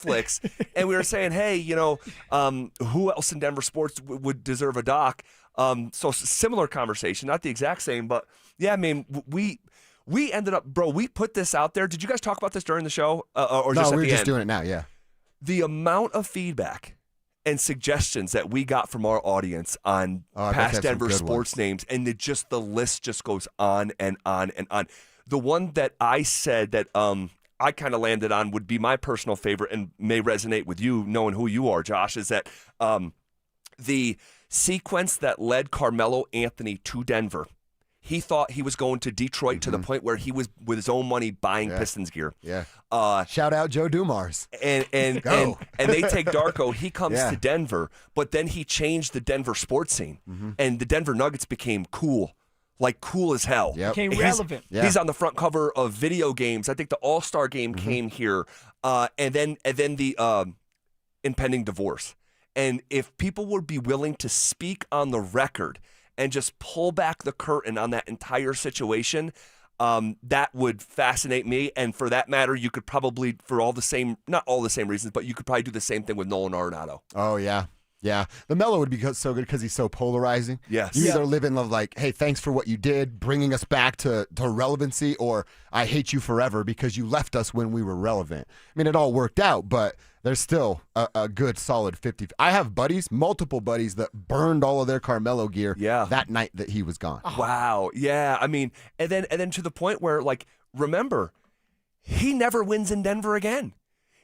Netflix, and we were saying, hey, who else in Denver sports would deserve a doc? So similar conversation, not the exact same, but yeah, I mean, we ended up, bro, we put this out there. Did you guys talk about this during the show? Or no, just at we're the just end? doing it now, yeah. The amount of feedback and suggestions that we got from our audience on past Denver sports names, and the list just goes on and on and on. The one that I said that I kind of landed on would be my personal favorite and may resonate with you, knowing who you are, Josh, is that the sequence that led Carmelo Anthony to Denver. He thought he was going to Detroit to the point where he was with his own money buying Pistons gear. Yeah. Shout out Joe Dumars. And they take Darko. He comes to Denver, but then he changed the Denver sports scene, and the Denver Nuggets became cool. Like cool as hell. Yep. Became relevant. He's on the front cover of video games. I think the All-Star game came here, and then the impending divorce. And if people would be willing to speak on the record and just pull back the curtain on that entire situation, that would fascinate me. And for that matter, you could probably, for all the same, not all the same reasons, but you could probably do the same thing with Nolan Arenado. Oh, yeah. Yeah, the Melo would be so good because he's so polarizing. Yes. You either live in love like, hey, thanks for what you did, bringing us back to relevancy, or I hate you forever because you left us when we were relevant. I mean, it all worked out, but there's still a good solid 50. I have multiple buddies that burned all of their Carmelo gear that night that he was gone. Wow. Yeah, I mean, and then to the point where, like, remember, he never wins in Denver again.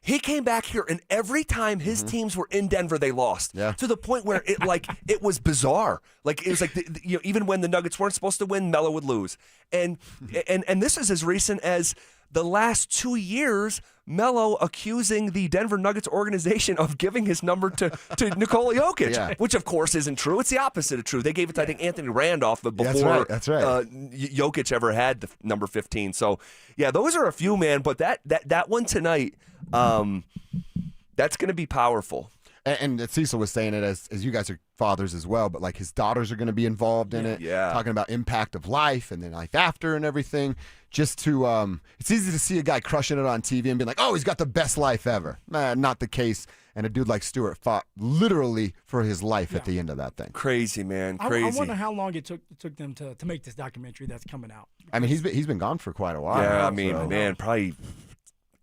He came back here, and every time his teams were in Denver, they lost. Yeah. To the point where it was bizarre. Like it was like even when the Nuggets weren't supposed to win, Melo would lose. And this is as recent as the last 2 years. Melo accusing the Denver Nuggets organization of giving his number to Nikola Jokic, which of course isn't true. It's the opposite of true. They gave it to I think Anthony Randolph before That's right. Jokic ever had the number 15. So yeah, those are a few, man. But that one tonight, that's going to be powerful. And Cecil was saying it as you guys are fathers as well, but like his daughters are going to be involved in it. Yeah. Talking about impact of life and then life after and everything. Just to, it's easy to see a guy crushing it on TV and be like, oh, he's got the best life ever. Not the case. And a dude like Stewart fought literally for his life at the end of that thing. Crazy, man. Crazy. I wonder how long it took them to make this documentary that's coming out. I mean, he's been gone for quite a while. Yeah, I mean, man, probably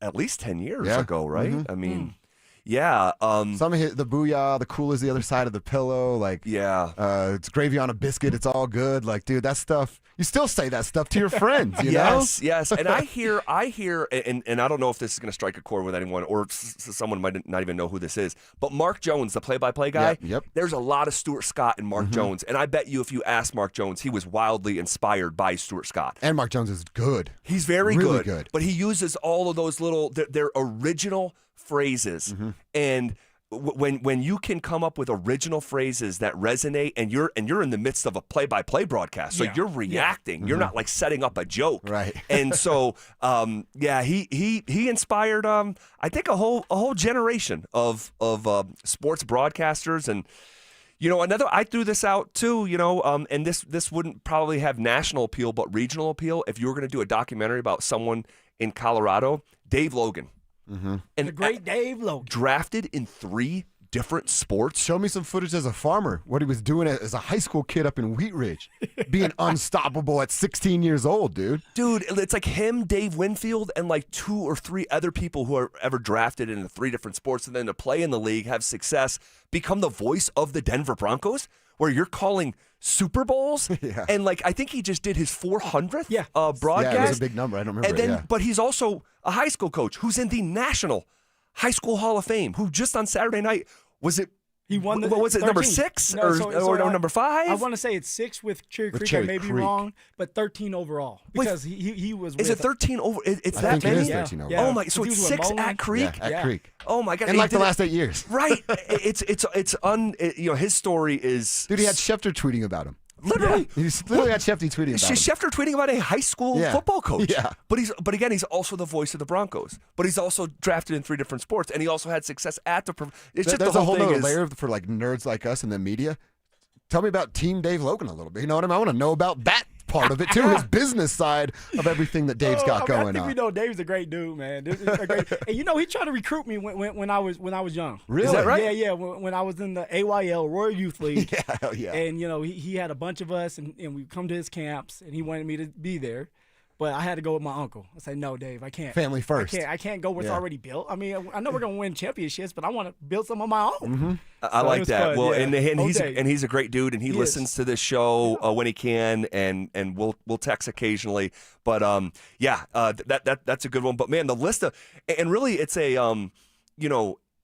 at least 10 years ago, right? I mean, yeah. Some of the booyah, the cool is the other side of the pillow. Like, it's gravy on a biscuit. It's all good. Like, dude, that stuff. You still say that stuff to your friends, you know? Yes. And I hear, and I don't know if this is going to strike a chord with anyone, or someone might not even know who this is. But Mark Jones, the play-by-play guy. Yep. There's a lot of Stuart Scott and Mark Jones, and I bet you if you ask Mark Jones, he was wildly inspired by Stuart Scott. And Mark Jones is good. He's very really good. But he uses all of those little their original phrases, and when you can come up with original phrases that resonate, and you're in the midst of a play-by-play broadcast, so you're reacting, you're not like setting up a joke, right? And so he inspired I think a whole generation of sports broadcasters. And I threw this out too, and this wouldn't probably have national appeal but regional appeal. If you were going to do a documentary about someone in Colorado, Dave Logan. And the great Dave Logan. Drafted in 3 different sports. Show me some footage as a farmer, what he was doing as a high school kid up in Wheat Ridge, being unstoppable at 16 years old, dude. Dude, it's like him, Dave Winfield, and like 2 or 3 other people who are ever drafted in 3 different sports, and then to play in the league, have success, become the voice of the Denver Broncos, where you're calling Super Bowls. And like I think he just did his 400th broadcast. Yeah, it was a big number. I don't remember. And then, but he's also a high school coach who's in the National High School Hall of Fame, who just on Saturday night, he won what was it, 13. Number 6 or number 5? I want to say it's 6 with Cherry Creek. I may be wrong, but 13 overall because he was. Is it 13 over? It's I that think many. it is 13 overall. Oh my! So it's 6 at Creek. Yeah, at Creek. Oh my God! In like the last 8 years. Right. His story is. Dude, he had Schefter tweeting about him. Literally, he literally had Schefter tweeting about him. Schefter tweeting about a high school football coach. Yeah, but again, he's also the voice of the Broncos. But he's also drafted in 3 different sports, and he also had success at the. It's just there's the a whole thing other layer for like nerds like us in the media. Tell me about Team Dave Logan a little bit. You know what I mean? I want to know about that part of it too. His business side of everything that Dave's got going I think on. we know Dave's a great dude, man. And you know, he tried to recruit me when I was young. Really? Is that right? Yeah. When I was in the AYL Royal Youth League. Yeah, hell yeah. And you know, he had a bunch of us, and we come to his camps, and he wanted me to be there. But I had to go with my uncle. I said, no, Dave, I can't. Family first. I can't go where it's already built. I mean, I know we're going to win championships, but I want to build some of my own. Mm-hmm. I like that. Fun, well, yeah. and he's a great dude, and he listens to this show when he can, and we'll text occasionally. But that's a good one. But man, the list of, and really it's a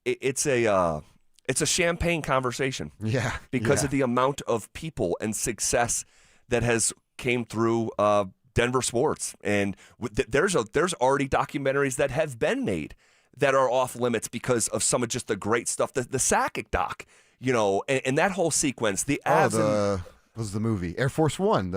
it's a champagne conversation. Yeah. Because of the amount of people and success that has came through Denver sports, and there's already documentaries that have been made that are off limits because of some of just the great stuff. The Sakic doc, and that whole sequence. The Avs. What was the movie? Air Force One.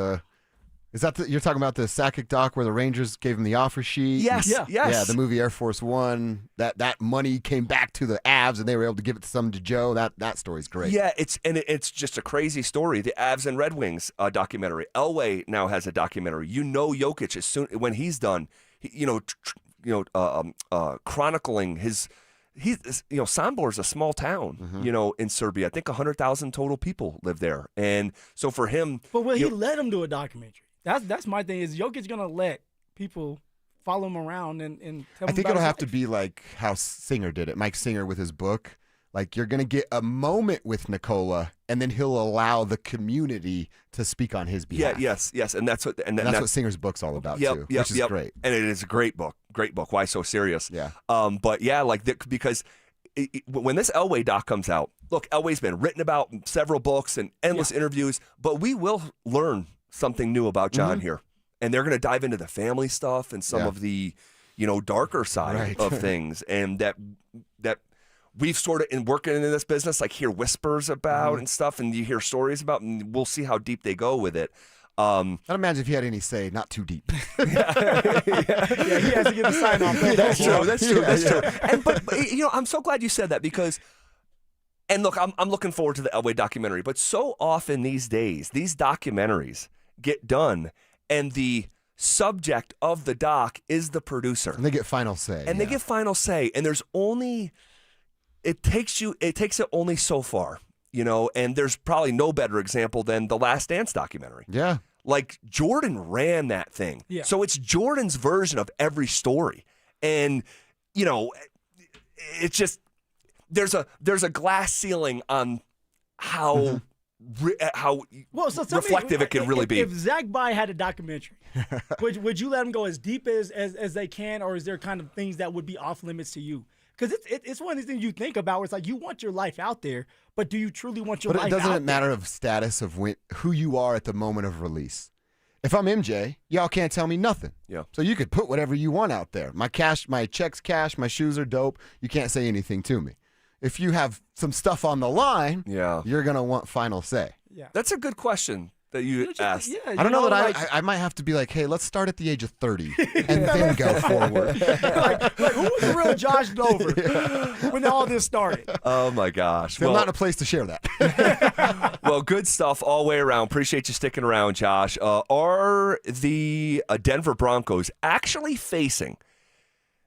You're talking about the Sakic doc where the Rangers gave him the offer sheet? Yes. Yeah, the movie Air Force One. That money came back to the Avs, and they were able to give it some to Joe. That story's great. Yeah, it's just a crazy story. The Avs and Red Wings documentary. Elway now has a documentary. Jokic, as soon when he's done, chronicling his. Sombor's a small town, in Serbia. I think 100,000 total people live there, and so for him, but will he let him do a documentary? That's my thing. Is Jokic gonna let people follow him around and tell him I think about it'll his have to life? be like how Singer did it. Mike Singer with his book. Like, you're gonna get a moment with Nikola, and then he'll allow the community to speak on his behalf. Yes, and that's what what Singer's book's all about too, which is great. And it is a great book. Why so serious? Yeah. But yeah, because when this Elway doc comes out, look, Elway's been written about in several books and endless interviews, but we will learn something new about John here, and they're going to dive into the family stuff and some of the, darker side of things, and that we've sort of in working in this business, like hear whispers about and stuff, and you hear stories about, and we'll see how deep they go with it. I'd imagine if he had any say, not too deep. Yeah, he has to get a sign off. That's true. And but I'm so glad you said that because. And look, I'm looking forward to the Elway documentary, but so often these days, these documentaries get done, and the subject of the doc is the producer. And they get final say. And they get final say. And there's only, it takes it only so far, and there's probably no better example than the Last Dance documentary. Yeah. Like, Jordan ran that thing. Yeah. So it's Jordan's version of every story. And, it's just, there's a glass ceiling on how reflective it can really be. If Zach Bye had a documentary, would you let him go as deep as they can, or is there kind of things that would be off limits to you? Because it's one of these things you think about where it's like you want your life out there, but do you truly want your life out there? But it doesn't matter of status of who you are at the moment of release. If I'm MJ, y'all can't tell me nothing. Yeah. So you could put whatever you want out there. My checks cash, my shoes are dope. You can't say anything to me. If you have some stuff on the line, you're going to want final say. Yeah. That's a good question that you asked. Yeah, I don't know that I might have to be like, hey, let's start at the age of 30 and then go forward. like who was the real Josh Dover when all this started? Oh, my gosh. So I'm not in a place to share that. Well, good stuff all the way around. Appreciate you sticking around, Josh. Are the Denver Broncos actually facing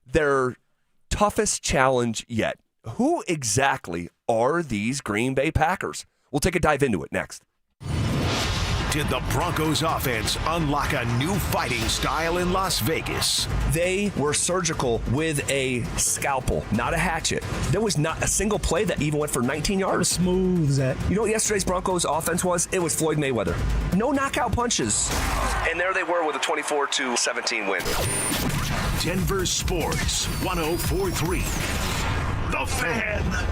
their toughest challenge yet? Who exactly are these Green Bay Packers? We'll take a dive into it next. Did the Broncos offense unlock a new fighting style in Las Vegas? They were surgical with a scalpel, not a hatchet. There was not a single play that even went for 19 yards. Smooth, Zach. You know what yesterday's Broncos offense was? It was Floyd Mayweather. No knockout punches. And there they were with a 24-17 win. Denver Sports 104.3. The Fan.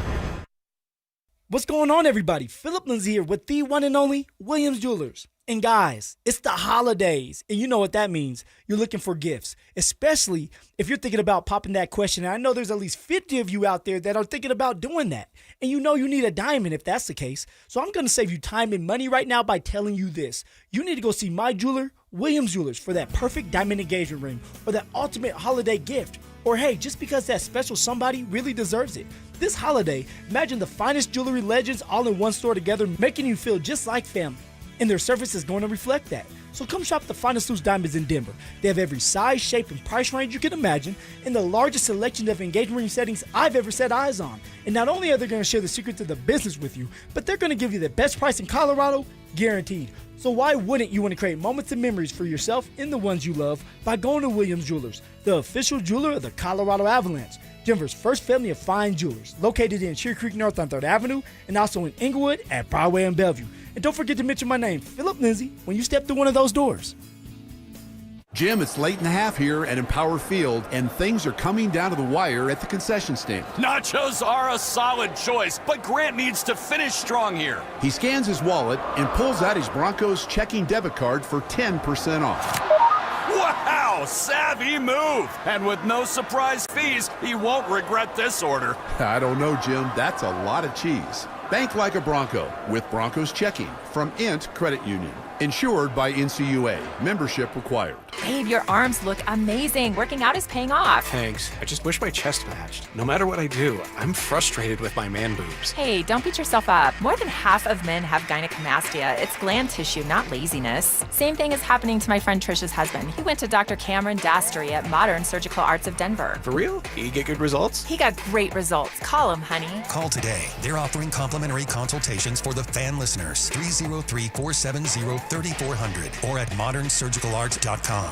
What's going on, everybody? Phillip Lindsay here with the one and only Williams Jewelers. And guys, it's the holidays, and you know what that means. You're looking for gifts, especially if you're thinking about popping that question. And I know there's at least 50 of you out there that are thinking about doing that. And you know you need a diamond if that's the case. So I'm going to save you time and money right now by telling you this. You need to go see my jeweler, Williams Jewelers, for that perfect diamond engagement ring or that ultimate holiday gift. Or hey, just because that special somebody really deserves it. This holiday, imagine the finest jewelry legends all in one store together, making you feel just like family. and their service is going to reflect that. So come shop the finest loose diamonds in Denver. They have every size, shape, and price range you can imagine, and the largest selection of engagement ring settings I've ever set eyes on. And not only are they going to share the secrets of the business with you, but they're going to give you the best price in Colorado, guaranteed. So why wouldn't you want to create moments and memories for yourself and the ones you love by going to Williams Jewelers, the official jeweler of the Colorado Avalanche, Denver's first family of fine jewelers, located in Cherry Creek North on 3rd Avenue and also in Inglewood at Broadway and Bellevue. And don't forget to mention my name, Phillip Lindsay, when you step through one of those doors. Jim, it's late in the half here at Empower Field, and things are coming down to the wire at the concession stand. Nachos are a solid choice, but Grant needs to finish strong here. He scans his wallet and pulls out his Broncos checking debit card for 10% off. Wow, savvy move. And with no surprise fees, he won't regret this order. I don't know, Jim. That's a lot of cheese. Bank like a Bronco with Broncos checking from INT Credit Union. Insured by NCUA. Membership required. Babe, your arms look amazing. Working out is paying off. Thanks. I just wish my chest matched. No matter what I do, I'm frustrated with my man boobs. Hey, don't beat yourself up. More than half of men have gynecomastia. It's gland tissue, not laziness. Same thing is happening to my friend Trisha's husband. He went to Dr. Cameron Dastry at Modern Surgical Arts of Denver. For real? You get good results? He got great results. Call him, honey. Call today. They're offering complimentary consultations for the fan listeners. 303-470-3400 or at modernsurgicalarts.com.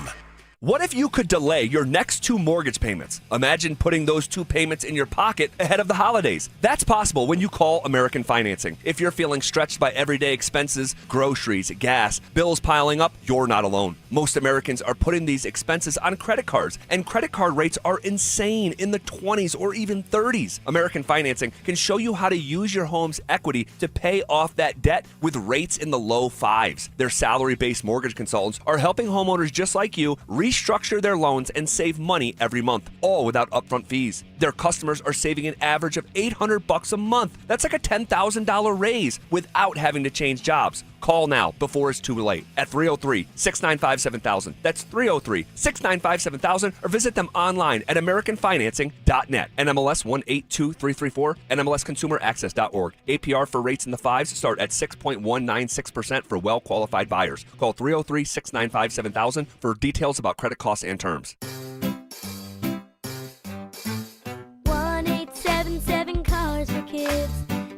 What if you could delay your next 2 mortgage payments? Imagine putting those 2 payments in your pocket ahead of the holidays. That's possible when you call American Financing. If you're feeling stretched by everyday expenses, groceries, gas, bills piling up, you're not alone. Most Americans are putting these expenses on credit cards, and credit card rates are insane, in the 20s or even 30s. American Financing can show you how to use your home's equity to pay off that debt with rates in the low 5s. Their salary-based mortgage consultants are helping homeowners just like you restructure their loans and save money every month, all without upfront fees. Their customers are saving an average of $800 a month. That's like a $10,000 raise without having to change jobs. Call now before it's too late at 303-695-7000. That's 303-695-7000, or visit them online at americanfinancing.net. NMLS 182334, NMLSconsumeraccess.org. APR for rates in the 5s start at 6.196% for well-qualified buyers. Call 303-695-7000 for details about credit costs and terms. 1-877 Cars for Kids.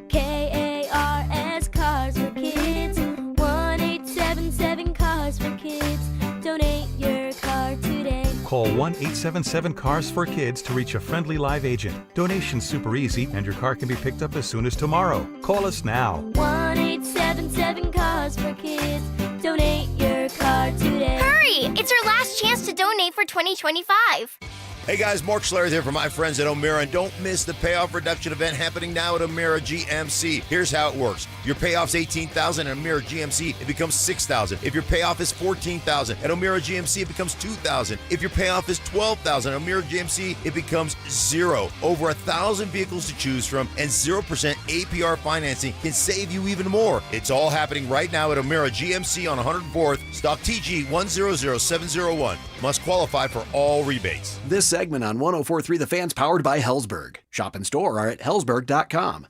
KARS Cars for Kids. 1-877 Cars for Kids. Donate your car today. Call 1-877-CARS for Kids to reach a friendly live agent. Donation's super easy, and your car can be picked up as soon as tomorrow. Call us now. 1-877 Cars for Kids. Donate your car today. Hurry! It's your last chance to donate for 2025. Hey guys, Mark Schlereth here from my friends at O'Meara, and don't miss the payoff reduction event happening now at O'Meara GMC. Here's how it works. Your payoff's $18,000 at O'Meara GMC, it becomes $6,000. If your payoff is $14,000 at O'Meara GMC, it becomes $2,000. If your payoff is $12,000 at O'Meara GMC, it becomes $0. Over 1,000 vehicles to choose from, and 0% APR financing can save you even more. It's all happening right now at O'Meara GMC on 104th, stock TG 100701. Must qualify for all rebates. This segment on 104.3 The Fan's powered by Hellsberg. Shop and store are at hellsberg.com.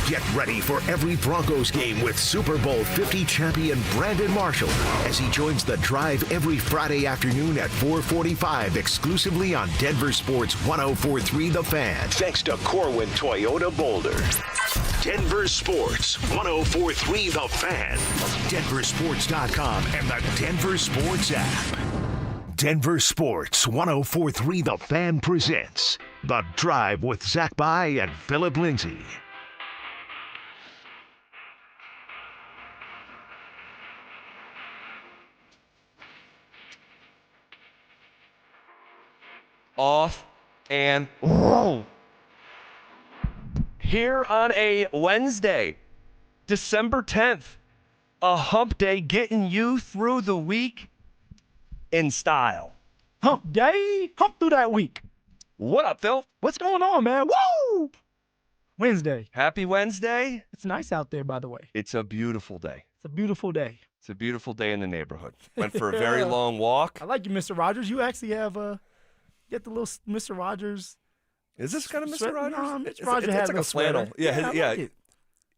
Get ready for every Broncos game with Super Bowl 50 champion Brandon Marshall as he joins The Drive every Friday afternoon at 4:45 exclusively on Denver Sports 104.3 The Fan. Thanks to Corwin Toyota Boulder. Denver Sports 104.3 The Fan. DenverSports.com and the Denver Sports app. Denver Sports 104.3 The Fan presents The Drive with Zach By and Phillip Lindsay. Off and roll. Here on a Wednesday, December 10th, a hump day getting you through the week in style. Hump day, hump through that week. What up, Phil? What's going on, man? Woo! Wednesday. Happy Wednesday. It's nice out there, by the way. It's a beautiful day. It's a beautiful day. It's a beautiful day in the neighborhood. Went for a very long walk. I like you, Mr. Rogers. You actually have get the little Mr. Rogers. Is this kind of Mr. Rogers? Mr. Rogers has like a flannel. Yeah, Yeah. Like it.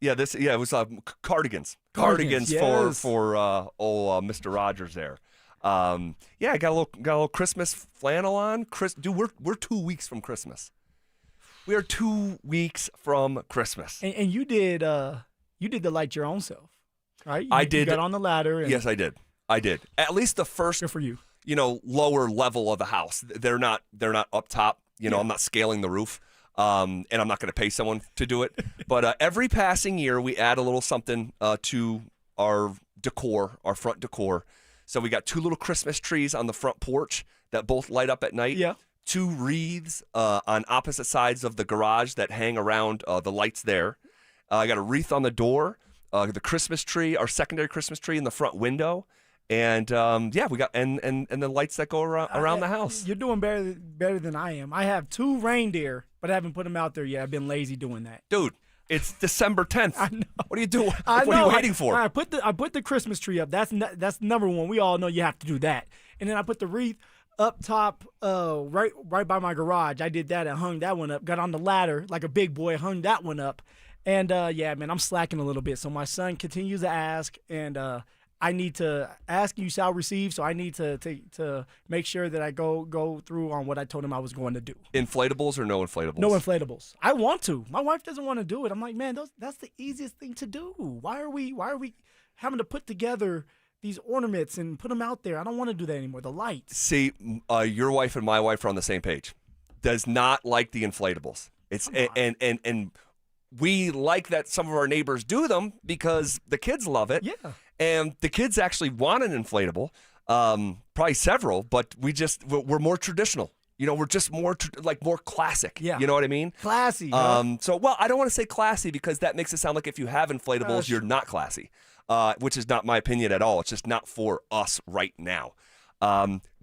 Yeah, it was cardigans. Cardigans, yes. for Mr. Rogers there. I got a little Christmas flannel on. Dude, we're 2 weeks from Christmas. We are 2 weeks from Christmas. And you did the light your own self, right? I did. You got on the ladder. Yes, I did. At least the first. Good for you. Lower level of the house. They're not up top. I'm not scaling the roof. And I'm not going to pay someone to do it. But every passing year, we add a little something to our decor, our front decor. So we got 2 little Christmas trees on the front porch that both light up at night. Yeah. 2 wreaths on opposite sides of the garage that hang around the lights there. I got a wreath on the door, the Christmas tree, our secondary Christmas tree in the front window. And we got and the lights that go around the house. You're doing better than I am. I have 2 reindeer, but I haven't put them out there yet. I've been lazy doing that. Dude, it's December 10th. I know. What are you doing? What are you waiting for? I put the Christmas tree up. That's number one. We all know you have to do that. And then I put the wreath up top, right by my garage. I did that and hung that one up. Got on the ladder like a big boy, hung that one up. And man, I'm slacking a little bit. So my son continues to ask, and I need to ask, you shall receive. So I need to make sure that I go through on what I told him I was going to do. Inflatables or no inflatables? No inflatables. I want to. My wife doesn't want to do it. I'm like, man, that's the easiest thing to do. Why are we having to put together these ornaments and put them out there? I don't want to do that anymore. The lights. See, your wife and my wife are on the same page. Does not like the inflatables. It's and we like that some of our neighbors do them because the kids love it. Yeah. And the kids actually want an inflatable, probably several, but we're more traditional. We're just more more classic. Yeah. You know what I mean? Classy. I don't want to say classy because that makes it sound like if you have inflatables, you're not classy, which is not my opinion at all. It's just not for us right now.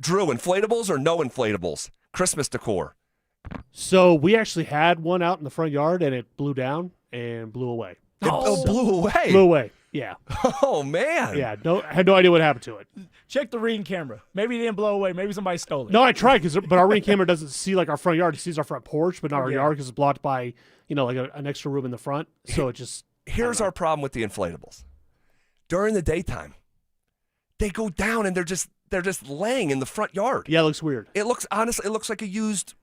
Drew, inflatables or no inflatables? Christmas decor. So we actually had one out in the front yard, and it blew down and blew away. It blew away? Blew away, yeah. Oh, man. Yeah, I had no idea what happened to it. Check the Ring camera. Maybe it didn't blow away. Maybe somebody stole it. No, I tried, but our Ring camera doesn't see our front yard. It sees our front porch, but not our yard because it's blocked by an extra room in the front. So it just. Here's our problem with the inflatables. During the daytime, they go down and they're just laying in the front yard. Yeah, it looks weird. It looks like a used.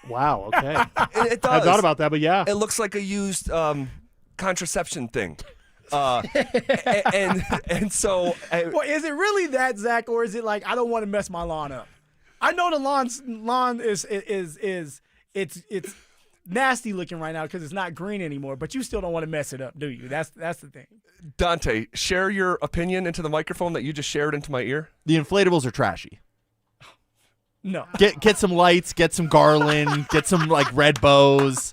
Wow. Okay. It does. I thought about that, but yeah, it looks like a used contraception thing. And so. Well, is it really that, Zach, or is it like I don't want to mess my lawn up? I know the lawn is it's nasty looking right now because it's not green anymore, but you still don't want to mess it up, do you? That's the thing. Dante, share your opinion into the microphone that you just shared into my ear. The inflatables are trashy. No. Get some lights, get some garland, get some red bows.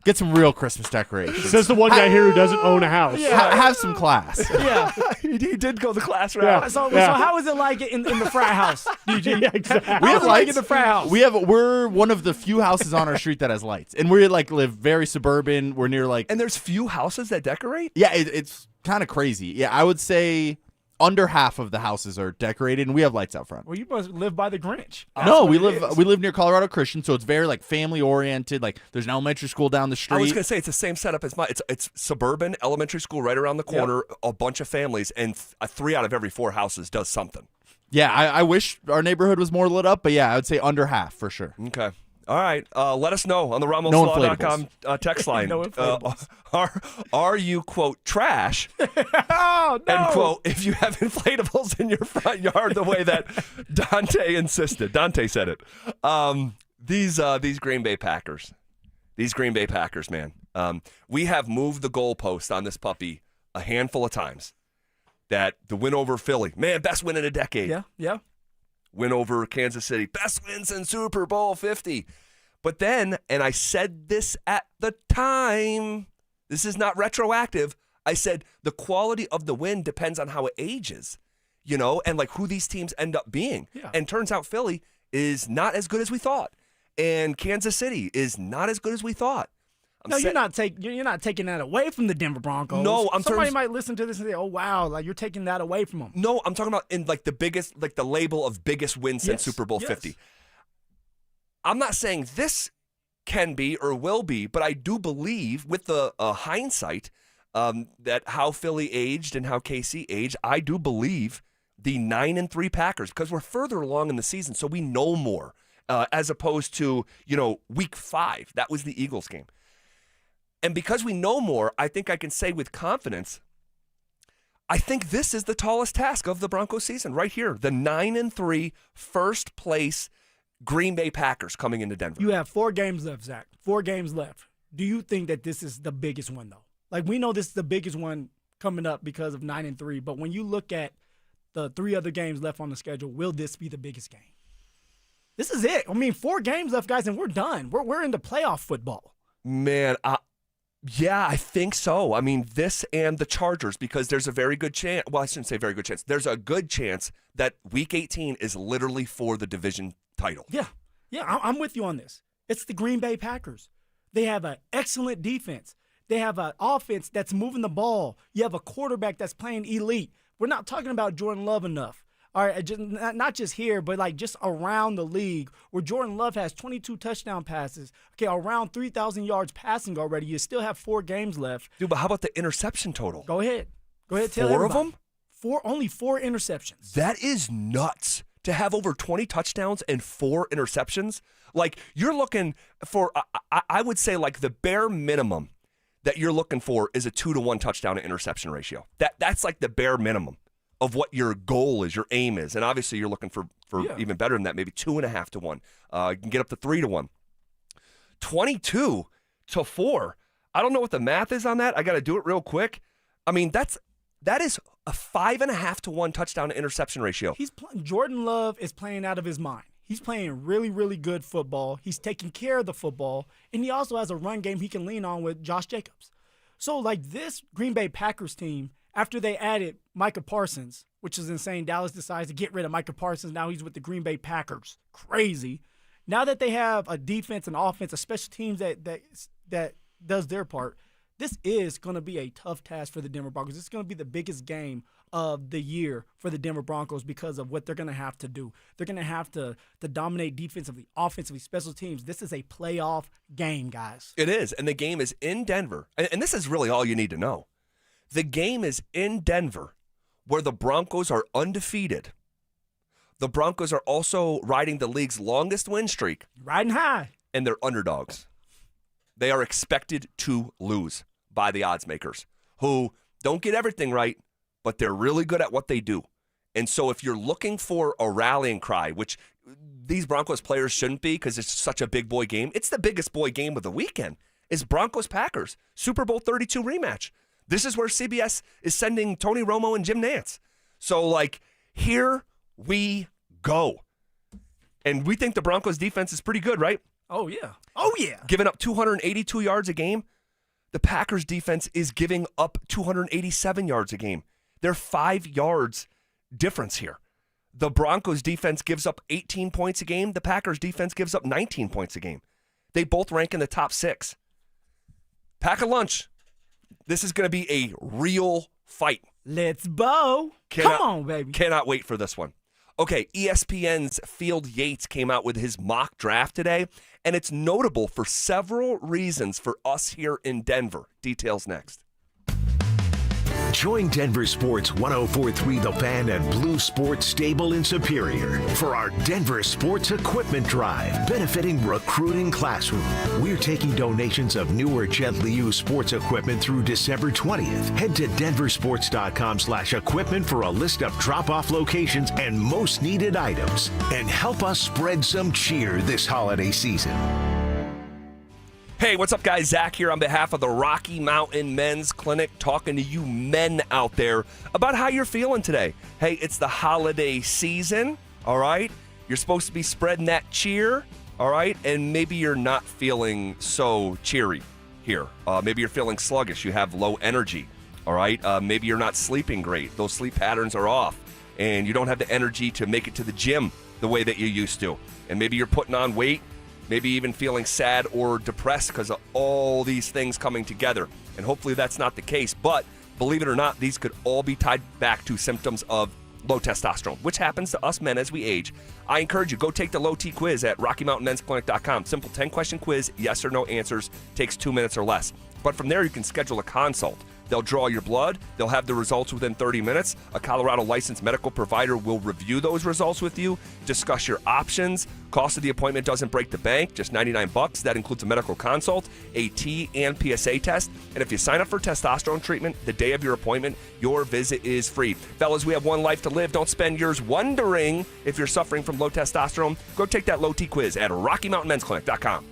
Get some real Christmas decorations. Says the one guy here who doesn't own a house. Yeah. Have some class. Yeah. He did go the class route. Yeah. So how is it like in the frat house, DG? Yeah, exactly. We have lights in the frat house. We're one of the few houses on our street that has lights, and we live very suburban. We're near and there's few houses that decorate. Yeah, it's kind of crazy. Yeah, I would say under half of the houses are decorated, and we have lights out front. Well, you must live by the Grinch. No, we live near Colorado Christian, so it's very family oriented. There's an elementary school down the street. I was gonna say it's the same setup as mine. It's suburban elementary school right around the corner. Yep. A bunch of families, and 3 out of every 4 houses does something. Yeah, I wish our neighborhood was more lit up, but yeah, I would say under half for sure. Okay. All right. Let us know on the RamosLaw.com text line. No are you, quote, trash? Oh, no. And, quote, if you have inflatables in your front yard the way that Dante insisted. Dante said it. These Green Bay Packers. These Green Bay Packers, man. We have moved the goalpost on this puppy a handful of times. That the win over Philly. Man, best win in a decade. Yeah. Win over Kansas City. Best win since Super Bowl 50. But then, and I said this at the time, this is not retroactive. I said the quality of the win depends on how it ages, and who these teams end up being. Yeah. And turns out Philly is not as good as we thought. And Kansas City is not as good as we thought. You're not taking that away from the Denver Broncos. No, somebody might listen to this and say, "Oh wow, you're taking that away from them." No, I'm talking about in the biggest, the label of biggest win since Super Bowl 50. I'm not saying this can be or will be, but I do believe with the hindsight that how Philly aged and how KC aged, I do believe the 9-3 Packers, because we're further along in the season, so we know more, as opposed to, week 5. That was the Eagles game. And because we know more, I think I can say with confidence, I think this is the tallest task of the Broncos season right here. The 9-3 first place Green Bay Packers coming into Denver. You have 4 games left, Zach. 4 games left. Do you think that this is the biggest one, though? Like, we know this is the biggest one coming up because of 9-3, but when you look at the 3 other games left on the schedule, will this be the biggest game? This is it. I mean, 4 games left, guys, and we're done. We're into playoff football. Man, yeah, I think so. I mean, this and the Chargers, because there's a very good chance. Well, I shouldn't say very good chance. There's a good chance that Week 18 is literally for the division title. Yeah, I'm with you on this. It's the Green Bay Packers. They have an excellent defense. They have an offense that's moving the ball. You have a quarterback that's playing elite. We're not talking about Jordan Love enough. All right, just, not just here, but like just around the league, where Jordan Love has 22 touchdown passes, around 3,000 yards passing already. You still have 4 games left. Dude, but how about the interception total? Go ahead. Tell 4 of everybody. them? Only 4 interceptions. That is nuts. To have over 20 touchdowns and 4 interceptions. Like, you're looking for, I would say, like, the bare minimum that you're looking for is a 2-to-1 touchdown to interception ratio. That's like the bare minimum of what your goal is, your aim is. And obviously you're looking for even better than that, maybe 2.5-to-1. You can get up to 3-to-1. 22-to-4. I don't know what the math is on that. I got to do it real quick. I mean, that is a 5.5-to-1 touchdown to interception ratio. Jordan Love is playing out of his mind. He's playing really, really good football. He's taking care of the football, and he also has a run game he can lean on with Josh Jacobs. So, like, this Green Bay Packers team, after they added Micah Parsons, which is insane. Dallas decides to get rid of Micah Parsons. Now he's with the Green Bay Packers. Crazy. Now that they have a defense and offense, a special teams that does their part, this is going to be a tough task for the Denver Broncos. It's going to be the biggest game of the year for the Denver Broncos because of what they're going to have to do. They're going to have to dominate defensively, offensively, special teams. This is a playoff game, guys. It is, and the game is in Denver. And this is really all you need to know. The game is in Denver, where the Broncos are undefeated. The Broncos are also riding the league's longest win streak. Riding high. And they're underdogs. They are expected to lose by the odds makers, who don't get everything right, but they're really good at what they do. And so if you're looking for a rallying cry, which these Broncos players shouldn't be because it's such a big boy game, it's the biggest boy game of the weekend, is Broncos-Packers, Super Bowl 32 rematch. This is where CBS is sending Tony Romo and Jim Nantz. So, like, here we go. And we think the Broncos defense is pretty good, right? Oh, yeah. Oh, yeah. Giving up 282 yards a game. The Packers defense is giving up 287 yards a game. They're 5 yards difference here. The Broncos defense gives up 18 points a game. The Packers defense gives up 19 points a game. They both rank in the top 6. Pack a lunch. This is going to be a real fight. Let's bow. Come on, baby. Cannot wait for this one. Okay, ESPN's Field Yates came out with his mock draft today, and it's notable for several reasons for us here in Denver. Details next. Join Denver Sports 104.3 The Fan and Blue Sports Stable in Superior for our Denver Sports Equipment Drive, benefiting Recruiting Classroom. We're taking donations of new or gently used sports equipment through December 20th. Head to denversports.com/equipment for a list of drop-off locations and most needed items. And help us spread some cheer this holiday season. Hey, what's up, guys? Zach here on behalf of the Rocky Mountain Men's Clinic, talking to you men out there about how you're feeling today. Hey, it's the holiday season, all right? You're supposed to be spreading that cheer, all right? And maybe you're not feeling so cheery here. Maybe you're feeling sluggish. You have low energy, all right? Maybe you're not sleeping great. Those sleep patterns are off, and you don't have the energy to make it to the gym the way that you used to. And maybe you're putting on weight. Maybe even feeling sad or depressed because of all these things coming together. And hopefully that's not the case. But believe it or not, these could all be tied back to symptoms of low testosterone, which happens to us men as we age. I encourage you, go take the low T quiz at RockyMountainMen'sClinic.com. Simple 10-question quiz, yes or no answers, takes 2 minutes or less. But from there, you can schedule a consult They'll draw your blood. They'll have the results within 30 minutes. A Colorado licensed medical provider will review those results with you, discuss your options. Cost of the appointment doesn't break the bank, just $99. That includes a medical consult, a T and PSA test. And if you sign up for testosterone treatment the day of your appointment, your visit is free. Fellas, we have one life to live. Don't spend yours wondering if you're suffering from low testosterone. Go take that low T quiz at RockyMountainMen'sClinic.com.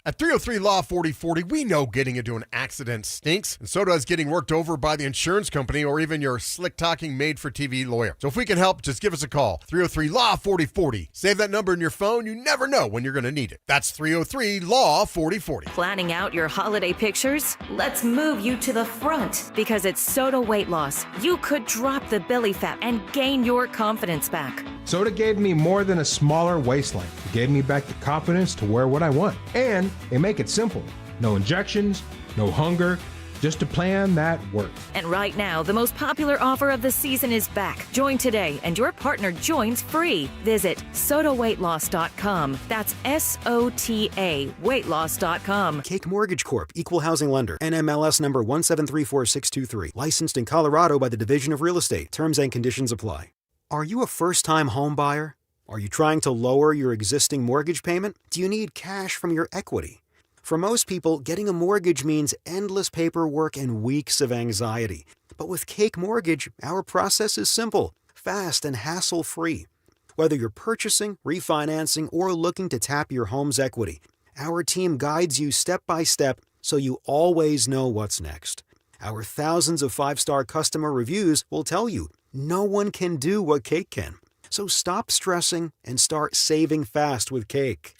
At 303 Law 4040, we know getting into an accident stinks, and so does getting worked over by the insurance company or even your slick-talking made-for-TV lawyer. So if we can help, just give us a call. 303 Law 4040. Save that number in your phone. You never know when you're going to need it. That's 303 Law 4040. Planning out your holiday pictures? Let's move you to the front because it's Soda Weight Loss. You could drop the belly fat and gain your confidence back. Soda gave me more than a smaller waistline. It gave me back the confidence to wear what I want. And they make it simple. No injections, no hunger, just a plan that works. And right now, the most popular offer of the season is back. Join today and your partner joins free. Visit SodaWeightLoss.com. That's SOTA weightloss.com. Cake Mortgage Corp. Equal Housing Lender. NMLS number 1734623. Licensed in Colorado by the Division of Real Estate. Terms and conditions apply. Are you a first-time home buyer? Are you trying to lower your existing mortgage payment? Do you need cash from your equity? For most people, getting a mortgage means endless paperwork and weeks of anxiety. But with Cake Mortgage, our process is simple, fast, and hassle-free. Whether you're purchasing, refinancing, or looking to tap your home's equity, our team guides you step by step so you always know what's next. Our thousands of five-star customer reviews will tell you no one can do what Cake can. So stop stressing and start saving fast with Cake.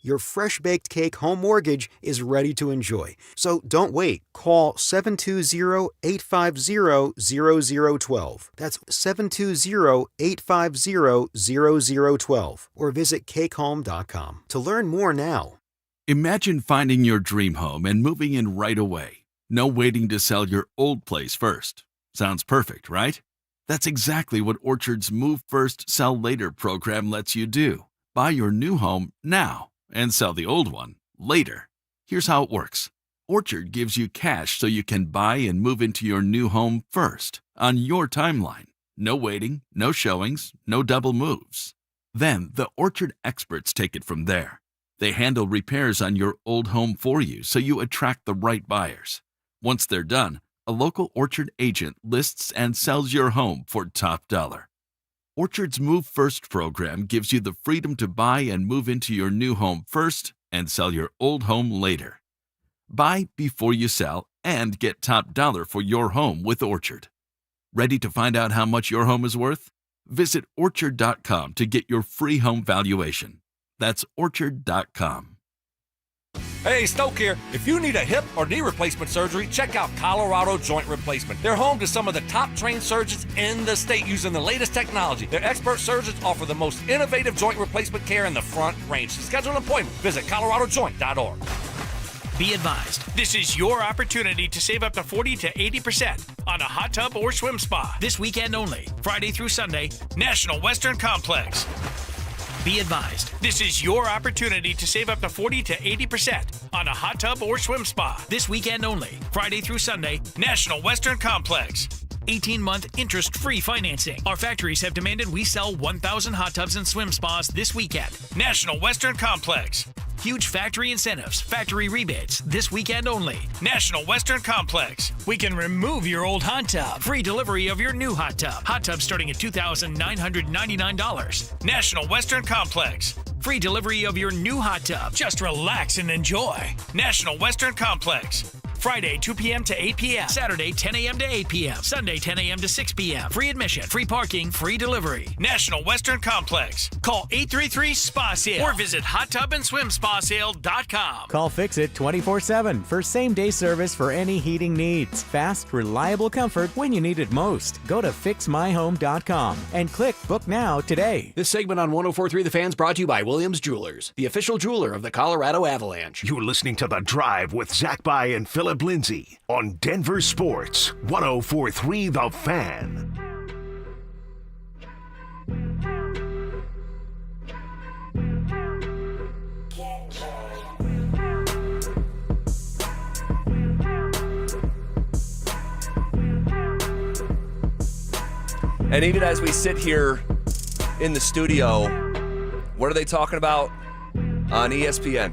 Your fresh-baked Cake home mortgage is ready to enjoy. So don't wait. Call 720-850-0012. That's 720-850-0012. Or visit cakehome.com to learn more now. Imagine finding your dream home and moving in right away. No waiting to sell your old place first. Sounds perfect, right? That's exactly what Orchard's Move First, Sell Later program lets you do. Buy your new home now and sell the old one later. Here's how it works. Orchard gives you cash so you can buy and move into your new home first, on your timeline. No waiting, no showings, no double moves. Then the Orchard experts take it from there. They handle repairs on your old home for you so you attract the right buyers. Once they're done, a local Orchard agent lists and sells your home for top dollar. Orchard's Move First program gives you the freedom to buy and move into your new home first and sell your old home later. Buy before you sell and get top dollar for your home with Orchard. Ready to find out how much your home is worth? Visit Orchard.com to get your free home valuation. That's Orchard.com. Hey, Stoke here. If you need a hip or knee replacement surgery, check out Colorado Joint Replacement. They're home to some of the top trained surgeons in the state using the latest technology. Their expert surgeons offer the most innovative joint replacement care in the Front Range. To schedule an appointment, visit coloradojoint.org. Be advised, this is your opportunity to save up to 40 to 80% on a hot tub or swim spa. This weekend only, Friday through Sunday, National Western Complex. Be advised, this is your opportunity to save up to 40 to 80% on a hot tub or swim spa. This weekend only, Friday through Sunday, National Western Complex. 18-month interest-free financing. Our factories have demanded we sell 1,000 hot tubs and swim spas this weekend. National Western Complex. Huge factory incentives, factory rebates, this weekend only. National Western Complex. We can remove your old hot tub. Free delivery of your new hot tub. Hot tub starting at $2,999. National Western Complex. Free delivery of your new hot tub. Just relax and enjoy. National Western Complex. Friday, 2 p.m. to 8 p.m. Saturday, 10 a.m. to 8 p.m. Sunday, 10 a.m. to 6 p.m. Free admission, free parking, free delivery. National Western Complex. Call 833-SPA-SALE or visit hottubandSwimSpaSale.com. Call Fix-It 24/7 for same-day service for any heating needs. Fast, reliable comfort when you need it most. Go to FixMyHome.com and click Book Now today. This segment on 104.3 The Fan's brought to you by Williams Jewelers, the official jeweler of the Colorado Avalanche. You're listening to The Drive with Zach By and Phillip Lindsay on Denver Sports 104.3 The Fan. And even as we sit here in the studio, what are they talking about on ESPN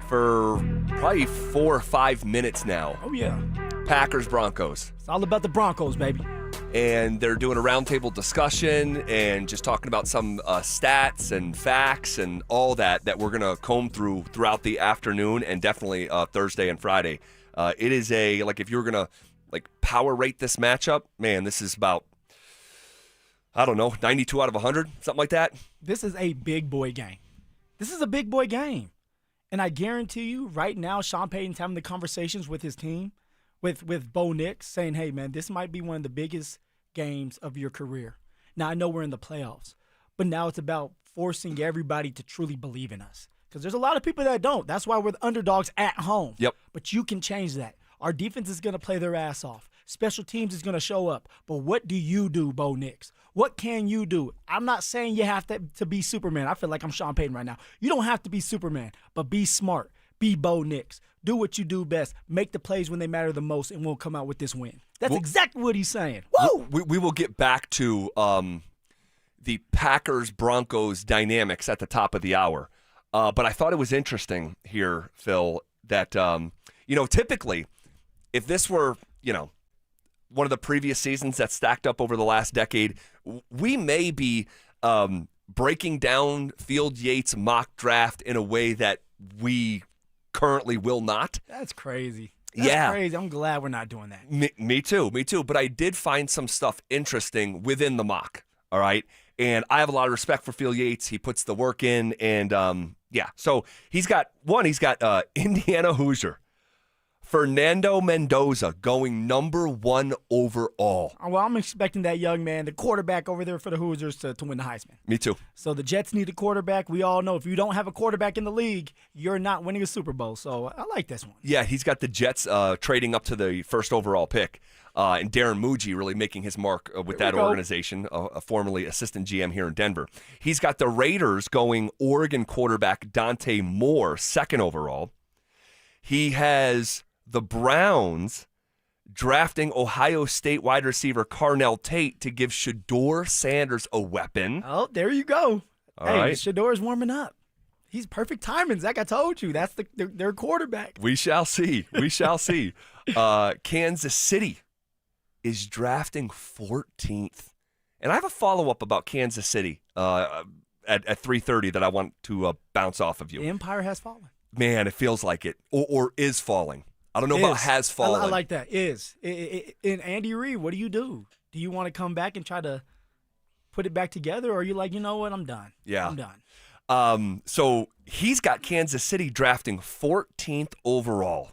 for probably 4 or 5 minutes now? Oh, yeah. Packers, Broncos. It's all about the Broncos, baby. And they're doing a roundtable discussion and just talking about some stats and facts and all that we're going to comb through throughout the afternoon and definitely Thursday and Friday. It is if you were going to power rate this matchup, man, this is about, I don't know, 92 out of 100, something like that. This is a big boy game. This is a big boy game. And I guarantee you right now, Sean Payton's having the conversations with his team, with Bo Nix, saying, hey, man, this might be one of the biggest games of your career. Now, I know we're in the playoffs, but now it's about forcing everybody to truly believe in us. Because there's a lot of people that don't. That's why we're the underdogs at home. Yep. But you can change that. Our defense is going to play their ass off. Special teams is going to show up. But what do you do, Bo Nix? What can you do? I'm not saying you have to be Superman. I feel like I'm Sean Payton right now. You don't have to be Superman, but be smart. Be Bo Nix. Do what you do best. Make the plays when they matter the most, and we'll come out with this win. That's exactly what he's saying. Woo! We will get back to the Packers-Broncos dynamics at the top of the hour. But I thought it was interesting here, Phil, that, typically, if this were, one of the previous seasons that stacked up over the last decade, we may be breaking down Field Yates' mock draft in a way that we currently will not. That's crazy. That's crazy. I'm glad we're not doing that. Me too. But I did find some stuff interesting within the mock, all right? And I have a lot of respect for Phil Yates. He puts the work in, and So he's got Indiana Hoosier, Fernando Mendoza going number 1 overall. Well, I'm expecting that young man, the quarterback over there for the Hoosiers, to win the Heisman. Me too. So the Jets need a quarterback. We all know if you don't have a quarterback in the league, you're not winning a Super Bowl. So I like this one. Yeah, he's got the Jets trading up to the first overall pick. And Darren Muji really making his mark with that organization, formerly assistant GM here in Denver. He's got the Raiders going Oregon quarterback Dante Moore, 2nd overall. He has the Browns drafting Ohio State wide receiver Carnell Tate to give Shedeur Sanders a weapon. Oh, there you go. All right. Shedeur's warming up. He's perfect timing, Zach. I told you. That's their quarterback. We shall see. Kansas City is drafting 14th. And I have a follow-up about Kansas City at 3:30 that I want to bounce off of you. The Empire has fallen. Man, it feels like it. Or is falling. I don't know about has fallen. I like that. In Andy Reid, what do you do? Do you want to come back and try to put it back together? Or are you like, you know what, I'm done. Yeah. I'm done. So he's got Kansas City drafting 14th overall.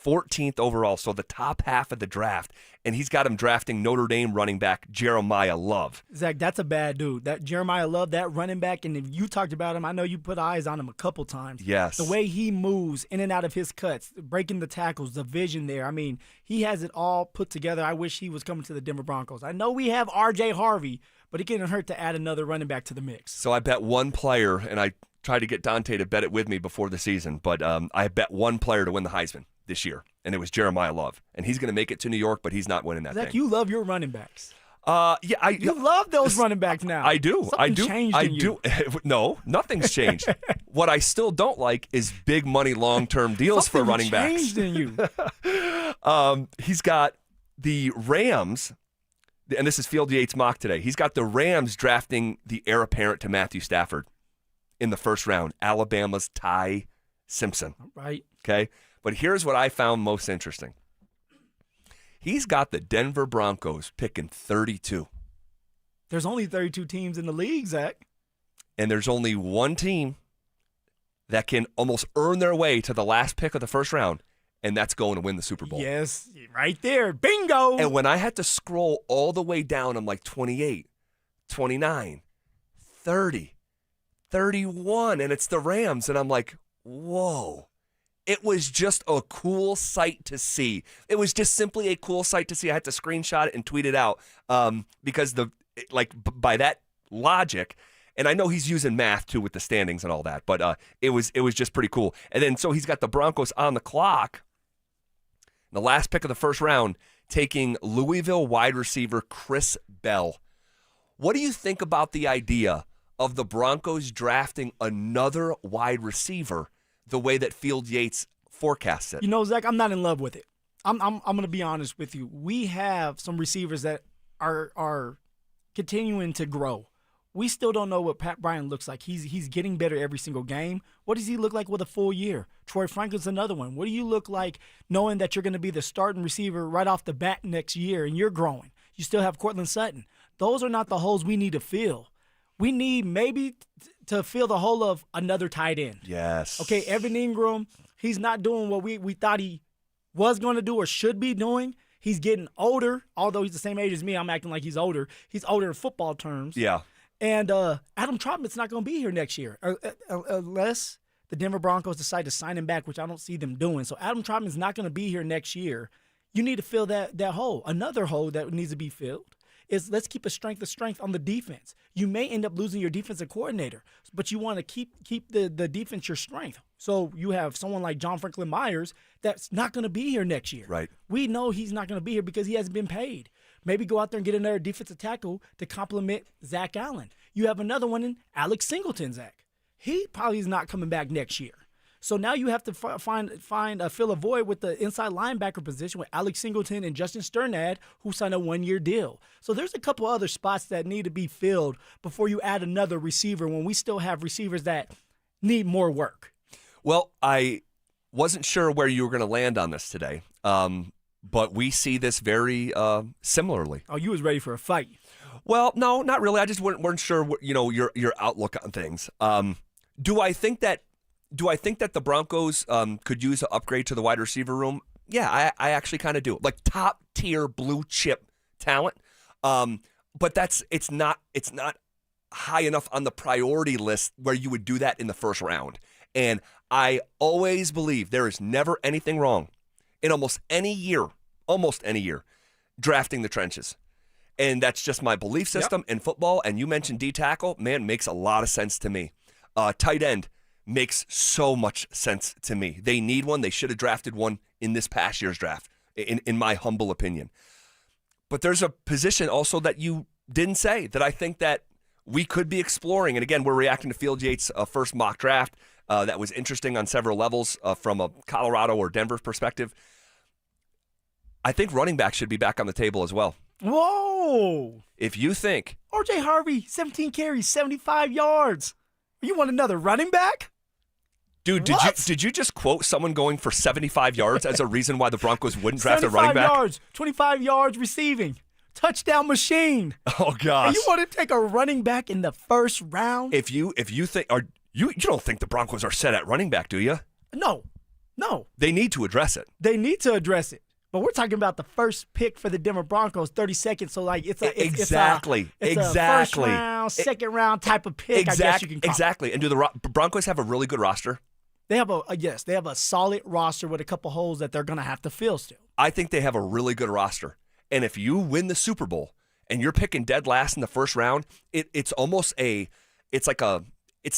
14th overall, so the top half of the draft. And he's got him drafting Notre Dame running back Jeremiah Love. Zach, that's a bad dude. That Jeremiah Love, that running back, and if you talked about him, I know you put eyes on him a couple times. Yes. The way he moves in and out of his cuts, breaking the tackles, the vision there. I mean, he has it all put together. I wish he was coming to the Denver Broncos. I know we have R.J. Harvey, but it couldn't hurt to add another running back to the mix. So I bet one player, and I tried to get Dante to bet it with me before the season, but I bet one player to win the Heisman this year, and it was Jeremiah Love. And he's going to make it to New York, but he's not winning that Zach, thing. you love your running backs. You love those running backs now. I do. Something changed in you. No, nothing's changed. What I still don't like is big money long-term deals for running backs. Changed in you. He's got the Rams, and this is Field Yates mock today. He's got the Rams drafting the heir apparent to Matthew Stafford in the first round, Alabama's Ty Simpson. Right. Okay? But here's what I found most interesting. He's got the Denver Broncos picking 32. There's only 32 teams in the league, Zach. And there's only one team that can almost earn their way to the last pick of the first round, and that's going to win the Super Bowl. Yes, right there. Bingo. And when I had to scroll all the way down, I'm like 28, 29, 30, 31, and it's the Rams. And I'm like, whoa. It was just a cool sight to see. It was just simply a cool sight to see. I had to screenshot it and tweet it out because by that logic, and I know he's using math too with the standings and all that, but it was just pretty cool. And then so he's got the Broncos on the clock. the last pick of the first round, taking Louisville wide receiver Chris Bell. What do you think about the idea of the Broncos drafting another wide receiver the way that Field Yates forecasts it? You know, Zach, I'm not in love with it. I'm going to be honest with you. We have some receivers that are continuing to grow. We still don't know what Pat Bryant looks like. He's getting better every single game. What does he look like with a full year? Troy Franklin's another one. What do you look like knowing that you're going to be the starting receiver right off the bat next year and you're growing? You still have Cortland Sutton. Those are not the holes we need to fill. We need maybe to fill the hole of another tight end. Yes. Okay, Evan Ingram, he's not doing what we thought he was going to do or should be doing. He's getting older. Although he's the same age as me, I'm acting like he's older. He's older in football terms. Yeah. And Adam Trotman's not going to be here next year unless the Denver Broncos decide to sign him back, which I don't see them doing. So Adam Trotman's not going to be here next year. You need to fill that hole. Another hole that needs to be filled is let's keep a strength of strength on the defense. You may end up losing your defensive coordinator, but you want to keep the defense your strength. So you have someone like John Franklin Myers that's not going to be here next year. Right. We know he's not going to be here because he hasn't been paid. Maybe go out there and get another defensive tackle to complement Zach Allen. You have another one in Alex Singleton, Zach. He probably is not coming back next year. So now you have to fill a void with the inside linebacker position with Alex Singleton and Justin Sternad, who signed a 1-year deal. So there's a couple other spots that need to be filled before you add another receiver when we still have receivers that need more work. Well, I wasn't sure where you were going to land on this today, but we see this very similarly. Oh, you was ready for a fight. Well, no, not really. I just weren't sure, your outlook on things. Do I think that the Broncos could use an upgrade to the wide receiver room? Yeah, I actually kind of do. Like top tier blue chip talent. But it's not high enough on the priority list where you would do that in the first round. And I always believe there is never anything wrong in almost any year, drafting the trenches. And that's just my belief system in football. And you mentioned D tackle, man, makes a lot of sense to me. Tight end makes so much sense to me. They need one. They should have drafted one in this past year's draft, in my humble opinion. But there's a position also that you didn't say that I think that we could be exploring. And again, we're reacting to Field Yates' first mock draft. That was interesting on several levels from a Colorado or Denver perspective. I think running back should be back on the table as well. Whoa! If you think R.J. Harvey, 17 carries, 75 yards. You want another running back? Dude, did you just quote someone going for 75 yards as a reason why the Broncos wouldn't draft a running back? 75 yards, 25 yards receiving. Touchdown machine. Oh, gosh. And you want to take a running back in the first round? If you think you don't think the Broncos are set at running back, do you? No. They need to address it. But we're talking about the first pick for the Denver Broncos, 32nd. So it's a exactly first round, second round type of pick. I guess you can call exactly. And do the Broncos have a really good roster? They have they have a solid roster with a couple holes that they're going to have to fill still. I think they have a really good roster. And if you win the Super Bowl and you're picking dead last in the first round, it's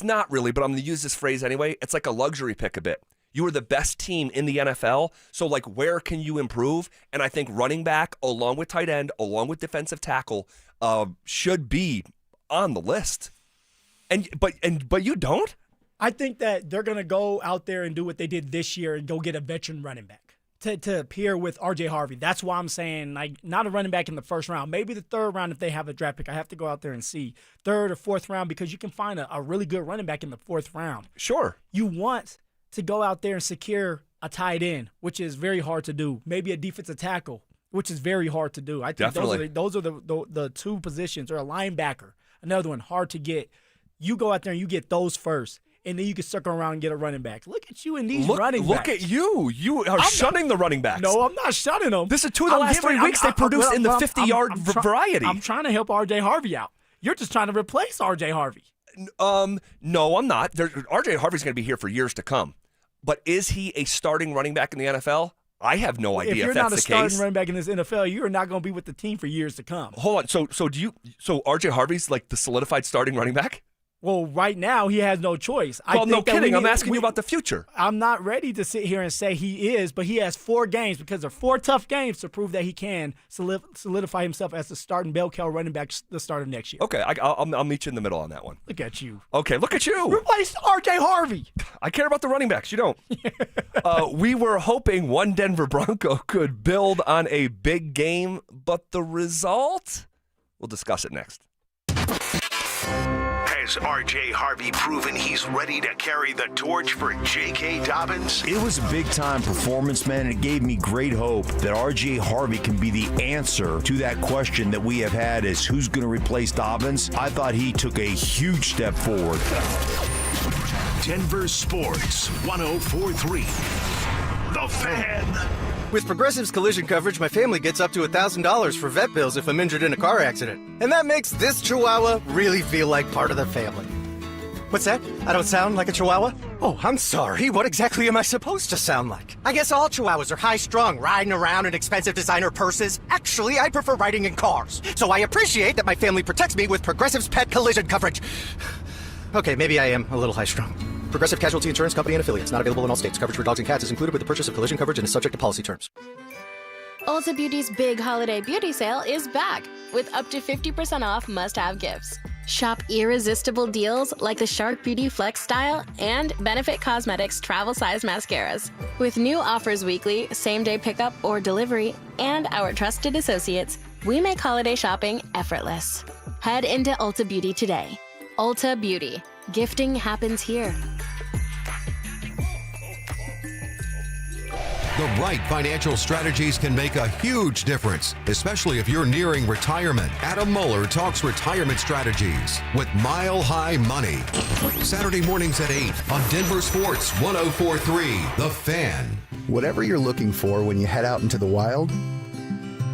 not really, but I'm going to use this phrase anyway. It's like a luxury pick a bit. You are the best team in the NFL, so where can you improve? And I think running back, along with tight end, along with defensive tackle, should be on the list. But you don't? I think that they're going to go out there and do what they did this year and go get a veteran running back to pair with R.J. Harvey. That's why I'm saying not a running back in the first round, maybe the third round if they have a draft pick. I have to go out there and see third or fourth round because you can find a really good running back in the fourth round. Sure. You want to go out there and secure a tight end, which is very hard to do. Maybe a defensive tackle, which is very hard to do. I think those are the two positions, or a linebacker, another one, hard to get. You go out there and you get those first, and then you can circle around and get a running back. Look at you and these running backs. Look at you. You are shunning the running backs. No, I'm not shunning them. This is two of the last 3 weeks they produced in the 50-yard variety. I'm trying to help R.J. Harvey out. You're just trying to replace R.J. Harvey. No, I'm not. R.J. Harvey's going to be here for years to come. But is he a starting running back in the NFL? I have no idea if that's the case. If you're not a starting running back in this NFL, you are not going to be with the team for years to come. Hold on. So R.J. Harvey's like the solidified starting running back? Well, right now he has no choice. Well, no kidding. I'm asking you about the future. I'm not ready to sit here and say he is, but he has 4 games because they're 4 tough games to prove that he can solidify himself as the starting bell cow running back the start of next year. Okay, I'll meet you in the middle on that one. Look at you. Okay, look at you. Replace R.J. Harvey. I care about the running backs. You don't. We were hoping one Denver Bronco could build on a big game, but the result? We'll discuss it next. Has R.J. Harvey proven he's ready to carry the torch for J.K. Dobbins? It was a big-time performance, man, and it gave me great hope that R.J. Harvey can be the answer to that question that we have had is who's going to replace Dobbins. I thought he took a huge step forward. Denver Sports 104.3. The Fan. With Progressive's collision coverage, my family gets up to $1,000 for vet bills if I'm injured in a car accident. And that makes this Chihuahua really feel like part of the family. What's that? I don't sound like a Chihuahua? Oh, I'm sorry. What exactly am I supposed to sound like? I guess all Chihuahuas are high-strung, riding around in expensive designer purses. Actually, I prefer riding in cars. So I appreciate that my family protects me with Progressive's pet collision coverage. Okay, maybe I am a little high-strung. Progressive Casualty Insurance Company and Affiliates. Not available in all states. Coverage for dogs and cats is included with the purchase of collision coverage and is subject to policy terms. Ulta Beauty's big holiday beauty sale is back with up to 50% off must-have gifts. Shop irresistible deals like the Shark Beauty Flex Style and Benefit Cosmetics travel size mascaras. With new offers weekly, same-day pickup or delivery, and our trusted associates, we make holiday shopping effortless. Head into Ulta Beauty today. Ulta Beauty. Gifting happens here. The right financial strategies can make a huge difference, especially if you're nearing retirement. Adam Mueller talks retirement strategies with Mile High Money. Saturday mornings at 8 on Denver Sports 104.3, The Fan. Whatever you're looking for when you head out into the wild,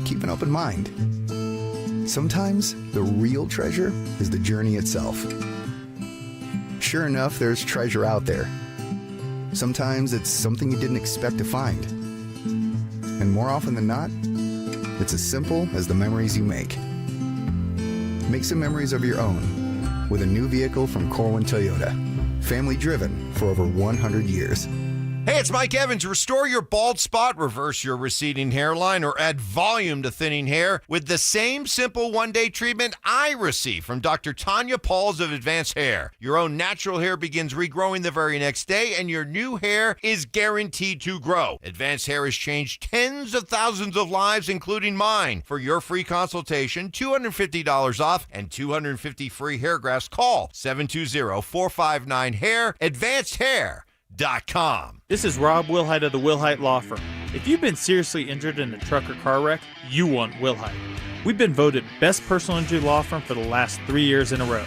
keep an open mind. Sometimes the real treasure is the journey itself. Sure enough, there's treasure out there. Sometimes it's something you didn't expect to find. And more often than not, it's as simple as the memories you make. Make some memories of your own with a new vehicle from Corwin Toyota. Family driven for over 100 years. Hey, it's Mike Evans. Restore your bald spot, reverse your receding hairline, or add volume to thinning hair with the same simple one-day treatment I receive from Dr. Tanya Pauls of Advanced Hair. Your own natural hair begins regrowing the very next day, and your new hair is guaranteed to grow. Advanced Hair has changed tens of thousands of lives, including mine. For your free consultation, $250 off, and 250 free hair grafts, call 720-459-HAIR, AdvancedHair.com. This is Rob Wilhite of the Wilhite Law Firm. If you've been seriously injured in a truck or car wreck, you want Wilhite. We've been voted best personal injury law firm for the last 3 years in a row.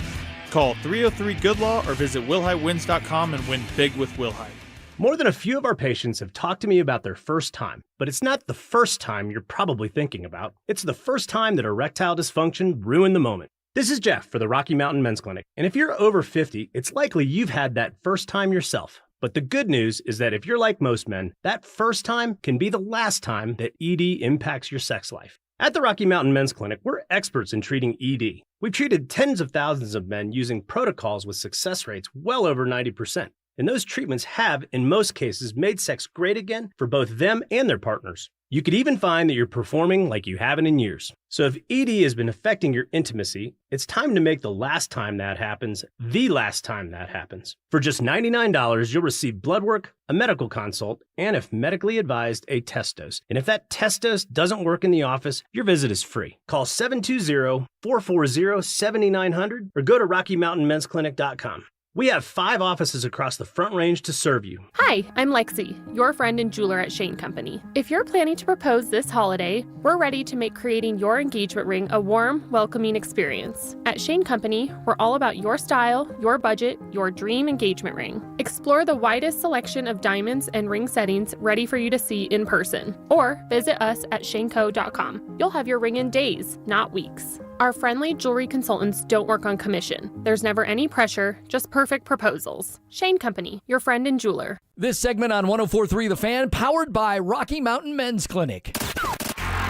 Call 303-GOOD-LAW or visit WilhiteWins.com and win big with Wilhite. More than a few of our patients have talked to me about their first time, but it's not the first time you're probably thinking about. It's the first time that erectile dysfunction ruined the moment. This is Jeff for the Rocky Mountain Men's Clinic, and if you're over 50, it's likely you've had that first time yourself. But the good news is that if you're like most men, that first time can be the last time that ED impacts your sex life. At the Rocky Mountain Men's Clinic, we're experts in treating ED. We've treated tens of thousands of men using protocols with success rates well over 90%. And those treatments have, in most cases, made sex great again for both them and their partners. You could even find that you're performing like you haven't in years. So if ED has been affecting your intimacy, it's time to make the last time that happens the last time that happens. For just $99, you'll receive blood work, a medical consult, and if medically advised, a test dose. And if that test dose doesn't work in the office, your visit is free. Call 720-440-7900 or go to RockyMountainMen'sClinic.com. We have 5 offices across the Front Range to serve you. Hi, I'm Lexi, your friend and jeweler at Shane Company. If you're planning to propose this holiday, we're ready to make creating your engagement ring a warm, welcoming experience. At Shane Company, we're all about your style, your budget, your dream engagement ring. Explore the widest selection of diamonds and ring settings ready for you to see in person, or visit us at shaneco.com. You'll have your ring in days, not weeks. Our friendly jewelry consultants don't work on commission. There's never any pressure, just perfect proposals. Shane Company, your friend and jeweler. This segment on 104.3 The Fan, powered by Rocky Mountain Men's Clinic.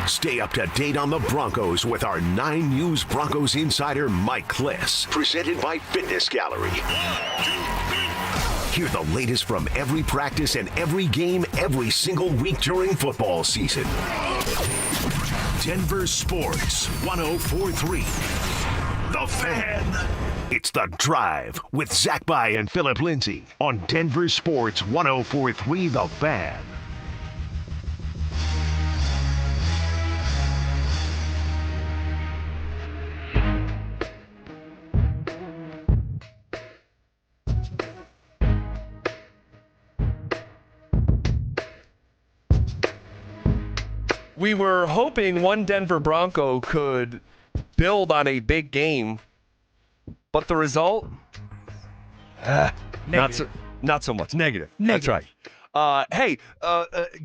Stay up to date on the Broncos with our 9 News Broncos insider, Mike Kliss. Presented by Fitness Gallery. Hear the latest from every practice and every game every single week during football season. Denver Sports 104.3. The Fan. It's The Drive with Zach By and Phillip Lindsay on Denver Sports 104.3 The Fan. We were hoping one Denver Bronco could build on a big game, but the result, not so much. Negative. That's right. Hey,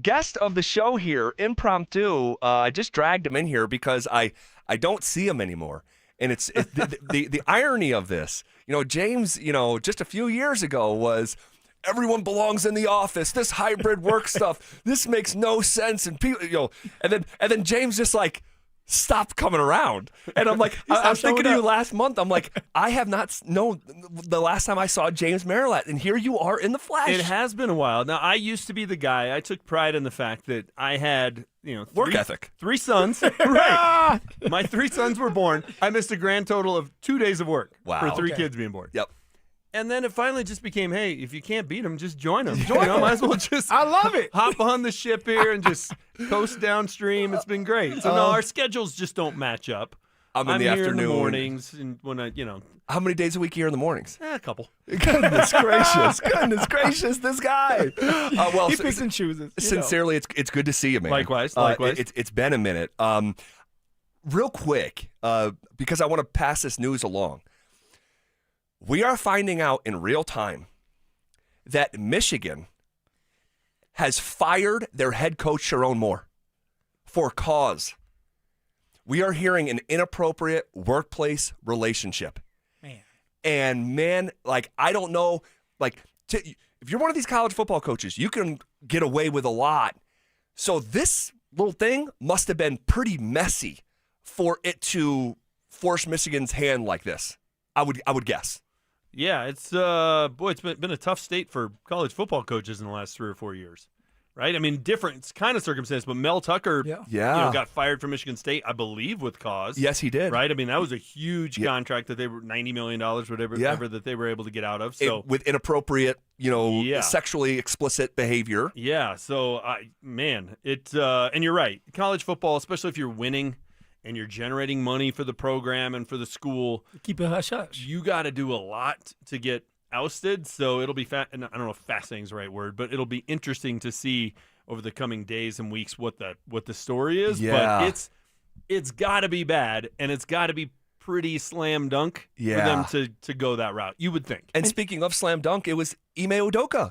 guest of the show here, impromptu. I just dragged him in here because I don't see him anymore, and it's the irony of this. James, just a few years ago was, everyone belongs in the office. This hybrid work stuff, this makes no sense. And people, and then James just like stopped coming around. And I'm like, I was thinking of you last month. I'm like, I have not known the last time I saw James Marilat, and here you are in the flesh. It has been a while. Now, I used to be the guy. I took pride in the fact that I had, work ethic. 3 sons. Right. My 3 sons were born. I missed a grand total of 2 days of work for 3 kids being born. Yep. And then it finally just became, hey, if you can't beat them, just join them. Might as well just I love it. Hop on the ship here and just coast downstream. It's been great. So, no, our schedules just don't match up. I'm in the here afternoon. in the mornings. And when How many days a week are you in the mornings? A couple. Goodness gracious, this guy. Well, he picks and chooses. Sincerely, it's good to see you, man. Likewise. It's been a minute. Real quick, because I want to pass this news along. We are finding out in real time that Michigan has fired their head coach, Sharon Moore, for cause. We are hearing an inappropriate workplace relationship. Man, I don't know, if you're one of these college football coaches, you can get away with a lot. So this little thing must have been pretty messy for it to force Michigan's hand like this. I would guess. Yeah, it's been a tough state for college football coaches in the last 3 or 4 years, right? I mean, different kind of circumstance, but Mel Tucker, got fired from Michigan State, I believe, with cause. Yes, he did. Right? I mean, that was a huge contract that they were $90 million, whatever that they were able to get out of. So with inappropriate, sexually explicit behavior. Yeah. So, and you're right. College football, especially if you're winning and you're generating money for the program and for the school, keep it hush-hush. You got to do a lot to get ousted, so it'll be and I don't know if fascinating is the right word, but it'll be interesting to see over the coming days and weeks what the story is. Yeah. But it's got to be bad, and it's got to be pretty slam dunk for them to go that route, you would think. And speaking of slam dunk, it was Ime Udoka.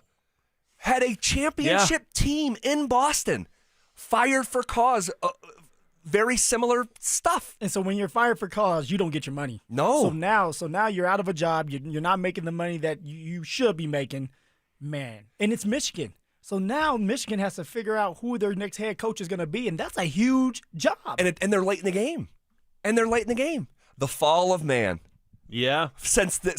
Had a championship team in Boston, fired for cause. Very similar stuff. And so when you're fired for cause, you don't get your money. No. So now you're out of a job. You're not making the money that you should be making. Man. And it's Michigan. So now Michigan has to figure out who their next head coach is going to be, and that's a huge job. And they're late in the game. The fall of man. Yeah. Since the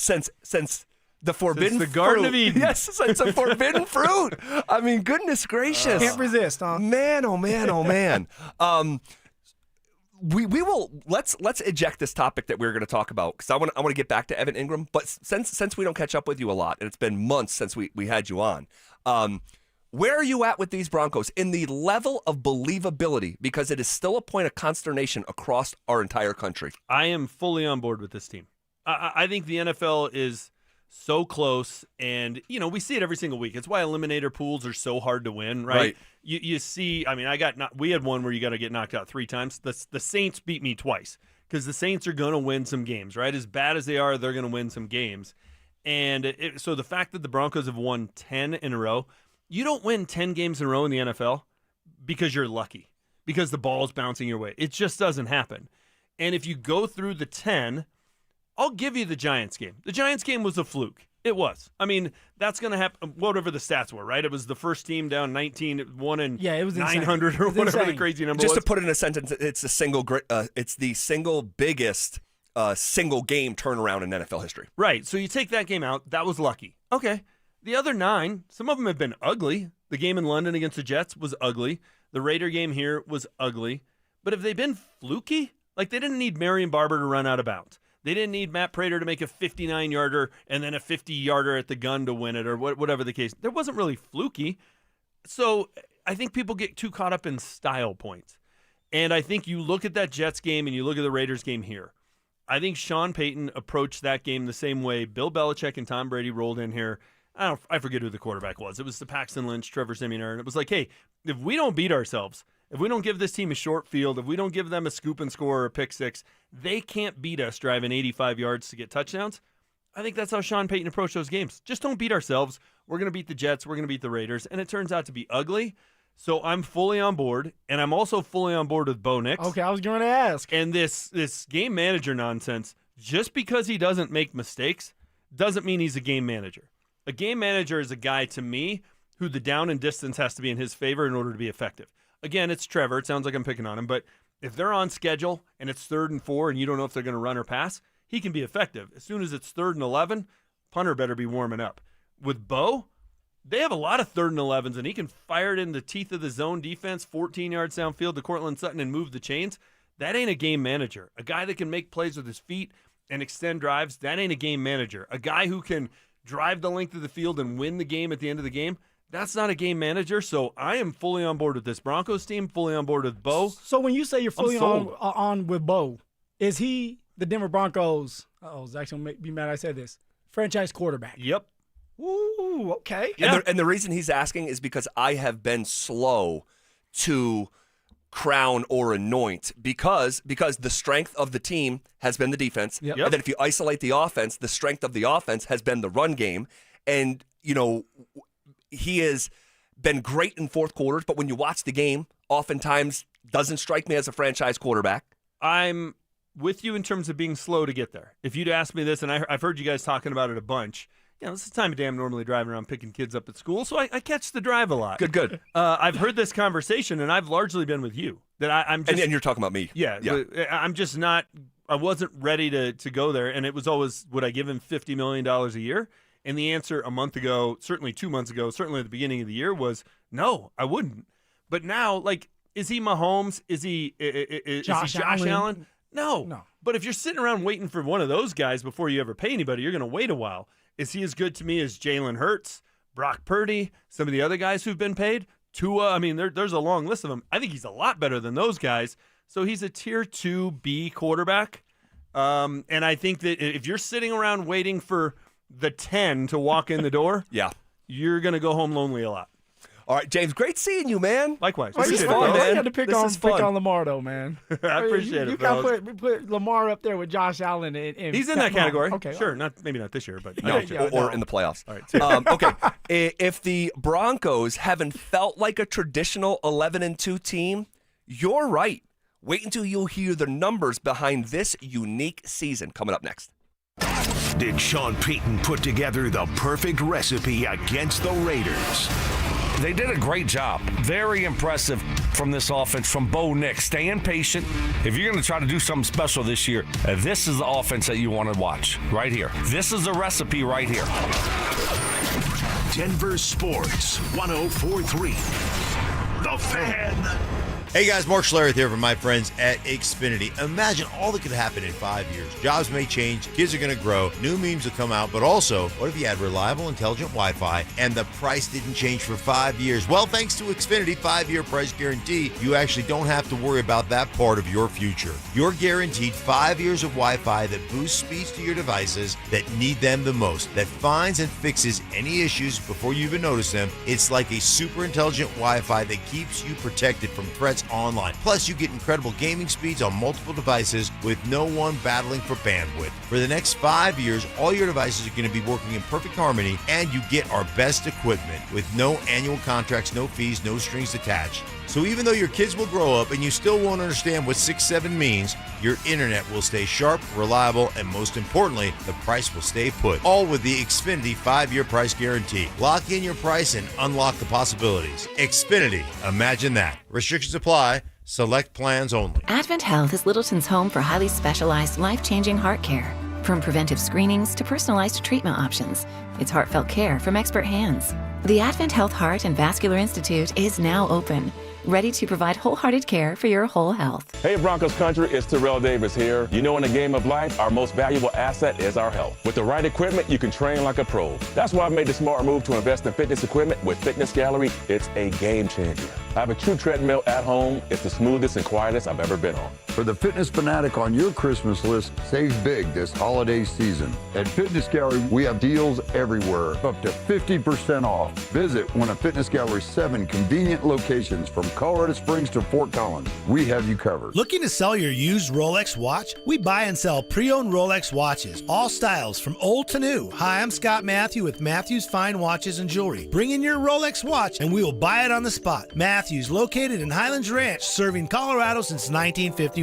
forbidden the Garden of Eden. Yes, since the forbidden fruit. I mean, goodness gracious. Can't resist, huh? Man, oh man. We will let's eject this topic that we're going to talk about, because I want to get back to Evan Ingram. But since we don't catch up with you a lot, and it's been months since we had you on, where are you at with these Broncos in the level of believability? Because it is still a point of consternation across our entire country. I am fully on board with this team. I think the NFL is so close, and we see it every single week. It's why eliminator pools are so hard to win, right? You see, I mean, we had one where you got to get knocked out 3 times. The Saints beat me twice, because the Saints are going to win some games, right? As bad as they are, they're going to win some games. And so the fact that the Broncos have won 10 in a row, you don't win 10 games in a row in the NFL because you're lucky, because the ball is bouncing your way. It just doesn't happen. And if you go through the 10, I'll give you the Giants game. The Giants game was a fluke. It was. I mean, that's going to happen, whatever the stats were, right? It was the first team down 19, 1 in it was 900 or whatever the crazy number Just was. to put it in a sentence, it's the single biggest single game turnaround in NFL history. Right. So you take that game out. That was lucky. Okay. The other 9, some of them have been ugly. The game in London against the Jets was ugly. The Raider game here was ugly. But have they been fluky? Like, they didn't need Marion Barber to run out of bounds. They didn't need Matt Prater to make a 59-yarder and then a 50-yarder at the gun to win it, or whatever the case. There wasn't really fluky. So I think people get too caught up in style points. And I think you look at that Jets game and you look at the Raiders game here. I think Sean Payton approached that game the same way Bill Belichick and Tom Brady rolled in here. I forget who the quarterback was. It was the Paxton Lynch, Trevor Siemian, and it was like, hey, if we don't beat ourselves, if we don't give this team a short field, if we don't give them a scoop and score or a pick six, they can't beat us driving 85 yards to get touchdowns. I think that's how Sean Payton approached those games. Just don't beat ourselves. We're going to beat the Jets. We're going to beat the Raiders. And it turns out to be ugly. So I'm fully on board. And I'm also fully on board with Bo Nix. Okay, I was going to ask. And this game manager nonsense, just because he doesn't make mistakes doesn't mean he's a game manager. A game manager is a guy, to me, who the down and distance has to be in his favor in order to be effective. Again, it's Trevor. It sounds like I'm picking on him, but if they're on schedule and it's 3rd and 4 and you don't know if they're going to run or pass, he can be effective. As soon as it's 3rd and 11, punter better be warming up. With Bo, they have a lot of 3rd and 11s, and he can fire it in the teeth of the zone defense, 14 yards downfield to Cortland Sutton and move the chains. That ain't a game manager. A guy that can make plays with his feet and extend drives, that ain't a game manager. A guy who can drive the length of the field and win the game at the end of the game, that's not a game manager. So I am fully on board with this Broncos team, fully on board with Bo. So when you say you're fully on with Bo, is he the Denver Broncos? Zach's going to be mad I said this. Franchise quarterback. Yep. Ooh, okay. Yeah. And the reason he's asking is because I have been slow to crown or anoint because the strength of the team has been the defense. Yep. And then if you isolate the offense, the strength of the offense has been the run game. And, he has been great in fourth quarters, but when you watch the game, oftentimes doesn't strike me as a franchise quarterback. I'm with you in terms of being slow to get there. If you'd asked me this, and I've heard you guys talking about it a bunch, this is the time of day I'm normally driving around picking kids up at school, so I catch the drive a lot. Good. I've heard this conversation, and I've largely been with you. That I'm just, and you're talking about me. Yeah. I'm just not – I wasn't ready to go there, and it was always, would I give him $50 million a year? And the answer a month ago, certainly 2 months ago, certainly at the beginning of the year was, no, I wouldn't. But now, is he Mahomes? Is he Josh Allen? No. But if you're sitting around waiting for one of those guys before you ever pay anybody, you're going to wait a while. Is he as good to me as Jalen Hurts, Brock Purdy, some of the other guys who've been paid? Tua, I mean, there's a long list of them. I think he's a lot better than those guys. So he's a Tier 2B quarterback. And I think that if you're sitting around waiting for the 10 to walk in the door, you're going to go home lonely a lot. All right, James, great seeing you, man. Likewise. This is fun, man. You got to pick on Lamar, though, man. I appreciate it, You got to put Lamar up there with Josh Allen. And he's in that category. Okay, sure. Maybe not this year, but or in the playoffs. All right. Okay. If the Broncos haven't felt like a traditional 11-2 team, you're right. Wait until you hear the numbers behind this unique season. Coming up next. Did Sean Payton put together the perfect recipe against the Raiders? They did a great job. Very impressive from this offense, from Bo Nix. Staying patient. If you're going to try to do something special this year, this is the offense that you want to watch right here. This is the recipe right here. Denver Sports 104.3. The Fan. Hey guys, Mark Schlereth here from my friends at Xfinity. Imagine all that could happen in 5 years. Jobs may change, kids are going to grow, new memes will come out, but also, what if you had reliable, intelligent Wi-Fi and the price didn't change for 5 years? Well, thanks to Xfinity 5-year price guarantee, you actually don't have to worry about that part of your future. You're guaranteed 5 years of Wi-Fi that boosts speeds to your devices that need them the most, that finds and fixes any issues before you even notice them. It's like a super intelligent Wi-Fi that keeps you protected from threats sports online. Plus, you get incredible gaming speeds on multiple devices with no one battling for bandwidth. For the next 5 years, all your devices are going to be working in perfect harmony, and you get our best equipment with no annual contracts, no fees, no strings attached. So even though your kids will grow up and you still won't understand what 6-7 means, your internet will stay sharp, reliable, and most importantly, the price will stay put. All with the Xfinity 5-year price guarantee. Lock in your price and unlock the possibilities. Xfinity, imagine that. Restrictions apply. Select plans only. Advent Health is Littleton's home for highly specialized, life-changing heart care. From preventive screenings to personalized treatment options, it's heartfelt care from expert hands. The Advent Health Heart and Vascular Institute is now open, ready to provide wholehearted care for your whole health. Hey Broncos country, it's Terrell Davis here. You know, in the game of life, our most valuable asset is our health. With the right equipment, you can train like a pro. That's why I made the smart move to invest in fitness equipment with Fitness Gallery. It's a game changer. I have a true treadmill at home. It's the smoothest and quietest I've ever been on. For the fitness fanatic on your Christmas list, save big this holiday season. At Fitness Gallery, we have deals everywhere, up to 50% off. Visit one of Fitness Gallery's 7 convenient locations from Colorado Springs to Fort Collins. We have you covered. Looking to sell your used Rolex watch? We buy and sell pre-owned Rolex watches, all styles from old to new. Hi, I'm Scott Matthew with Matthews Fine Watches and Jewelry. Bring in your Rolex watch and we will buy it on the spot. Matthews, located in Highlands Ranch, serving Colorado since 1951.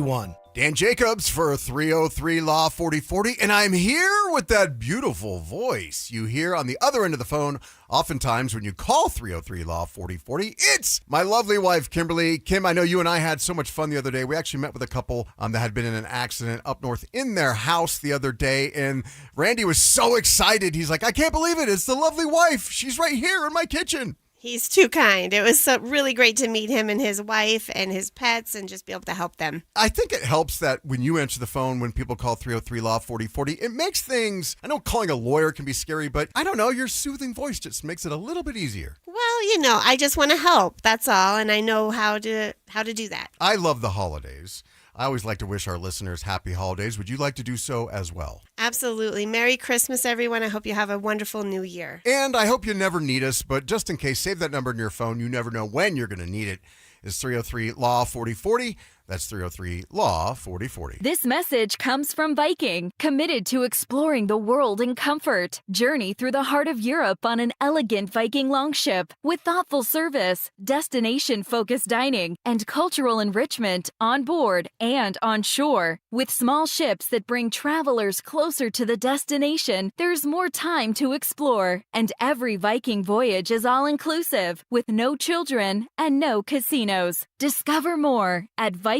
Dan Jacobs for 303 Law 4040, and I'm here with that beautiful voice you hear on the other end of the phone oftentimes when you call 303 Law 4040. It's my lovely wife, Kimberly. Kim, I know you and I had so much fun the other day. We actually met with a couple that had been in an accident up north in their house the other day, and Randy was so excited. He's like, I can't believe it. It's the lovely wife. She's right here in my kitchen. He's too kind. It was really great to meet him and his wife and his pets and just be able to help them. I think it helps that when you answer the phone, when people call 303 Law 4040, it makes things, I know calling a lawyer can be scary, but I don't know, your soothing voice just makes it a little bit easier. Well, I just want to help. That's all. And I know how to do that. I love the holidays. I always like to wish our listeners happy holidays. Would you like to do so as well? Absolutely. Merry Christmas, everyone. I hope you have a wonderful new year. And I hope you never need us, but just in case, save that number in your phone. You never know when you're going to need it. It's 303 Law 4040. That's 303 Law 4040. This message comes from Viking, committed to exploring the world in comfort. Journey through the heart of Europe on an elegant Viking longship with thoughtful service, destination-focused dining, and cultural enrichment on board and on shore. With small ships that bring travelers closer to the destination, there's more time to explore. And every Viking voyage is all-inclusive, with no children and no casinos. Discover more at Viking.com.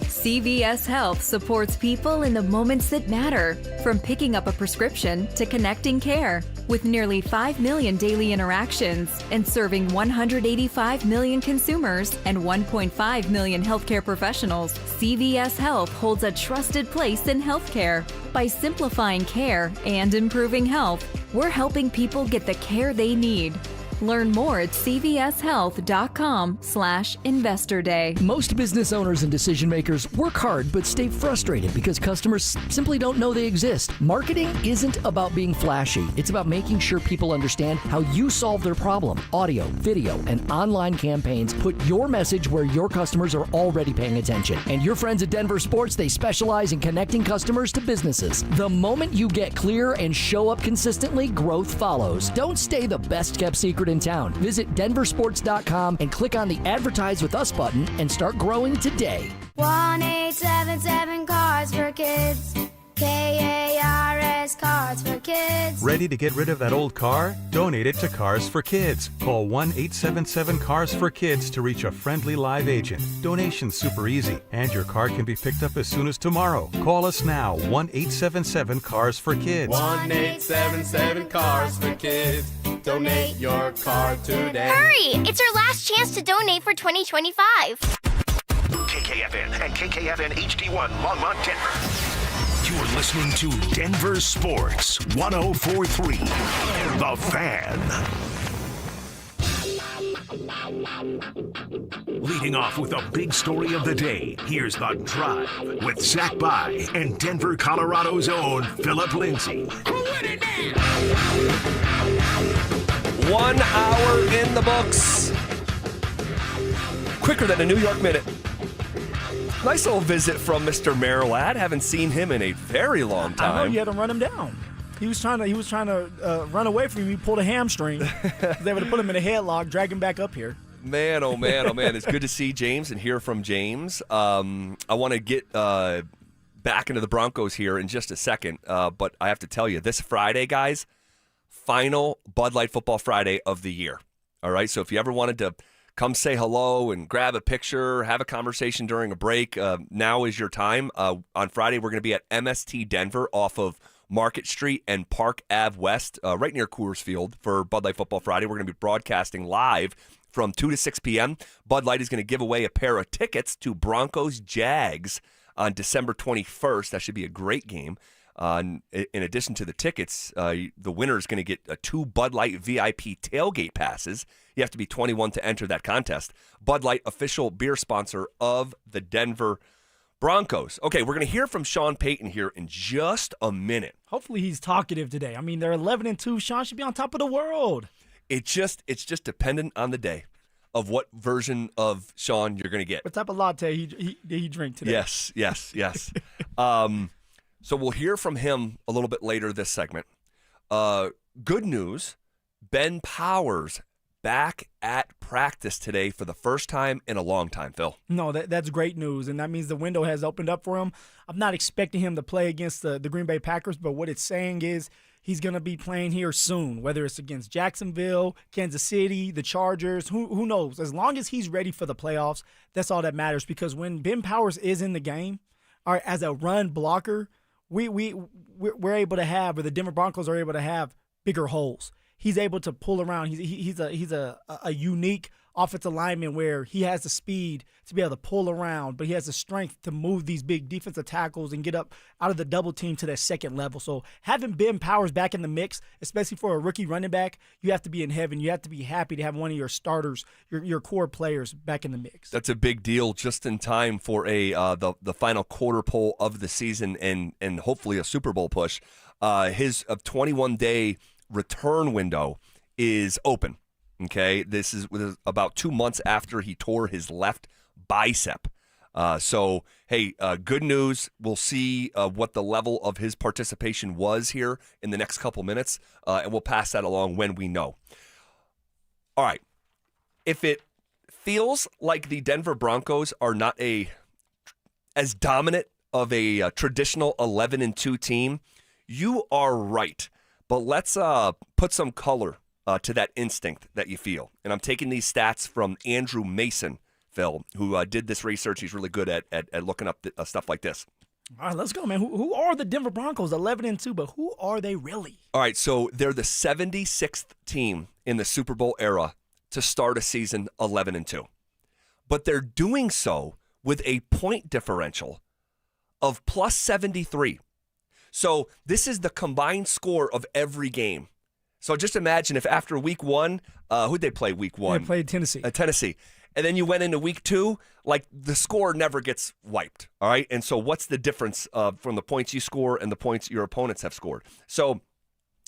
CVS Health supports people in the moments that matter, from picking up a prescription to connecting care. With nearly 5 million daily interactions and serving 185 million consumers and 1.5 million healthcare professionals, CVS Health holds a trusted place in healthcare. By simplifying care and improving health, we're helping people get the care they need. Learn more at cvshealth.com/Investor Day. Most business owners and decision makers work hard but stay frustrated because customers simply don't know they exist. Marketing isn't about being flashy. It's about making sure people understand how you solve their problem. Audio, video, and online campaigns put your message where your customers are already paying attention. And your friends at Denver Sports, they specialize in connecting customers to businesses. The moment you get clear and show up consistently, growth follows. Don't stay the best kept secret in town. Visit DenverSports.com and click on the Advertise with Us button and start growing today. 1-877 Cards for Kids. KARS Cards for Kids. Ready to get rid of that old car? Donate it to Cars for Kids. Call 1-877 for Kids to reach a friendly live agent. Donation's super easy, and your car can be picked up as soon as tomorrow. Call us now, 1-877 for Kids. 1-877 for Kids. Donate your car today. Hurry! It's our last chance to donate for 2025. KKFN and KKFN HD1 Longmont, Denver. You're listening to Denver Sports 104.3. The Fan. Leading off with a big story of the day, here's The Drive with Zach By and Denver, Colorado's own Phillip Lindsay. 1 hour in the books. quicker than a New York minute. Nice little visit from Mr. Merowad. Haven't seen him in a very long time. I know you had to run him down. He was trying to run away from you. He pulled a hamstring. He was able to put him in a headlock, drag him back up here. Man, oh man, oh man. It's good to see James and hear from James. I want to get back into the Broncos here in just a second, but I have to tell you, this Friday, guys, final Bud Light Football Friday of the year. All right, so if you ever wanted to come say hello and grab a picture, have a conversation during a break, now is your time. On Friday, we're going to be at MST Denver off of Market Street and Park Ave West, right near Coors Field for Bud Light Football Friday. We're going to be broadcasting live from 2 to 6 p.m. Bud Light is going to give away a pair of tickets to Broncos-Jags on December 21st. That should be a great game. In addition to the tickets, the winner is going to get 2 Bud Light VIP tailgate passes. You have to be 21 to enter that contest. Bud Light, official beer sponsor of the Denver Broncos. Okay, we're going to hear from Sean Payton here in just a minute. Hopefully he's talkative today. I mean, they're 11-2. Sean should be on top of the world. It's just dependent on the day of what version of Sean you're going to get. What type of latte did he drink today? Yes. So we'll hear from him a little bit later this segment. Good news, Ben Powers back at practice today for the first time in a long time, Phil. No, that's great news, and that means the window has opened up for him. I'm not expecting him to play against the Green Bay Packers, but what it's saying is he's going to be playing here soon, whether it's against Jacksonville, Kansas City, the Chargers, who knows. As long as he's ready for the playoffs, that's all that matters, because when Ben Powers is in the game, all right, as a run blocker, we're able to have, or the Denver Broncos are able to have, bigger holes. He's able to pull around. He's a unique offensive lineman where he has the speed to be able to pull around, but he has the strength to move these big defensive tackles and get up out of the double team to that second level. So having Ben Powers back in the mix, especially for a rookie running back, you have to be in heaven. You have to be happy to have one of your starters, your core players back in the mix. That's a big deal, just in time for the final quarter pole of the season and hopefully a Super Bowl push. His 21-day return window is open. Okay, this is about 2 months after he tore his left bicep. So, hey, good news. We'll see what the level of his participation was here in the next couple minutes, and we'll pass that along when we know. All right, if it feels like the Denver Broncos are not as dominant of a traditional 11-2 team, you are right. But let's put some color to that instinct that you feel. And I'm taking these stats from Andrew Mason, Phil, who did this research. He's really good at looking up stuff like this. All right, let's go, man. Who are the Denver Broncos? 11-2, but who are they really? All right, so they're the 76th team in the Super Bowl era to start a season 11-2. But they're doing so with a point differential of plus 73. So this is the combined score of every game. So just imagine if after week one, who'd they play week one? They played Tennessee. Tennessee. And then you went into week two, like the score never gets wiped, all right? And so what's the difference from the points you score and the points your opponents have scored? So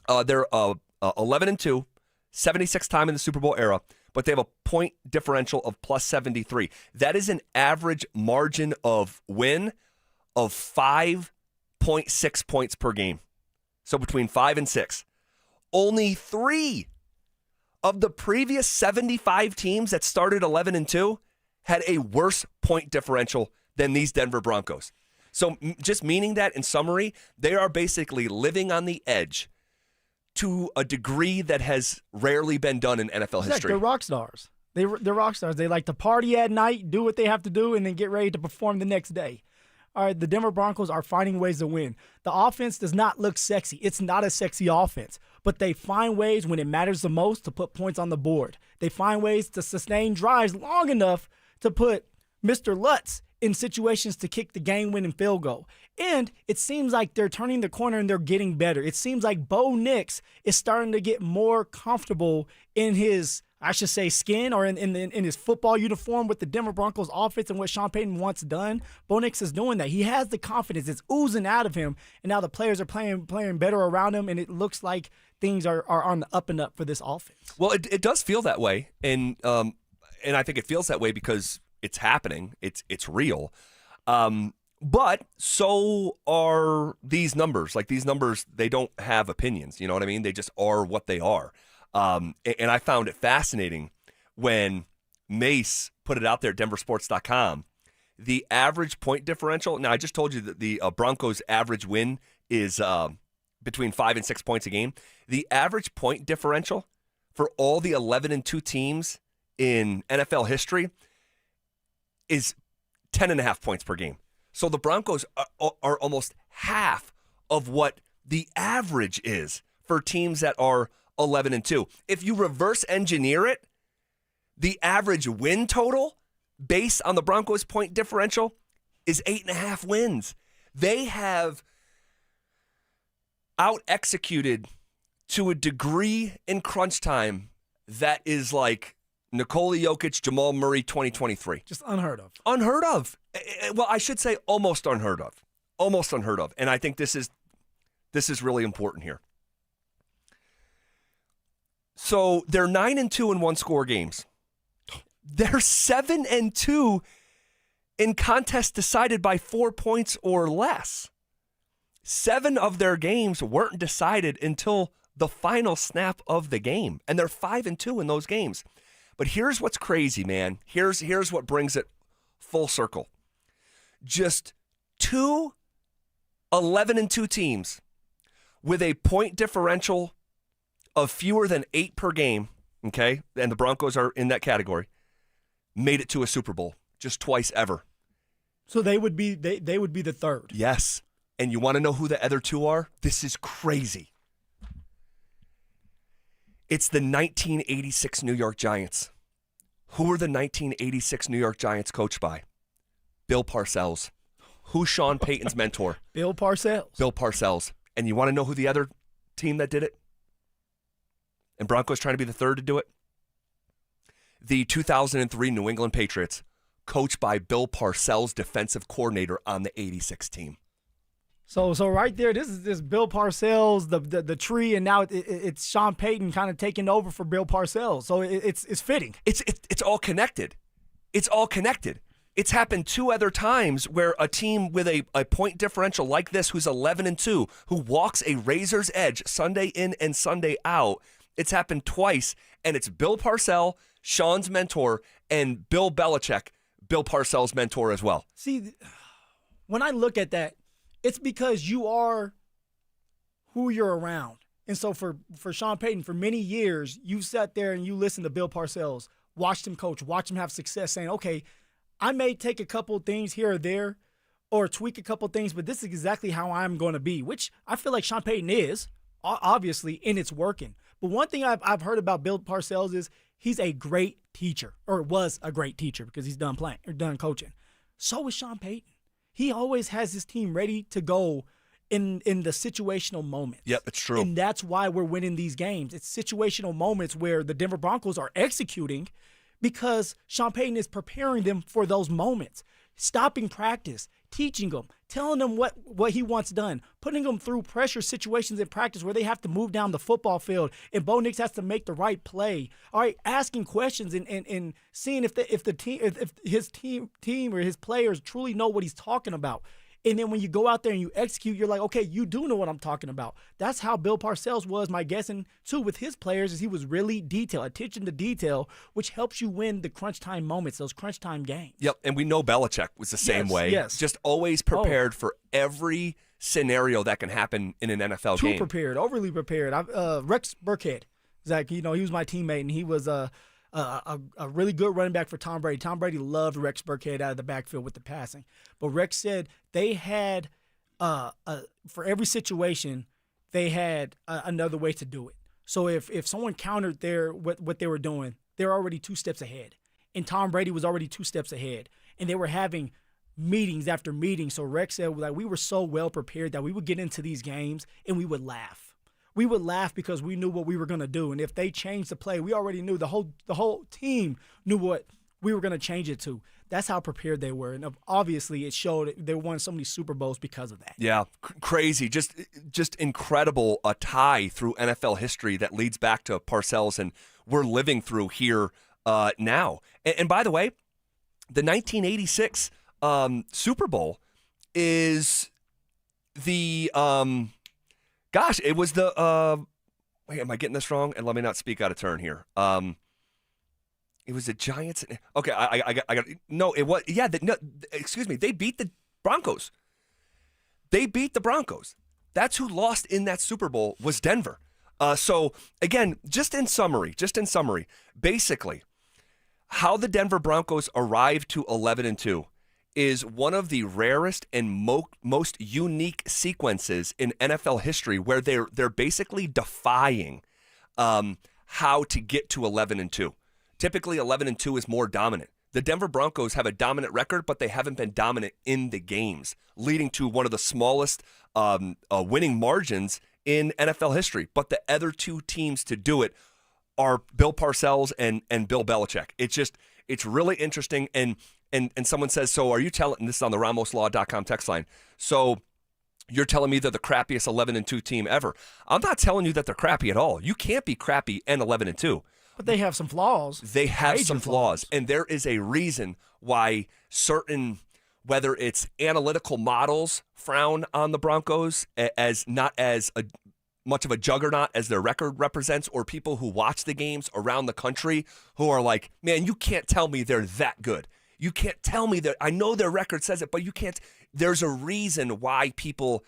they're 11-2, 76th time in the Super Bowl era, but they have a point differential of plus 73. That is an average margin of win of 5.6 points per game. So between 5 and 6. Only 3 of the previous 75 teams that started 11-2 had a worse point differential than these Denver Broncos. So just meaning that in summary, they are basically living on the edge to a degree that has rarely been done in NFL history. They're rock stars. They're rock stars. They like to party at night, do what they have to do, and then get ready to perform the next day. All right, the Denver Broncos are finding ways to win. The offense does not look sexy. It's not a sexy offense, but they find ways when it matters the most to put points on the board. They find ways to sustain drives long enough to put Mr. Lutz in situations to kick the game-winning field goal. And it seems like they're turning the corner and they're getting better. It seems like Bo Nix is starting to get more comfortable in his, I should say, skin or in his football uniform with the Denver Broncos offense and what Sean Payton wants done. Bo Nix is doing that. He has the confidence. It's oozing out of him, and now the players are playing better around him, and it looks like things are on the up and up for this offense. Well, it does feel that way, and I think it feels that way because It's happening. It's real. But so are these numbers. Like, these numbers, they don't have opinions. You know what I mean? They just are what they are. And I found it fascinating when Mace put it out there at DenverSports.com. The average point differential. Now, I just told you that the Broncos' average win is between 5 and 6 points a game. The average point differential for all the 11-2 teams in NFL history is 10.5 points per game. So the Broncos are almost half of what the average is for teams that are 11-2. If you reverse engineer it, the average win total based on the Broncos' point differential is 8.5 wins. They have out-executed to a degree in crunch time that is like Nikola Jokic, Jamal Murray 2023. Just unheard of. Unheard of. Well, I should say almost unheard of. Almost unheard of. And I think this is really important here. So they're 9-2 in one-score games. They're 7-2 in contests decided by 4 points or less. 7 of their games weren't decided until the final snap of the game, and they're 5-2 in those games. But here's what's crazy, man. Here's what brings it full circle. Just 2 11-2 teams with a point differential of fewer than 8 per game, okay, and the Broncos are in that category, made it to a Super Bowl just twice ever. So they would be the third. Yes. And you want to know who the other 2 are? This is crazy. It's the 1986 New York Giants. Who were the 1986 New York Giants coached by? Bill Parcells. Who's Sean Payton's mentor? Bill Parcells. Bill Parcells. And you want to know who the other team that did it? And Broncos trying to be the third to do it? The 2003 New England Patriots, coached by Bill Parcells, defensive coordinator on the 86 team. So right there, this is Bill Parcells, the tree, and now it's Sean Payton kind of taking over for Bill Parcells. So it's fitting. It's all connected. It's all connected. It's happened 2 other times where a team with a point differential like this, who's 11-2, who walks a razor's edge Sunday in and Sunday out. It's happened twice, and it's Bill Parcells, Sean's mentor, and Bill Belichick, Bill Parcells' mentor as well. See, when I look at that, it's because you are who you're around. And so for Sean Payton, for many years, you sat there and you listened to Bill Parcells, watched him coach, watched him have success, saying, okay, I may take a couple things here or there or tweak a couple things, but this is exactly how I'm going to be, which I feel like Sean Payton is, obviously, and it's working. But one thing I've heard about Bill Parcells is he's a great teacher, or was a great teacher because he's done playing or done coaching. So is Sean Payton. He always has his team ready to go in the situational moments. Yep, it's true. And that's why we're winning these games. It's situational moments where the Denver Broncos are executing because Sean Payton is preparing them for those moments, stopping practice, teaching them, telling them what he wants done, putting them through pressure situations in practice where they have to move down the football field and Bo Nix has to make the right play. All right, asking questions and seeing if his team or his players truly know what he's talking about. And then when you go out there and you execute, you're like, okay, you do know what I'm talking about. That's how Bill Parcells was, my guessing, too, with his players, is he was really detailed, attention to detail, which helps you win the crunch time moments, those crunch time games. Yep, and we know Belichick was the same way. Yes. Just always prepared for every scenario that can happen in an NFL game. Too prepared, overly prepared. Rex Burkhead, Zach, he was my teammate, and he was a really good running back for Tom Brady. Tom Brady loved Rex Burkhead out of the backfield with the passing. But Rex said they had, for every situation, they had another way to do it. So if someone countered what they were doing, they're already 2 steps ahead. And Tom Brady was already 2 steps ahead. And they were having meetings after meetings. So Rex said, like, we were so well prepared that we would get into these games and we would laugh. We would laugh because we knew what we were going to do. And if they changed the play, we already knew. The whole team knew what we were going to change it to. That's how prepared they were. And obviously it showed they won so many Super Bowls because of that. Yeah, crazy. Just incredible. A tie through NFL history that leads back to Parcells, and we're living through here now. And by the way, the 1986 Super Bowl is the it was the wait, am I getting this wrong? And let me not speak out of turn here. It was the Giants. Okay, I got no. It was excuse me. They beat the Broncos. They beat the Broncos. That's who lost in that Super Bowl was Denver. So again, just in summary, basically, how the Denver Broncos arrived to 11-2 is one of the rarest and most unique sequences in NFL history, where they're basically defying how to get to 11-2. Typically, 11-2 is more dominant. The Denver Broncos have a dominant record, but they haven't been dominant in the games, leading to one of the smallest winning margins in NFL history. But the other two teams to do it are Bill Parcells and Bill Belichick. It's really interesting. And someone says, so are you telling, and this is on the RamosLaw.com text line, so you're telling me they're the crappiest 11-2 team ever? I'm not telling you that they're crappy at all. You can't be crappy and 11-2. But they have some flaws. They have some flaws. And there is a reason why certain, whether it's analytical models frown on the Broncos as not as much of a juggernaut as their record represents, or people who watch the games around the country who are like, man, you can't tell me they're that good. You can't tell me that. I know their record says it, but you can't. There's a reason why people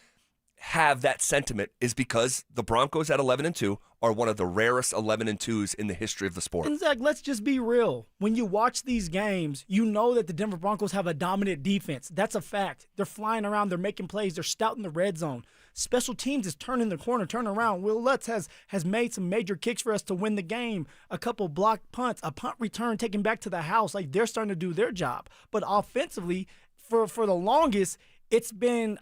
have that sentiment, is because the Broncos at 11-2 are one of the rarest 11-2s in the history of the sport. And Zach, let's just be real. When you watch these games, you know that the Denver Broncos have a dominant defense. That's a fact. They're flying around. They're making plays. They're stout in the red zone. Special teams is turning the corner, turning around. Will Lutz has made some major kicks for us to win the game. A couple blocked punts, a punt return taken back to the house. Like, they're starting to do their job. But offensively, for the longest, it's been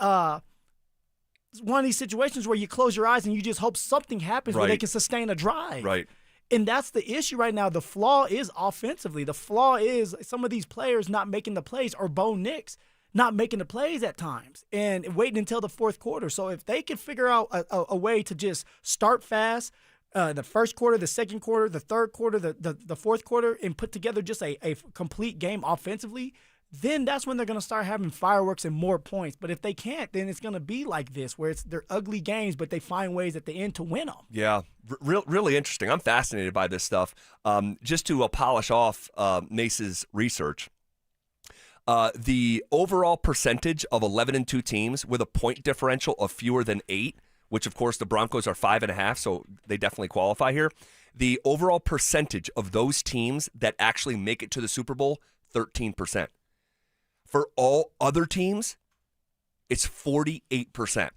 one of these situations where you close your eyes and you just hope something happens where they can sustain a drive. Right. And that's the issue right now. The flaw is offensively. The flaw is some of these players not making the plays, or Bo Nix not making the plays at times and waiting until the fourth quarter. So if they can figure out a way to just start fast, the first quarter, the second quarter, the third quarter, the fourth quarter, and put together just a complete game offensively, then that's when they're going to start having fireworks and more points. But if they can't, then it's going to be like this, where they're ugly games, but they find ways at the end to win them. Yeah, really interesting. I'm fascinated by this stuff. Just to polish off Mace's research, the overall percentage of 11-2 teams with a point differential of fewer than 8, which of course the Broncos are 5.5, so they definitely qualify here. The overall percentage of those teams that actually make it to the Super Bowl, 13%. For all other teams, it's 48%.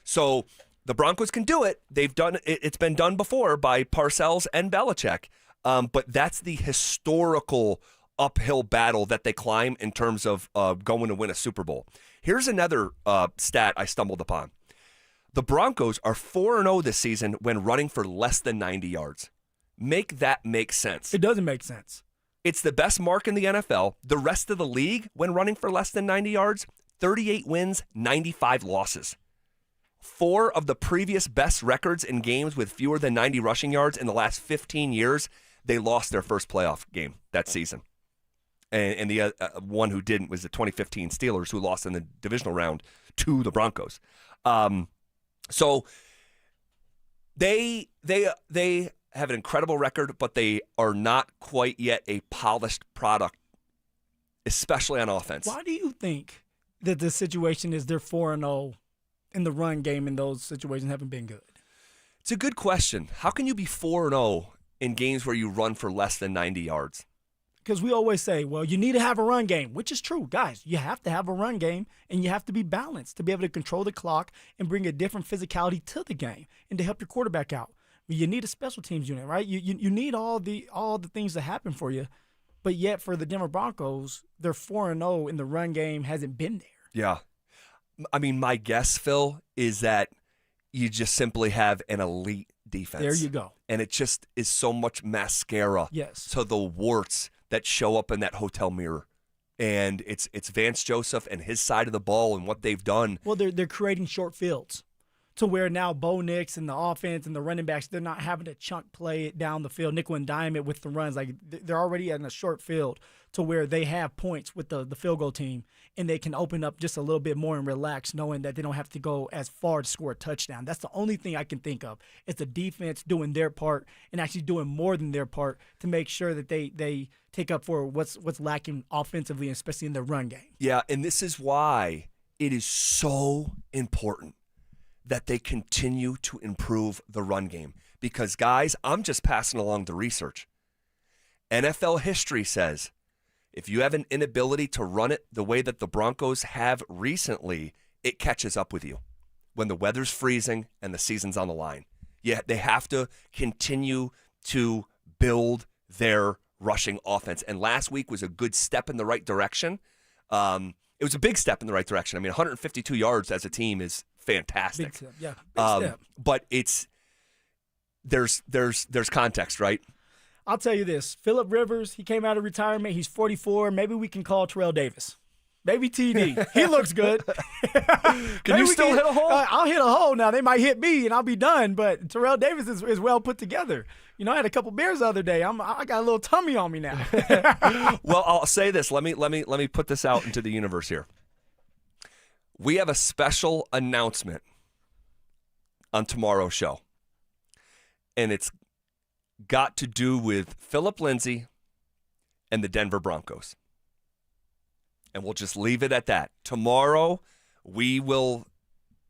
So the Broncos can do it. They've done it. It's been done before by Parcells and Belichick. But that's the historical uphill battle that they climb in terms of going to win a Super Bowl. Here's another stat I stumbled upon. The Broncos are 4-0 this season when running for less than 90 yards. Make that make sense. It doesn't make sense. It's the best mark in the NFL. The rest of the league, when running for less than 90 yards, 38 wins, 95 losses. 4 of the previous best records in games with fewer than 90 rushing yards in the last 15 years, they lost their first playoff game that season. And the one who didn't was the 2015 Steelers, who lost in the divisional round to the Broncos. So they have an incredible record, but they are not quite yet a polished product, especially on offense. Why do you think that the situation is they're 4-0 in the run game and those situations haven't been good? It's a good question. How can you be 4-0 in games where you run for less than 90 yards? Because we always say, well, you need to have a run game, which is true. Guys, you have to have a run game, and you have to be balanced to be able to control the clock and bring a different physicality to the game and to help your quarterback out. You need a special teams unit, right? You need all the things to happen for you. But yet for the Denver Broncos, they're 4-0 and the run game hasn't been there. Yeah. I mean, my guess, Phil, is that you just simply have an elite defense. There you go. And it just is so much mascara to the warts that show up in that hotel mirror. And it's Vance Joseph and his side of the ball and what they've done. Well, they're creating short fields. to where now Bo Nix and the offense and the running backs, they're not having to chunk play it down the field, nickel and dime it with the runs. Like, they're already in a short field to where they have points with the field goal team, and they can open up just a little bit more and relax, knowing that they don't have to go as far to score a touchdown. That's the only thing I can think of. It's the defense doing their part and actually doing more than their part to make sure that they take up for what's lacking offensively, especially in the run game. Yeah, and this is why it is so important that they continue to improve the run game. Because, guys, I'm just passing along the research. NFL history says if you have an inability to run it the way that the Broncos have recently, it catches up with you when the weather's freezing and the season's on the line. Yeah, they have to continue to build their rushing offense. And last week was a good step in the right direction. It was a big step in the right direction. I mean, 152 yards as a team is fantastic. Big step, yeah. Big step. But there's context, right? I'll tell you this. Phillip Rivers, he came out of retirement. He's 44. Maybe we can call Terrell Davis. Maybe TD. He looks good. Can you still hit a hole? I'll hit a hole now. They might hit me, and I'll be done. But Terrell Davis is well put together. You know, I had a couple beers the other day. I got a little tummy on me now. Well, I'll say this. Let me put this out into the universe here. We have a special announcement on tomorrow's show, and it's got to do with Phillip Lindsay and the Denver Broncos. And we'll just leave it at that. Tomorrow, we will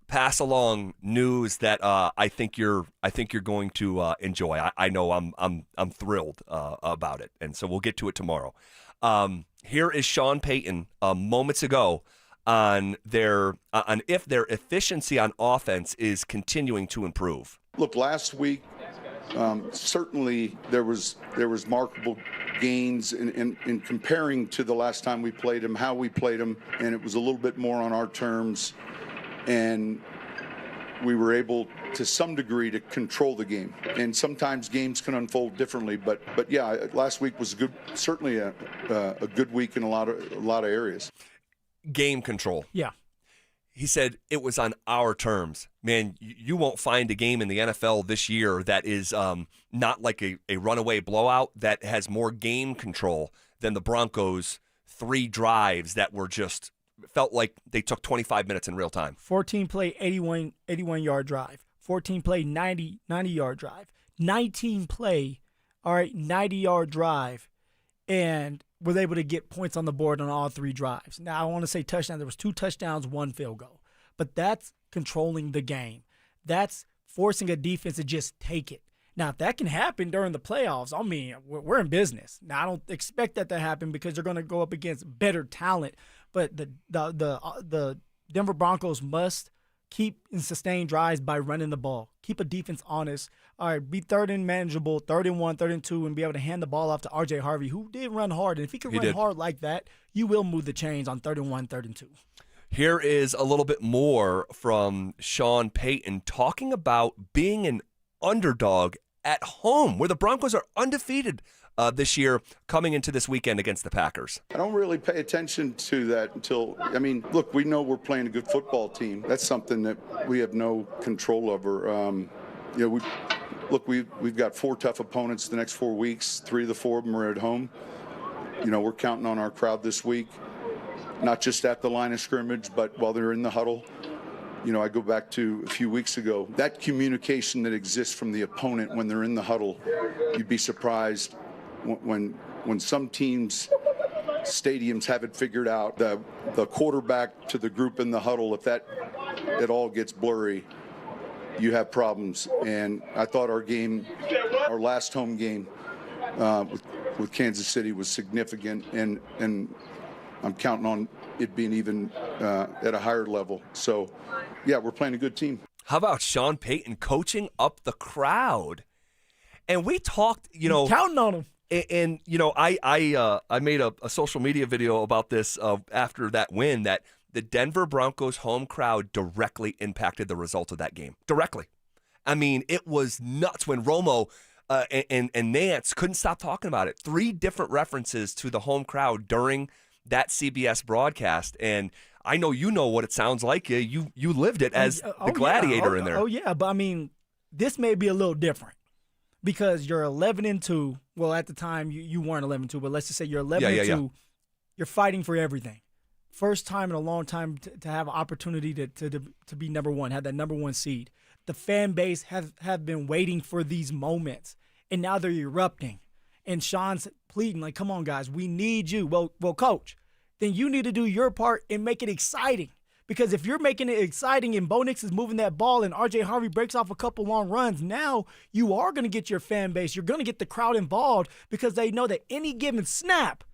pass along news that I think you're going to enjoy. I know I'm thrilled about it, and so we'll get to it tomorrow. Here is Sean Payton moments ago on if their efficiency on offense is continuing to improve. Look, last week, certainly there was markable gains in comparing to the last time we played them, how we played them, and it was a little bit more on our terms, and we were able to some degree to control the game. And sometimes games can unfold differently, but yeah, last week was good, certainly a good week in a lot of areas. Game control. Yeah. He said it was on our terms. Man, you won't find a game in the NFL this year that is not like a runaway blowout that has more game control than the Broncos' 3 drives that were just felt like they took 25 minutes in real time. 14-play, 81-yard drive. 14-play, 90-yard drive. 19-play, 90-yard drive. And was able to get points on the board on all 3 drives. Now, I want to say touchdown. There was 2 touchdowns, 1 field goal. But that's controlling the game. That's forcing a defense to just take it. Now, if that can happen during the playoffs, I mean, we're in business. Now, I don't expect that to happen because they're going to go up against better talent. But the Denver Broncos must keep and sustain drives by running the ball. Keep a defense honest. All right, be 3rd and manageable, 3rd and 1, 3rd and 2, and be able to hand the ball off to R.J. Harvey, who did run hard. And if he can run hard like that, you will move the chains on 3rd and 1, 3rd and 2. Here is a little bit more from Sean Payton talking about being an underdog at home, where the Broncos are undefeated this year coming into this weekend against the Packers. I don't really pay attention to that until, look, we know we're playing a good football team. That's something that we have no control over. We've got 4 tough opponents the next 4 weeks. 3 of the 4 of them are at home. We're counting on our crowd this week, not just at the line of scrimmage, but while they're in the huddle. I go back to a few weeks ago. That communication that exists from the opponent when they're in the huddle, you'd be surprised when some teams' stadiums have it figured out. The quarterback to the group in the huddle, if that it all gets blurry, you have problems. And I thought our last home game with Kansas City was significant, and I'm counting on it being even at a higher level. So, yeah, we're playing a good team. How about Sean Payton coaching up the crowd? And we talked, counting on him. And I made a social media video about this after that win, that the Denver Broncos home crowd directly impacted the result of that game. Directly. I mean, it was nuts when Romo and Nance couldn't stop talking about it. 3 different references to the home crowd during that CBS broadcast. And I know you know what it sounds like. You lived it as the gladiator in there. Oh, yeah. But, I mean, this may be a little different because you're 11-2. Well, at the time, you weren't 11-2, but let's just say you're 11-2. Yeah. You're fighting for everything. First time in a long time to have an opportunity to be number one, have that number one seed. The fan base have been waiting for these moments, and now they're erupting. And Sean's pleading, like, come on, guys, we need you. Well, coach, then you need to do your part and make it exciting. Because if you're making it exciting and Bo Nix is moving that ball and R.J. Harvey breaks off a couple long runs, now you are going to get your fan base. You're going to get the crowd involved because they know that any given snap,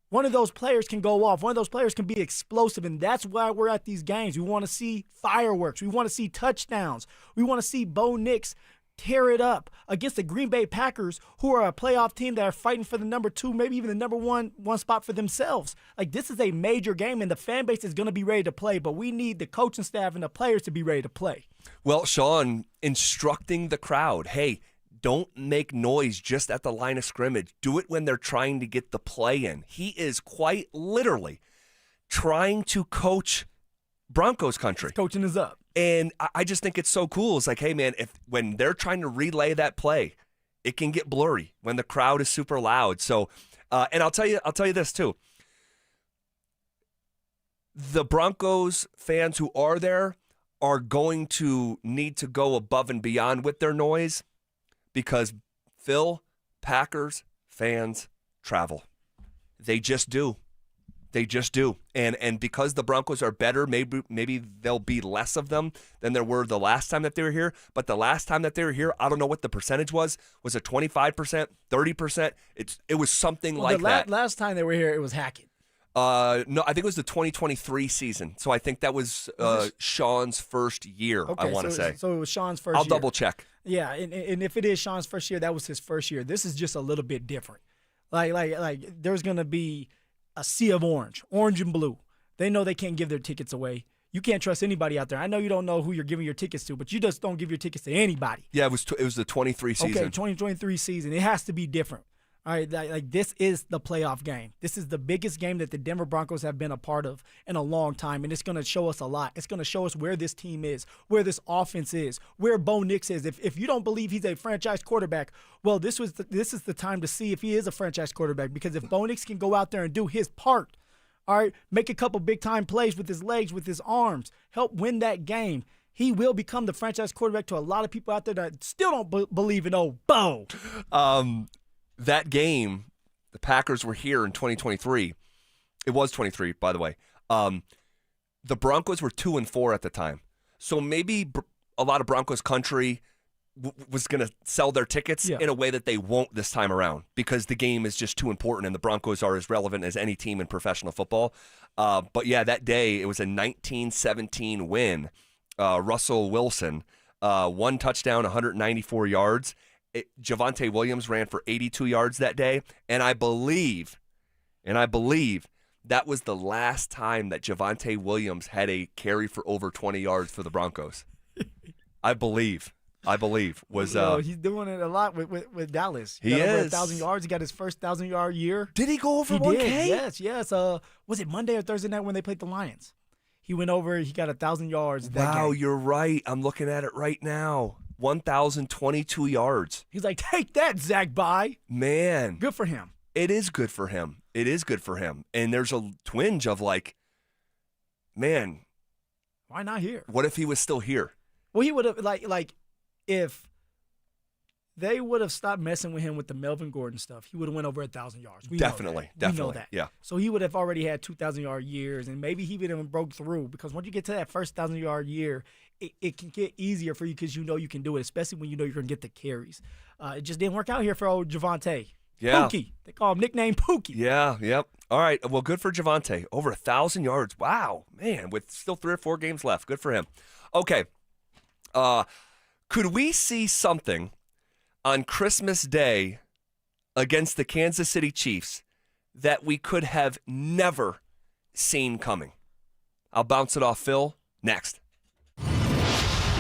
one of those players can go off. One of those players can be explosive, and that's why we're at these games. We want to see fireworks. We want to see touchdowns. We want to see Bo Nix tear it up against the Green Bay Packers, who are a playoff team that are fighting for the number 2, maybe even the number one spot for themselves. Like, this is a major game, and the fan base is going to be ready to play, but we need the coaching staff and the players to be ready to play. Well, Sean, instructing the crowd, hey, don't make noise just at the line of scrimmage. Do it when they're trying to get the play in. He is quite literally trying to coach Broncos country. His coaching is up. And I just think it's so cool. It's like, hey, man, when they're trying to relay that play, it can get blurry when the crowd is super loud. So, and I'll tell you this too. The Broncos fans who are there are going to need to go above and beyond with their noise. Because, Phil, Packers fans travel. They just do. They just do. And because the Broncos are better, maybe there'll be less of them than there were the last time that they were here. But the last time that they were here, I don't know what the percentage was. Was it 25%, 30%? It was something like that. Last time they were here, it was Hackett. No, I think it was the 2023 season. So I think that was Sean's first year, okay, I want to say. So it was Sean's first year. I'll double check. Yeah, and if it is Sean's first year, that was his first year. This is just a little bit different. Like there's going to be a sea of orange and blue. They know they can't give their tickets away. You can't trust anybody out there. I know you don't know who you're giving your tickets to, but you just don't give your tickets to anybody. Yeah, it was the 23 season. Okay, 2023 season. It has to be different. All right, like this is the playoff game. This is the biggest game that the Denver Broncos have been a part of in a long time, and it's going to show us a lot. It's going to show us where this team is, where this offense is, where Bo Nix is. If you don't believe he's a franchise quarterback, well, this is the time to see if he is a franchise quarterback, because if Bo Nix can go out there and do his part, all right, make a couple big-time plays with his legs, with his arms, help win that game, he will become the franchise quarterback to a lot of people out there that still don't believe in old Bo. That game, the Packers were here in 2023. It was 23, by the way. The Broncos were 2-4 at the time. So maybe a lot of Broncos country was going to sell their tickets in a way that they won't this time around, because the game is just too important and the Broncos are as relevant as any team in professional football. But yeah, that day, it was a 19-17 win. Russell Wilson, 1 touchdown, 194 yards. Javonte Williams ran for 82 yards that day, and I believe that was the last time that Javonte Williams had a carry for over 20 yards for the Broncos. I believe was. He's doing it a lot with Dallas. He got over is 1,000 yards. He got his first 1,000-yard year. Did he go over 1K? He did. Yes. Was it Monday or Thursday night when they played the Lions? He went over. He got 1,000 yards. That wow, game. You're right. I'm looking at it right now. 1,022 yards. He's like, take that, Zach Bye. Man. Good for him. It is good for him. And there's a twinge of like, man. Why not here? What if he was still here? Well, he would have, like if they would have stopped messing with him with the Melvin Gordon stuff, he would have went over 1,000 yards. Definitely. We know that. Yeah. So he would have already had 2,000-yard years, and maybe he would have broke through, because once you get to that first 1,000-yard year, it can get easier for you because you know you can do it, especially when you know you're going to get the carries. It just didn't work out here for old Javonte. Yeah. Pookie. They call him nickname Pookie. Yeah, yep. All right, well, good for Javonte. Over 1,000 yards. Wow, man, with still 3 or 4 games left. Good for him. Okay. Could we see something on Christmas Day against the Kansas City Chiefs that we could have never seen coming? I'll bounce it off Phil next.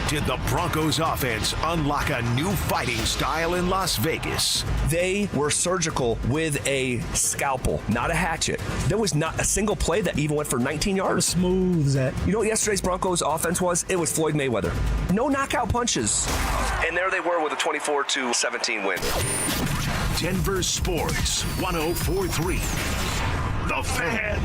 Did the Broncos offense unlock a new fighting style in Las Vegas? They were surgical with a scalpel, not a hatchet. There was not a single play that even went for 19 yards. Smooth, Zach. You know what yesterday's Broncos offense was? It was Floyd Mayweather. No knockout punches. And there they were with a 24-17 win. Denver Sports 104.3. The Fan.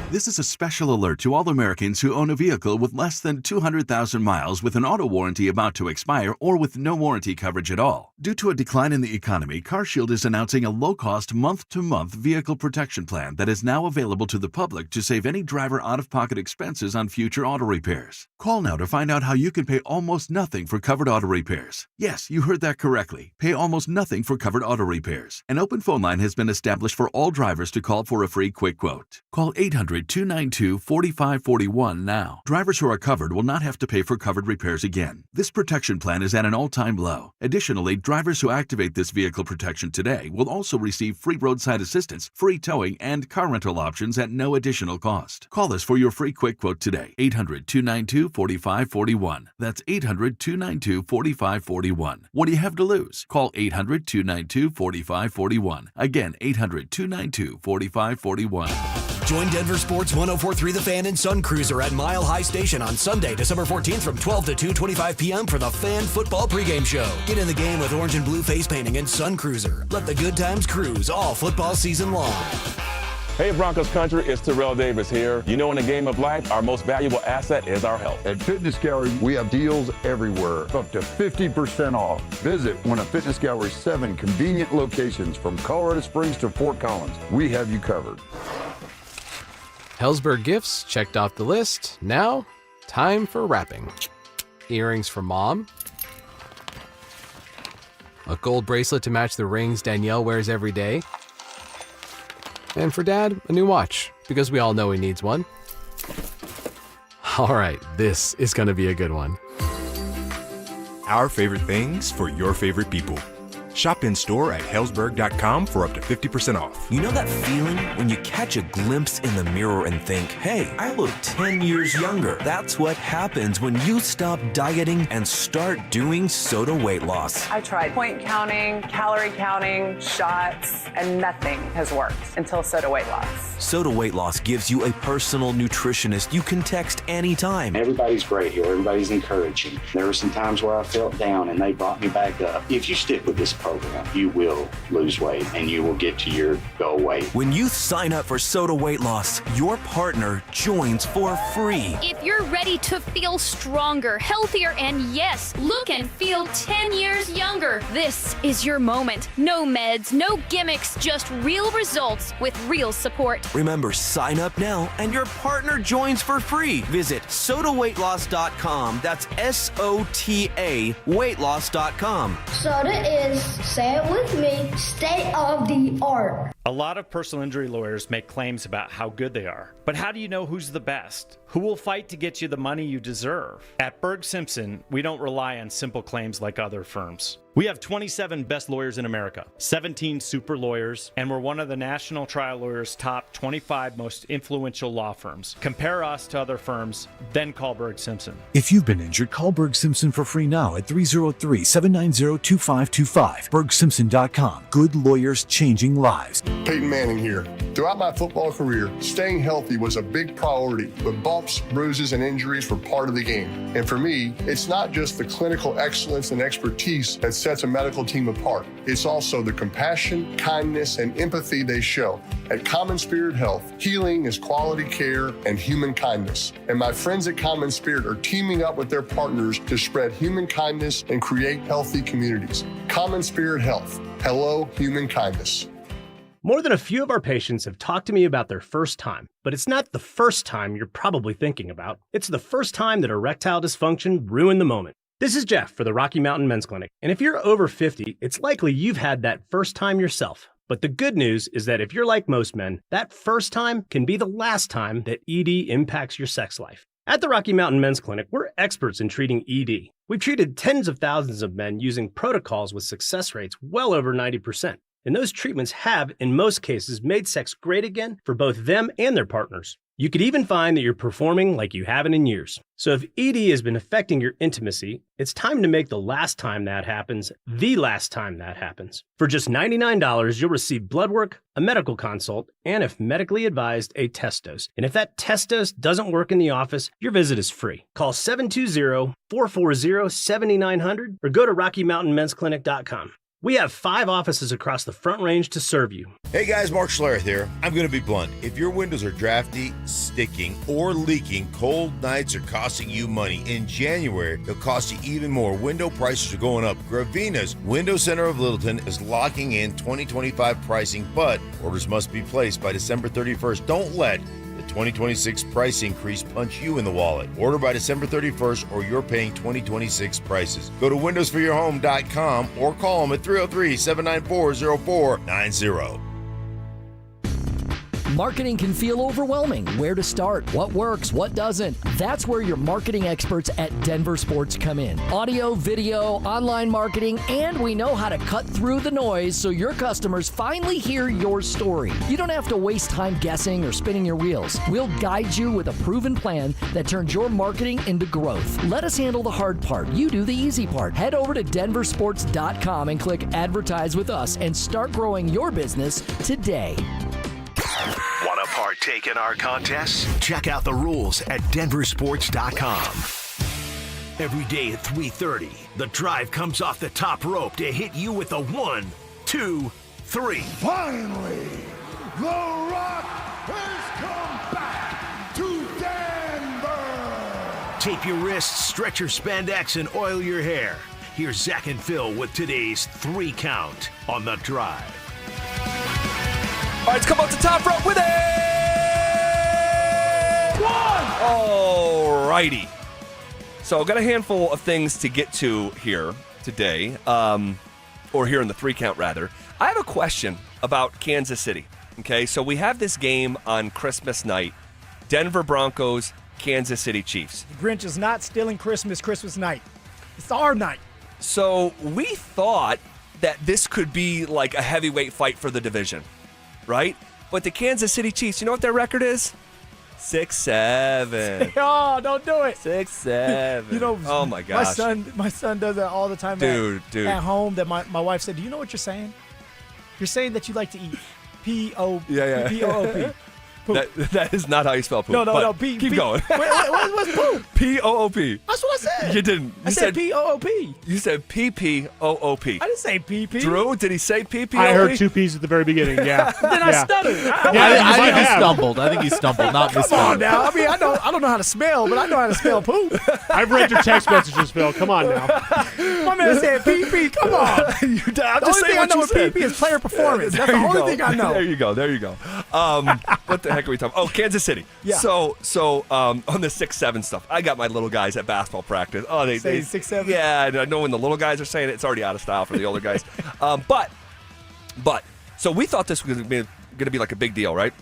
This is a special alert to all Americans who own a vehicle with less than 200,000 miles with an auto warranty about to expire or with no warranty coverage at all. Due to a decline in the economy, CarShield is announcing a low-cost month-to-month vehicle protection plan that is now available to the public to save any driver out-of-pocket expenses on future auto repairs. Call now to find out how you can pay almost nothing for covered auto repairs. Yes, you heard that correctly. Pay almost nothing for covered auto repairs. An open phone line has been established for all drivers to call for a free quick quote. Call 800-292-4541 now. Drivers who are covered will not have to pay for covered repairs again. This protection plan is at an all-time low. Additionally, drivers who activate this vehicle protection today will also receive free roadside assistance, free towing, and car rental options at no additional cost. Call us for your free quick quote today. 800-292-4541. That's 800-292-4541. What do you have to lose? Call 800-292-4541. Again, 800-292-4541. Join Denver Sports 104.3 The Fan and Sun Cruiser at Mile High Station on Sunday, December 14th from 12 to 2:25 p.m. for the Fan Football pregame show. Get in the game with orange and blue face painting and Sun Cruiser. Let the good times cruise all football season long. Hey Broncos country, it's Terrell Davis here. You know, in the game of life, our most valuable asset is our health. At Fitness Gallery, we have deals everywhere, up to 50% off. Visit one of Fitness Gallery's 7 convenient locations from Colorado Springs to Fort Collins. We have you covered. Hellsberg gifts checked off the list. Now, time for wrapping. Earrings for mom. A gold bracelet to match the rings Danielle wears every day. And for dad, a new watch, because we all know he needs one. All right, this is going to be a good one. Our favorite things for your favorite people. Shop in store at Hellsberg.com for up to 50% off. You know that feeling when you catch a glimpse in the mirror and think, hey, I look 10 years younger. That's what happens when you stop dieting and start doing Soda weight loss. I tried point counting, calorie counting, shots, and nothing has worked until Soda weight loss. Soda weight loss gives you a personal nutritionist you can text anytime. Everybody's great here. Everybody's encouraging. There were some times where I felt down and they brought me back up. If you stick with this program, you will lose weight and you will get to your goal weight. When you sign up for Soda weight loss, your partner joins for free. If you're ready to feel stronger, healthier, and yes, look and feel 10 years younger, this is your moment. No meds, no gimmicks, just real results with real support. Remember, sign up now and your partner joins for free. Visit sodaweightloss.com. That's SOTA weightloss.com. Soda is, say it with me, state of the art. A lot of personal injury lawyers make claims about how good they are. But how do you know who's the best? Who will fight to get you the money you deserve? At Berg Simpson, we don't rely on simple claims like other firms. We have 27 best lawyers in America, 17 super lawyers, and we're one of the National Trial Lawyers' top 25 most influential law firms. Compare us to other firms, then call Berg Simpson. If you've been injured, call Berg Simpson for free now at 303-790-2525. BergSimpson.com. Good lawyers changing lives. Payton Manning here. Throughout my football career, staying healthy was a big priority, but bumps, bruises, and injuries were part of the game. And for me, it's not just the clinical excellence and expertise that sets a medical team apart. It's also the compassion, kindness, and empathy they show. At Common Spirit Health, healing is quality care and human kindness. And my friends at Common Spirit are teaming up with their partners to spread human kindness and create healthy communities. Common Spirit Health. Hello, human kindness. More than a few of our patients have talked to me about their first time, but it's not the first time you're probably thinking about. It's the first time that erectile dysfunction ruined the moment. This is Jeff for the Rocky Mountain Men's Clinic, and if you're over 50, it's likely you've had that first time yourself. But the good news is that if you're like most men, that first time can be the last time that ED impacts your sex life. At the Rocky Mountain Men's Clinic, we're experts in treating ED. We've treated tens of thousands of men using protocols with success rates well over 90%. and those treatments have, in most cases, made sex great again for both them and their partners. You could even find that you're performing like you haven't in years. So if ED has been affecting your intimacy, it's time to make the last time that happens the last time that happens. For just $99, you'll receive blood work, a medical consult, and if medically advised, a test dose. And if that test dose doesn't work in the office, your visit is free. Call 720-440-7900 or go to RockyMountainMen'sClinic.com. We have 5 offices across the Front Range to serve you. Hey guys, Mark Schlereth here. I'm going to be blunt. If your windows are drafty, sticking, or leaking, cold nights are costing you money. In January, they'll cost you even more. Window prices are going up. Gravina's Window Center of Littleton is locking in 2025 pricing, but orders must be placed by December 31st. Don't let the 2026 price increase punch you in the wallet. Order by December 31st or you're paying 2026 prices. Go to windowsforyourhome.com or call them at 303-794-0490. Marketing can feel overwhelming. Where to start? What works? What doesn't? That's where your marketing experts at Denver Sports come in. Audio, video, online marketing, and we know how to cut through the noise so your customers finally hear your story. You don't have to waste time guessing or spinning your wheels. We'll guide you with a proven plan that turns your marketing into growth. Let us handle the hard part. You do the easy part. Head over to DenverSports.com and click Advertise with Us and start growing your business today. Want to partake in our contests? Check out the rules at DenverSports.com. Every day at 3:30, the drive comes off the top rope to hit you with a 1, 2, 3. Finally, the Rock has come back to Denver. Tape your wrists, stretch your spandex, and oil your hair. Here's Zach and Phil with today's 3 count on the drive. All right, let's come up to top rope with a 1. All righty. So I've got a handful of things to get to here today, or here in the 3 count, rather. I have a question about Kansas City. Okay, so we have this game on Christmas night, Denver Broncos, Kansas City Chiefs. The Grinch is not stealing Christmas night. It's our night. So we thought that this could be like a heavyweight fight for the division. Right? But the Kansas City Chiefs, you know what their record is? 6-7. Oh, don't do it. 6-7. You know, oh my gosh. My son does that all the time dude. At home. That my wife said, do you know what you're saying? You're saying that you like to eat P-O-O-P. That is not how you spell poop. No. Keep going. What's poop? P-O-O-P. That's what I said. You didn't. I said P-O-O-P. You said P-P-O-O-P. I didn't say P-P. Drew, did he say P-P-O-O-P? I heard 2 P's at the very beginning, yeah. Then I stuttered. I think he stumbled, not Come misspelled. on now. I mean, I don't know how to spell, but I know how to spell poop. I've read your text messages, Phil. Come on now. My man said P-P. Come on. The only thing I know with P-P is player performance. That's the only thing I know. There you go. What the heck are we talking about? Oh, Kansas City. Yeah. So on the 6-7 stuff, I got my little guys at basketball practice. Oh, they 6-7. Yeah, I know when the little guys are saying it, it's already out of style for the older guys. But so we thought this was going to be like a big deal, right?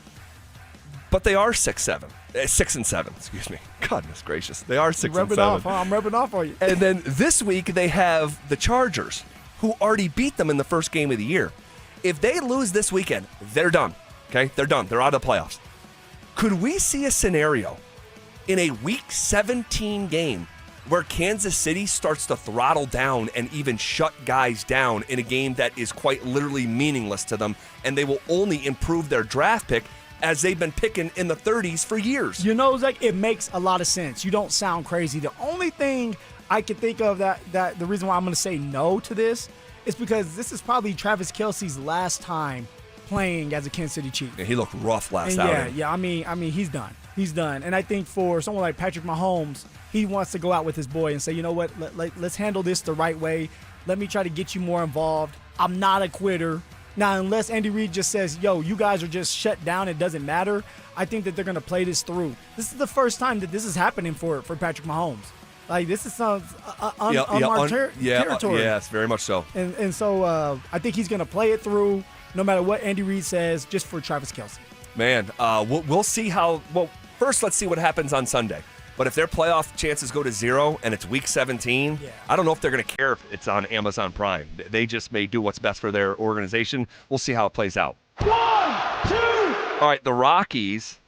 But they are 6-7, 6-7. Excuse me. Goodness gracious, they are 6-7. I'm rubbing off on you. And then this week they have the Chargers, who already beat them in the first game of the year. If they lose this weekend, they're done. Okay, they're done. They're out of the playoffs. Could we see a scenario in a Week 17 game where Kansas City starts to throttle down and even shut guys down in a game that is quite literally meaningless to them, and they will only improve their draft pick as they've been picking in the 30s for years? You know, Zach, it makes a lot of sense. You don't sound crazy. The only thing I can think of that the reason why I'm going to say no to this is because this is probably Travis Kelce's last time playing as a Kansas City Chief. Yeah, he looked rough last outing. Yeah. I mean, he's done. He's done. And I think for someone like Patrick Mahomes, he wants to go out with his boy and say, you know what, let's handle this the right way. Let me try to get you more involved. I'm not a quitter. Now, unless Andy Reid just says, yo, you guys are just shut down, it doesn't matter, I think that they're going to play this through. This is the first time that this is happening for Patrick Mahomes. Like, this is some unmarked territory. Yes, very much so. And so I think he's going to play it through no matter what Andy Reid says, just for Travis Kelce. Man, we'll see how – well, first let's see what happens on Sunday. But if their playoff chances go to 0 and it's week 17, I don't know if they're going to care if it's on Amazon Prime. They just may do what's best for their organization. We'll see how it plays out. 1, 2. All right, the Rockies,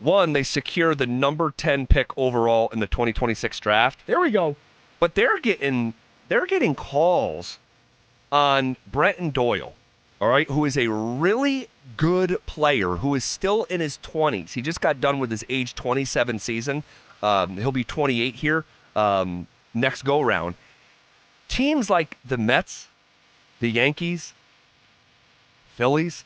they secure the number 10 pick overall in the 2026 draft. There we go. But they're getting calls on Brenton Doyle, all right, who is a really good player who is still in his 20s. He just got done with his age 27 season. He'll be 28 here next go-round. Teams like the Mets, the Yankees, Phillies,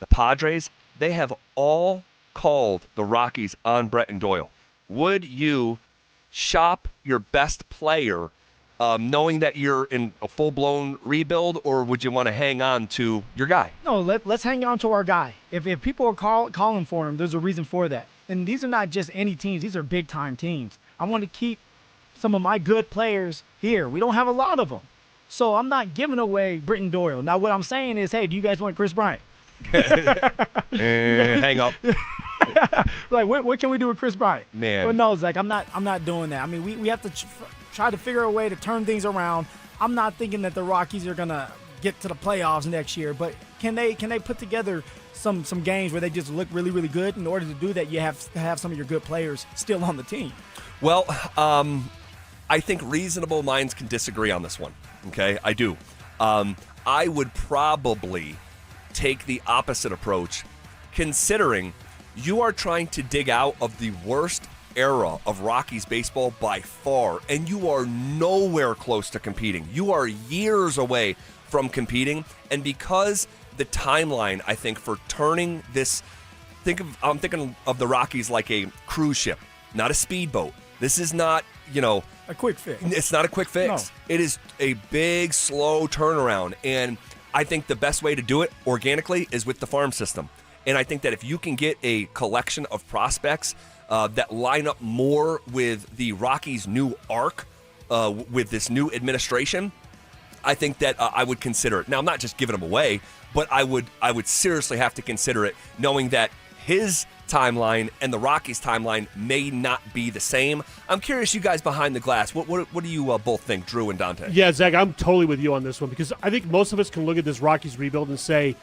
the Padres, they have all called the Rockies on Brenton Doyle. Would you shop your best player knowing that you're in a full-blown rebuild, or would you want to hang on to your guy? No, let's hang on to our guy. If people are calling for him, there's a reason for that. And these are not just any teams. These are big-time teams. I want to keep some of my good players here. We don't have a lot of them. So I'm not giving away Brenton Doyle. Now, what I'm saying is, hey, do you guys want Chris Bryant? Hang up. Like, what can we do with Chris Bryant? Man. But no, Zach, I'm not doing that. I mean, we have to try to figure a way to turn things around. I'm not thinking that the Rockies are gonna get to the playoffs next year, but can they put together some games where they just look really, really good? In order to do that, you have to have some of your good players still on the team. Well, I think reasonable minds can disagree on this one. Okay, I do. I would probably take the opposite approach, considering you are trying to dig out of the worst era of Rockies baseball by far, and you are nowhere close to competing. You are years away from competing, and because the timeline, I think, for turning this, I'm thinking of the Rockies like a cruise ship, not a speedboat. This is not, a quick fix. It's not a quick fix. No. It is a big, slow turnaround, and I think the best way to do it organically is with the farm system. And I think that if you can get a collection of prospects that line up more with the Rockies' new arc, with this new administration, I think that I would consider it. Now, I'm not just giving them away, but I would seriously have to consider it, knowing that his timeline and the Rockies' timeline may not be the same. I'm curious, you guys behind the glass, what do you both think, Drew and Dante? Yeah, Zach, I'm totally with you on this one, because I think most of us can look at this Rockies rebuild and say,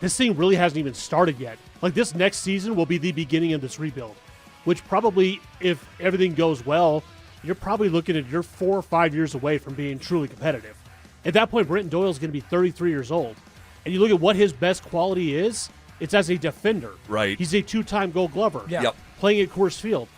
this thing really hasn't even started yet. Like, this next season will be the beginning of this rebuild, which probably, if everything goes well, you're probably looking at you're 4 or 5 years away from being truly competitive. At that point, Brenton Doyle is going to be 33 years old. And you look at what his best quality is, it's as a defender. Right. He's a 2-time Gold Glover. Yeah. Yep. Playing at Coors Field.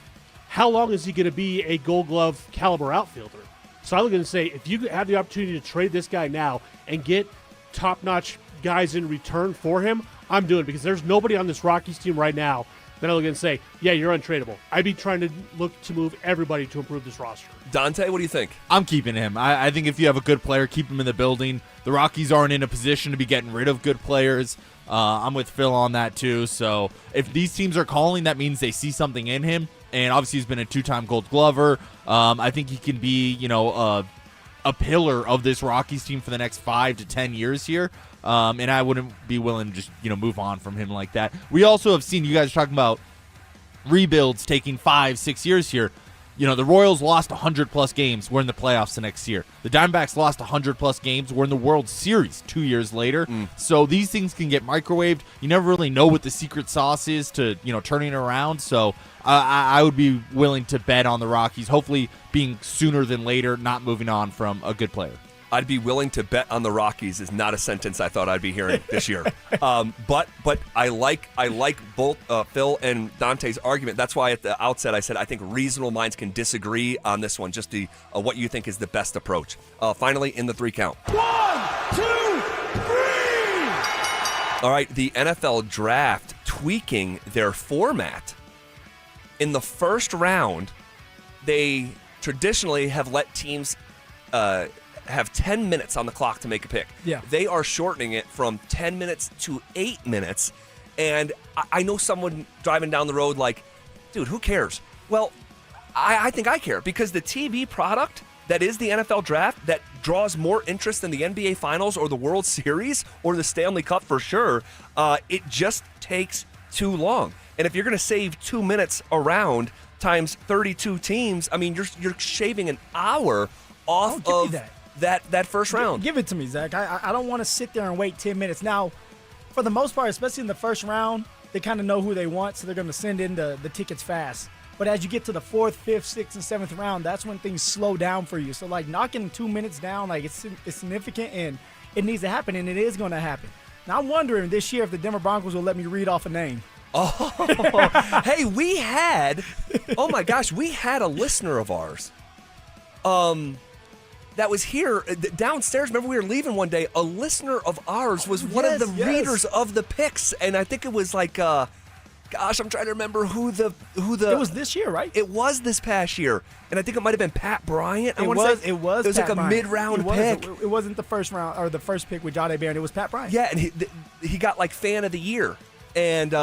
How long is he going to be a Gold Glove caliber outfielder? So I was going to say, if you have the opportunity to trade this guy now and get top-notch guys in return for him, I'm doing it, because there's nobody on this Rockies team right now that I look and say, yeah, you're untradeable. I'd be trying to look to move everybody to improve this roster. Dante, what do you think? I'm keeping him. I think if you have a good player, keep him in the building. The Rockies aren't in a position to be getting rid of good players. I'm with Phil on that too. So if these teams are calling, that means they see something in him. And obviously he's been a 2-time Gold Glover. I think he can be, a pillar of this Rockies team for the next 5 to 10 years here. And I wouldn't be willing to just, move on from him like that. We also have seen, you guys talking about rebuilds taking 5-6 years here. The Royals lost 100-plus games. We're in the playoffs the next year. The Diamondbacks lost 100-plus games. We're in the World Series 2 years later. So these things can get microwaved. You never really know what the secret sauce is to, turning it around. So I would be willing to bet on the Rockies, hopefully being sooner than later, not moving on from a good player. I'd be willing to bet on the Rockies is not a sentence I thought I'd be hearing this year. But I like both Phil and Dante's argument. That's why at the outset I said I think reasonable minds can disagree on this one, just the what you think is the best approach. Finally, in the 3 count. 1, 2, 3. All right, the NFL draft tweaking their format. In the first round, they traditionally have let teams have 10 minutes on the clock to make a pick. Yeah. They are shortening it from 10 minutes to 8 minutes. And I know someone driving down the road like, dude, who cares? Well, I think I care, because the TV product that is the NFL draft that draws more interest than the NBA Finals or the World Series or the Stanley Cup for sure, it just takes too long. And if you're going to save 2 minutes around, times 32 teams, I mean, you're shaving an hour off of that first round. Give it to me, Zach. I don't want to sit there and wait 10 minutes. Now, for the most part, especially in the first round, they kind of know who they want, so they're going to send in the tickets fast. But as you get to the 4th, 5th, 6th, and 7th round, that's when things slow down for you. So, like, knocking 2 minutes down, like, it's significant, and it needs to happen, and it is going to happen. Now, I'm wondering this year if the Denver Broncos will let me read off a name. Oh, hey, we had a listener of ours that was here downstairs. Remember, we were leaving one day. A listener of ours was one of the readers of the picks, and I think it was like, I'm trying to remember who the. It was this year, right? It was this past year, and I think it might have been Pat Bryant. It was Pat like a Bryant. mid-round pick. It wasn't the first round or the first pick with Jahdae Barron. It was Pat Bryant. Yeah, and he got like fan of the year, and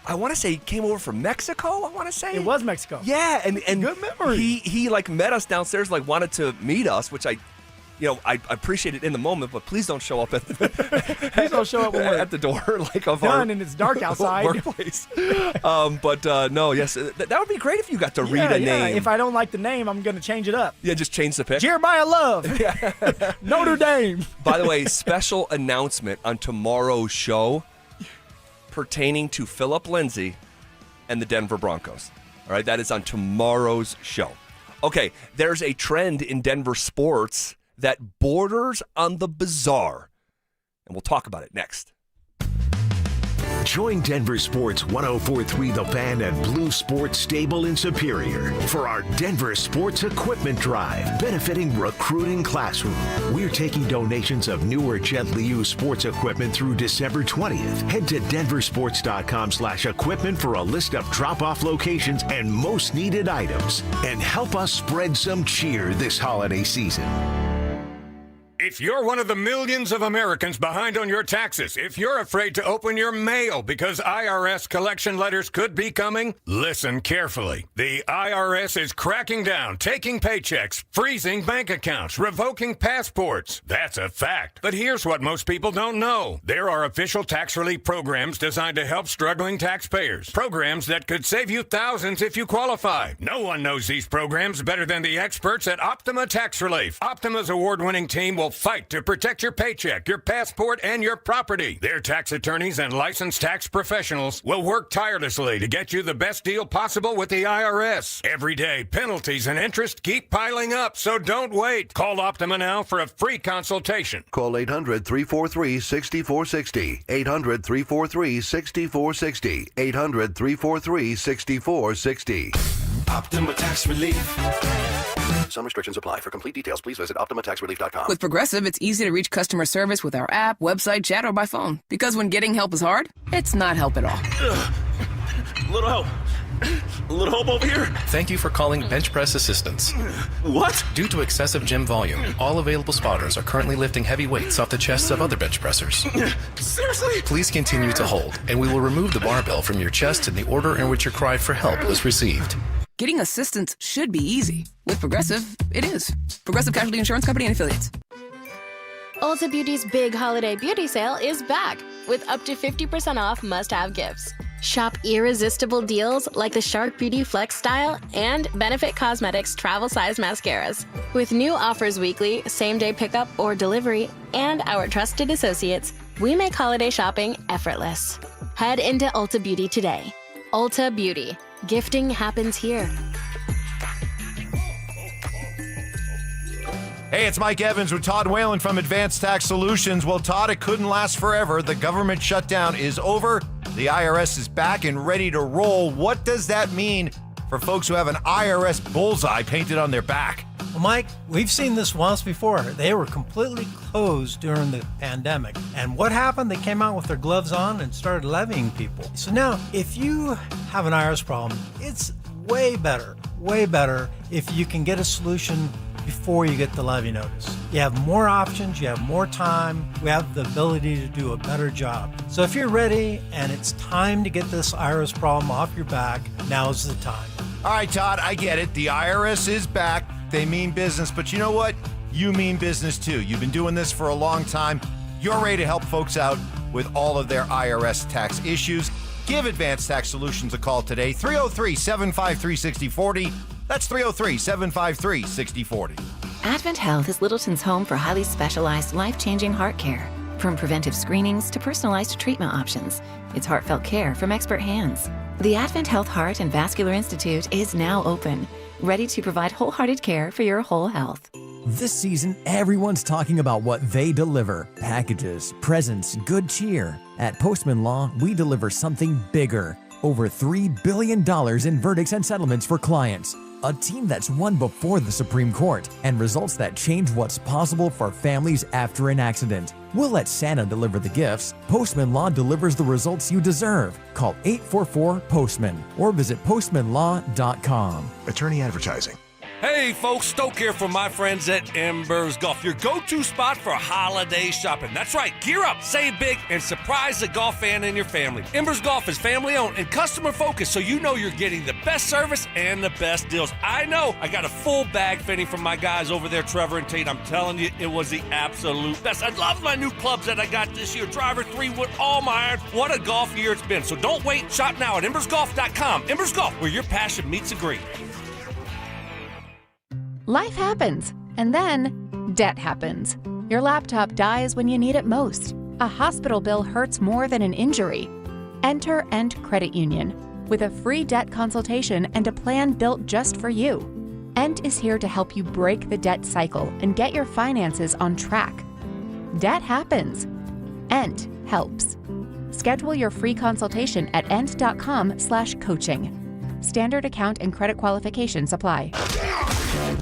I want to say he came over from Mexico. I want to say it was Mexico. Yeah, and good memory. He like met us downstairs, like wanted to meet us, which I appreciate it in the moment, but please don't show up at the door like of our and it's dark outside workplace. No, yes, that would be great if you got to read a name. If I don't like the name, I'm going to change it up. Yeah, just change the pick. Jeremiah Love, Notre Dame. By the way, special announcement on tomorrow's show pertaining to Phillip Lindsay and the Denver Broncos. All right, that is on tomorrow's show. Okay, there's a trend in Denver sports that borders on the bizarre, and we'll talk about it next. Join Denver Sports 104.3 The Fan and Blue Sports Stable in Superior for our Denver Sports Equipment Drive, benefiting Recruiting Classroom. We're taking donations of new or gently used sports equipment through December 20th. Head to denversports.com/equipment for a list of drop-off locations and most needed items. And help us spread some cheer this holiday season. If you're one of the millions of Americans behind on your taxes, if you're afraid to open your mail because IRS collection letters could be coming, listen carefully. The IRS is cracking down, taking paychecks, freezing bank accounts, revoking passports. That's a fact. But here's what most people don't know. There are official tax relief programs designed to help struggling taxpayers. Programs that could save you thousands if you qualify. No one knows these programs better than the experts at Optima Tax Relief. Optima's award-winning team will fight to protect your paycheck, your passport, and your property. Their tax attorneys and licensed tax professionals will work tirelessly to get you the best deal possible with the IRS. Every day, penalties and interest keep piling up, so don't wait. Call Optima now for a free consultation. Call 800-343-6460. 800-343-6460. 800-343-6460. Optima Tax Relief. Some restrictions apply. For complete details, please visit OptimaTaxRelief.com. With Progressive, it's easy to reach customer service with our app, website, chat, or by phone. Because when getting help is hard, it's not help at all. Little help. A little help over here. Thank you for calling Bench Press Assistance. What? Due to excessive gym volume, all available spotters are currently lifting heavy weights off the chests of other bench pressers. Seriously? Please continue to hold, and we will remove the barbell from your chest in the order in which your cry for help was received. Getting assistance should be easy. With Progressive, it is. Progressive Casualty Insurance Company and Affiliates. Ulta Beauty's big holiday beauty sale is back with up to 50% off must-have gifts. Shop irresistible deals like the Shark Beauty Flex Style and Benefit Cosmetics travel size mascaras. With new offers weekly, same-day pickup or delivery, and our trusted associates, we make holiday shopping effortless. Head into Ulta Beauty today. Ulta Beauty. Gifting happens here. Hey, it's Mike Evans with Todd Whalen from Advanced Tax Solutions. Well, Todd, it couldn't last forever. The government shutdown is over. The IRS is back and ready to roll. What does that mean for folks who have an IRS bullseye painted on their back? Well, Mike, we've seen this once before. They were completely closed during the pandemic. And what happened? They came out with their gloves on and started levying people. So now, if you have an IRS problem, it's way better if you can get a solution before you get the levy notice. You have more options, you have more time, we have the ability to do a better job. So if you're ready and it's time to get this IRS problem off your back, now's the time. All right, Todd, I get it. The IRS is back. They mean business, but you know what? You mean business too. You've been doing this for a long time. You're ready to help folks out with all of their IRS tax issues. Give Advanced Tax Solutions a call today, 303-753-6040. That's 303-753-6040. Advent Health is Littleton's home for highly specialized, life-changing heart care. From preventive screenings to personalized treatment options, it's heartfelt care from expert hands. The Advent Health Heart and Vascular Institute is now open, ready to provide wholehearted care for your whole health. This season, everyone's talking about what they deliver. Packages, presents, good cheer. At Postman Law, we deliver something bigger. Over $3 billion in verdicts and settlements for clients. A team that's won before the Supreme Court, and results that change what's possible for families after an accident. We'll let Santa deliver the gifts. Postman Law delivers the results you deserve. Call 844-POSTMAN or visit postmanlaw.com. Attorney advertising. Hey folks, Stoke here from my friends at Embers Golf, your go-to spot for holiday shopping. That's right, gear up, save big, and surprise the golf fan in your family. Embers Golf is family-owned and customer-focused, so you know you're getting the best service and the best deals. I know, I got a full bag fitting from my guys over there, Trevor and Tate. I'm telling you, it was the absolute best. I love my new clubs that I got this year. Driver 3-wood, all my irons. What a golf year it's been. So don't wait, shop now at embersgolf.com. Embers Golf, where your passion meets a green. Life happens, and then debt happens. Your laptop dies when you need it most. A hospital bill hurts more than an injury. Enter End Credit Union with a free debt consultation and a plan built just for you. End is here to help you break the debt cycle and get your finances on track. Debt happens. End helps. Schedule your free consultation at end.com/coaching. Standard account and credit qualifications apply.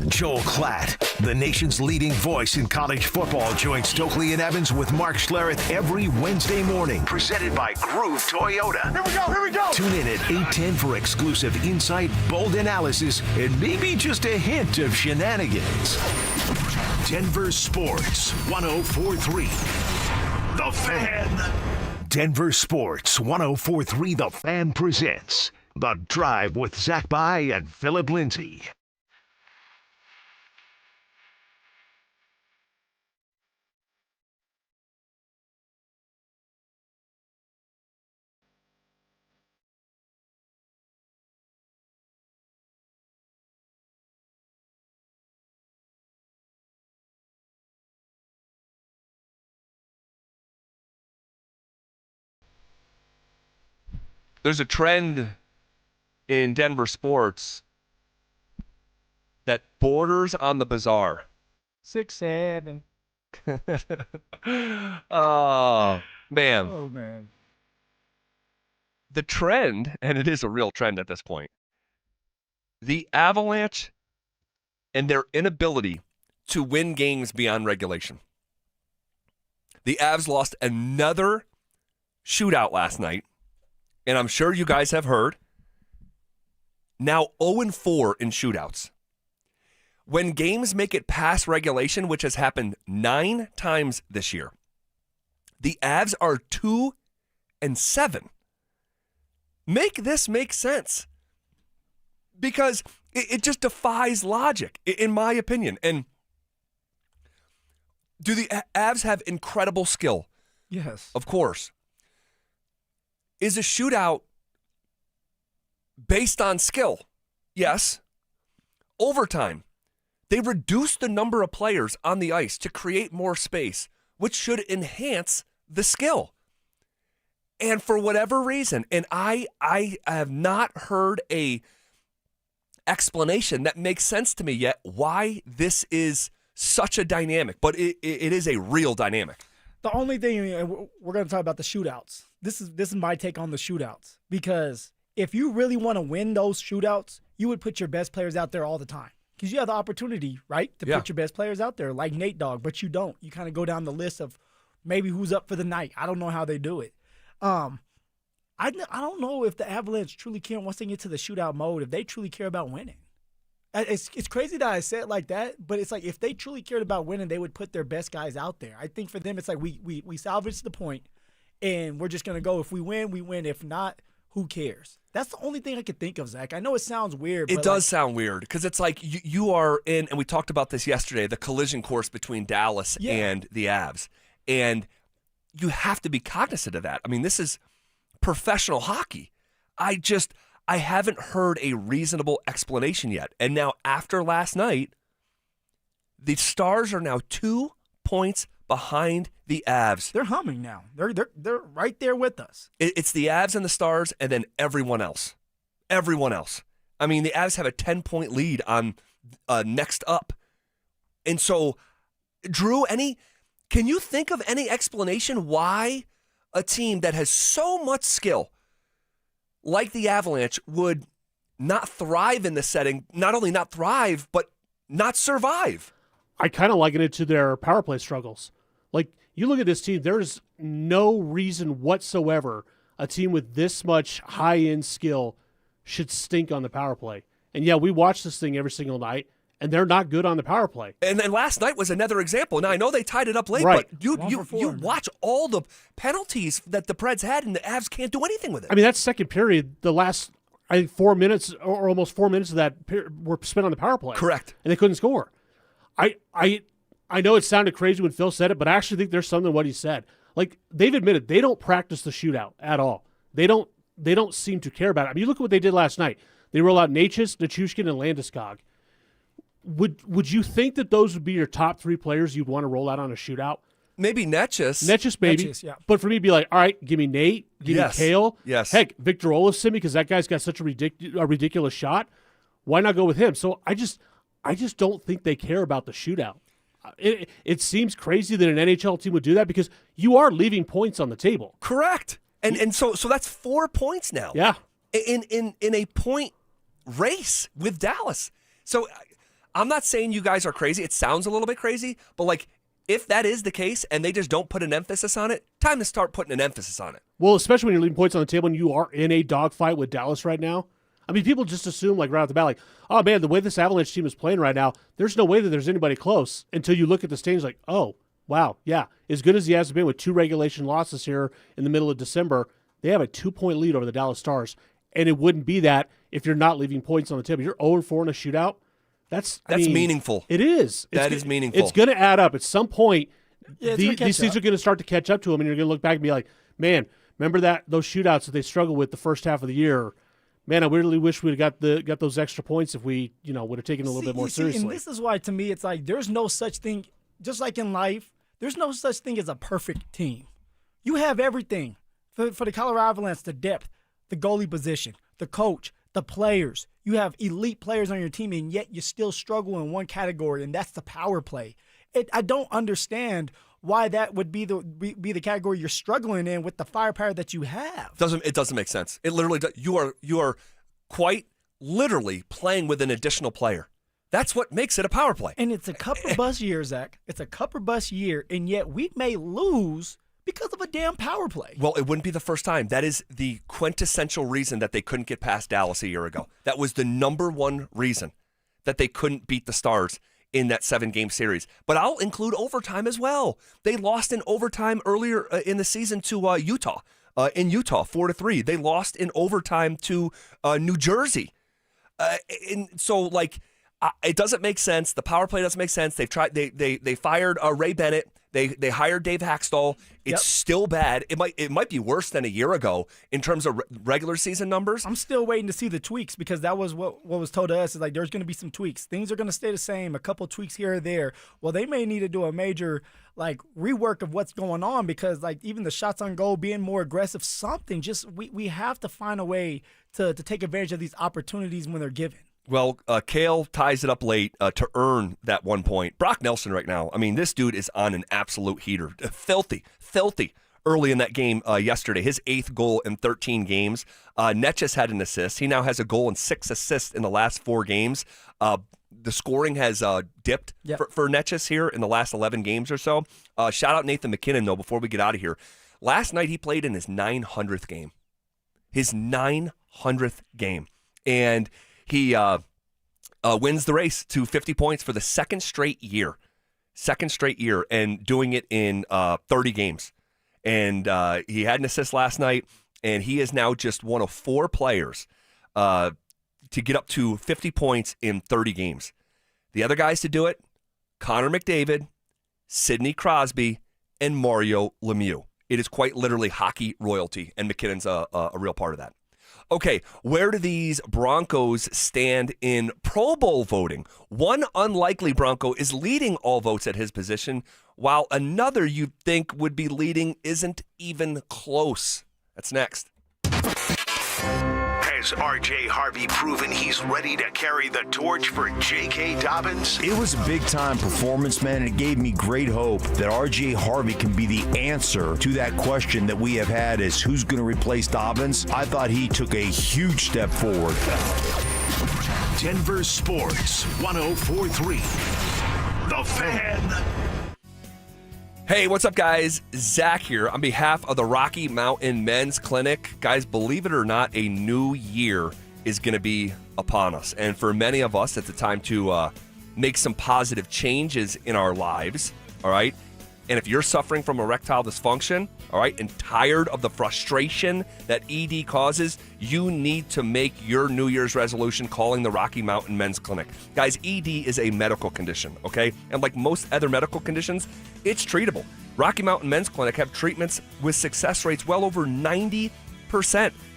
Joel Klatt, the nation's leading voice in college football, joins Stokely and Evans with Mark Schlereth every Wednesday morning. Presented by Groove Toyota. Here we go. Tune in at 8:10 for exclusive insight, bold analysis, and maybe just a hint of shenanigans. Denver Sports 104.3. The Fan. Denver Sports 104.3 The Fan presents The Drive with Zach By and Phillip Lindsay. There's a trend in Denver sports that borders on the bizarre. 6-7. Oh, man. Oh, man. The trend, and it is a real trend at this point, the Avalanche and their inability to win games beyond regulation. The Avs lost another shootout last night. And I'm sure you guys have heard, now 0-4 in shootouts. When games make it past regulation, which has happened 9 times this year, the Avs are 2-7. Make this make sense. Because it just defies logic, in my opinion. And do the Avs have incredible skill? Yes. Of course. Is a shootout based on skill? Yes. Overtime. They reduced the number of players on the ice to create more space, which should enhance the skill. And for whatever reason, and I have not heard a explanation that makes sense to me yet why this is such a dynamic, but it is a real dynamic. The only thing, we're going to talk about the shootouts. This is my take on the shootouts, because if you really want to win those shootouts, you would put your best players out there all the time, because you have the opportunity, right, to put your best players out there like Nate Dogg, but you don't. You kind of go down the list of maybe who's up for the night. I don't know how they do it. I don't know if the Avalanche truly care once they get to the shootout mode, if they truly care about winning. It's crazy that I say it like that, but it's like if they truly cared about winning, they would put their best guys out there. I think for them, it's like we salvage the point, and we're just going to go. If we win, we win. If not, who cares? That's the only thing I could think of, Zach. I know it sounds weird. It does sound weird, because it's like you are in, and we talked about this yesterday, the collision course between Dallas and the Avs. And you have to be cognizant of that. I mean, this is professional hockey. I haven't heard a reasonable explanation yet. And now after last night, the Stars are now 2 points behind the Avs. They're humming now. They're right there with us. It's the Avs and the Stars and then everyone else. Everyone else. I mean, the Avs have a 10-point lead on next up. And so, Drew, can you think of any explanation why a team that has so much skill like the Avalanche would not thrive in this setting, not only not thrive, but not survive? I kind of liken it to their power play struggles. Like, you look at this team, there's no reason whatsoever a team with this much high-end skill should stink on the power play. And yeah, we watch this thing every single night, and they're not good on the power play. And then last night was another example. Now, I know they tied it up late, right. but you watch all the penalties that the Preds had, and the Avs can't do anything with it. I mean, that second period, the last, I think, 4 minutes or almost 4 minutes of that were spent on the power play. Correct. And they couldn't score. I know it sounded crazy when Phil said it, but I actually think there's something in what he said. Like, they've admitted they don't practice the shootout at all. They don't seem to care about it. I mean, you look at what they did last night. They roll out Natchez, Nichushkin, and Landeskog. Would you think that those would be your top 3 players you'd want to roll out on a shootout? Maybe Natchez. Natchez, maybe. Natchez, yeah. But for me, it'd be like, all right, give me Nate, give me Kale. Yes. Heck, Victor Olofsson, because that guy's got such a ridiculous shot. Why not go with him? So I just don't think they care about the shootout. It seems crazy that an NHL team would do that because you are leaving points on the table. Correct. And so that's 4 points now. Yeah. In a point race with Dallas. So I'm not saying you guys are crazy. It sounds a little bit crazy, but like if that is the case and they just don't put an emphasis on it, time to start putting an emphasis on it. Well, especially when you're leaving points on the table and you are in a dogfight with Dallas right now. I mean, people just assume, like, right off the bat, like, oh, man, the way this Avalanche team is playing right now, there's no way that there's anybody close until you look at the standings like, oh, wow, yeah. As good as he has been with 2 regulation losses here in the middle of December, they have a 2-point lead over the Dallas Stars. And it wouldn't be that if you're not leaving points on the table. You're 0-4 in a shootout. That's meaningful. It is. That is meaningful. It's going to add up. At some point, Yeah, these things are going to start to catch up to them, and you're going to look back and be like, man, remember those shootouts that they struggled with the first half of the year? Man, I really wish we'd got those extra points if we, would have taken it a little bit more seriously. And this is why, to me, it's like there's no such thing, just like in life, there's no such thing as a perfect team. You have everything. For the Colorado Avalanche, the depth, the goalie position, the coach, the players. You have elite players on your team, and yet you still struggle in one category, and that's the power play. I don't understand why that would be the category you're struggling in with the firepower that you have. It doesn't make sense. It literally does. You are quite literally playing with an additional player. That's what makes it a power play. And it's a cup or bust year, Zach. It's a cup or bust year, and yet we may lose because of a damn power play. Well, it wouldn't be the first time. That is the quintessential reason that they couldn't get past Dallas a year ago. That was the number one reason that they couldn't beat the Stars in that 7-game series. But I'll include overtime as well. They lost in overtime earlier in the season to Utah. In Utah, 4-3. They lost in overtime to New Jersey. And so, like, it doesn't make sense. The power play doesn't make sense. They've tried. They fired Ray Bennett. They hired Dave Haxtell. It's still bad. It might be worse than a year ago in terms of regular season numbers. I'm still waiting to see the tweaks because that was what was told to us is like there's going to be some tweaks. Things are going to stay the same. A couple tweaks here or there. Well, they may need to do a major rework of what's going on because even the shots on goal being more aggressive. Something just we have to find a way to take advantage of these opportunities when they're given. Well, Kale ties it up late to earn that 1 point. Brock Nelson right now, I mean, this dude is on an absolute heater. Filthy early in that game yesterday. His 8th goal in 13 games. Netches had an assist. He now has a goal and 6 assists in the last 4 games. The scoring has dipped for Netches here in the last 11 games or so. Shout out Nathan McKinnon, though, before we get out of here. Last night he played in his 900th game. His 900th game. And he wins the race to 50 points for the second straight year, and doing it in 30 games. And he had an assist last night, and he is now just one of 4 players to get up to 50 points in 30 games. The other guys to do it, Connor McDavid, Sidney Crosby, and Mario Lemieux. It is quite literally hockey royalty, and McKinnon's a real part of that. Okay, where do these Broncos stand in Pro Bowl voting? One unlikely Bronco is leading all votes at his position, while another you'd think would be leading isn't even close. That's next. Has R.J. Harvey proven he's ready to carry the torch for J.K. Dobbins? It was a big-time performance, man, and it gave me great hope that R.J. Harvey can be the answer to that question that we have had is who's going to replace Dobbins. I thought he took a huge step forward. Denver Sports 104.3. The Fan. Hey, what's up, guys? Zach here on behalf of the Rocky Mountain Men's Clinic. Guys, believe it or not, a new year is going to be upon us. And for many of us, it's a time to make some positive changes in our lives, all right? And if you're suffering from erectile dysfunction, all right, and tired of the frustration that ED causes, you need to make your New Year's resolution calling the Rocky Mountain Men's Clinic. Guys, ED is a medical condition, okay? And like most other medical conditions, it's treatable. Rocky Mountain Men's Clinic have treatments with success rates well over 90%.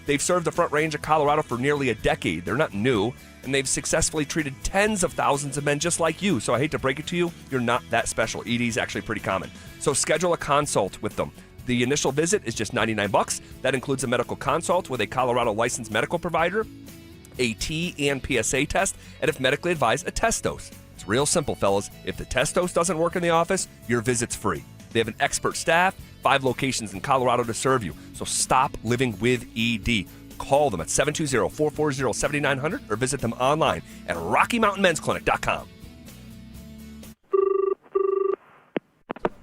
They've served the Front Range of Colorado for nearly a decade. They're not new, and they've successfully treated tens of thousands of men just like you. So I hate to break it to you, you're not that special. ED is actually pretty common. So schedule a consult with them. The initial visit is just $99. That includes a medical consult with a Colorado licensed medical provider, a T and PSA test, and if medically advised, a test dose. It's real simple, fellas. If the test dose doesn't work in the office, your visit's free. They have an expert staff, 5 locations in Colorado to serve you. So stop living with ED. Call them at 720-440-7900 or visit them online at RockyMountainMen'sClinic.com.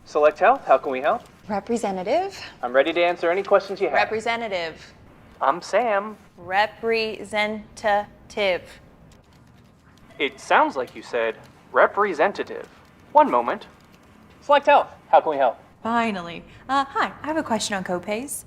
Select Health, how can we help? Representative. I'm ready to answer any questions you have. Representative. I'm Sam. Representative. It sounds like you said representative. One moment. Select Health, how can we help? Finally. Hi, I have a question on copays.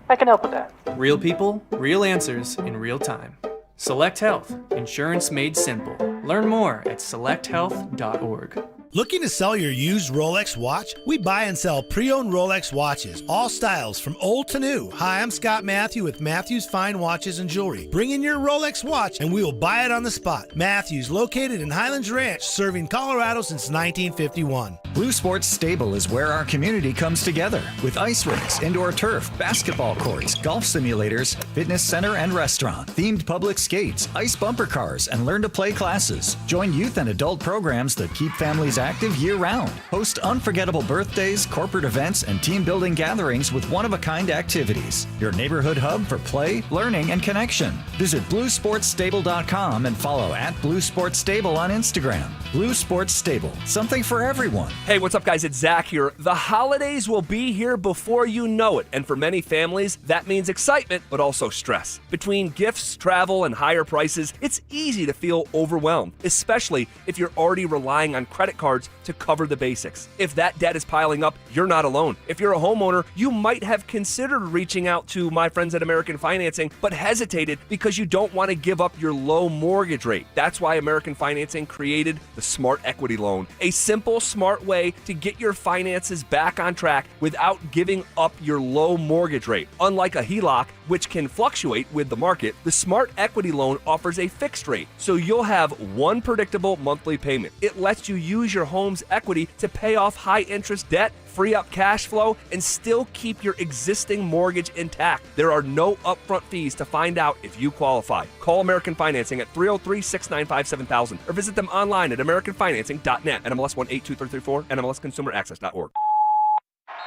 I can help with that. Real people, real answers in real time. Select Health, insurance made simple. Learn more at selecthealth.org. Looking to sell your used Rolex watch? We buy and sell pre-owned Rolex watches, all styles from old to new. Hi, I'm Scott Matthew with Matthews Fine Watches and Jewelry. Bring in your Rolex watch and we will buy it on the spot. Matthews, located in Highlands Ranch, serving Colorado since 1951. Blue Sports Stable is where our community comes together with ice rinks, indoor turf, basketball courts, golf simulators, fitness center and restaurant, themed public skates, ice bumper cars, and learn to play classes. Join youth and adult programs that keep families active year-round. Host unforgettable birthdays, corporate events, and team-building gatherings with one-of-a-kind activities. Your neighborhood hub for play, learning, and connection. Visit BlueSportsStable.com and follow @BlueSportsStable on Instagram. Blue Sports Stable, something for everyone. Hey, what's up, guys? It's Zach here. The holidays will be here before you know it, and for many families, that means excitement, but also stress. Between gifts, travel, and higher prices, it's easy to feel overwhelmed, especially if you're already relying on credit cards to cover the basics. If that debt is piling up, you're not alone. If you're a homeowner, you might have considered reaching out to my friends at American Financing, but hesitated because you don't want to give up your low mortgage rate. That's why American Financing created the Smart Equity Loan, a simple, smart way to get your finances back on track without giving up your low mortgage rate. Unlike a HELOC, which can fluctuate with the market, the Smart Equity Loan offers a fixed rate, so you'll have one predictable monthly payment. It lets you use your home's equity to pay off high-interest debt, free up cash flow, and still keep your existing mortgage intact. There are no upfront fees to find out if you qualify. Call American Financing at 303-695-7000 or visit them online at americanfinancing.net. NMLS 182334, NMLSconsumeraccess.org.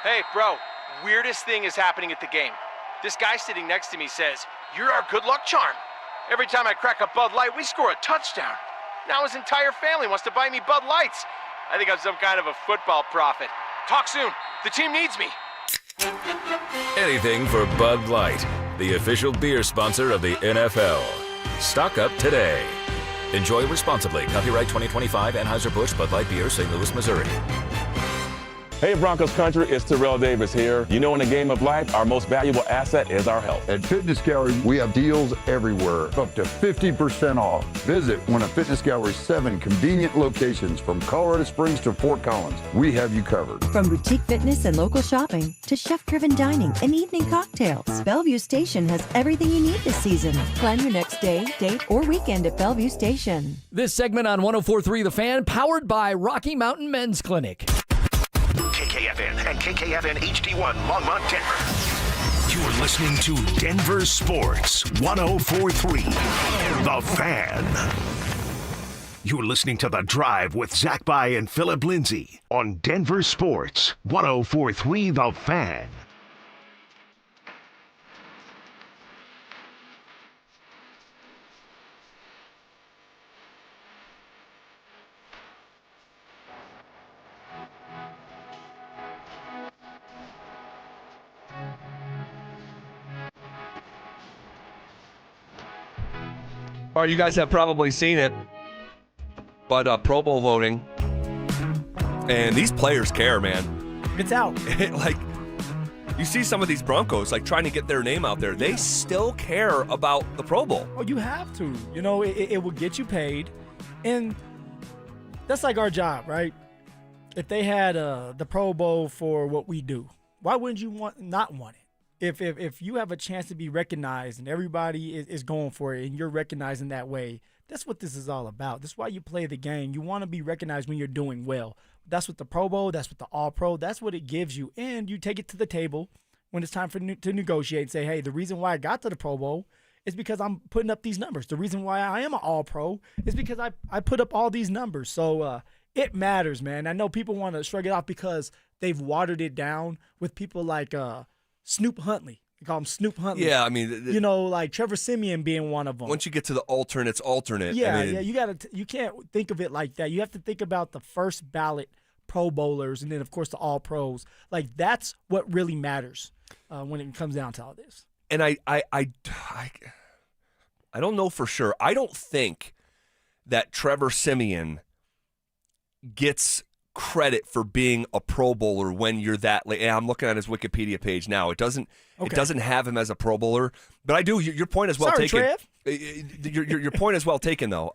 Hey, bro, weirdest thing is happening at the game. This guy sitting next to me says, "You're our good luck charm." Every time I crack a Bud Light, we score a touchdown. Now his entire family wants to buy me Bud Lights. I think I'm some kind of a football prophet. Talk soon. The team needs me. Anything for Bud Light, the official beer sponsor of the NFL. Stock up today. Enjoy responsibly. Copyright 2025 Anheuser-Busch Bud Light Beer, St. Louis, Missouri. Hey Broncos country, it's Terrell Davis here. You know, in the game of life, our most valuable asset is our health. At Fitness Gallery, we have deals everywhere, up to 50% off. Visit one of Fitness Gallery's 7 convenient locations from Colorado Springs to Fort Collins. We have you covered. From boutique fitness and local shopping to chef-driven dining and evening cocktails, Bellevue Station has everything you need this season. Plan your next day, date, or weekend at Bellevue Station. This segment on 104.3 The Fan, powered by Rocky Mountain Men's Clinic. KKFN and KKFN HD1 Longmont, Denver. You're listening to Denver Sports 104.3 The Fan. You're listening to The Drive with Zach By and Phillip Lindsay on Denver Sports 104.3 The Fan. All right, you guys have probably seen it, but Pro Bowl voting, and these players care, man. It's out. Like, you see some of these Broncos, like, trying to get their name out there. They still care about the Pro Bowl. Oh, you have to. You know, it will get you paid, and that's like our job, right? If they had the Pro Bowl for what we do, why wouldn't you not want it? If you have a chance to be recognized and everybody is going for it and you're recognized in that way, that's what this is all about. That's why you play the game. You want to be recognized when you're doing well. That's what the Pro Bowl, that's what the All-Pro, that's what it gives you. And you take it to the table when it's time to negotiate and say, hey, the reason why I got to the Pro Bowl is because I'm putting up these numbers. The reason why I am an All-Pro is because I put up all these numbers. So it matters, man. I know people want to shrug it off because they've watered it down with people like Snoop Huntley. They call him Snoop Huntley. Yeah, I mean, you know, like Trevor Siemian being one of them. Once you get to the alternates, Yeah, I mean, yeah. You can't think of it like that. You have to think about the first ballot Pro Bowlers, and then of course the All Pros. Like that's what really matters when it comes down to all this. And I don't know for sure. I don't think that Trevor Siemian gets credit for being a Pro Bowler when you're that late. I'm looking at his Wikipedia page now. It doesn't have him as a Pro Bowler, but I do. Your point is well taken. Trev. Your point is well taken, though.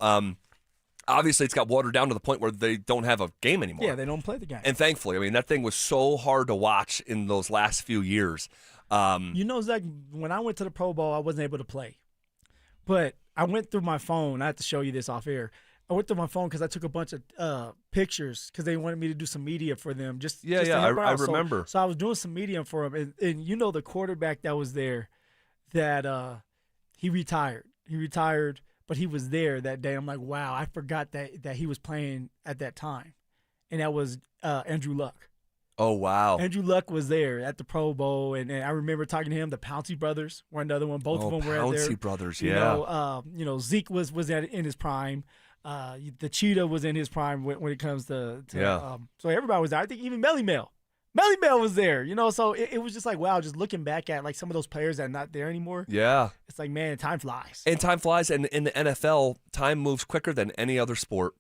Obviously, it's got watered down to the point where they don't have a game anymore. Yeah, they don't play the game. And thankfully, I mean, that thing was so hard to watch in those last few years. You know, Zach, when I went to the Pro Bowl, I wasn't able to play, but I went through my phone. I have to show you this off air. I went through my phone because I took a bunch of pictures because they wanted me to do some media for them. I remember. So I was doing some media for them, and you know the quarterback that was there, that he retired. He retired, but he was there that day. I'm like, wow, I forgot that he was playing at that time, and that was Andrew Luck. Oh wow, Andrew Luck was there at the Pro Bowl, and I remember talking to him. The Pouncey brothers were another one. Both of them were there. Pouncey brothers, yeah. You know, Zeke was in his prime. The Cheetah was in his prime when it comes to so everybody was there. I think even Melly Mel was there, you know, so it was just like, wow, just looking back at like some of those players that are not there anymore. Yeah. It's like, man, time flies. And time flies, and in the NFL, time moves quicker than any other sport.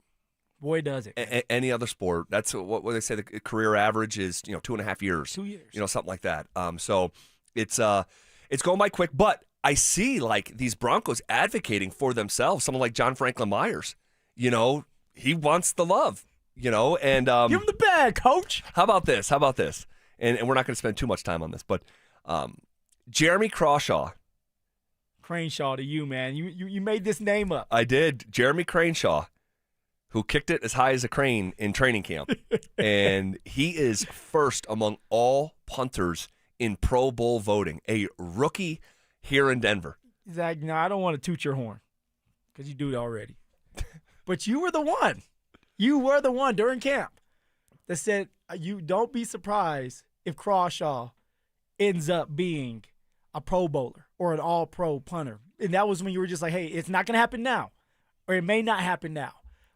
Boy, does it. Any other sport. That's what they say the career average is, 2.5 years. 2 years. Something like that. So it's going by quick, but I see like these Broncos advocating for themselves, someone like John Franklin Myers. He wants the love, and give him the bag, coach. How about this? And we're not going to spend too much time on this, but Jeremy Crawshaw. Craneshaw to you, man. You made this name up. I did. Jeremy Craneshaw, who kicked it as high as a crane in training camp. And he is first among all punters in Pro Bowl voting, a rookie here in Denver. Zach, no, I don't want to toot your horn because you do it already. But you were the one. You were the one during camp that said you don't be surprised if Crawshaw ends up being a Pro Bowler or an All-Pro punter. And that was when you were just like, hey, it's not going to happen now, or it may not happen now.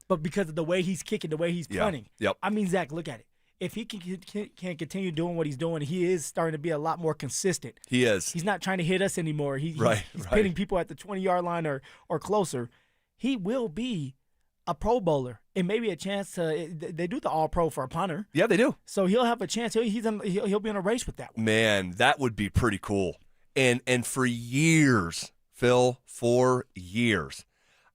But because of the way he's kicking, the way he's punting. Yep. I mean, Zach, look at it. If he can continue doing what he's doing, he is starting to be a lot more consistent. He is. He's not trying to hit us anymore. He's hitting people at the 20-yard line or closer. He will be a Pro Bowler and maybe a chance to. They do the All Pro for a punter. Yeah, they do. So he'll have a chance. He'll be in a race with that one. Man, that would be pretty cool. And for years, Phil, for years,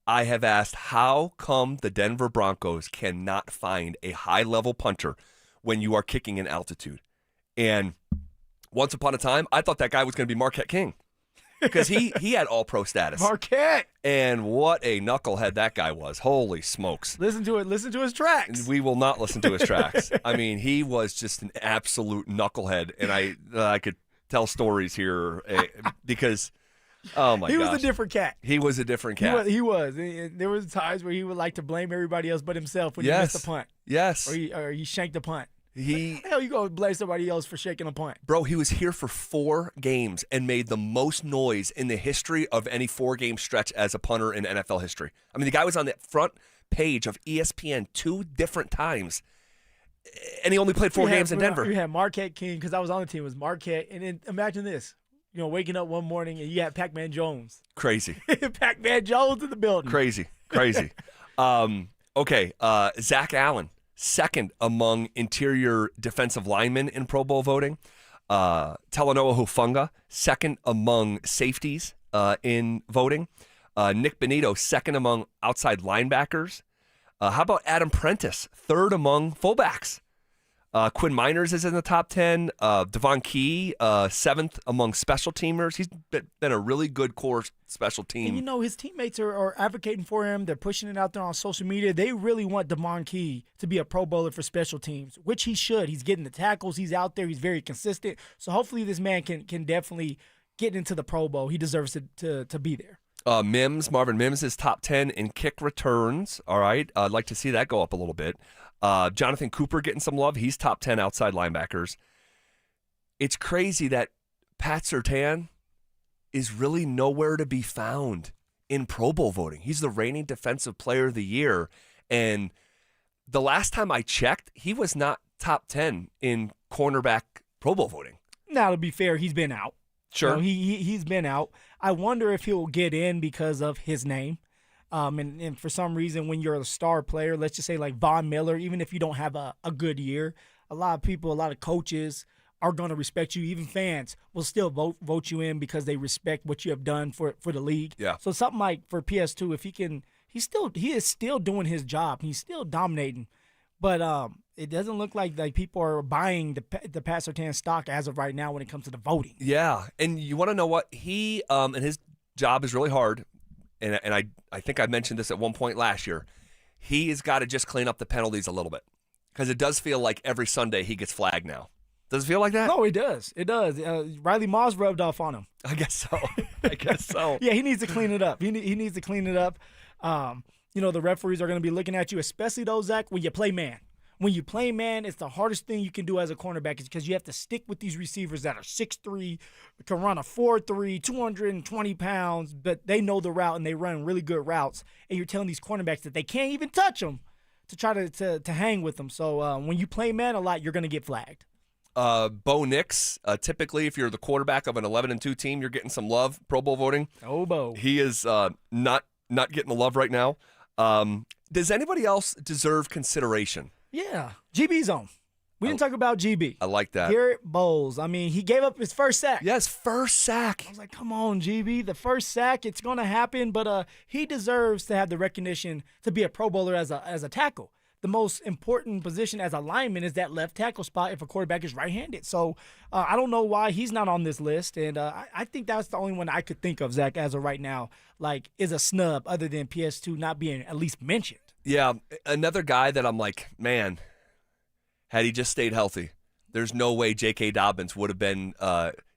I have asked how come the Denver Broncos cannot find a high-level punter when you are kicking in altitude. And once upon a time, I thought that guy was going to be Marquette King because he had all-pro status. Marquette. And what a knucklehead that guy was. Holy smokes. Listen to it. Listen to his tracks. We will not listen to his tracks. I mean, he was just an absolute knucklehead. And I could tell stories here because, oh, my gosh. He was a different cat. He was a different cat. He was. There was times where he would like to blame everybody else but himself when he missed a punt. Yes. Or he shanked a punt. Hell you gonna blame somebody else for shaking a punt? Bro, he was here for 4 games and made the most noise in the history of any 4-game stretch as a punter in NFL history. I mean, the guy was on the front page of ESPN 2 different times, and he only played 4 games in Denver. You had Marquette King, because I was on the team, it was Marquette, and then imagine this. Waking up one morning and you had Pac-Man Jones. Crazy. Pac-Man Jones in the building. Crazy. Okay, Zach Allen. Second among interior defensive linemen in Pro Bowl voting. Talanoa Hufanga, second among safeties in voting. Nick Benito, second among outside linebackers. How about Adam Prentice, third among fullbacks? Quinn Miners is in the top 10. Devon Key, 7th among special teamers. He's been a really good core special team. And his teammates are advocating for him. They're pushing it out there on social media. They really want Devon Key to be a Pro Bowler for special teams, which he should. He's getting the tackles. He's out there. He's very consistent. So hopefully this man can definitely get into the Pro Bowl. He deserves to be there. Marvin Mims is top 10 in kick returns. All right. I'd like to see that go up a little bit. Jonathan Cooper getting some love. He's top 10 outside linebackers. It's crazy that Pat Surtain is really nowhere to be found in Pro Bowl voting. He's the reigning Defensive Player of the Year. And the last time I checked, he was not top 10 in cornerback Pro Bowl voting. Now, to be fair, he's been out. Sure. He's been out. I wonder if he'll get in because of his name. And for some reason, when you're a star player, let's just say like Von Miller, even if you don't have a good year, a lot of people, a lot of coaches are going to respect you. Even fans will still vote you in because they respect what you have done for the league. Yeah. So something like for PS2, if he is still doing his job. He's still dominating. But it doesn't look like people are buying the Pat Surtain stock as of right now when it comes to the voting. Yeah, and you want to know what? He and his job is really hard. And I think I mentioned this at one point last year. He has got to just clean up the penalties a little bit because it does feel like every Sunday he gets flagged now. Does it feel like that? No, it does. It does. Riley Moss rubbed off on him. I guess so. Yeah, he needs to clean it up. He needs to clean it up. The referees are going to be looking at you, especially though, Zach, when you play man. When you play man, it's the hardest thing you can do as a cornerback is because you have to stick with these receivers that are 6'3", can run a 4'3", 220 pounds, but they know the route and they run really good routes. And you're telling these cornerbacks that they can't even touch them to try to hang with them. So when you play man a lot, you're going to get flagged. Bo Nix, typically if you're the quarterback of an 11-2 team, you're getting some love, Pro Bowl voting. Oh, Bo. He is not getting the love right now. Does anybody else deserve consideration? Yeah, GB zone. We didn't talk about GB. I like that. Garrett Bowles. I mean, he gave up his first sack. Yes, first sack. I was like, come on, GB. The first sack, it's going to happen. But he deserves to have the recognition to be a Pro Bowler as a tackle. The most important position as a lineman is that left tackle spot if a quarterback is right-handed. So I don't know why he's not on this list. And I think that's the only one I could think of, Zach, as of right now, is a snub other than PS2 not being at least mentioned. Yeah, another guy that I'm like, man, had he just stayed healthy, there's no way J.K. Dobbins would have been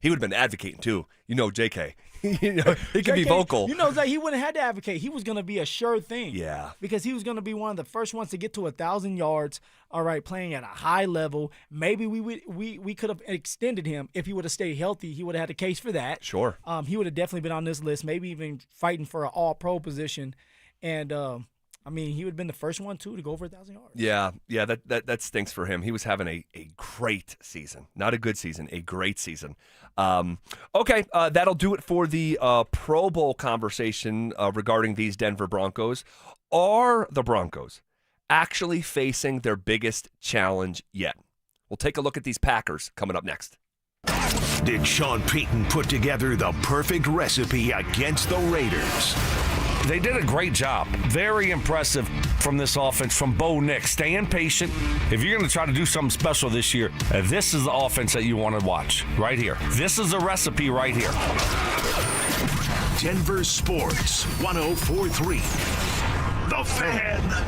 he would have been advocating too. J.K. He could be vocal. Zach, he wouldn't have had to advocate. He was going to be a sure thing. Yeah. Because he was going to be one of the first ones to get to 1,000 yards, all right, playing at a high level. Maybe we could have extended him if he would have stayed healthy. He would have had a case for that. Sure. He would have definitely been on this list, maybe even fighting for an all-pro position. And he would have been the first one, too, to go over 1,000 yards. Yeah, that stinks for him. He was having a great season. Not a good season, a great season. Okay, that'll do it for the Pro Bowl conversation regarding these Denver Broncos. Are the Broncos actually facing their biggest challenge yet? We'll take a look at these Packers coming up next. Did Sean Payton put together the perfect recipe against the Raiders? They did a great job. Very impressive from this offense, from Bo Nix. Staying patient. If you're going to try to do something special this year, this is the offense that you want to watch right here. This is a recipe right here. Denver Sports 104.3. The Fan.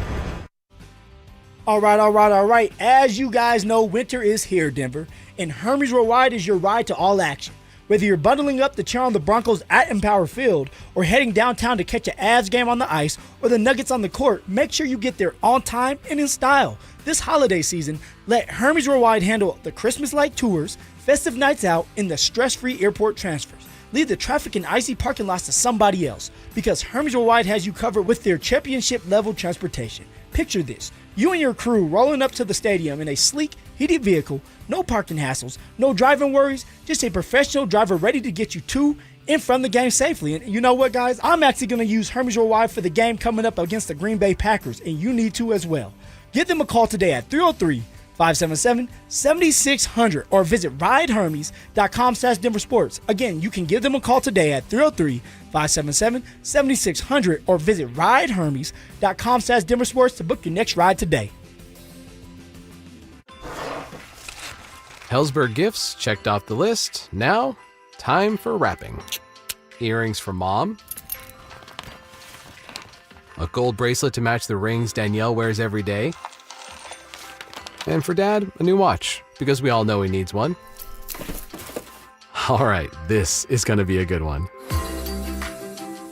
All right. As you guys know, winter is here, Denver, and Hermes Worldwide is your ride to all action. Whether you're bundling up to cheer on the Broncos at Empower Field or heading downtown to catch an Avs game on the ice or the Nuggets on the court, make sure you get there on time and in style. This holiday season, let Hermes Worldwide handle the Christmas-like tours, festive nights out, and the stress-free airport transfers. Leave the traffic and icy parking lots to somebody else, because Hermes Worldwide has you covered with their championship-level transportation. Picture this. You and your crew rolling up to the stadium in a sleek, heated vehicle, no parking hassles, no driving worries, just a professional driver ready to get you to and from the game safely. And you know what, guys? I'm actually going to use Hermes Worldwide for the game coming up against the Green Bay Packers, and you need to as well. Give them a call today at 303-577-7600 or visit ridehermes.com/DenverSports. Again, you can give them a call today at 303-577-7600 or visit ridehermes.com/DenverSports to book your next ride today. Helzberg gifts checked off the list. Now, time for wrapping. Earrings for mom. A gold bracelet to match the rings Danielle wears every day. And for Dad, a new watch, because we all know he needs one. All right, this is going to be a good one.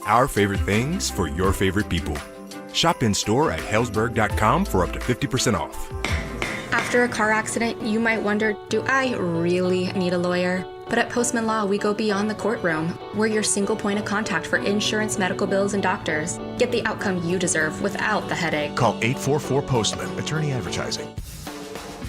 Our favorite things for your favorite people. Shop in store at Helzberg.com for up to 50% off. After a car accident, you might wonder, do I really need a lawyer? But at Postman Law, we go beyond the courtroom. We're your single point of contact for insurance, medical bills, and doctors. Get the outcome you deserve without the headache. Call 844-POSTMAN, attorney advertising.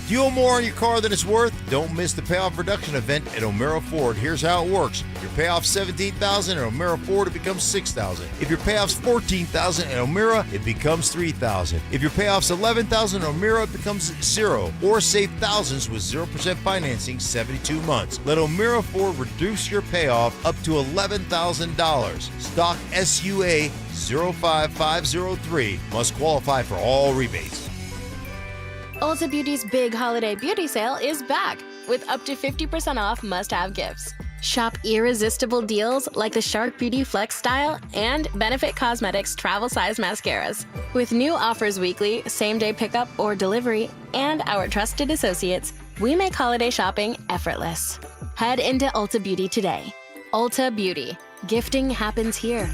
Do you owe more on your car than it's worth? Don't miss the payoff reduction event at O'Mara Ford. Here's how it works. If your payoff's $17,000 at O'Mara Ford, it becomes $6,000. If your payoff's $14,000 at O'Mara, it becomes $3,000. If your payoff's $11,000 at O'Mara, it becomes $0. Or save thousands with 0% financing 72 months. Let O'Mara Ford reduce your payoff up to $11,000. Stock SUA 05503. Must qualify for all rebates. Ulta Beauty's big holiday beauty sale is back with up to 50% off must-have gifts. Shop irresistible deals like the Shark Beauty Flex Style and Benefit Cosmetics travel size mascaras. With new offers weekly, same-day pickup or delivery, and our trusted associates, we make holiday shopping effortless. Head into Ulta Beauty today. Ulta Beauty. Gifting happens here.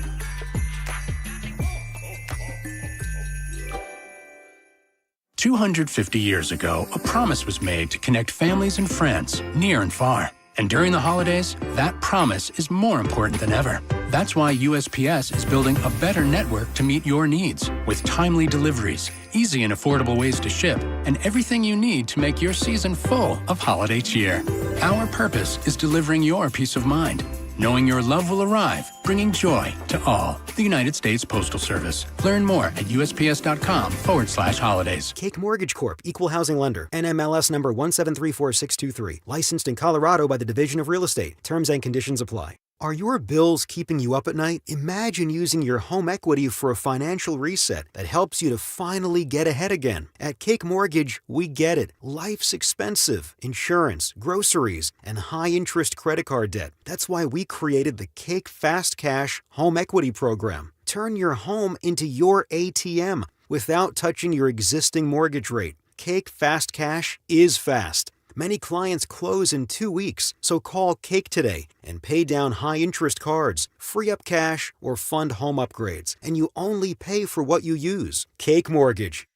250 years ago, a promise was made to connect families and friends near and far. And during the holidays, that promise is more important than ever. That's why USPS is building a better network to meet your needs with timely deliveries, easy and affordable ways to ship, and everything you need to make your season full of holiday cheer. Our purpose is delivering your peace of mind, knowing your love will arrive, bringing joy to all. The United States Postal Service. Learn more at USPS.com/holidays. Cake Mortgage Corp. Equal Housing Lender. NMLS number 1734623. Licensed in Colorado by the Division of Real Estate. Terms and conditions apply. Are your bills keeping you up at night? Imagine using your home equity for a financial reset that helps you to finally get ahead again. At Cake Mortgage, we get it. Life's expensive. Insurance, groceries, and high-interest credit card debt. That's why we created the Cake Fast Cash Home Equity Program. Turn your home into your ATM without touching your existing mortgage rate. Cake Fast Cash is fast. Many clients close in 2 weeks, so call Cake today and pay down high-interest cards, free up cash, or fund home upgrades, and you only pay for what you use. Cake Mortgage.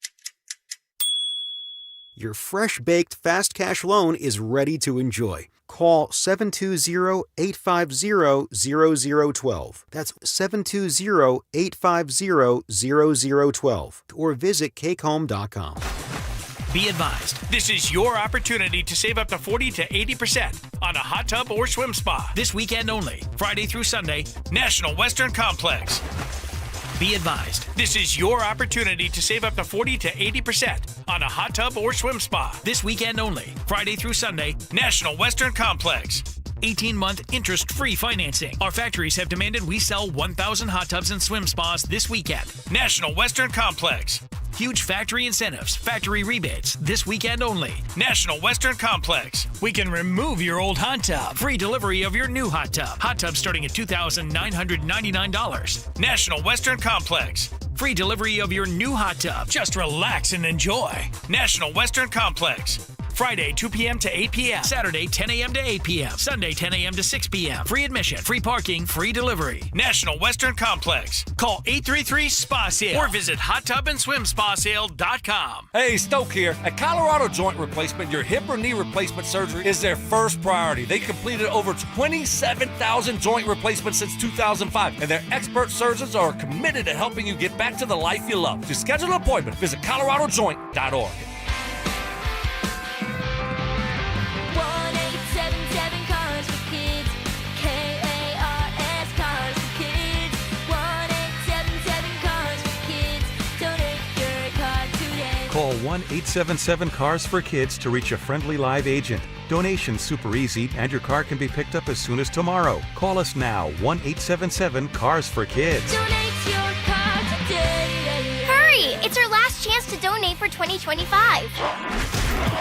Your fresh-baked fast cash loan is ready to enjoy. Call 720-850-0012. That's 720-850-0012. Or visit cakehome.com. Be advised, this is your opportunity to save up to 40 to 80% on a hot tub or swim spa. This weekend only, Friday through Sunday, National Western Complex. Be advised, this is your opportunity to save up to 40 to 80% on a hot tub or swim spa. This weekend only, Friday through Sunday, National Western Complex. 18-month interest-free financing. Our factories have demanded we sell 1,000 hot tubs and swim spas this weekend. National Western Complex. Huge factory incentives, factory rebates, this weekend only. National Western Complex. We can remove your old hot tub. Free delivery of your new hot tub. Hot tub starting at $2,999. National Western Complex. Free delivery of your new hot tub. Just relax and enjoy. National Western Complex. Friday, 2 p.m. to 8 p.m. Saturday, 10 a.m. to 8 p.m. Sunday, 10 a.m. to 6 p.m. Free admission, free parking, free delivery. National Western Complex. Call 833-SPA-SALE or visit hottubandSwimSpaSale.com. Hey, Stoke here. At Colorado Joint Replacement, your hip or knee replacement surgery is their first priority. They completed over 27,000 joint replacements since 2005, and their expert surgeons are committed to helping you get back to the life you love. To schedule an appointment, visit coloradojoint.org. 1-877 Cars for Kids. KARS Cars for Kids. 1-877 Cars for Kids. Donate your car today. Call 1-877-CARS-FOR-KIDS to reach a friendly live agent. Donation's super easy, and your car can be picked up as soon as tomorrow. Call us now, 1-877-CARS-FOR-KIDS. Donate your car today. Hurry! It's our last chance to donate for 2025.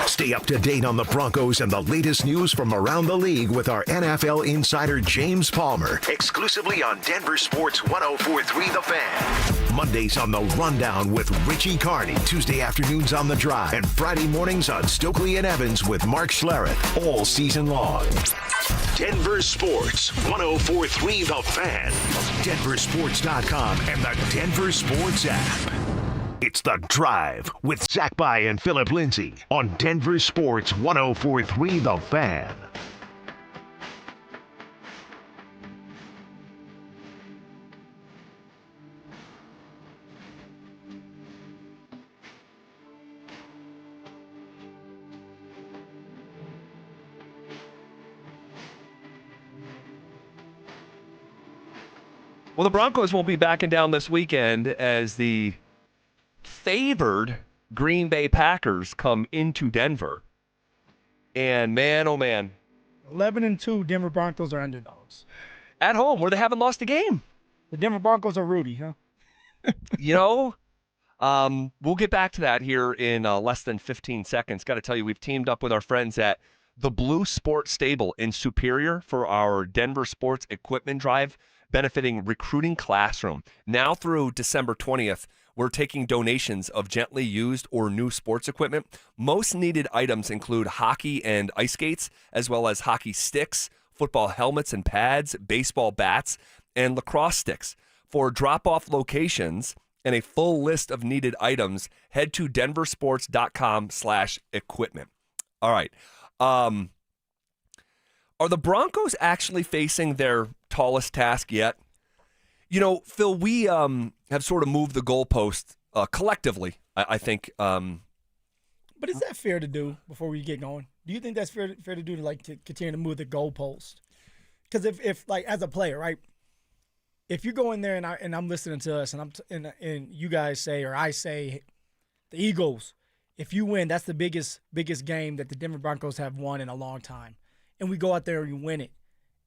Stay up to date on the Broncos and the latest news from around the league with our NFL insider James Palmer, exclusively on Denver Sports 104.3 The Fan. Mondays on The Rundown with Richie Carney, Tuesday afternoons on The Drive, and Friday mornings on Stokely and Evans with Mark Schlereth, all season long. Denver Sports 104.3 The Fan, DenverSports.com, and the Denver Sports app. It's The Drive with Zach By and Phillip Lindsay on Denver Sports 104.3 The Fan. Well, the Broncos won't be backing down this weekend as the favored Green Bay Packers come into Denver. And man, oh man. 11-2 Denver Broncos are underdogs. At home, where they haven't lost a game. The Denver Broncos are Rudy, huh? We'll get back to that here in less than 15 seconds. Got to tell you, we've teamed up with our friends at the Blue Sports Stable in Superior for our Denver Sports Equipment Drive, benefiting Recruiting Classroom. Now through December 20th, we're taking donations of gently used or new sports equipment. Most needed items include hockey and ice skates, as well as hockey sticks, football helmets and pads, baseball bats, and lacrosse sticks. For drop-off locations and a full list of needed items, head to denversports.com/equipment. All right. Are the Broncos actually facing their tallest task yet? Phil, we have sort of moved the goalpost collectively, I think. But is that fair to do before we get going? Do you think that's fair to do to continue to move the goalpost? Because if as a player, right? If you go in there and I'm listening to us and you guys say, or I say, the Eagles, if you win, that's the biggest game that the Denver Broncos have won in a long time, and we go out there and you win it,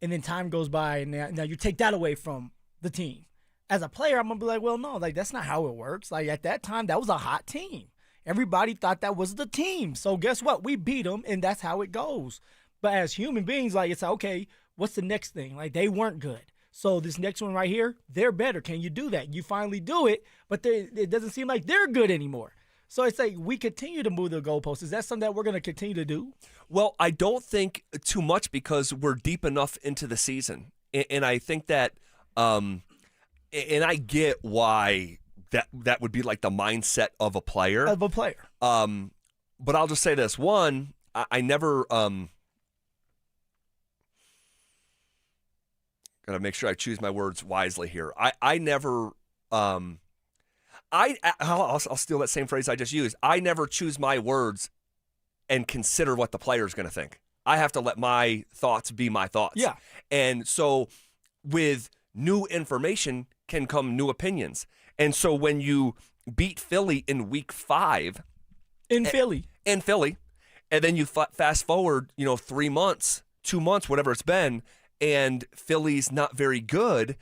and then time goes by and now you take that away from the team. As a player, I'm gonna be like, well, no, that's not how it works. At that time, that was a hot team. Everybody thought that was the team. So guess what? We beat them, and that's how it goes. But as human beings, it's okay, what's the next thing? They weren't good. So this next one right here, they're better. Can you do that? You finally do it, but it doesn't seem like they're good anymore. So it's we continue to move the goalposts. Is that something that we're going to continue to do? Well, I don't think too much because we're deep enough into the season. And I think that and I get why that would be the mindset of a player. But I'll just say this. One, I never got to make sure I choose my words wisely here. I never I'll steal that same phrase I just used. I never choose my words and consider what the player is going to think. I have to let my thoughts be my thoughts. Yeah. And so with new information can come new opinions. And so when you beat Philly in week 5 in Philly, and then you fast forward, 3 months, 2 months, whatever it's been, and Philly's not very good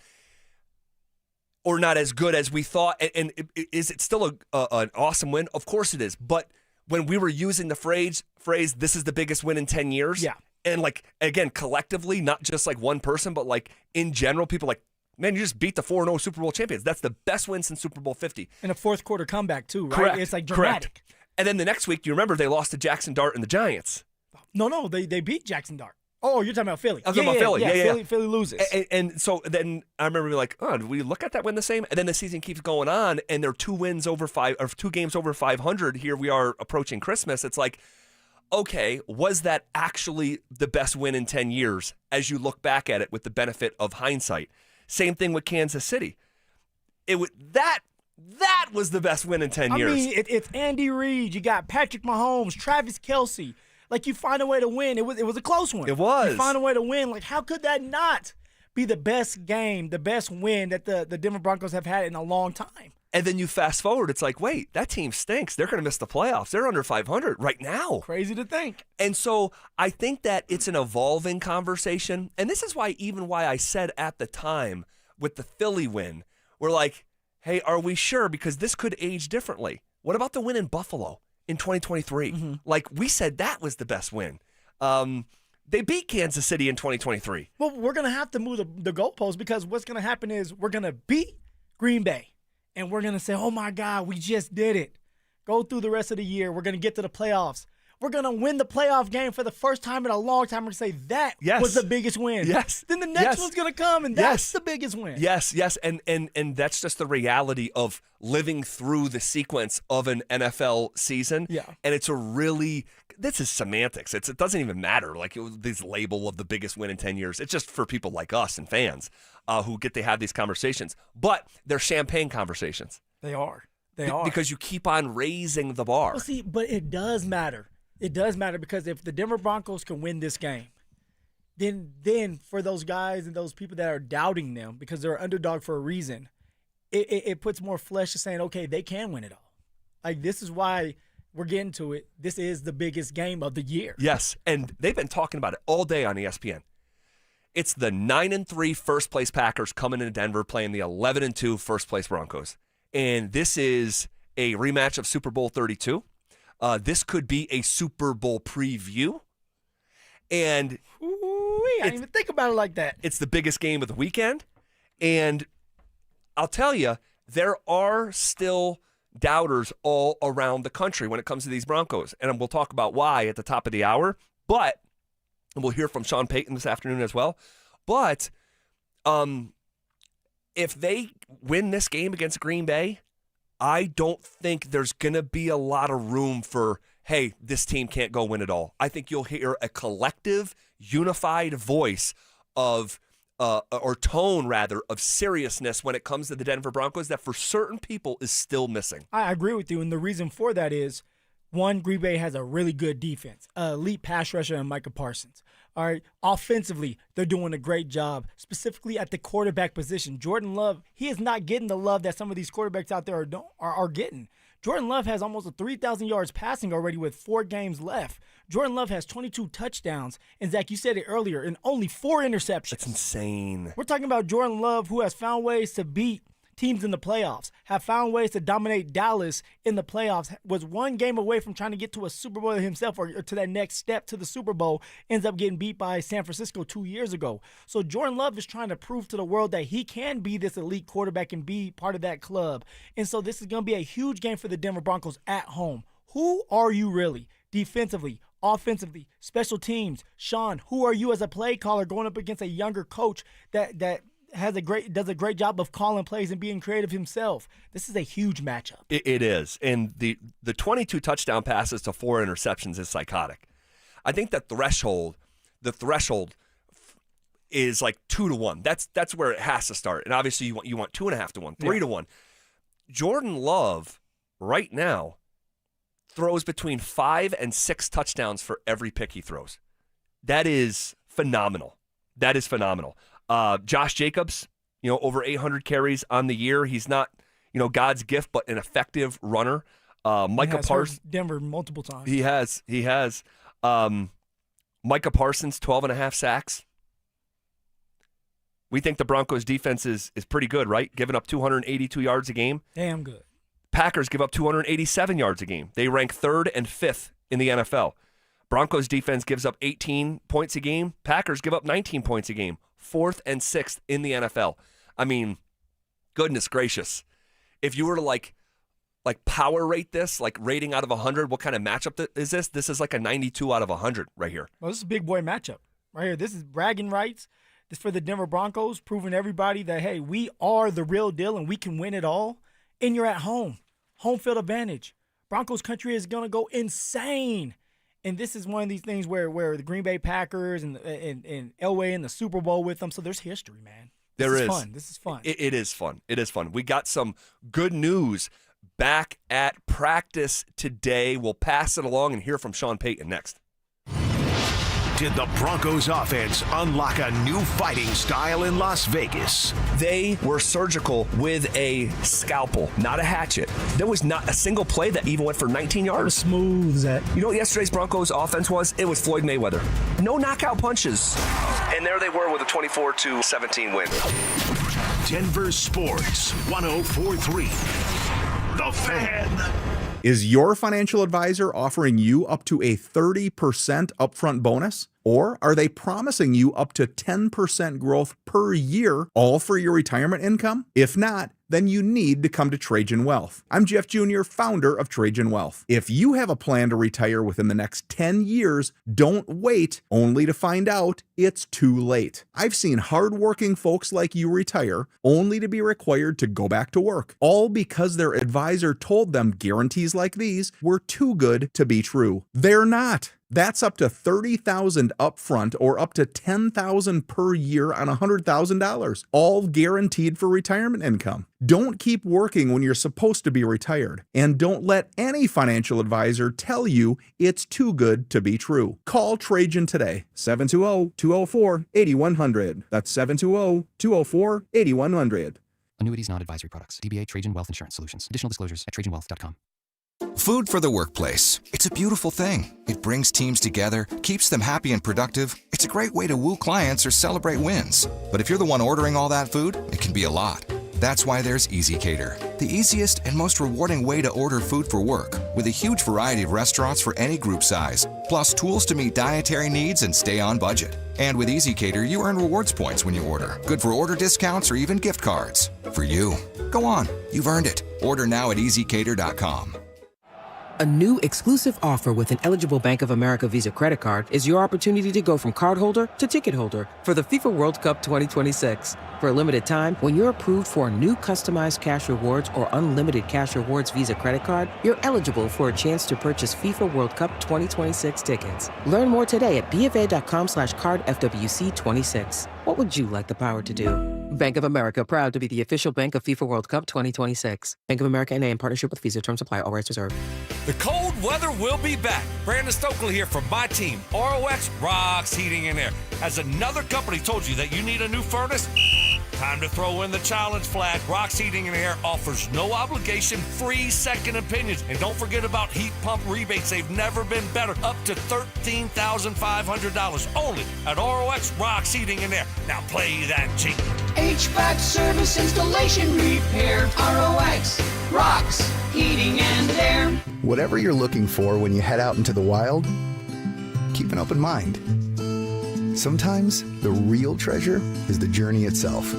or not as good as we thought. And is it still an awesome win? Of course it is. But when we were using the phrase, this is the biggest win in 10 years. Yeah. And again, collectively, not just one person, but in general, people man, you just beat the 4-0 Super Bowl champions. That's the best win since Super Bowl 50. And a fourth quarter comeback too, right? Correct. It's dramatic. Correct. And then the next week, you remember they lost to Jackson Dart and the Giants. No, they beat Jackson Dart. Oh, you're talking about Philly. I was talking about Philly. Yeah. Philly loses. And so then I remember being like, did we look at that win the same? And then the season keeps going on, and there are 2 games over 500. Here we are approaching Christmas. It's like, okay, was that actually the best win in 10 years as you look back at it with the benefit of hindsight? Same thing with Kansas City. That was the best win in 10 years. I mean, it's Andy Reid. You got Patrick Mahomes, Travis Kelce. You find a way to win. It was a close one. It was. You find a way to win. How could that not be the best game, the best win that the Denver Broncos have had in a long time? And then you fast forward, it's like, wait, that team stinks. They're going to miss the playoffs. They're under 500 right now. Crazy to think. And so I think that it's an evolving conversation. And this is why I said at the time with the Philly win, we're like, hey, are we sure? Because this could age differently. What about the win in Buffalo in 2023? Mm-hmm. We said that was the best win. They beat Kansas City in 2023. Well, we're going to have to move the goalposts because what's going to happen is we're going to beat Green Bay. And we're going to say, oh, my God, we just did it. Go through the rest of the year. We're going to get to the playoffs. We're going to win the playoff game for the first time in a long time. We're going to say that was the biggest win. Yes. Then the next one's going to come, and that's the biggest win. Yes. And that's just the reality of living through the sequence of an NFL season. Yeah. And it's this is semantics. It doesn't even matter. This label of the biggest win in 10 years. It's just for people like us and fans who get to have these conversations. But they're champagne conversations. They are. They are. Because you keep on raising the bar. Well, see, but it does matter. It does matter because if the Denver Broncos can win this game, then for those guys and those people that are doubting them because they're an underdog for a reason, it puts more flesh to saying, okay, they can win it all. This is why we're getting to it. This is the biggest game of the year. Yes, and they've been talking about it all day on ESPN. It's the 9-3 first-place Packers coming into Denver playing the 11-2 first-place Broncos. And this is a rematch of Super Bowl 32. This could be a Super Bowl preview. And I didn't even think about it like that. It's the biggest game of the weekend. And I'll tell you, there are still doubters all around the country when it comes to these Broncos. And we'll talk about why at the top of the hour. But and we'll hear from Sean Payton this afternoon as well. But if they win this game against Green Bay, I don't think there's going to be a lot of room for, hey, this team can't go win it all. I think you'll hear a collective, unified voice of, or tone rather, of seriousness when it comes to the Denver Broncos that for certain people is still missing. I agree with you, and the reason for that is, one, Green Bay has a really good defense, elite pass rusher in Micah Parsons. All right, offensively, they're doing a great job, specifically at the quarterback position. Jordan Love, he is not getting the love that some of these quarterbacks out there are getting. Jordan Love has almost 3,000 yards passing already with 4 games left. Jordan Love has 22 touchdowns, and Zach, you said it earlier, and only 4 interceptions. That's insane. We're talking about Jordan Love, who has found ways to beat teams in the playoffs, have found ways to dominate Dallas in the playoffs, was 1 game away from trying to get to a Super Bowl himself or to that next step to the Super Bowl, ends up getting beat by San Francisco 2 years ago. So Jordan Love is trying to prove to the world that he can be this elite quarterback and be part of that club. And so this is going to be a huge game for the Denver Broncos at home. Who are you really? Defensively, offensively, special teams. Sean, who are you as a play caller going up against a younger coach that does a great job of calling plays and being creative himself? This is a huge matchup. It is. And the 22 touchdown passes to 4 interceptions is psychotic. I think that the threshold is like 2-1. That's where it has to start. And obviously you want 2.5-1, 3-1. Jordan Love right now throws between 5 and 6 touchdowns for every pick he throws. That is phenomenal. Josh Jacobs, over 800 carries on the year. He's not, God's gift, but an effective runner. Micah Parsons. Denver multiple times. He has. Micah Parsons, 12.5 sacks. We think the Broncos defense is pretty good, right? Giving up 282 yards a game. Damn good. Packers give up 287 yards a game. They rank 3rd and 5th in the NFL. Broncos defense gives up 18 points a game. Packers give up 19 points a game. 4th and 6th in the NFL. I mean, goodness gracious. If you were to like power rate this, like rating out of 100, what kind of matchup is this? This is like a 92 out of 100 right here. Well, this is a big boy matchup right here. This is bragging rights. This for the Denver Broncos, proving everybody that, hey, we are the real deal and we can win it all. And you're at home. Home field advantage. Broncos country is going to go insane. And this is one of these things where the Green Bay Packers and Elway in the Super Bowl with them. So there's history, man. This is fun. This is fun. It is fun. It is fun. We got some good news back at practice today. We'll pass it along and hear from Sean Payton next. Did the Broncos offense unlock a new fighting style in Las Vegas? They were surgical with a scalpel, not a hatchet. There was not a single play that even went for 19 yards. Smooth, Zach. You know what yesterday's Broncos offense was? It was Floyd Mayweather. No knockout punches. And there they were with a 24-17 win. Denver Sports 104.3. The Fan. Is your financial advisor offering you up to a 30% upfront bonus? Or are they promising you up to 10% growth per year, all for your retirement income? If not, then you need to come to Trajan Wealth. I'm Jeff Jr., founder of Trajan Wealth. If you have a plan to retire within the next 10 years, don't wait only to find out it's too late. I've seen hardworking folks like you retire only to be required to go back to work, all because their advisor told them guarantees like these were too good to be true. They're not. That's up to $30,000 upfront or up to $10,000 per year on $100,000, all guaranteed for retirement income. Don't keep working when you're supposed to be retired, and don't let any financial advisor tell you it's too good to be true. Call Trajan today, 720-204-8100. That's 720-204-8100. Annuities, not advisory products. DBA Trajan Wealth Insurance Solutions. Additional disclosures at TrajanWealth.com. Food for the workplace. It's a beautiful thing. It brings teams together, keeps them happy and productive. It's a great way to woo clients or celebrate wins. But if you're the one ordering all that food, it can be a lot. That's why there's Easy Cater, the easiest and most rewarding way to order food for work, with a huge variety of restaurants for any group size, plus tools to meet dietary needs and stay on budget. And with Easy Cater, you earn rewards points when you order, good for order discounts or even gift cards. For you. Go on, you've earned it. Order now at easycater.com. A new exclusive offer with an eligible Bank of America Visa credit card is your opportunity to go from cardholder to ticket holder for the FIFA World Cup 2026. For a limited time, when you're approved for a new customized cash rewards or unlimited cash rewards Visa credit card, you're eligible for a chance to purchase FIFA World Cup 2026 tickets. Learn more today at BofA.com/cardFWC26. What would you like the power to do? Bank of America, proud to be the official bank of FIFA World Cup 2026. Bank of America N.A. in partnership with Visa. Terms apply. All rights reserved. The cold weather will be back. Brandon Stokely here from my team, ROX Rocks Heating and Air. Has another company told you that you need a new furnace? Time to throw in the challenge flag. Rocks Heating and Air offers no obligation, free second opinions. And don't forget about heat pump rebates. They've never been better. Up to $13,500 only at ROX Rocks Heating and Air. Now play that jingle. HVAC service, installation, repair. ROX Rocks Heating and Air. Whatever you're looking for when you head out into the wild, keep an open mind. Sometimes the real treasure is the journey itself.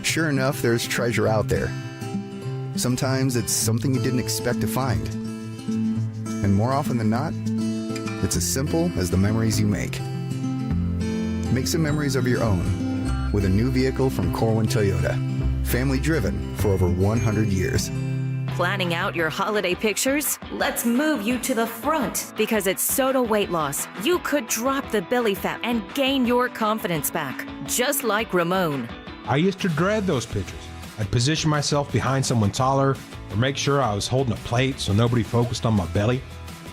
Sure enough, there's treasure out there. Sometimes it's something you didn't expect to find. And more often than not, it's as simple as the memories you make. Make some memories of your own with a new vehicle from Corwin Toyota. Family driven for over 100 years. Planning out your holiday pictures? Let's move you to the front because at Soda Weight Loss, you could drop the belly fat and gain your confidence back, just like Ramon. I used to dread those pictures. I'd position myself behind someone taller or make sure I was holding a plate so nobody focused on my belly.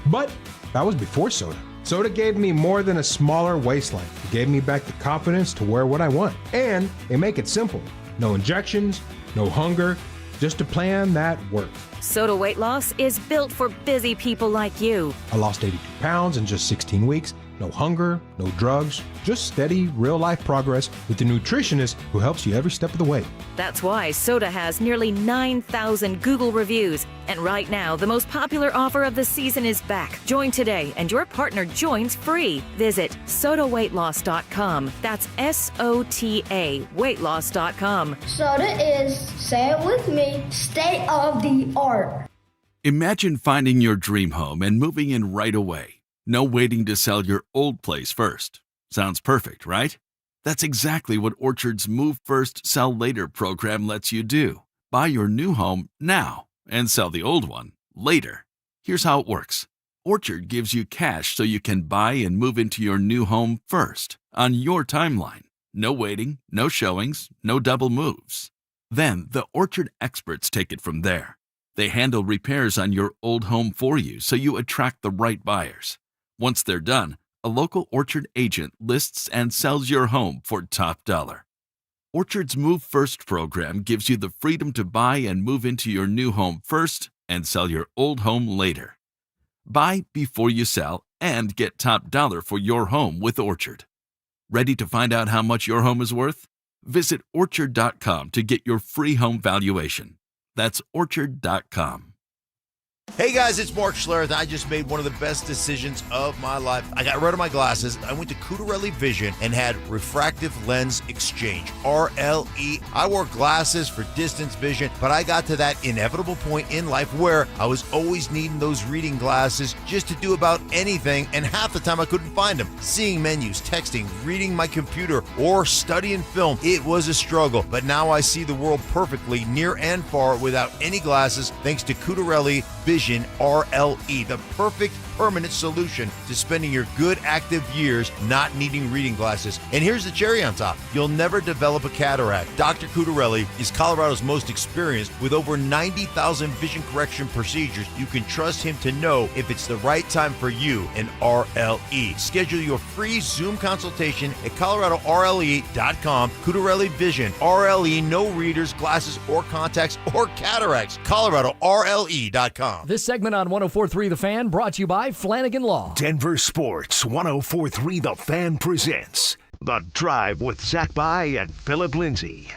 But that was before Soda. Soda gave me more than a smaller waistline. It gave me back the confidence to wear what I want. And they make it simple. No injections, no hunger, Just a plan that worked. Soda Weight Loss is built for busy people like you. I lost 82 pounds in just 16 weeks. No hunger, no drugs, just steady, real-life progress with the nutritionist who helps you every step of the way. That's why Soda has nearly 9,000 Google reviews. And right now, the most popular offer of the season is back. Join today, and your partner joins free. Visit sodaweightloss.com. That's SOTA weightloss.com. Soda is, say it with me, state of the art. Imagine finding your dream home and moving in right away. No waiting to sell your old place first. Sounds perfect, right? That's exactly what Orchard's Move First, Sell Later program lets you do. Buy your new home now and sell the old one later. Here's how it works. Orchard gives you cash so you can buy and move into your new home first, on your timeline. No waiting, no showings, no double moves. Then the Orchard experts take it from there. They handle repairs on your old home for you so you attract the right buyers. Once they're done, a local Orchard agent lists and sells your home for top dollar. Orchard's Move First program gives you the freedom to buy and move into your new home first and sell your old home later. Buy before you sell and get top dollar for your home with Orchard. Ready to find out how much your home is worth? Visit Orchard.com to get your free home valuation. That's Orchard.com. Hey guys, it's Mark Schlereth. I just made one of the best decisions of my life. I got rid of my glasses. I went to Cutarelli Vision and had refractive lens exchange, RLE. I wore glasses for distance vision, but I got to that inevitable point in life where I was always needing those reading glasses just to do about anything, and half the time I couldn't find them. Seeing menus, texting, reading my computer, or studying film, it was a struggle. But now I see the world perfectly, near and far, without any glasses, thanks to Cutarelli Vision RLE, the perfect permanent solution to spending your good active years not needing reading glasses. And here's the cherry on top. You'll never develop a cataract. Dr. Cutarelli is Colorado's most experienced with over 90,000 vision correction procedures. You can trust him to know if it's the right time for you and RLE. Schedule your free Zoom consultation at coloradorle.com. Cutarelli Vision, RLE, no readers, glasses, or contacts, or cataracts. coloradorle.com. This segment on 104.3 The Fan brought to you by Flanagan Law. Denver Sports 104.3 The Fan presents The Drive with Zach By and Phillip Lindsay.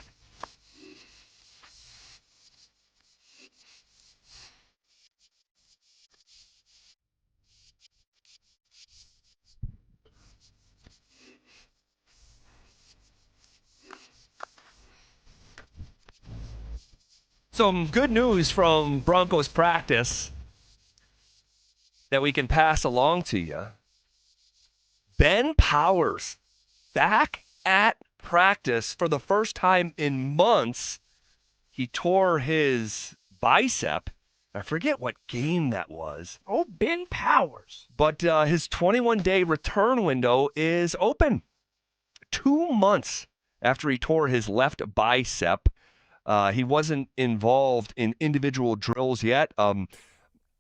Some good news from Broncos practice that we can pass along to you. Ben Powers back at practice for the first time in months. He tore his bicep. I forget what game that was. Oh, Ben Powers. But his 21-day return window is open. 2 months after he tore his left bicep. He wasn't involved in individual drills yet.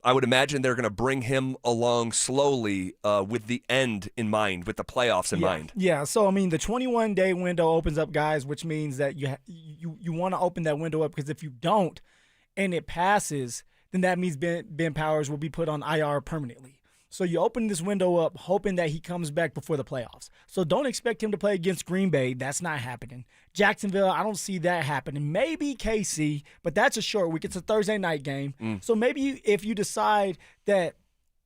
I would imagine they're going to bring him along slowly with the end in mind, with the playoffs in mind. Yeah, so, I mean, the 21-day window opens up, guys, which means that you want to open that window up, because if you don't and it passes, then that means Ben Powers will be put on IR permanently. So you open this window up hoping that he comes back before the playoffs. So don't expect him to play against Green Bay. That's not happening. Jacksonville, I don't see that happening. Maybe KC, but that's a short week. It's a Thursday night game. So maybe if you decide that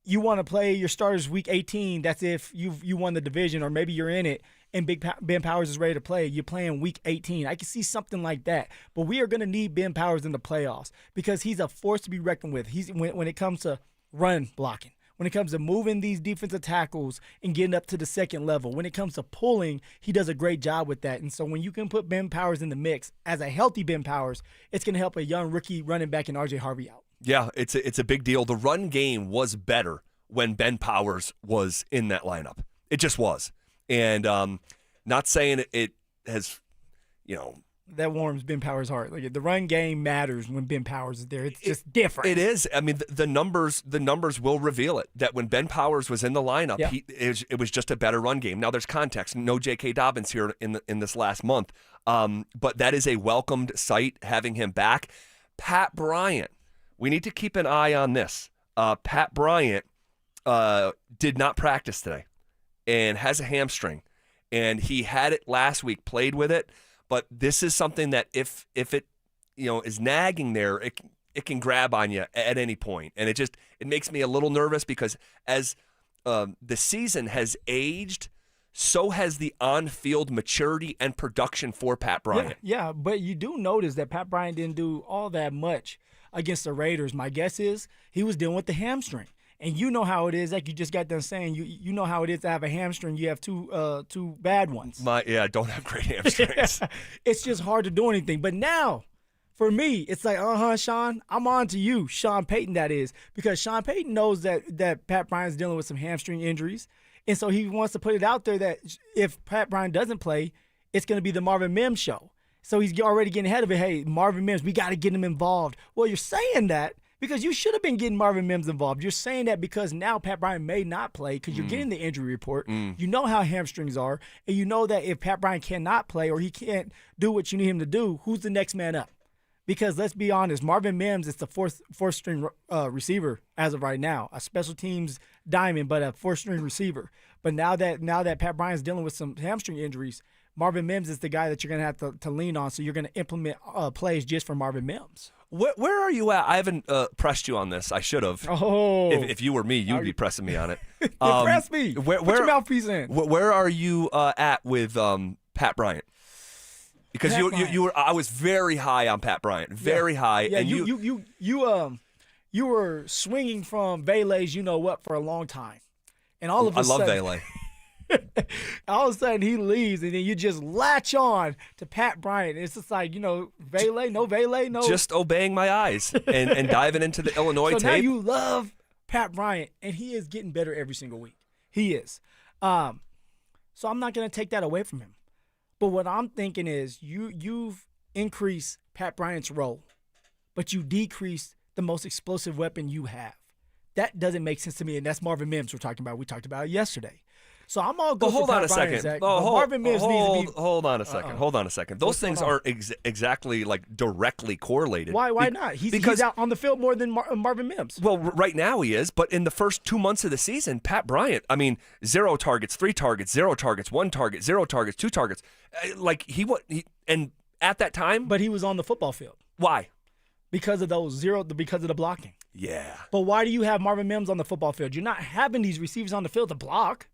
you want to play your starters week 18, that's if you won the division, or maybe you're in it and Ben Powers is ready to play. You're playing week 18. I can see something like that. But we are going to need Ben Powers in the playoffs because he's a force to be reckoned with. He's when it comes to run blocking, when it comes to moving these defensive tackles and getting up to the second level, when it comes to pulling, he does a great job with that. And so when you can put Ben Powers in the mix as a healthy Ben Powers, it's going to help a young rookie running back and R.J. Harvey out. Yeah, it's a big deal. The run game was better when Ben Powers was in that lineup. It just was. And not saying it has, that warms Ben Powers' heart. Like, the run game matters when Ben Powers is there. It's just different. It is. I mean, the numbers will reveal it. That when Ben Powers was in the lineup, it was just a better run game. Now there's context. No J.K. Dobbins here in this last month, but that is a welcomed sight having him back. Pat Bryant. We need to keep an eye on this. Pat Bryant did not practice today and has a hamstring. And he had it last week, played with it. But this is something that if it is nagging there, it can grab on you at any point. And it makes me a little nervous because as the season has aged, so has the on-field maturity and production for Pat Bryant. Yeah, but you do notice that Pat Bryant didn't do all that much against the Raiders. My guess is he was dealing with the hamstring. And you know how it is, like you just got done saying, you know how it is to have a hamstring. You have two bad ones. I don't have great hamstrings. It's just hard to do anything. But now, for me, it's like, Sean, I'm on to you, Sean Payton, that is. Because Sean Payton knows that Pat Bryant's dealing with some hamstring injuries. And so he wants to put it out there that if Pat Bryant doesn't play, it's going to be the Marvin Mims show. So he's already getting ahead of it. Hey, Marvin Mims, we got to get him involved. Well, you're saying that because you should have been getting Marvin Mims involved. You're saying that because now Pat Bryant may not play because you're getting the injury report. You know how hamstrings are, and you know that if Pat Bryant cannot play or he can't do what you need him to do, who's the next man up? Because let's be honest, Marvin Mims is the fourth string receiver as of right now, a special teams diamond, but a fourth string receiver. But now that Pat Bryant's dealing with some hamstring injuries, Marvin Mims is the guy that you're going to have to lean on. So you're going to implement plays just for Marvin Mims. Where are you at? I haven't pressed you on this. I should have. Oh. If you were me, you'd be pressing me on it. Press me. Put your mouthpiece in. Where are you at with Pat Pat Bryant? Because you were. I was very high on Pat Bryant. Very high. Yeah, and you were swinging from Vele's what for a long time. And all of a sudden, I love Vele. all of a sudden he leaves, and then you just latch on to Pat Bryant. It's just like, Vele, no. Just obeying my eyes and diving into the Illinois so tape. Now you love Pat Bryant, and he is getting better every single week. He is. So I'm not going to take that away from him. But what I'm thinking is you've increased Pat Bryant's role, but you decreased the most explosive weapon you have. That doesn't make sense to me, and that's Marvin Mims we're talking about. We talked about it yesterday. So I'm all good for Pat Bryant, Zach. Marvin Mims needs to be. Hold on a second. Hold on a second. Those things aren't exactly directly correlated. Why not? He's out on the field more than Marvin Mims. Well, right now he is, but in the first 2 months of the season, Pat Bryant, 0 targets, 3 targets, 0 targets, 1 target, 0 targets, 2 targets. And at that time. But he was on the football field. Why? Because of because of the blocking. Yeah. But why do you have Marvin Mims on the football field? You're not having these receivers on the field to block.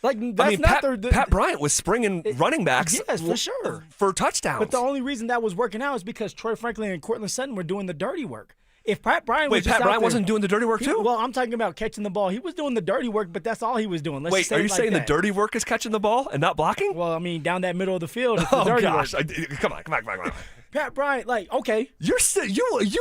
Pat Bryant was springing running backs for sure. For touchdowns. But the only reason that was working out is because Troy Franklin and Cortland Sutton were doing the dirty work. If Pat Bryant wasn't doing the dirty work too? Well, I'm talking about catching the ball. He was doing the dirty work, but that's all he was doing. Wait, are you saying the dirty work is catching the ball and not blocking? Well, down that middle of the field, it's the dirty work. Come on. Pat Bryant, okay. You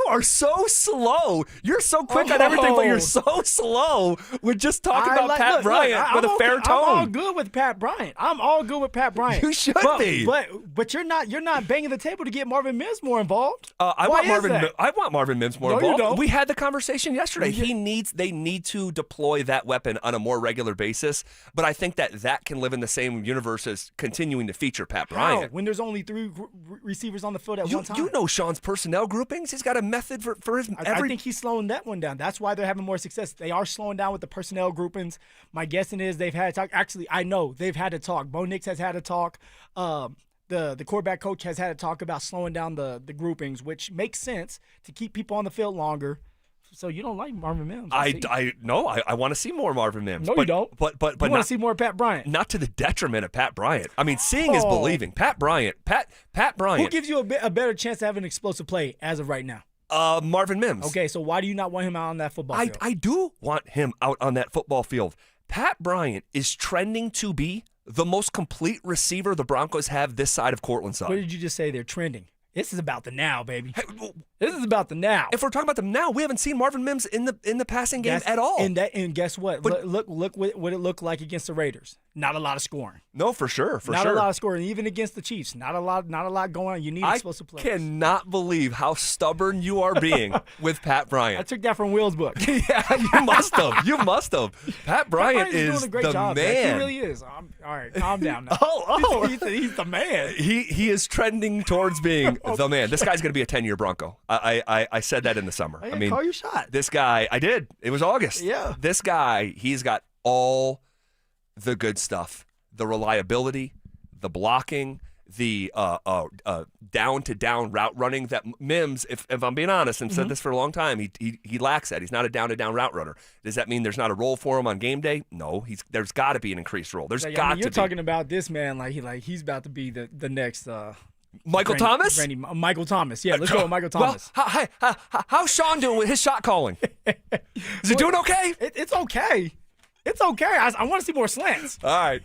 are so slow. You're so quick on everything, but you're so slow with just talking about Pat Bryant with a fair tone. I'm all good with Pat Bryant. You should be. But you're not banging the table to get Marvin Mims more involved. I want Marvin Mims more involved. You don't. We had the conversation yesterday. They need to deploy that weapon on a more regular basis, but I think that can live in the same universe as continuing to feature Pat Bryant. How? When there's only 3 receivers on the field at one time. You know Sean's personnel groupings. He's got a method for his I think he's slowing that one down. That's why they're having more success. They are slowing down with the personnel groupings. My guessing is they've had to talk. Actually, I know they've had to talk. Bo Nix has had to talk. The quarterback coach has had to talk about slowing down the groupings, which makes sense to keep people on the field longer. So you don't like Marvin Mims? I want to see more Marvin Mims. No, you don't. But you want to see more Pat Bryant. Not to the detriment of Pat Bryant. Seeing is believing. Pat Bryant. Who gives you a better chance to have an explosive play as of right now? Marvin Mims. Okay, so why do you not want him out on that football field? I do want him out on that football field. Pat Bryant is trending to be the most complete receiver the Broncos have this side of Cortland side. What did you just say? They're trending. This is about the now, baby. This is about the now. If we're talking about the now, we haven't seen Marvin Mims in the passing game at all. And guess what? But look what it looked like against the Raiders. Not a lot of scoring. No, for sure. Not a lot of scoring. Even against the Chiefs, not a lot going on. You need explosive plays. I cannot believe how stubborn you are being with Pat Bryant. I took that from Will's book. Yeah, you must have. Pat Bryant is doing a great the job, man. He really is. All right, calm down now. Oh. He's the man. He is trending towards being the man. This guy's going to be a 10-year Bronco. I said that in the summer. I mean, call your shot. This guy, I did. It was August. Yeah. This guy, he's got all the good stuff. The reliability, the blocking, the down-to-down route running that Mims, if I'm being honest, and said this for a long time, he lacks that. He's not a down-to-down route runner. Does that mean there's not a role for him on game day? No. There's got to be an increased role. There's got to be. You're talking about this man like he's about to be the next Michael Thomas? Michael Thomas. Yeah, let's go with Michael Thomas. Well, how's Sean doing with his shot calling? Is he doing okay? It's okay. It's okay. I want to see more slants. All right.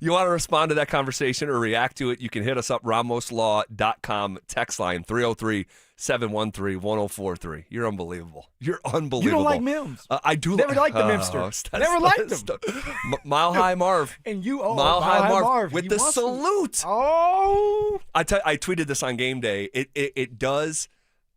You want to respond to that conversation or react to it, you can hit us up, ramoslaw.com, text line 303-713-1043. You're unbelievable. You're unbelievable. You don't like Mims. I do. Never liked the Mimster. Never liked him. Mile High Marv. And you, Mile High Marv with the salute. Oh. I tweeted this on game day. It does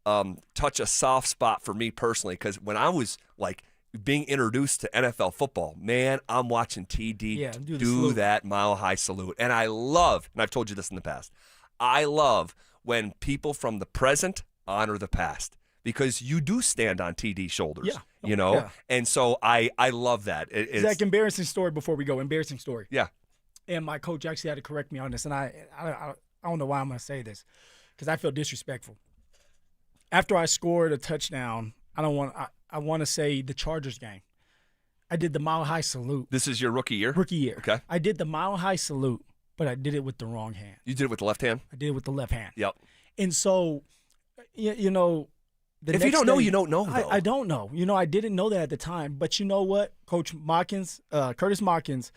touch a soft spot for me personally, because when I was like being introduced to NFL football, man, I'm watching TD do that Mile High salute. And I love, and I've told you this in the past, I love when people from the present honor the past, because you do stand on TD's shoulders, you know? Yeah. And so I love that. Zach, embarrassing story before we go. Embarrassing story. Yeah. And my coach actually had to correct me on this, and I don't know why I'm going to say this, because I feel disrespectful. After I scored a touchdown, I want to say the Chargers game, I did the Mile High salute. This is your rookie year? Rookie year. Okay. I did the Mile High salute, but I did it with the wrong hand. You did it with the left hand? I did it with the left hand. Yep. And so, you know, if you don't know, you don't know, though. I don't know. You know, I didn't know that at the time. But you know what? Coach Mockins, Curtis Mockins,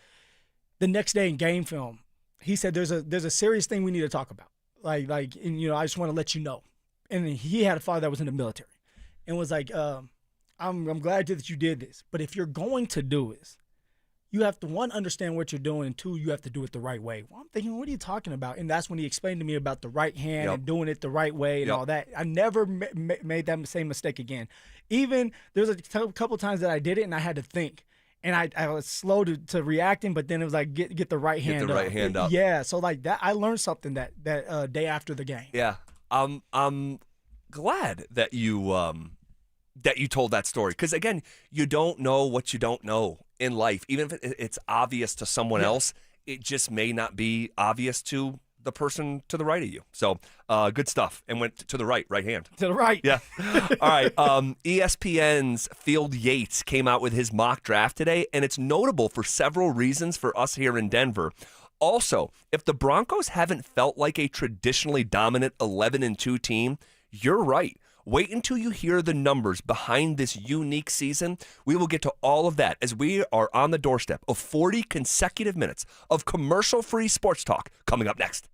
the next day in game film, he said there's a serious thing we need to talk about. Like, and, you know, I just want to let you know. And he had a father that was in the military, and was like, I'm glad that you did this. But if you're going to do this, you have to, one, understand what you're doing, and two, you have to do it the right way. Well, I'm thinking, what are you talking about? And that's when he explained to me about the right hand and doing it the right way and all that. I never made that same mistake again. Even there's a couple times that I did it and I had to think. And I was slow to reacting, but then it was like, get the right hand up. Get the right hand up. Yeah, so like that, I learned something that day after the game. Yeah, I'm glad that you told that story, because again, you don't know what you don't know in life. Even if it's obvious to someone else, it just may not be obvious to the person to the right of you. So good stuff. And went to the right hand. To the right. Yeah. All right. ESPN's Field Yates came out with his mock draft today, and it's notable for several reasons for us here in Denver. Also, if the Broncos haven't felt like a traditionally dominant 11-2 team, you're right. Wait until you hear the numbers behind this unique season. We will get to all of that as we are on the doorstep of 40 consecutive minutes of commercial-free sports talk coming up next.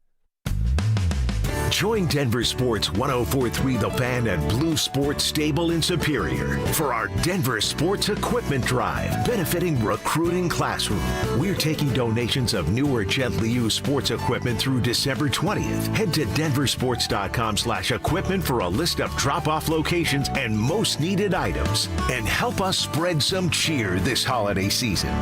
Join Denver Sports 104.3 The Fan and Blue Sports Stable in Superior for our Denver Sports Equipment Drive, benefiting Recruiting Classroom. We're taking donations of new or gently used sports equipment through December 20th. Head to denversports.com/equipment for a list of drop-off locations and most needed items. And help us spread some cheer this holiday season.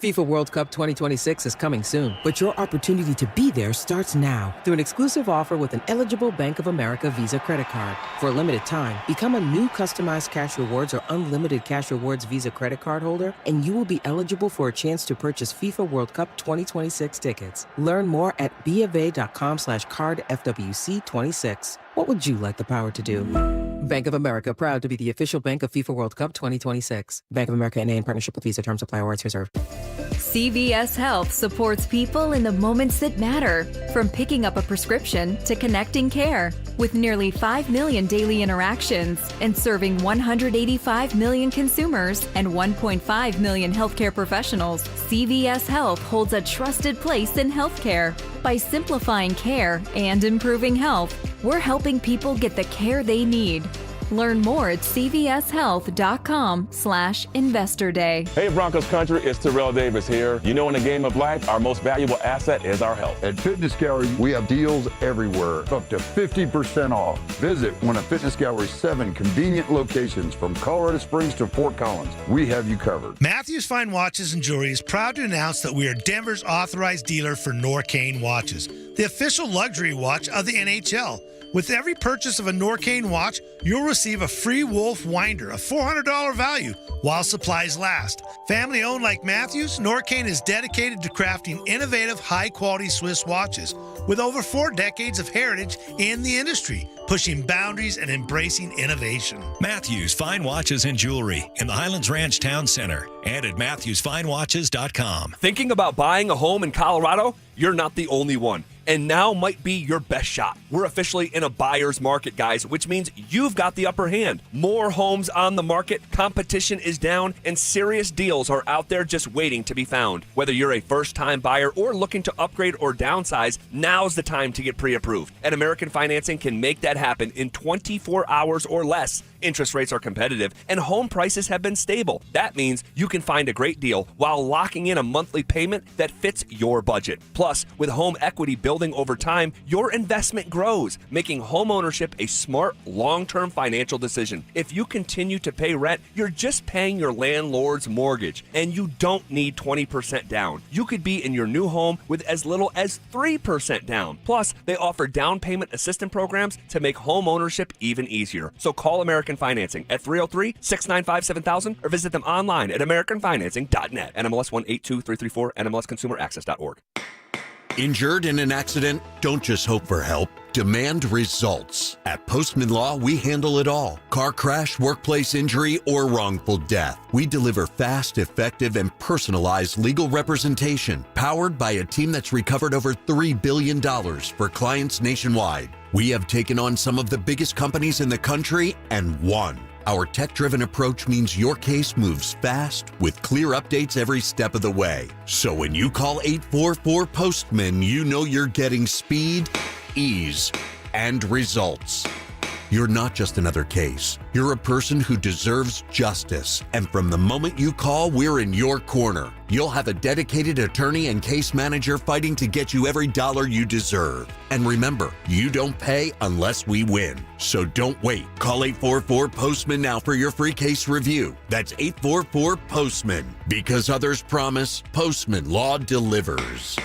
FIFA World Cup 2026 is coming soon, but your opportunity to be there starts now through an exclusive offer with an eligible Bank of America Visa credit card. For a limited time, become a new customized cash rewards or unlimited cash rewards Visa credit card holder, and you will be eligible for a chance to purchase FIFA World Cup 2026 tickets. Learn more at BofA.com/cardFWC26. What would you like the power to do? Bank of America, proud to be the official bank of FIFA World Cup 2026. Bank of America NA in partnership with Visa. Terms apply. Awards reserved. CVS Health supports people in the moments that matter, from picking up a prescription to connecting care. With nearly 5 million daily interactions and serving 185 million consumers and 1.5 million healthcare professionals, CVS Health holds a trusted place in healthcare. By simplifying care and improving health, we're helping people get the care they need. Learn more at cvshealth.com/investor day. Hey Broncos country, it's Terrell Davis here. You know, in the game of life, our most valuable asset is our health. At Fitness Gallery, we have deals everywhere, up to 50% off. Visit one of Fitness Gallery's 7 convenient locations from Colorado Springs to Fort Collins. We have you covered. Matthews Fine Watches and Jewelry is proud to announce that we are Denver's authorized dealer for Norcane watches, the official luxury watch of the NHL. With every purchase of a Norcane watch, you'll receive a free Wolf winder, a $400 value, while supplies last. Family owned like Matthews, Norcane is dedicated to crafting innovative, high-quality Swiss watches with over 4 decades of heritage in the industry, pushing boundaries and embracing innovation. Matthews Fine Watches and Jewelry in the Highlands Ranch Town Center and at MatthewsFineWatches.com. Thinking about buying a home in Colorado? You're not the only one. And now might be your best shot. We're officially in a buyer's market, guys, which means you've got the upper hand. More homes on the market, competition is down, and serious deals are out there just waiting to be found. Whether you're a first-time buyer or looking to upgrade or downsize, now's the time to get pre-approved. And American Financing can make that happen in 24 hours or less. Interest rates are competitive, and home prices have been stable. That means you can find a great deal while locking in a monthly payment that fits your budget. Plus, with home equity building over time, your investment grows, making home ownership a smart, long-term financial decision. If you continue to pay rent, you're just paying your landlord's mortgage, and you don't need 20% down. You could be in your new home with as little as 3% down. Plus, they offer down payment assistance programs to make home ownership even easier. So call American Financing at 303-695-7000 or visit them online at americanfinancing.net. NMLS 182334, NMLSconsumeraccess.org. Injured in an accident? Don't just hope for help. Demand results. At Postman Law, we handle it all. Car crash, workplace injury, or wrongful death. We deliver fast, effective, and personalized legal representation, powered by a team that's recovered over $3 billion for clients nationwide. We have taken on some of the biggest companies in the country and won. Our tech-driven approach means your case moves fast with clear updates every step of the way. So when you call 844-POSTMAN, you know you're getting speed, ease, and results. You're not just another case. You're a person who deserves justice. And from the moment you call, we're in your corner. You'll have a dedicated attorney and case manager fighting to get you every dollar you deserve. And remember, you don't pay unless we win. So don't wait. Call 844-POSTMAN now for your free case review. That's 844-POSTMAN. Because others promise, Postman Law delivers.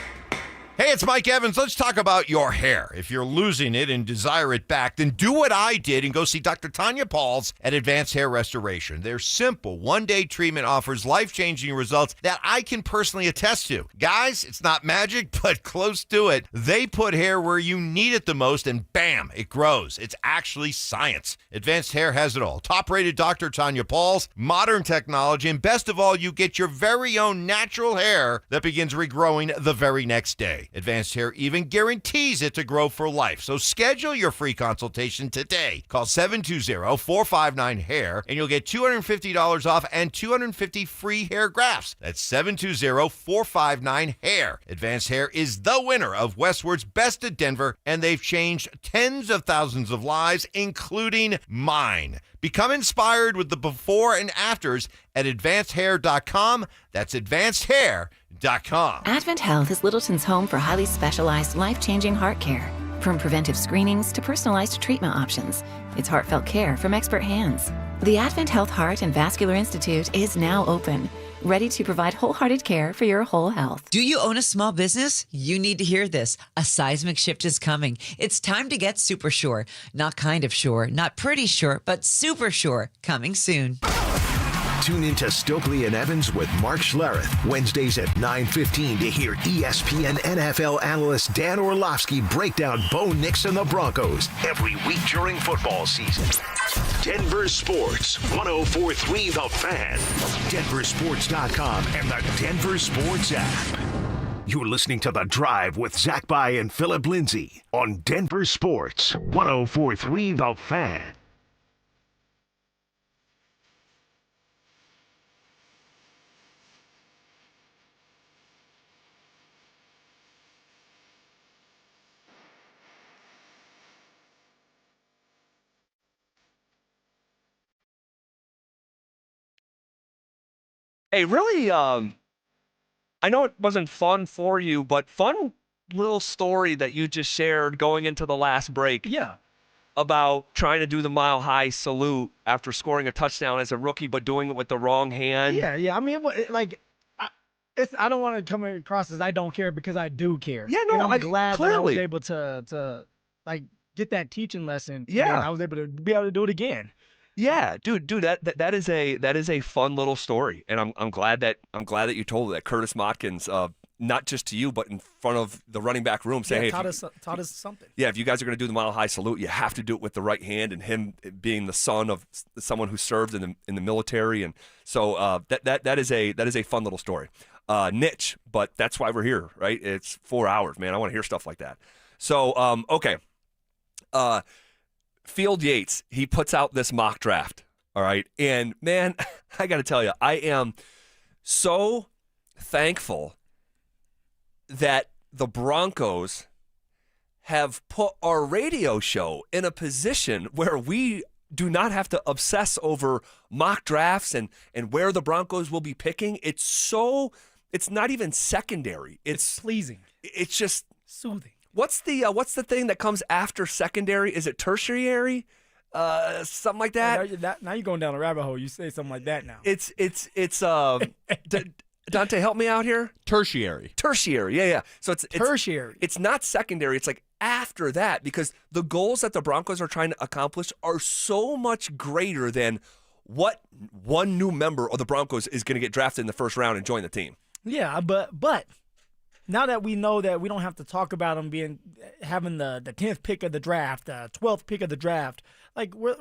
Hey, it's Mike Evans. Let's talk about your hair. If you're losing it and desire it back, then do what I did and go see Dr. Tanya Pauls at Advanced Hair Restoration. Their simple one-day treatment offers life-changing results that I can personally attest to. Guys, it's not magic, but close to it. They put hair where you need it the most, and bam, it grows. It's actually science. Advanced Hair has it all. Top-rated Dr. Tanya Pauls, modern technology, and best of all, you get your very own natural hair that begins regrowing the very next day. Advanced Hair even guarantees it to grow for life. So schedule your free consultation today. Call 720-459-HAIR and you'll get $250 off and 250 free hair grafts. That's 720-459-HAIR. Advanced Hair is the winner of Westward's Best of Denver, and they've changed tens of thousands of lives, including mine. Become inspired with the before and afters at advancedhair.com. That's advancedhair.com. Advent Health is Littleton's home for highly specialized, life-changing heart care. From preventive screenings to personalized treatment options, it's heartfelt care from expert hands. The Advent Health Heart and Vascular Institute is now open, ready to provide wholehearted care for your whole health. Do you own a small business? You need to hear this. A seismic shift is coming. It's time to get super sure. Not kind of sure, not pretty sure, but super sure. Coming soon. Tune into Stokely and Evans with Mark Schlereth, Wednesdays at 9:15 to hear ESPN NFL analyst Dan Orlovsky break down Bo Nix and the Broncos every week during football season. Denver Sports, 104.3 The Fan, DenverSports.com, and the Denver Sports app. You're listening to The Drive with Zach By and Phillip Lindsay on Denver Sports, 104.3 The Fan. Hey, really, I know it wasn't fun for you, but fun little story that you just shared going into the last break. Yeah. About trying to do the mile-high salute after scoring a touchdown as a rookie, but doing it with the wrong hand. Yeah. I mean, I don't want to come across as I don't care, because I do care. Yeah, no, and I'm glad that I was clearly able to get that teaching lesson. Yeah. And I was able to do it again. Yeah, dude, that is a fun little story, and I'm glad that you told that. Curtis Motkins, not just to you, but in front of the running back room, saying, "Hey, taught us something." Yeah, if you guys are going to do the Mile High Salute, you have to do it with the right hand, and him being the son of someone who served in the military, and so that is a fun little story, niche, but that's why we're here, right? It's 4 hours, man. I want to hear stuff like that. So, okay. Field Yates, he puts out this mock draft, all right? And, man, I got to tell you, I am so thankful that the Broncos have put our radio show in a position where we do not have to obsess over mock drafts and where the Broncos will be picking. It's not even secondary. It's pleasing. It's just soothing. What's the thing that comes after secondary? Is it tertiary? Something like that? Now you're going down a rabbit hole. You say something like that now. It's Dante, help me out here. Tertiary. Yeah. So it's tertiary. It's not secondary. It's like after that, because the goals that the Broncos are trying to accomplish are so much greater than what one new member of the Broncos is going to get drafted in the first round and join the team. Yeah, but now that we know that we don't have to talk about them having the 10th pick of the draft, the 12th pick of the draft, like we're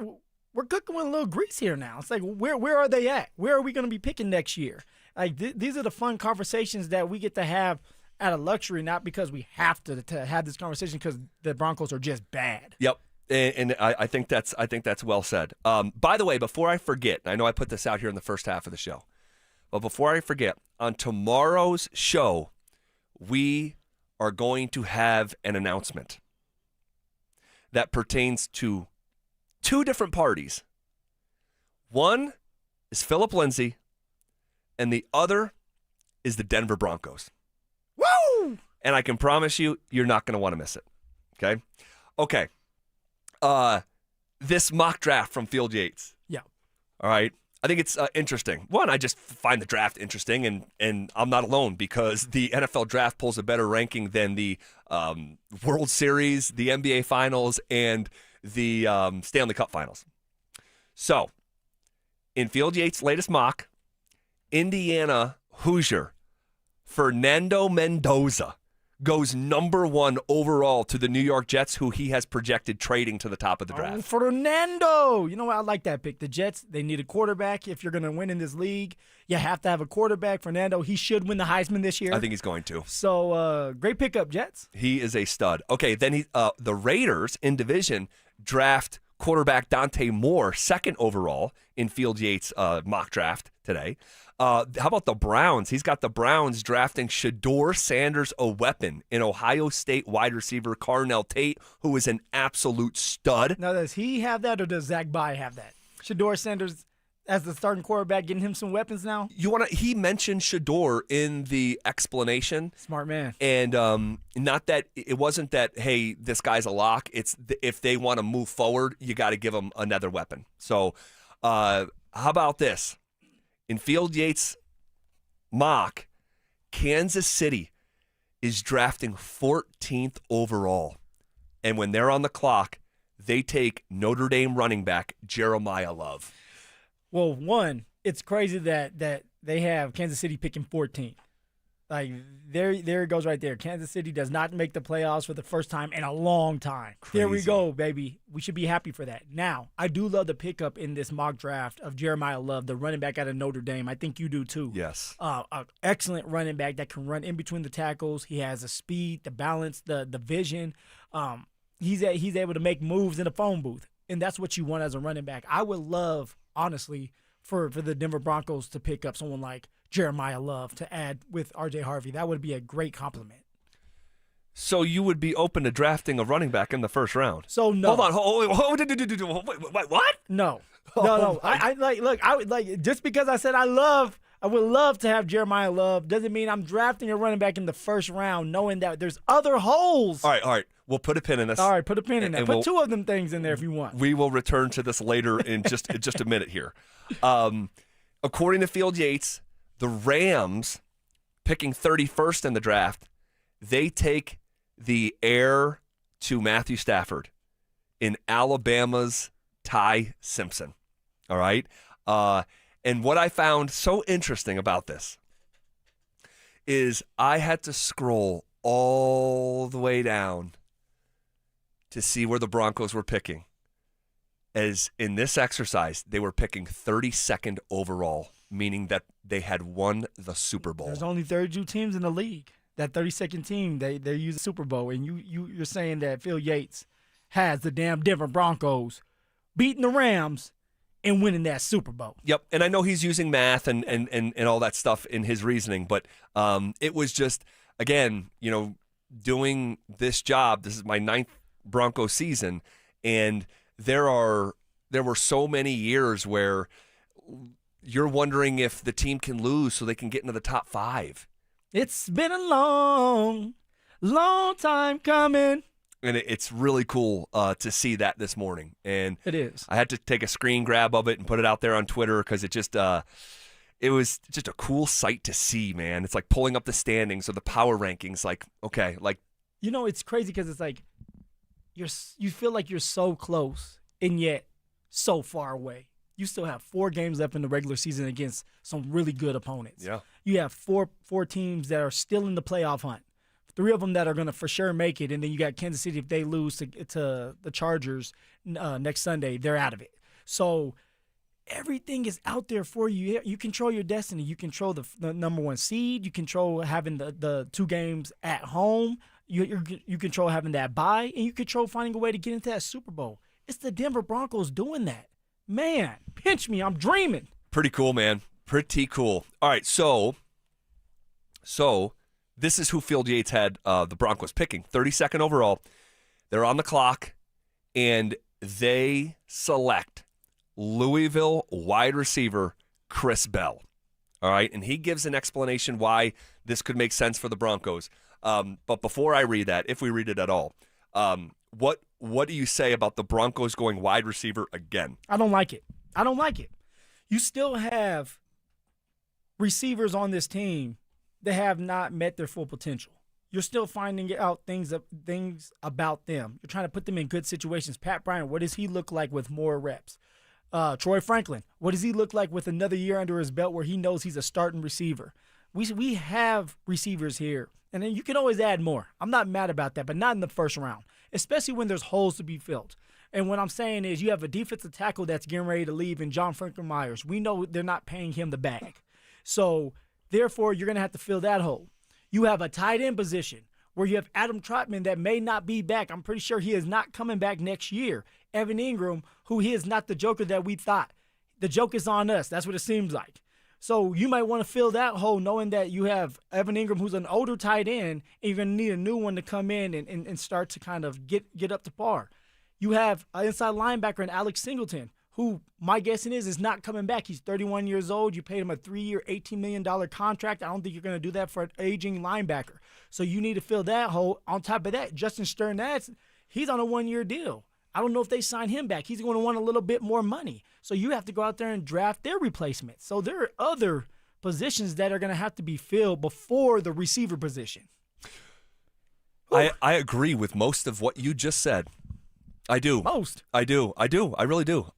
cooking with a little grease here now. It's like where are they at? Where are we going to be picking next year? Like these are the fun conversations that we get to have out of luxury, not because we have to have this conversation because the Broncos are just bad. Yep. And I think that's well said. By the way, before I forget, I know I put this out here in the first half of the show, but before I forget, on tomorrow's show, we are going to have an announcement that pertains to two different parties. One is Phillip Lindsay, and the other is the Denver Broncos. Woo! And I can promise you, you're not going to want to miss it. Okay. This mock draft from Field Yates. Yeah. All right. I think it's interesting. One, I just find the draft interesting, and I'm not alone because the NFL draft pulls a better ranking than the World Series, the NBA Finals, and the Stanley Cup Finals. So, in Field Yates' latest mock, Indiana Hoosier Fernando Mendoza goes number 1 overall to the New York Jets, who he has projected trading to the top of the draft. Fernando! You know what? I like that pick. The Jets, they need a quarterback. If you're going to win in this league, you have to have a quarterback. Fernando, he should win the Heisman this year. I think he's going to. So, great pickup, Jets. He is a stud. Okay, then the Raiders in division draft quarterback Dante Moore, 2nd overall in Field Yates' mock draft today. How about the Browns? He's got the Browns drafting Shedeur Sanders, a weapon, in Ohio State wide receiver Carnell Tate, who is an absolute stud. Now, does he have that or does Zach Bye have that? Shedeur Sanders as the starting quarterback, getting him some weapons now? He mentioned Shedeur in the explanation. Smart man. And not that it wasn't that, hey, this guy's a lock. It's if they want to move forward, you got to give them another weapon. So how about this? In Field Yates' mock, Kansas City is drafting 14th overall. And when they're on the clock, they take Notre Dame running back Jeremiah Love. Well, one, it's crazy that they have Kansas City picking 14th. Like, there it goes right there. Kansas City does not make the playoffs for the first time in a long time. Crazy. There we go, baby. We should be happy for that. Now, I do love the pickup in this mock draft of Jeremiah Love, the running back out of Notre Dame. I think you do too. Yes. An excellent running back that can run in between the tackles. He has the speed, the balance, the vision. He's able to make moves in the phone booth, and that's what you want as a running back. I would love, honestly, for the Denver Broncos to pick up someone like Jeremiah Love to add with R.J. Harvey. That would be a great compliment. So you would be open to drafting a running back in the first round? So no. Hold on. Wait, what? No. Oh, I would like just because I said I would love to have Jeremiah Love doesn't mean I'm drafting a running back in the first round knowing that there's other holes. All right. We'll put a pin in this. All right, put a pin in that. Put two of them things in there if you want. We will return to this later in just a minute here. According to Field Yates, the Rams, picking 31st in the draft, they take the heir to Matthew Stafford, in Alabama's Ty Simpson. All right? And what I found so interesting about this is I had to scroll all the way down to see where the Broncos were picking. As in this exercise, they were picking 32nd overall, meaning that they had won the Super Bowl. There's only 32 teams in the league. That 32nd team, they use the Super Bowl, and you're saying that Phil Yates has the damn Denver Broncos beating the Rams and winning that Super Bowl. Yep, and I know he's using math and all that stuff in his reasoning, but it was just, again, doing this job. This is my 9th Broncos season, and there were so many years where you're wondering if the team can lose so they can get into the top 5. It's been a long, long time coming. And it's really cool to see that this morning. And it is. I had to take a screen grab of it and put it out there on Twitter because it was just a cool sight to see, man. It's like pulling up the standings or the power rankings. Like, okay, like. It's crazy because it's like you feel like you're so close and yet so far away. You still have 4 games left in the regular season against some really good opponents. Yeah. You have four teams that are still in the playoff hunt. 3 of them that are going to for sure make it, and then you got Kansas City. If they lose to the Chargers next Sunday, they're out of it. So everything is out there for you. You control your destiny. You control the number 1 seed. You control having the 2 games at home. You control having that bye, and you control finding a way to get into that Super Bowl. It's the Denver Broncos doing that. Man, pinch me. I'm dreaming. Pretty cool, man. Pretty cool. All right, so this is who Phil Yates had the Broncos picking. 32nd overall. They're on the clock, and they select Louisville wide receiver Chris Bell. All right, and he gives an explanation why this could make sense for the Broncos. But before I read that, if we read it at all, what do you say about the Broncos going wide receiver again? I don't like it. You still have receivers on this team that have not met their full potential. You're still finding out things about them. You're trying to put them in good situations. Pat Bryant, what does he look like with more reps? Troy Franklin, what does he look like with another year under his belt where he knows he's a starting receiver? We have receivers here, and then you can always add more. I'm not mad about that, but not in the first round, especially when there's holes to be filled. And what I'm saying is you have a defensive tackle that's getting ready to leave in John Franklin Myers. We know they're not paying him the bag. So, therefore, you're going to have to fill that hole. You have a tight end position where you have Adam Trotman that may not be back. I'm pretty sure he is not coming back next year. Evan Ingram, who he is not the joker that we thought. The joke is on us. That's what it seems like. So you might want to fill that hole knowing that you have Evan Ingram, who's an older tight end, and you're going to need a new one to come in and start to kind of get up to par. You have an inside linebacker in Alex Singleton, who my guessing is not coming back. He's 31 years old. You paid him a 3-year, $18 million contract. I don't think you're going to do that for an aging linebacker. So you need to fill that hole. On top of that, Justin Stern, he's on a 1-year deal. I don't know if they sign him back. He's going to want a little bit more money. So you have to go out there and draft their replacement. So there are other positions that are going to have to be filled before the receiver position. I agree with most of what you just said. I do. Most. I do. I really do.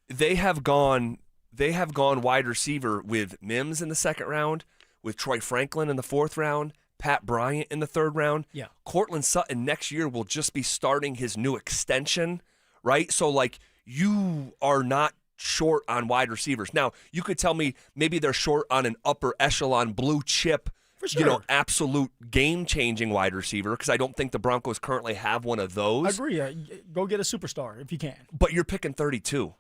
They have gone wide receiver with Mims in the 2nd round, with Troy Franklin in the 4th round, Pat Bryant in the 3rd round. Yeah. Cortland Sutton next year will just be starting his new extension, right? So, like, you are not short on wide receivers. Now, you could tell me maybe they're short on an upper echelon blue chip, for sure, absolute game-changing wide receiver, because I don't think the Broncos currently have one of those. I agree. Go get a superstar if you can. But you're picking 32.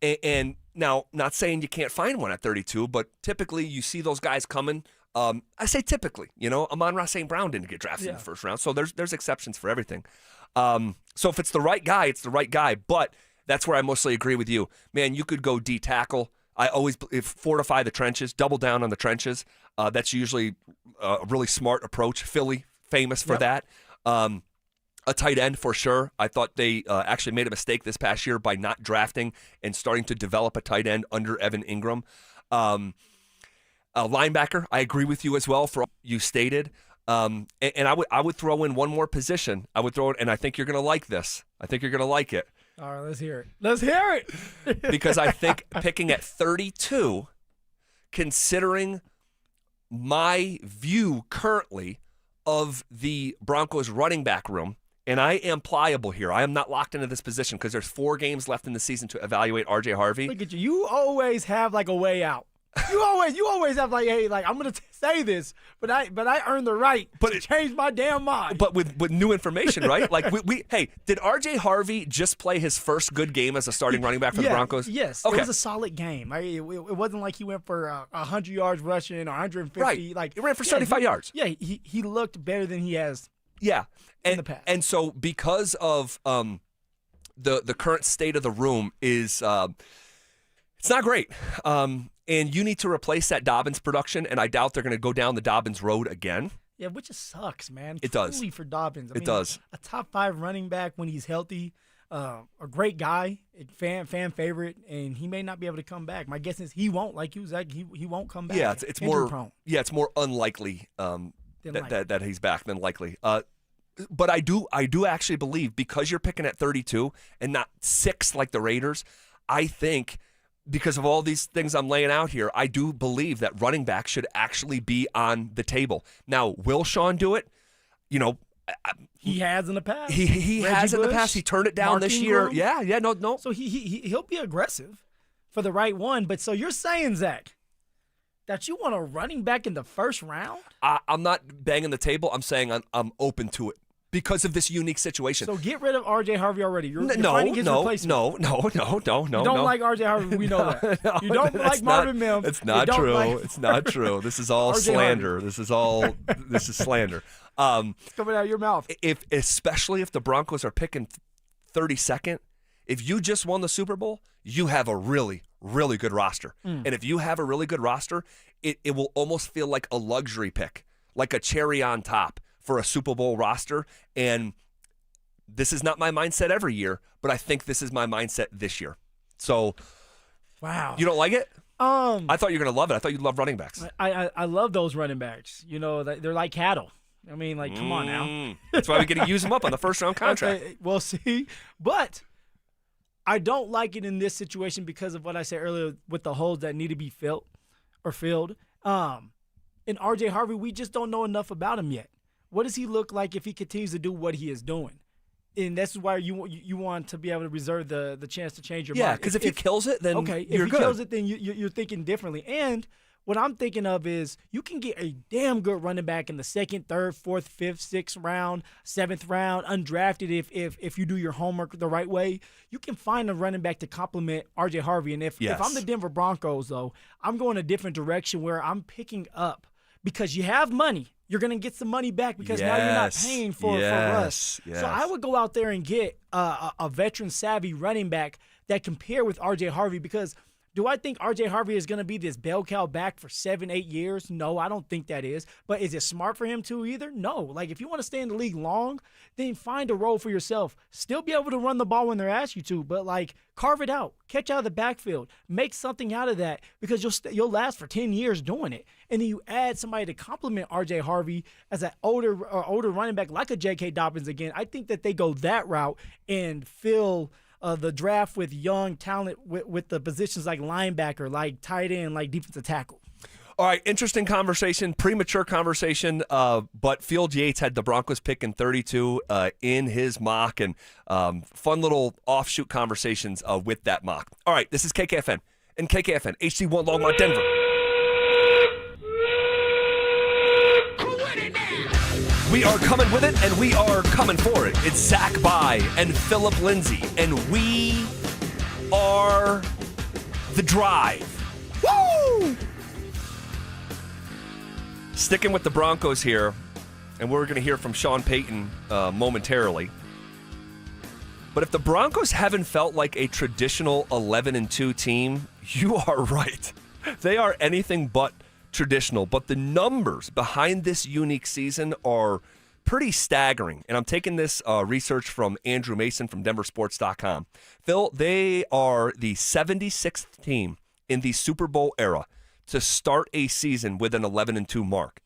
And now, not saying you can't find one at 32, but typically you see those guys coming. I say typically, Amon-Ra St. Brown didn't get drafted in the 1st round, so there's exceptions for everything. So if it's the right guy, it's the right guy. But that's where I mostly agree with you. Man, you could go D tackle. I always fortify the trenches, double down on the trenches. That's usually a really smart approach. Philly, famous for that. A tight end for sure. I thought they actually made a mistake this past year by not drafting and starting to develop a tight end under Evan Ingram. A linebacker, I agree with you as well for all you stated. And I would throw in one more position. I would throw it, and I think you're going to like this. I think you're going to like it. All right, let's hear it. Let's hear it. Because I think picking at 32, considering my view currently of the Broncos running back room, and I am pliable here. I am not locked into this position because there's 4 games left in the season to evaluate R.J. Harvey. Look at you. You always have like a way out. You always have like, hey, like I'm gonna say this, but I earned the right to change my damn mind. But with new information, right? Like hey, did R.J. Harvey just play his first good game as a starting running back for the Broncos? Yes, okay. It was a solid game. It wasn't like he went for 100 yards rushing or 150. Right. Like he ran for 75 yards. Yeah, he looked better than he has. Yeah, in the past. And so because of the current state of the room is it's not great. And you need to replace that Dobbins production, and I doubt they're going to go down the Dobbins road again. Yeah, which just sucks, man. It does. Truly for Dobbins. It does. A top 5 running back when he's healthy, a great guy, fan favorite, and he may not be able to come back. My guess is he won't. Like you was like, he won't come back. Yeah, it's more prone. Yeah, it's more unlikely that he's back than likely. But I do actually believe because you're picking at 32 and not 6 like the Raiders, I think because of all these things I'm laying out here, I do believe that running back should actually be on the table. Now, will Sean do it? You know, he has in the past. He has in the past. He turned it down this year. Yeah, no. So he'll be aggressive for the right one. But so you're saying, Zach, that you want a running back in the first round? I'm not banging the table. I'm saying I'm open to it. Because of this unique situation. So get rid of R.J. Harvey already. You're no. You don't like R.J. Harvey. We know that. No, you don't like Marvin Mims. It's not true. It's not true. This is all slander. This is slander. It's coming out of your mouth. Especially if the Broncos are picking 32nd, if you just won the Super Bowl, you have a really, really good roster. And if you have a really good roster, it will almost feel like a luxury pick, like a cherry on top for a Super Bowl roster. And this is not my mindset every year, but I think this is my mindset this year. So, wow. You don't like it? I thought you were going to love it. I thought you'd love running backs. I love those running backs. You know, they're like cattle. I mean, like, come on now. That's why we get to use them up on the first round contract. Okay, well, see, but I don't like it in this situation because of what I said earlier with the holes that need to be filled. And R.J. Harvey, we just don't know enough about him yet. What does he look like if he continues to do what he is doing? And that's why you want to be able to reserve the chance to change your mind. Yeah, because if he kills it, then you're good. If he kills it, then you're thinking differently. And what I'm thinking of is you can get a damn good running back in the 2nd, 3rd, 4th, 5th, 6th round, 7th round, undrafted if you do your homework the right way. You can find a running back to complement R.J. Harvey. And if I'm the Denver Broncos, though, I'm going a different direction where I'm picking up because you have money. You're going to get some money back because now you're not paying for Russ. Yes. So I would go out there and get a veteran-savvy running back that can pair with R.J. Harvey because do I think R.J. Harvey is going to be this bell cow back for 7-8 years? No, I don't think that is. But is it smart for him to either? No. Like, if you want to stay in the league long, then find a role for yourself. Still be able to run the ball when they're asked you to, but, like, carve it out. Catch out of the backfield. Make something out of that because you'll last for 10 years doing it. And then you add somebody to complement R.J. Harvey as an older running back like a J.K. Dobbins again. I think that they go that route and fill the draft with young talent with the positions like linebacker, like tight end, like defensive tackle. All right, interesting conversation, premature conversation, but Field Yates had the Broncos pick in 32 in his mock, and fun little offshoot conversations with that mock. All right, this is KKFN and KKFN, HD1 Longmont, Denver. We are coming with it, and we are coming for it. It's Zach By and Phillip Lindsay, and we are The Drive. Woo! Sticking with the Broncos here, and we're going to hear from Sean Payton momentarily. But if the Broncos haven't felt like a traditional 11-2 team, you are right. They are anything but traditional, but the numbers behind this unique season are pretty staggering. And I'm taking this research from Andrew Mason from DenverSports.com. Phil, they are the 76th team in the Super Bowl era to start a season with an 11-2 mark.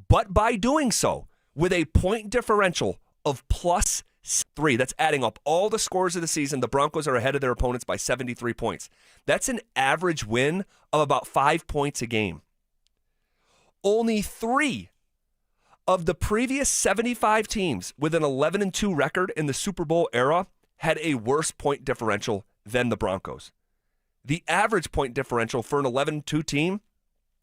but by doing so, with a point differential of +3, that's adding up all the scores of the season, the Broncos are ahead of their opponents by 73 points. That's an average win of about 5 points a game. Only 3 of the previous 75 teams with an 11-2 record in the Super Bowl era had a worse point differential than the Broncos. The average point differential for an 11-2 team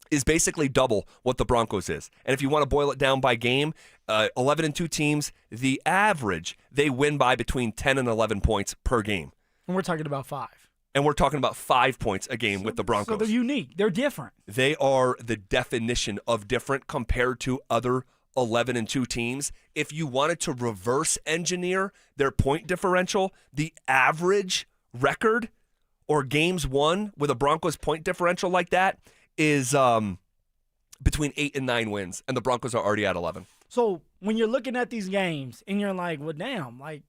is basically double what the Broncos is. And if you want to boil it down by game, 11-2 teams, the average, they win by between 10 and 11 points per game. And we're talking about 5. And we're talking about 5 points a game with the Broncos. So they're unique. They're different. They are the definition of different compared to other 11-2 teams. If you wanted to reverse engineer their point differential, the average record or games won with a Broncos point differential like that is between 8 and 9 wins, and the Broncos are already at 11. So when you're looking at these games and you're like, well, damn, like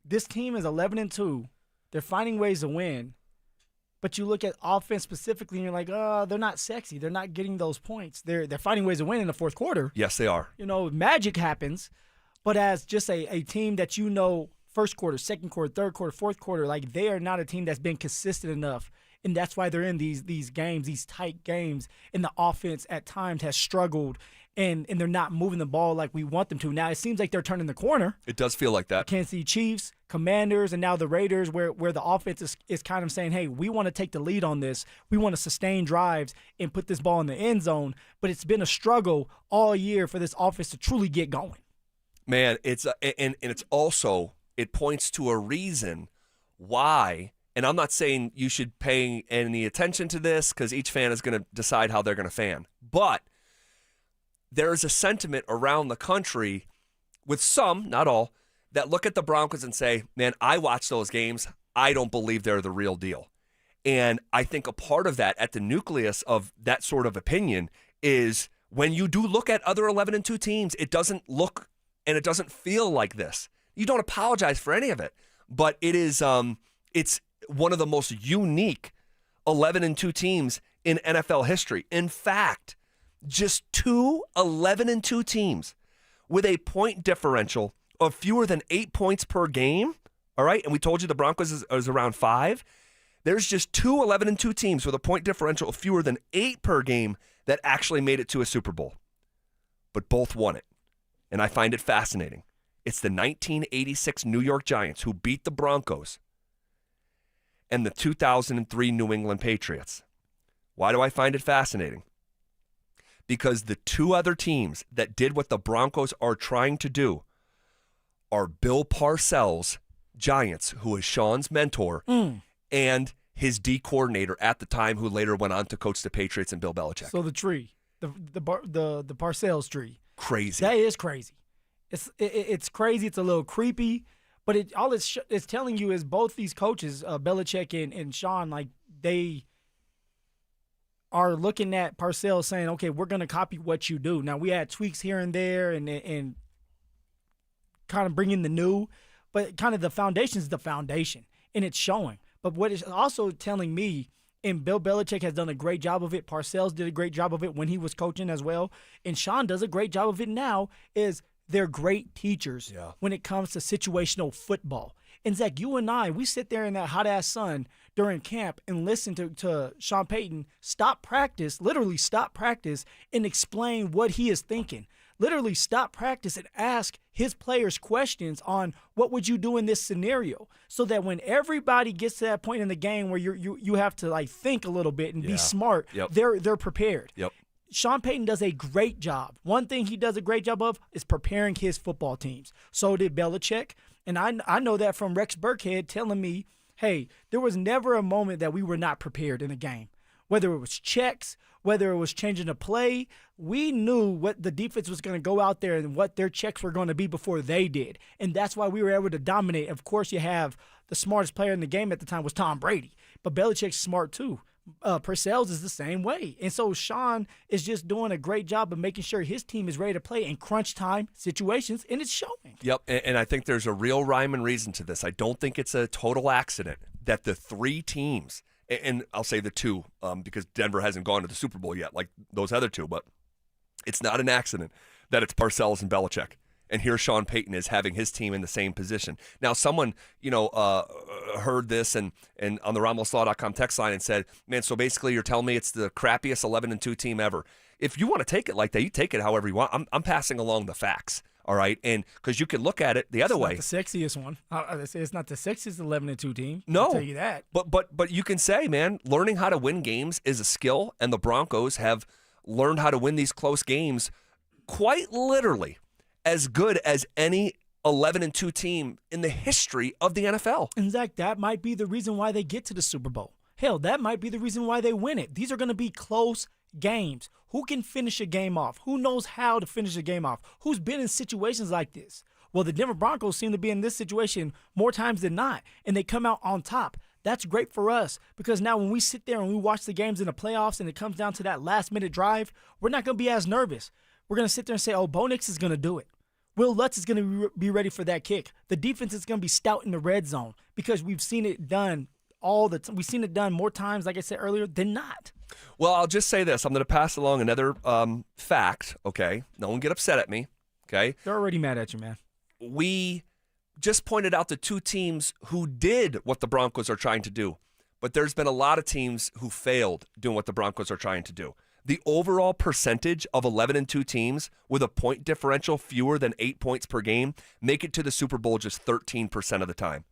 this team is 11-2. They're finding ways to win. But you look at offense specifically and you're like, oh, they're not sexy. They're not getting those points. They're finding ways to win in the fourth quarter. Yes, they are. You know, magic happens. But as just a team that you know, first quarter, second quarter, third quarter, fourth quarter, like they are not a team that's been consistent enough. And that's why they're in these games, these tight games. And the offense at times has struggled, and they're not moving the ball like we want them to. Now, it seems like they're turning the corner. It does feel like that. Kansas City Chiefs, Commanders, and now the Raiders, where the offense is kind of saying, hey, we want to take the lead on this. We want to sustain drives and put this ball in the end zone. But it's been a struggle all year for this offense to truly get going. Man, it's and it's also, it points to a reason why. And I'm not saying you should pay any attention to this because each fan is going to decide how they're going to fan. But there is a sentiment around the country with some, not all, that look at the Broncos and say, man, I watch those games. I don't believe they're the real deal. And I think a part of that, at the nucleus of that sort of opinion, is when you do look at other 11-2 teams, it doesn't look and it doesn't feel like this. You don't apologize for any of it. But it is, it's one of the most unique 11-2 teams in NFL history. In fact, just 2 11-2 teams with a point differential of fewer than 8 points per game, all right? And we told you the Broncos is around 5. There's just 2 11-2 teams with a point differential of fewer than 8 per game that actually made it to a Super Bowl. But both won it. And I find it fascinating. It's the 1986 New York Giants who beat the Broncos and the 2003 New England Patriots. Why do I find it fascinating? Because the 2 other teams that did what the Broncos are trying to do are Bill Parcells' Giants, who is Sean's mentor, and his D coordinator at the time, who later went on to coach the Patriots and Bill Belichick. So the tree, the Parcells tree. Crazy. That is crazy. It's crazy. It's a little creepy. But it's telling you is both these coaches, Belichick and Sean, like they are looking at Parcells saying, okay, we're going to copy what you do. Now, we had tweaks here and there and kind of bringing the new, but kind of the foundation is the foundation, and it's showing. But what it's also telling me, and Bill Belichick has done a great job of it, Parcells did a great job of it when he was coaching as well, and Sean does a great job of it now, is they're great teachers when it comes to situational football. And, Zach, you and I, we sit there in that hot-ass sun during camp and listen to Sean Payton literally stop practice and explain what he is thinking. Literally stop practice and ask his players questions on what would you do in this scenario, so that when everybody gets to that point in the game where you have to like think a little bit and be smart, they're prepared. Yep. Sean Payton does a great job. One thing he does a great job of is preparing his football teams. So did Belichick. And I know that from Rex Burkhead telling me, hey, there was never a moment that we were not prepared in a game. Whether it was checks, whether it was changing a play, we knew what the defense was going to go out there and what their checks were going to be before they did. And that's why we were able to dominate. Of course, you have the smartest player in the game at the time was Tom Brady. But Belichick's smart too. Parcells is the same way. And so Sean is just doing a great job of making sure his team is ready to play in crunch time situations, and it's showing. Yep, and I think there's a real rhyme and reason to this. I don't think it's a total accident that the 3 teams, and I'll say the 2 because Denver hasn't gone to the Super Bowl yet like those other 2, but it's not an accident that it's Parcells and Belichick. And here Sean Payton is having his team in the same position. Now, someone, heard this and on the RamosLaw.com text line and said, man, so basically you're telling me it's the crappiest 11-2 team ever. If you want to take it like that, you take it however you want. I'm passing along the facts, all right? And because you can look at it the other way. It's not the sexiest one. It's not the sexiest 11-2 team. No. I'll tell you that. But you can say, man, learning how to win games is a skill, and the Broncos have learned how to win these close games quite literally as good as any 11-2 team in the history of the NFL. And Zach, that might be the reason why they get to the Super Bowl. Hell, that might be the reason why they win it. These are going to be close games. Who can finish a game off? Who knows how to finish a game off? Who's been in situations like this? Well, the Denver Broncos seem to be in this situation more times than not, and they come out on top. That's great for us because now when we sit there and we watch the games in the playoffs and it comes down to that last-minute drive, we're not going to be as nervous. We're going to sit there and say, oh, Bo Nix is going to do it. Will Lutz is going to be ready for that kick. The defense is going to be stout in the red zone because we've seen it done all the time. We've seen it done more times, like I said earlier, than not. Well, I'll just say this. I'm going to pass along another fact, okay? No one get upset at me, okay? They're already mad at you, man. We just pointed out the two teams who did what the Broncos are trying to do, but there's been a lot of teams who failed doing what the Broncos are trying to do. The overall percentage of 11-2 teams with a point differential fewer than 8 points per game make it to the Super Bowl just 13% of the time.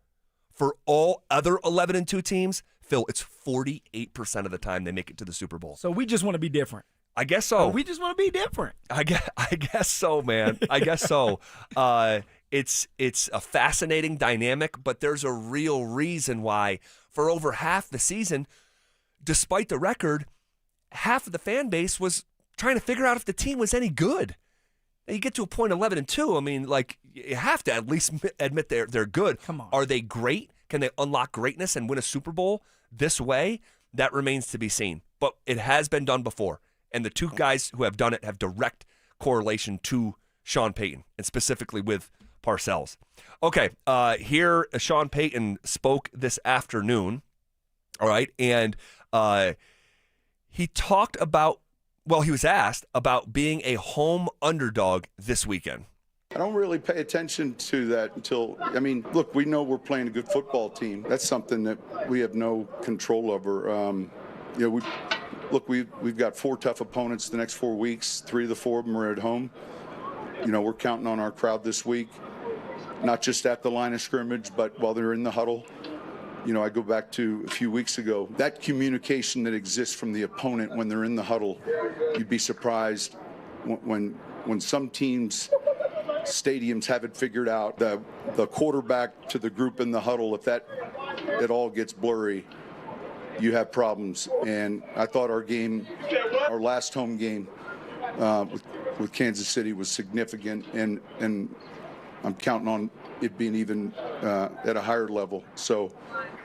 For all other 11-2 teams, Phil, it's 48% of the time they make it to the Super Bowl. So we just want to be different. I guess so. We just want to be different. I guess so, man. I guess so. It's a fascinating dynamic, but there's a real reason why for over half the season, despite the record, half of the fan base was trying to figure out if the team was any good. And you get to a point 11-2, I mean, like, you have to at least admit they're good. Come on. Are they great? Can they unlock greatness and win a Super Bowl this way? That remains to be seen. But it has been done before. And the two guys who have done it have direct correlation to Sean Payton, and specifically with Parcells. Okay, here Sean Payton spoke this afternoon, all right, and he talked about, he was asked about being a home underdog this weekend. I don't really pay attention to that until, look, we know we're playing a good football team. That's something that we have no control over. We've got 4 tough opponents the next 4 weeks. 3 of the 4 of them are at home. We're counting on our crowd this week, not just at the line of scrimmage, but while they're in the huddle. I go back to a few weeks ago, that communication that exists from the opponent when they're in the huddle, you'd be surprised when some teams, stadiums have it figured out, the quarterback to the group in the huddle, if it all gets blurry, you have problems. And I thought our last home game with Kansas City was significant, and I'm counting on it being even at a higher level. So,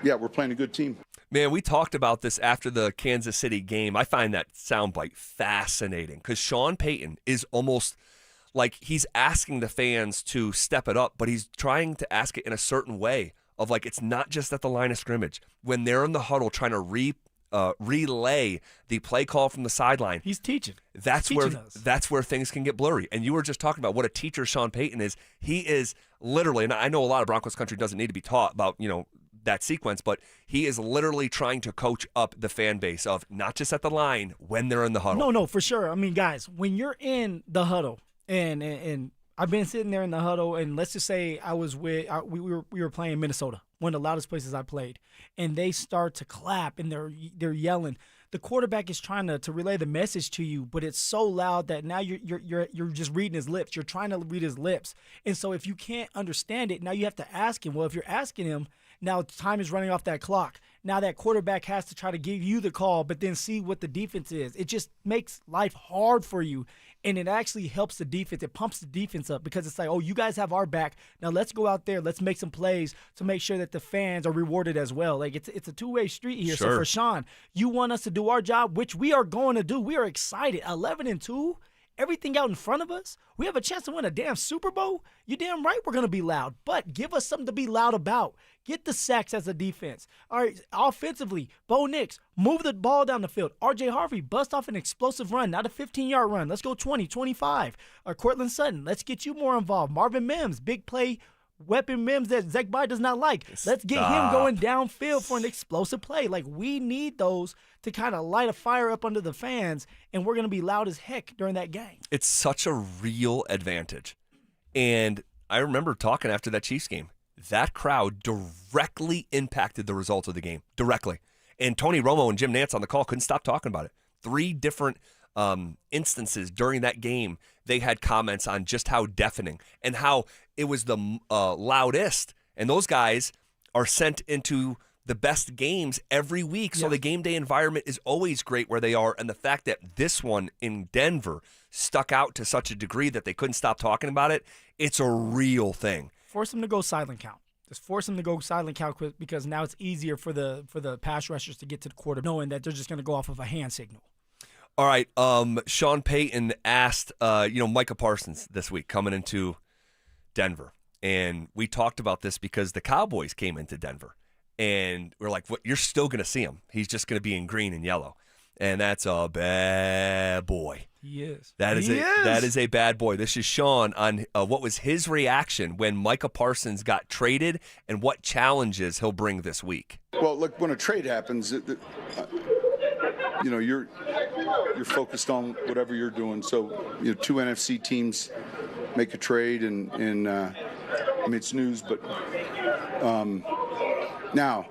yeah, we're playing a good team. Man, we talked about this after the Kansas City game. I find that soundbite fascinating because Sean Payton is almost like he's asking the fans to step it up, but he's trying to ask it in a certain way of like it's not just at the line of scrimmage. When they're in the huddle trying to relay the play call from the sideline. He's teaching. That's where things can get blurry. And you were just talking about what a teacher Sean Payton is. He is literally, and I know a lot of Broncos country doesn't need to be taught about, that sequence, but he is literally trying to coach up the fan base of not just at the line when they're in the huddle. No, for sure. I mean, guys, when you're in the huddle and I've been sitting there in the huddle, and let's just say we were playing Minnesota, one of the loudest places I played, and they start to clap and they're yelling. The quarterback is trying to relay the message to you, but it's so loud that now you're just reading his lips. You're trying to read his lips, and so if you can't understand it, now you have to ask him. Well, if you're asking him, now time is running off that clock. Now that quarterback has to try to give you the call, but then see what the defense is. It just makes life hard for you. And it actually helps the defense. It pumps the defense up because it's like, oh, you guys have our back. Now let's go out there. Let's make some plays to make sure that the fans are rewarded as well. Like it's a two-way street here. Sure. So for Sean, you want us to do our job, which we are going to do. We are excited. 11-2 everything out in front of us, we have a chance to win a damn Super Bowl. You're damn right we're going to be loud, but give us something to be loud about. Get the sacks as a defense. All right, offensively, Bo Nix, move the ball down the field. R.J. Harvey, bust off an explosive run, not a 15-yard run. Let's go 20, 25. Cortland Sutton, let's get you more involved. Marvin Mims, big play, weapon Mims that Zach Bye does not like. Let's get him going downfield for an explosive play. Like, we need those to kind of light a fire up under the fans, and we're going to be loud as heck during that game. It's such a real advantage. And I remember talking after that Chiefs game. That crowd directly impacted the results of the game. Directly. And Tony Romo and Jim Nantz on the call couldn't stop talking about it. 3 different instances during that game, they had comments on just how deafening and how it was the loudest. And those guys are sent into the best games every week. So the game day environment is always great where they are. And the fact that this one in Denver stuck out to such a degree that they couldn't stop talking about it, it's a real thing. Force them to go silent count. Just force them to go silent count because now it's easier for the pass rushers to get to the quarter knowing that they're just going to go off of a hand signal. All right, Sean Payton asked, Micah Parsons this week coming into Denver. And we talked about this because the Cowboys came into Denver. And we're like, "What? You're still going to see him. He's just going to be in green and yellow." And that's a bad boy. He is. That is a bad boy. This is Sean on what was his reaction when Micah Parsons got traded and what challenges he'll bring this week. Well, look, when a trade happens, you're focused on whatever you're doing. So, 2 NFC teams make a trade, and it's news. But now,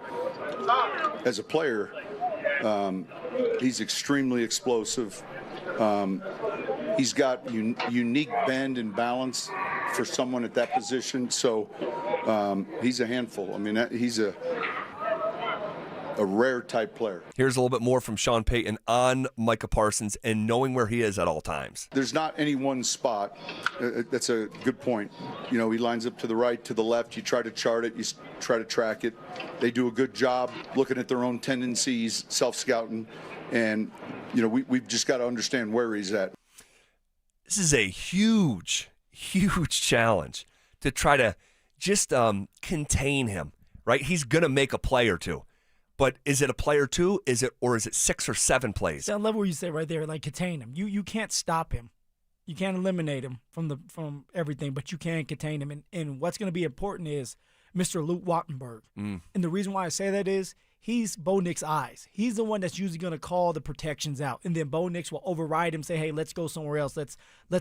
as a player, he's extremely explosive. He's got unique bend and balance for someone at that position. So he's a handful. I mean, he's a rare type player. Here's a little bit more from Sean Payton on Micah Parsons and knowing where he is at all times. There's not any one spot. That's a good point. He lines up to the right, to the left. You try to chart it. You try to track it. They do a good job looking at their own tendencies, self-scouting. And, we've just got to understand where he's at. This is a huge, huge challenge to try to just contain him, right? He's going to make a play or two. But is it a play or two? Is it 6 or 7 plays? I love what you say right there, like contain him. You can't stop him. You can't eliminate him from everything, but you can contain him. And what's going to be important is Mr. Luke Wattenberg. And the reason why I say that is he's Bo Nix's eyes. He's the one that's usually going to call the protections out. And then Bo Nix will override him, say, hey, let's go somewhere else. Let's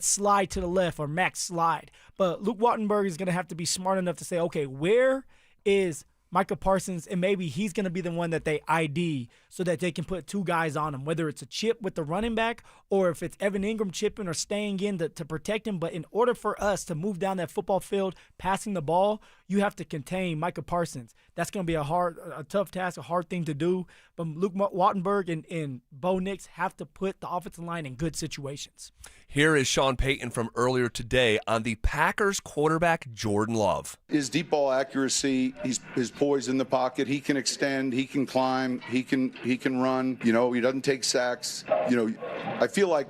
slide to the left or max slide. But Luke Wattenberg is going to have to be smart enough to say, okay, where is Micah Parsons, and maybe he's going to be the one that they ID so that they can put 2 guys on him, whether it's a chip with the running back or if it's Evan Ingram chipping or staying in to protect him. But in order for us to move down that football field, passing the ball, you have to contain Micah Parsons. That's going to be a tough task, a hard thing to do. But Luke Wattenberg and Bo Nix have to put the offensive line in good situations. Here is Sean Payton from earlier today on the Packers quarterback Jordan Love. His deep ball accuracy, his poise in the pocket, he can extend, he can climb, he can run. He doesn't take sacks. I feel like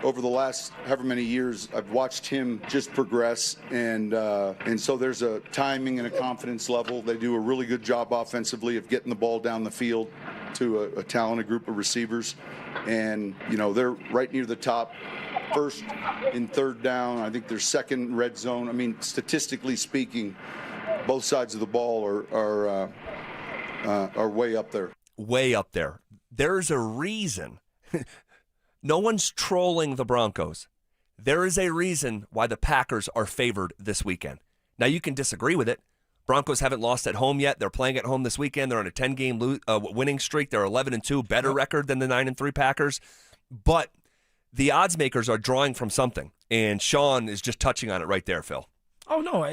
over the last however many years, I've watched him just progress, and so there's a timing and a confidence level. They do a really good job offensively of getting the ball down the field to a talented group of receivers, and they're right near the top. First in third down, I think they're second in red zone. I mean, statistically speaking, both sides of the ball are way up there. Way up there. There's a reason. No one's trolling the Broncos. There is a reason why the Packers are favored this weekend. Now, you can disagree with it. Broncos haven't lost at home yet. They're playing at home this weekend. They're on a 10-game winning streak. They're 11-2, better record than the 9-3 Packers. But the odds makers are drawing from something, and Sean is just touching on it right there, Phil. Oh, no.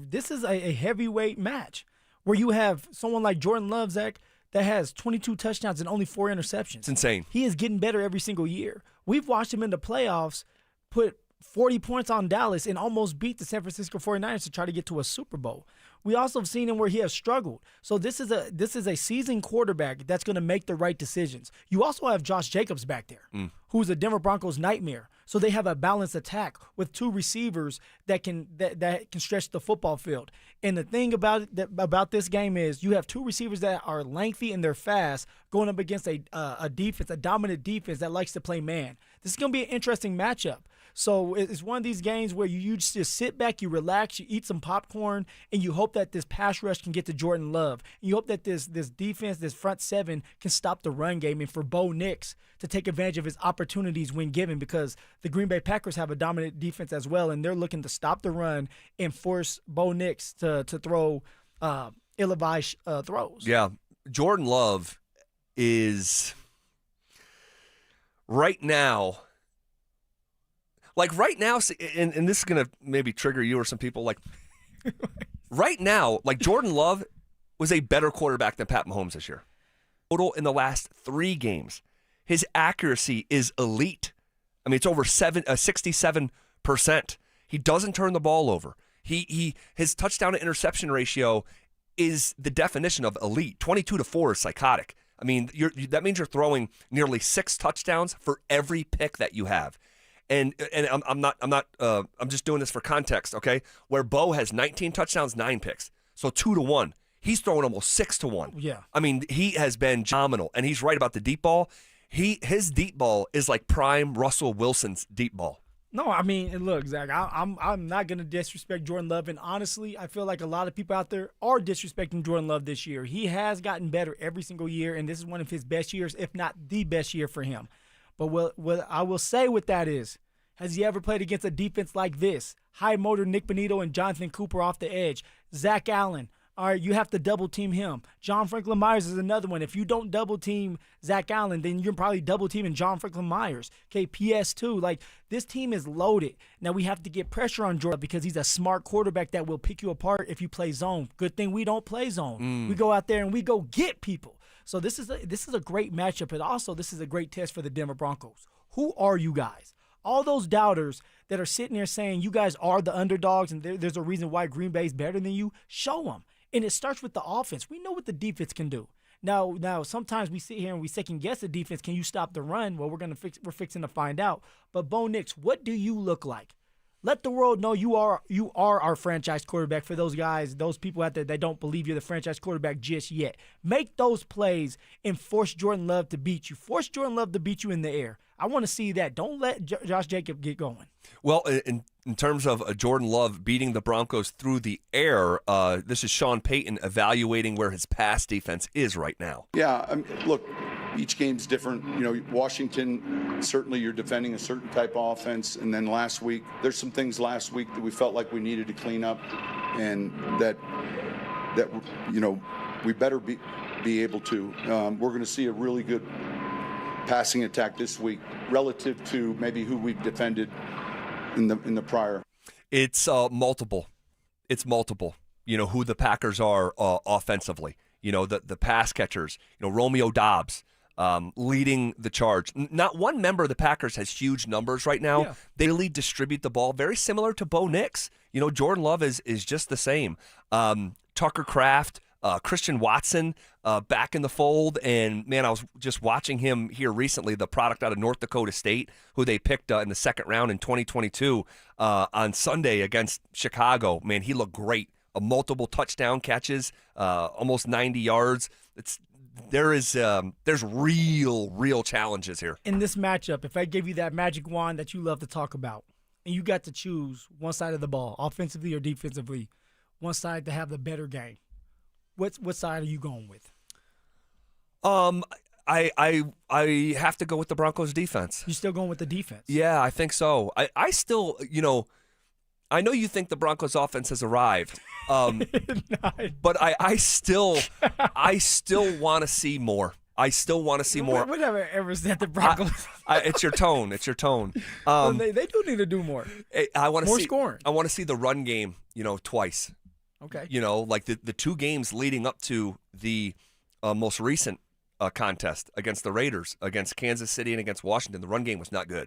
This is a heavyweight match where you have someone like Jordan Love, Zach, that has 22 touchdowns and only 4 interceptions. It's insane. He is getting better every single year. We've watched him in the playoffs put 40 points on Dallas and almost beat the San Francisco 49ers to try to get to a Super Bowl. We also have seen him where he has struggled. So this is a seasoned quarterback that's going to make the right decisions. You also have Josh Jacobs back there, who's a Denver Broncos nightmare. So they have a balanced attack with two receivers that can stretch the football field. And the thing about this game is you have two receivers that are lengthy and they're fast going up against a defense, a dominant defense that likes to play man. This is going to be an interesting matchup. So it's one of these games where you just sit back, you relax, you eat some popcorn, and you hope that this pass rush can get to Jordan Love. And you hope that this defense, this front seven, can stop the run game, and for Bo Nix to take advantage of his opportunities when given, because the Green Bay Packers have a dominant defense as well, and they're looking to stop the run and force Bo Nix to throw ill-advised throws. Yeah, Jordan Love is right now. Like right now, and this is going to maybe trigger you or some people, like right now, like Jordan Love was a better quarterback than Pat Mahomes this year. Total in the last 3 games, his accuracy is elite. I mean, it's over 67%. He doesn't turn the ball over. His touchdown to interception ratio is the definition of elite. 22-4 is psychotic. I mean, that means you're throwing nearly 6 touchdowns for every pick that you have. And I'm just doing this for context, okay? Where Bo has 19 touchdowns, 9 picks. So 2-1. He's throwing almost 6-1. Yeah. I mean, he has been phenomenal. And he's right about the deep ball. His deep ball is like prime Russell Wilson's deep ball. No, I mean, look, Zach, I'm not going to disrespect Jordan Love. And honestly, I feel like a lot of people out there are disrespecting Jordan Love this year. He has gotten better every single year, and this is one of his best years, if not the best year for him. But what I will say with that is, has he ever played against a defense like this? High motor Nick Bonito and Jonathan Cooper off the edge. Zach Allen. All right, you have to double team him. John Franklin Myers is another one. If you don't double team Zach Allen, then you're probably double teaming John Franklin Myers. Okay, PS2. Like, this team is loaded. Now we have to get pressure on Jordan because he's a smart quarterback that will pick you apart if you play zone. Good thing we don't play zone. We go out there and we go get people. So this is a great matchup, and also this is a great test for the Denver Broncos. Who are you guys? All those doubters that are sitting there saying you guys are the underdogs and there's a reason why Green Bay is better than you, show them. And it starts with the offense. We know what the defense can do. Now sometimes we sit here and we second guess the defense. Can you stop the run? Well, we're fixing to find out. But Bo Nix, what do you look like? Let the world know you are our franchise quarterback. For those guys, those people out there that don't believe you're the franchise quarterback just yet. Make those plays and force Jordan Love to beat you. Force Jordan Love to beat you in the air. I want to see that. Don't let Josh Jacobs get going. Well, in terms of Jordan Love beating the Broncos through the air, this is Sean Payton evaluating where his pass defense is right now. Yeah, look, each game's different. You know, Washington, certainly you're defending a certain type of offense. And then last week, there's some things last week that we felt like we needed to clean up and that you know, we better be able to. We're going to see a really good passing attack this week relative to maybe who we've defended in the prior. It's multiple. It's multiple. You know, who the Packers are offensively. You know, the pass catchers. You know, Romeo Doubs leading the charge. Not one member of the Packers has huge numbers right now. Yeah. They really distribute the ball, very similar to Bo Nix. You know, Jordan Love is just the same. Tucker Kraft, Christian Watson back in the fold. And, man, I was just watching him here recently, the product out of North Dakota State, who they picked in the second round in 2022 on Sunday against Chicago. Man, he looked great. Multiple touchdown catches, almost 90 yards. There's real challenges here. In this matchup, if I give you that magic wand that you love to talk about, and you got to choose one side of the ball, offensively or defensively, one side to have the better game, what side are you going with? I have to go with the Broncos defense. You still going with the defense? Yeah, I think so. I still, you know, I know you think the Broncos offense has arrived, but I still want to see more. I still want to see more. Whatever ever said the Broncos. It's your tone. It's your tone. Well, they do need to do more. I want to more see scoring. I want to see the run game, you know, twice. Okay. You know, like the 2 games leading up to the most recent contest against the Raiders, against Kansas City, and against Washington, the run game was not good.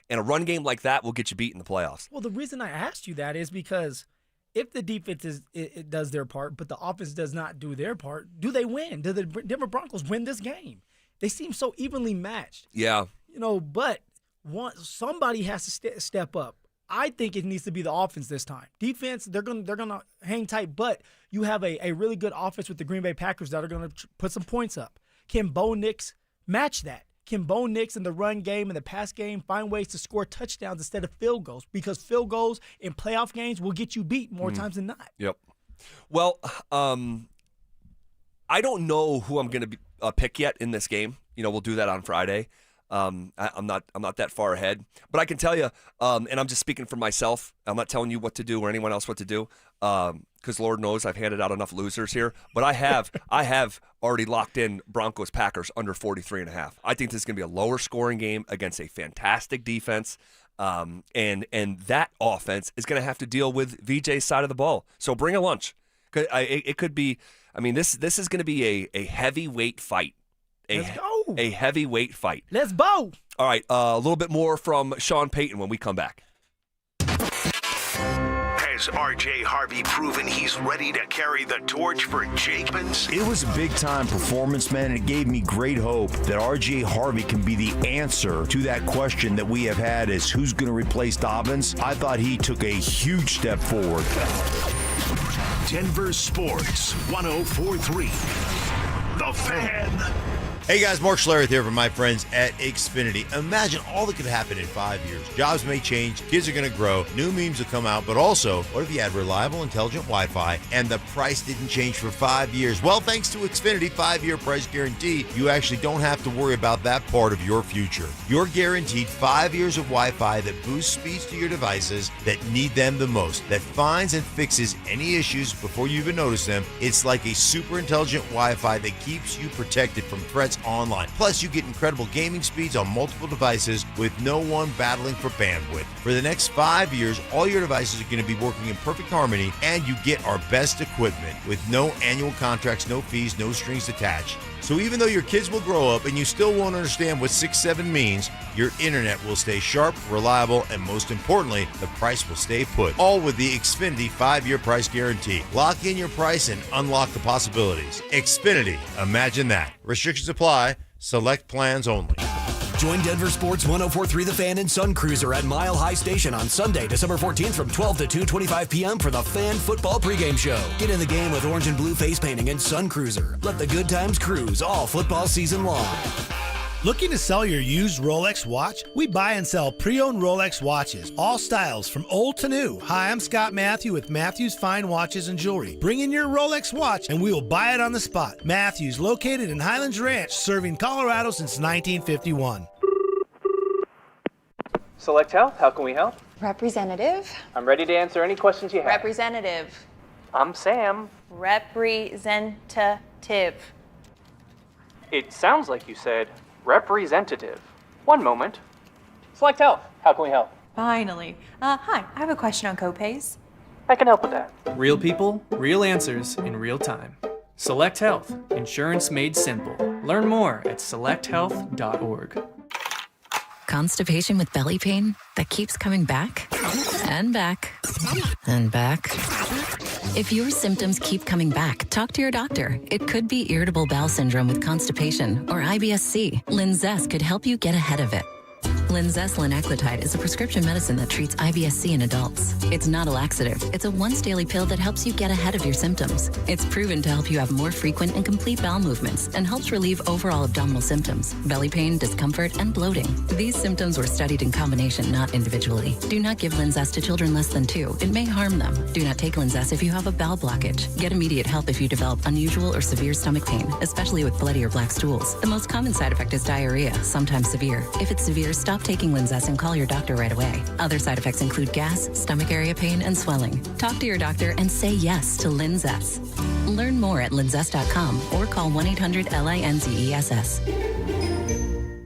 And a run game like that will get you beat in the playoffs. Well, the reason I asked you that is because if the defense it does their part, but the offense does not do their part, do they win? Do the Denver Broncos win this game? They seem so evenly matched. Yeah. But somebody has to step up. I think it needs to be the offense this time. Defense, they're gonna hang tight, but you have a really good offense with the Green Bay Packers that are gonna put some points up. Can Bo Nix match that? Can Bo Nix in the run game and the pass game find ways to score touchdowns instead of field goals? Because field goals in playoff games will get you beat more times than not. Yep. Well, I don't know who I'm going to pick yet in this game. We'll do that on Friday. I'm not that far ahead, but I can tell you, and I'm just speaking for myself. I'm not telling you what to do or anyone else what to do, because Lord knows I've handed out enough losers here. But I have already locked in Broncos Packers under 43.5. I think this is going to be a lower scoring game against a fantastic defense, and that offense is going to have to deal with VJ's side of the ball. So bring a lunch. It could be. I mean, this is going to be a heavyweight fight. Let's go. A heavyweight fight. Let's go. All right, a little bit more from Sean Payton when we come back. Has R.J. Harvey proven he's ready to carry the torch for Jacobs? It was a big-time performance, man, and it gave me great hope that R.J. Harvey can be the answer to that question that we have had is who's going to replace Dobbins. I thought he took a huge step forward. Denver Sports 104.3. The Fan. Hey guys, Mark Schlereth here from my friends at Xfinity. Imagine all that could happen in 5 years. Jobs may change, kids are going to grow, new memes will come out, but also, what if you had reliable, intelligent Wi-Fi and the price didn't change for 5 years? Well, thanks to Xfinity 5-year price guarantee, you actually don't have to worry about that part of your future. You're guaranteed 5 years of Wi-Fi that boosts speeds to your devices that need them the most, that finds and fixes any issues before you even notice them. It's like a super intelligent Wi-Fi that keeps you protected from threats online. Plus, you get incredible gaming speeds on multiple devices with no one battling for bandwidth. For the next 5 years, all your devices are going to be working in perfect harmony, and you get our best equipment with no annual contracts, no fees, no strings attached. So even though your kids will grow up and you still won't understand what 6-7 means, your internet will stay sharp, reliable, and most importantly, the price will stay put. All with the Xfinity 5-year price guarantee. Lock in your price and unlock the possibilities. Xfinity, imagine that. Restrictions apply. Select plans only. Join Denver Sports 104.3 The Fan and Sun Cruiser at Mile High Station on Sunday, December 14th from 12 to 2:25 p.m. for the Fan Football pregame show. Get in the game with orange and blue face painting and Sun Cruiser. Let the good times cruise all football season long. Looking to sell your used Rolex watch? We buy and sell pre-owned Rolex watches, all styles from old to new. Hi, I'm Scott Matthew with Matthews Fine Watches and Jewelry. Bring in your Rolex watch and we will buy it on the spot. Matthews, located in Highlands Ranch, serving Colorado since 1951. Select Health, how can we help? Representative. I'm ready to answer any questions you have. Representative. I'm Sam. Representative. It sounds like you said representative. One moment. Select Health, how can we help? Finally. Hi, I have a question on copays. I can help with that. Real people, real answers in real time. Select Health, insurance made simple. Learn more at selecthealth.org. Constipation with belly pain that keeps coming back and back and back. If your symptoms keep coming back, talk to your doctor. It could be irritable bowel syndrome with constipation or IBS-C. Linzess could help you get ahead of it. Linzess linaclotide is a prescription medicine that treats IBS-C in adults. It's not a laxative. It's a once-daily pill that helps you get ahead of your symptoms. It's proven to help you have more frequent and complete bowel movements and helps relieve overall abdominal symptoms, belly pain, discomfort, and bloating. These symptoms were studied in combination, not individually. Do not give Linzess to children less than 2. It may harm them. Do not take Linzess if you have a bowel blockage. Get immediate help if you develop unusual or severe stomach pain, especially with bloody or black stools. The most common side effect is diarrhea, sometimes severe. If it's severe, stop taking Linzess and call your doctor right away. Other side effects include gas, stomach area pain, and swelling. Talk to your doctor and say yes to Linzess. Learn more at linzess.com or call 1-800-LINZESS.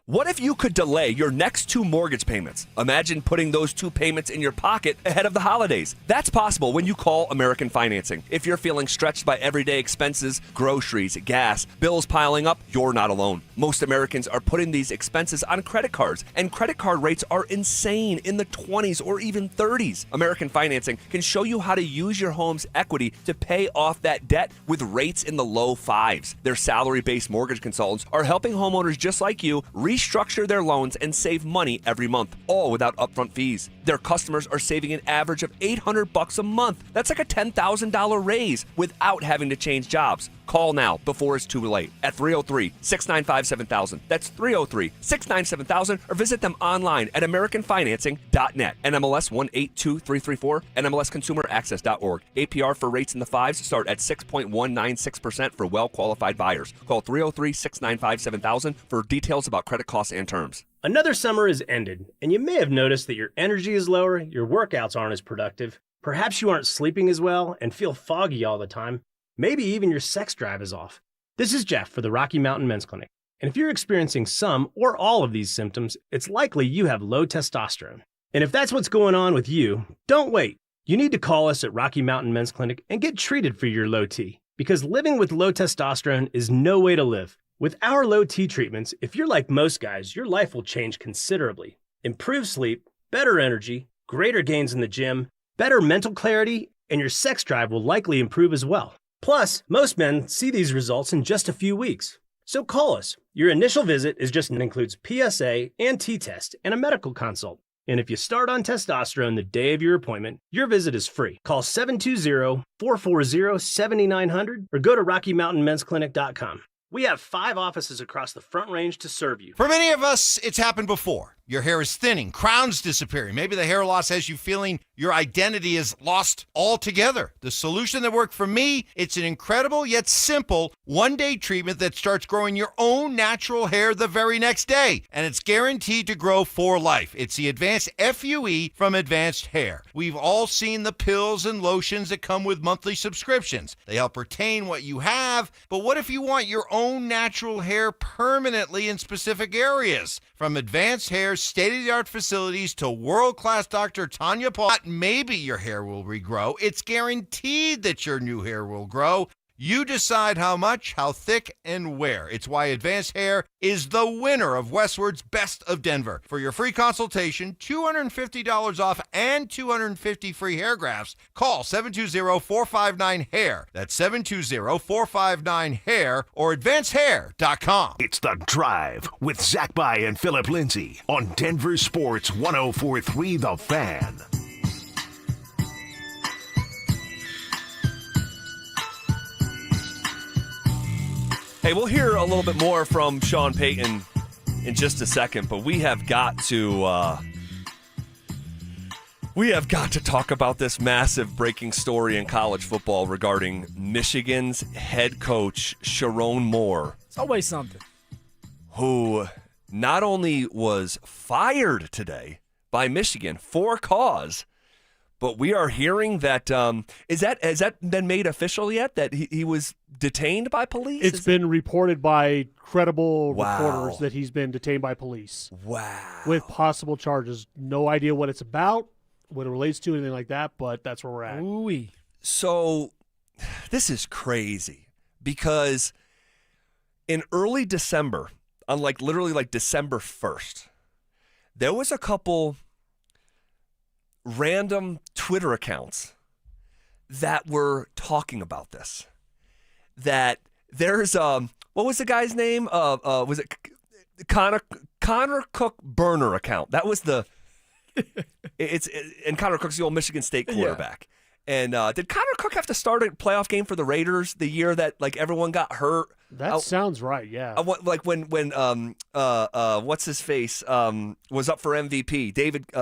What if you could delay your next 2 mortgage payments? Imagine putting those 2 payments in your pocket ahead of the holidays. That's possible when you call American Financing. If you're feeling stretched by everyday expenses, groceries, gas, bills piling up, you're not alone. Most Americans are putting these expenses on credit cards, and credit card rates are insane, in the 20s or even 30s. American Financing can show you how to use your home's equity to pay off that debt with rates in the low 5s. Their salary-based mortgage consultants are helping homeowners just like you restructure their loans and save money every month, all without upfront fees. Their customers are saving an average of $800 a month. That's like a $10,000 raise without having to change jobs. Call now before it's too late at 303-695-7000. That's 303-697-7000, or visit them online at americanfinancing.net. NMLS 182334, NMLSconsumeraccess.org. APR for rates in the 5s start at 6.196% for well-qualified buyers. Call 303-695-7000 for details about credit costs and terms. Another summer is ended, and you may have noticed that your energy is lower, your workouts aren't as productive, perhaps you aren't sleeping as well and feel foggy all the time. Maybe even your sex drive is off. This is Jeff for the Rocky Mountain Men's Clinic. And if you're experiencing some or all of these symptoms, it's likely you have low testosterone. And if that's what's going on with you, don't wait. You need to call us at Rocky Mountain Men's Clinic and get treated for your low T. Because living with low testosterone is no way to live. With our low T treatments, if you're like most guys, your life will change considerably. Improved sleep, better energy, greater gains in the gym, better mental clarity, and your sex drive will likely improve as well. Plus, most men see these results in just a few weeks. So call us. Your initial visit includes PSA and T-test and a medical consult. And if you start on testosterone the day of your appointment, your visit is free. Call 720-440-7900 or go to RockyMountainMen'sClinic.com. We have 5 offices across the Front Range to serve you. For many of us, it's happened before. Your hair is thinning, crowns disappearing. Maybe the hair loss has you feeling your identity is lost altogether. The solution that worked for me, it's an incredible yet simple one-day treatment that starts growing your own natural hair the very next day. And it's guaranteed to grow for life. It's the Advanced FUE from Advanced Hair. We've all seen the pills and lotions that come with monthly subscriptions. They help retain what you have, but what if you want your own natural hair permanently in specific areas? From Advanced Hair's state-of-the-art facilities to world-class Dr. Tanya Paul, maybe your hair will regrow. It's guaranteed that your new hair will grow. You decide how much, how thick, and where. It's why Advanced Hair is the winner of Westward's Best of Denver. For your free consultation, $250 off and 250 free hair grafts, call 720-459-HAIR. That's 720-459-HAIR or advancedhair.com. It's The Drive with Zach By and Phillip Lindsay on Denver Sports 104.3 The Fan. Hey, we'll hear a little bit more from Sean Payton in just a second, but we have got to talk about this massive breaking story in college football regarding Michigan's head coach, Sharon Moore. It's always something. Who not only was fired today by Michigan for cause, but we are hearing that has that been made official yet, that he was detained by police? It's been reported by credible reporters that he's been detained by police. Wow. With possible charges. No idea what it's about, what it relates to, anything like that, but that's where we're at. Ooh-wee. So this is crazy because in early December, on literally December 1st, there was a couple random Twitter accounts that were talking about this. That there's what was the guy's name? Was it Connor Cook burner account? That was the and Connor Cook's the old Michigan State quarterback. And did Connor Cook have to start a playoff game for the Raiders the year that everyone got hurt? That sounds right, yeah. When what's his face was up for MVP, Derek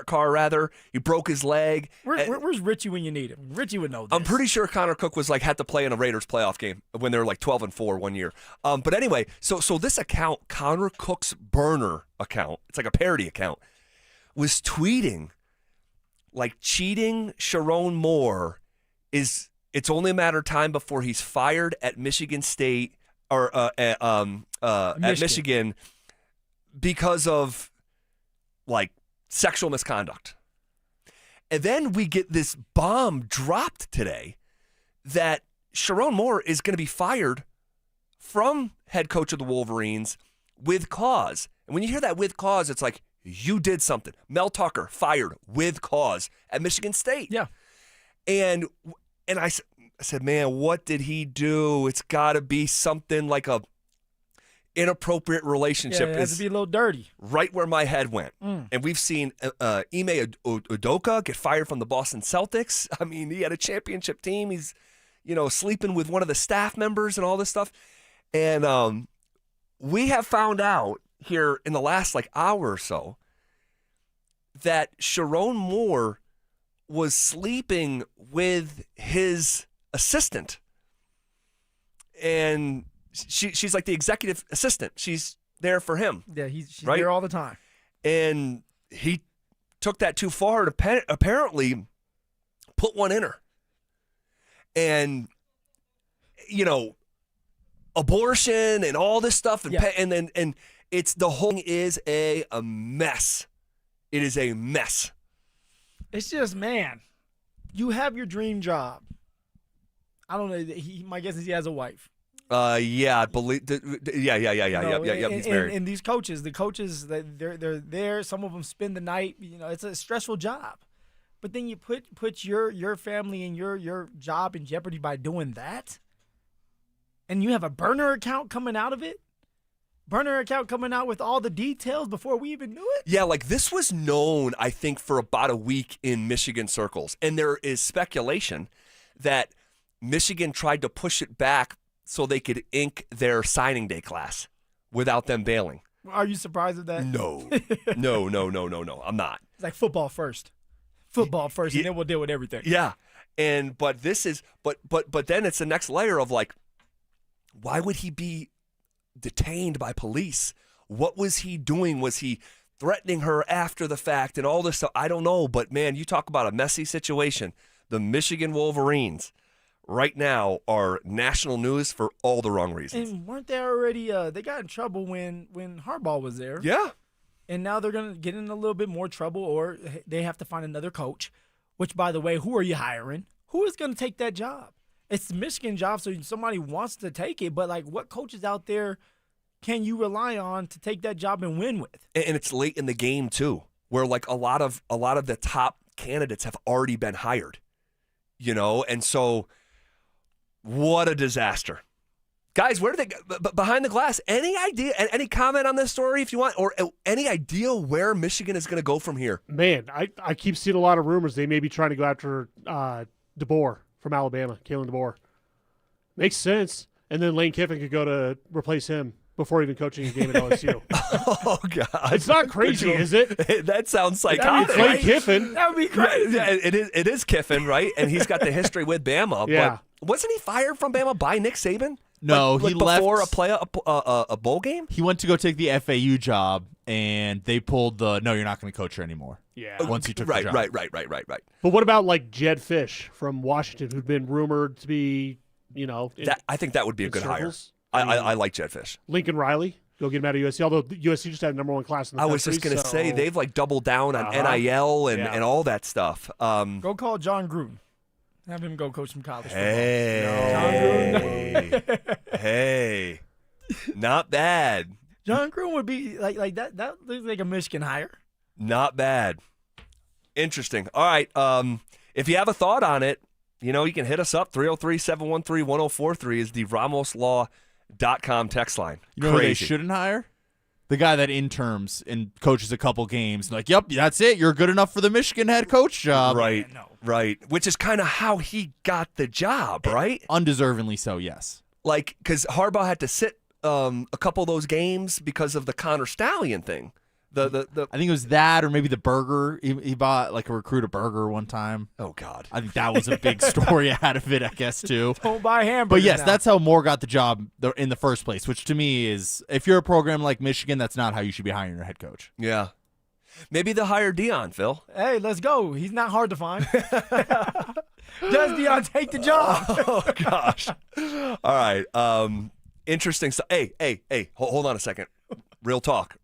Carr rather. He broke his leg. Where's Richie when you need him? Richie would know this. I'm pretty sure Connor Cook was had to play in a Raiders playoff game when they were 12-4 one year. But anyway, so this account, Connor Cook's burner account, it's like a parody account, was tweeting cheating Sharon Moore it's only a matter of time before he's fired at Michigan State or at Michigan, because of like sexual misconduct. And then we get this bomb dropped today that Sharon Moore is going to be fired from head coach of the Wolverines with cause. And when you hear that with cause, it's like, you did something. Mel Tucker fired with cause at Michigan State. Yeah. And I said, man, what did he do? It's got to be something like a inappropriate relationship. Yeah, it has to be a little dirty. Right where my head went. And we've seen Ime Udoka get fired from the Boston Celtics. I mean, he had a championship team. He's, sleeping with one of the staff members and all this stuff. And we have found out here in the last hour or so that Sharon Moore was sleeping with his assistant. And she's like the executive assistant. She's there for him. Yeah, she's right? there all the time. And he took that too far to apparently put one in her. And, abortion and all this stuff. And it's the whole thing is a mess. It is a mess. It's just, man, you have your dream job. I don't know. My guess is he has a wife. Yeah, I believe. Yeah. He's married. And these coaches, they're there. Some of them spend the night. It's a stressful job. But then you put your family and your job in jeopardy by doing that. And you have a burner account coming out of it. Burner account coming out with all the details before we even knew it. Yeah, this was known, I think, for about a week in Michigan circles. And there is speculation that Michigan tried to push it back so they could ink their signing day class without them bailing. Are you surprised at that? No. No. I'm not. It's like football first. And then we'll deal with everything. Yeah. But this is but then it's the next layer of why would he be detained by police? What was he doing? Was he threatening her after the fact and all this stuff? I don't know, but man, you talk about a messy situation. The Michigan Wolverines right now are national news for all the wrong reasons. And weren't they already they got in trouble when Harbaugh was there? Yeah. And now they're going to get in a little bit more trouble, or they have to find another coach, which, by the way, who are you hiring? Who is going to take that job? It's the Michigan job, so somebody wants to take it, but what coaches out there can you rely on to take that job and win with? And it's late in the game too, where a lot of the top candidates have already been hired. And so what a disaster. Guys, where do they go? Behind the glass? Any idea? Any comment on this story if you want, or any idea where Michigan is going to go from here? Man, I keep seeing a lot of rumors they may be trying to go after DeBoer from Alabama, Kalen DeBoer. Makes sense. And then Lane Kiffin could go to replace him before even coaching a game at LSU. Oh, God. It's not crazy, is it? That sounds psychotic. It's Lane Kiffin. That would be crazy. Yeah, it is Kiffin, right? And he's got the history with Bama. Yeah. But wasn't he fired from Bama by Nick Saban? No, he left before a bowl game. He went to go take the FAU job, and they pulled no, you're not going to coach her anymore. Yeah. Once he took the job. Right. But what about Jed Fish from Washington, who'd been rumored to be, I think that would be a good hire. I like Jed Fish. Lincoln Riley, go get him out of USC. Although USC just had number one class in the I country. was just going to say they've doubled down on NIL and all that stuff. Go call John Gruden. Have him go coach some college football. Hey, not bad. John Gruden would be like that. That looks like a Michigan hire. Not bad. Interesting. All right. If you have a thought on it, you can hit us up. 303-713-1043 is the RamosLaw.com text line. You know who they shouldn't hire? The guy that interns and coaches a couple games. Yep, that's it. You're good enough for the Michigan head coach job. Right, right. Which is kind of how he got the job, right? Undeservingly so, yes. Because Harbaugh had to sit a couple of those games because of the Connor Stallion thing. I think it was that, or maybe the burger. He bought a recruit a burger one time. Oh God! I think that was a big story out of it, I guess too. Don't buy hamburgers. But yes, now. that's how Moore got the job in the first place. Which to me is, if you're a program like Michigan, that's not how you should be hiring your head coach. Yeah, maybe they'll hire Deion, Phil. Hey, let's go. He's not hard to find. Does Deion take the job? Oh gosh! All right. Interesting stuff. Hey, hold on a second. real talk.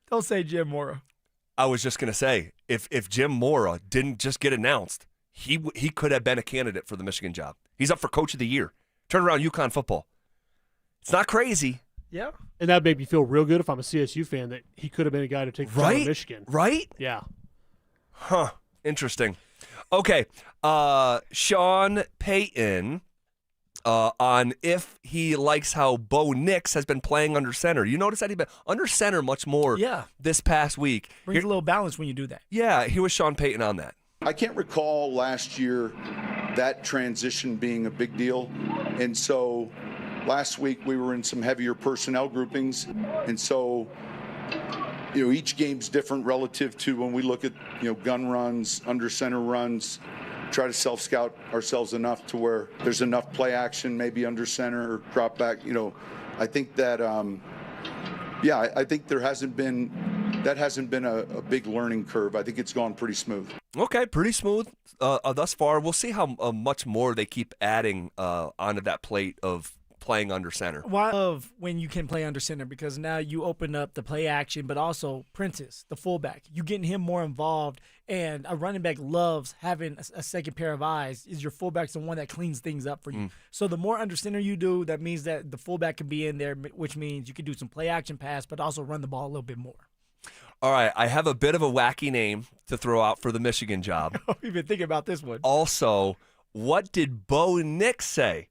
Don't say Jim Mora. I was just going to say, if Jim Mora didn't just get announced, he could have been a candidate for the Michigan job. He's up for Coach of the Year. Turn around UConn football. It's not crazy. Yeah. And that made me feel real good if I'm a CSU fan that he could have been a guy to take the job of Michigan. Right? Yeah. Huh. Interesting. Okay. Sean Payton on if he likes how Bo Nix has been playing under center. You notice that he's been under center much more this past week. Brings a little balance when you do that. Yeah, here was Sean Payton on that. I can't recall last year that transition being a big deal. And so last week we were in some heavier personnel groupings. And so, each game's different relative to when we look at, gun runs, under center runs, try to self-scout ourselves enough to where there's enough play action, maybe under center or drop back. I think that, I think that hasn't been a big learning curve. I think it's gone pretty smooth. Okay, pretty smooth thus far. We'll see how much more they keep adding onto that plate of playing under center. Well, I love when you can play under center because now you open up the play action, but also Prentice, the fullback. You getting him more involved, and a running back loves having a second pair of eyes. Is your fullback's the one that cleans things up for you. So the more under center you do, that means that the fullback can be in there, which means you can do some play action pass, but also run the ball a little bit more. All right, I have a bit of a wacky name to throw out for the Michigan job. We've been thinking about this one. Also, what did Bo Nix say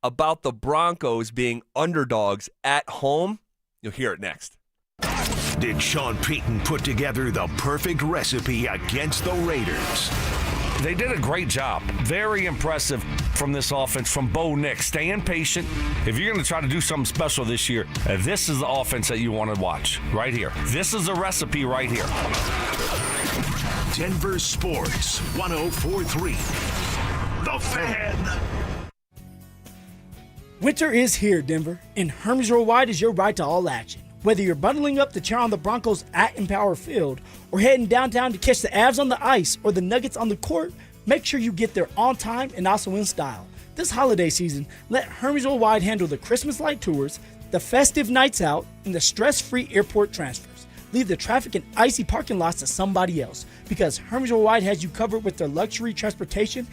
about the Broncos being underdogs at home? You'll hear it next. Did Sean Payton put together the perfect recipe against the Raiders? They did a great job. Very impressive from this offense, from Bo Nix. Staying patient. If you're going to try to do something special this year, this is the offense that you want to watch right here. This is a recipe right here. Denver Sports 104.3. The Fan. Winter is here, Denver, and Hermes Worldwide is your ride to all action. Whether you're bundling up to cheer on the Broncos at Empower Field or heading downtown to catch the Avs on the ice or the Nuggets on the court, make sure you get there on time and also in style. This holiday season, let Hermes Worldwide handle the Christmas light tours, the festive nights out, and the stress-free airport transfers. Leave the traffic and icy parking lots to somebody else because Hermes Worldwide has you covered with their luxury transportation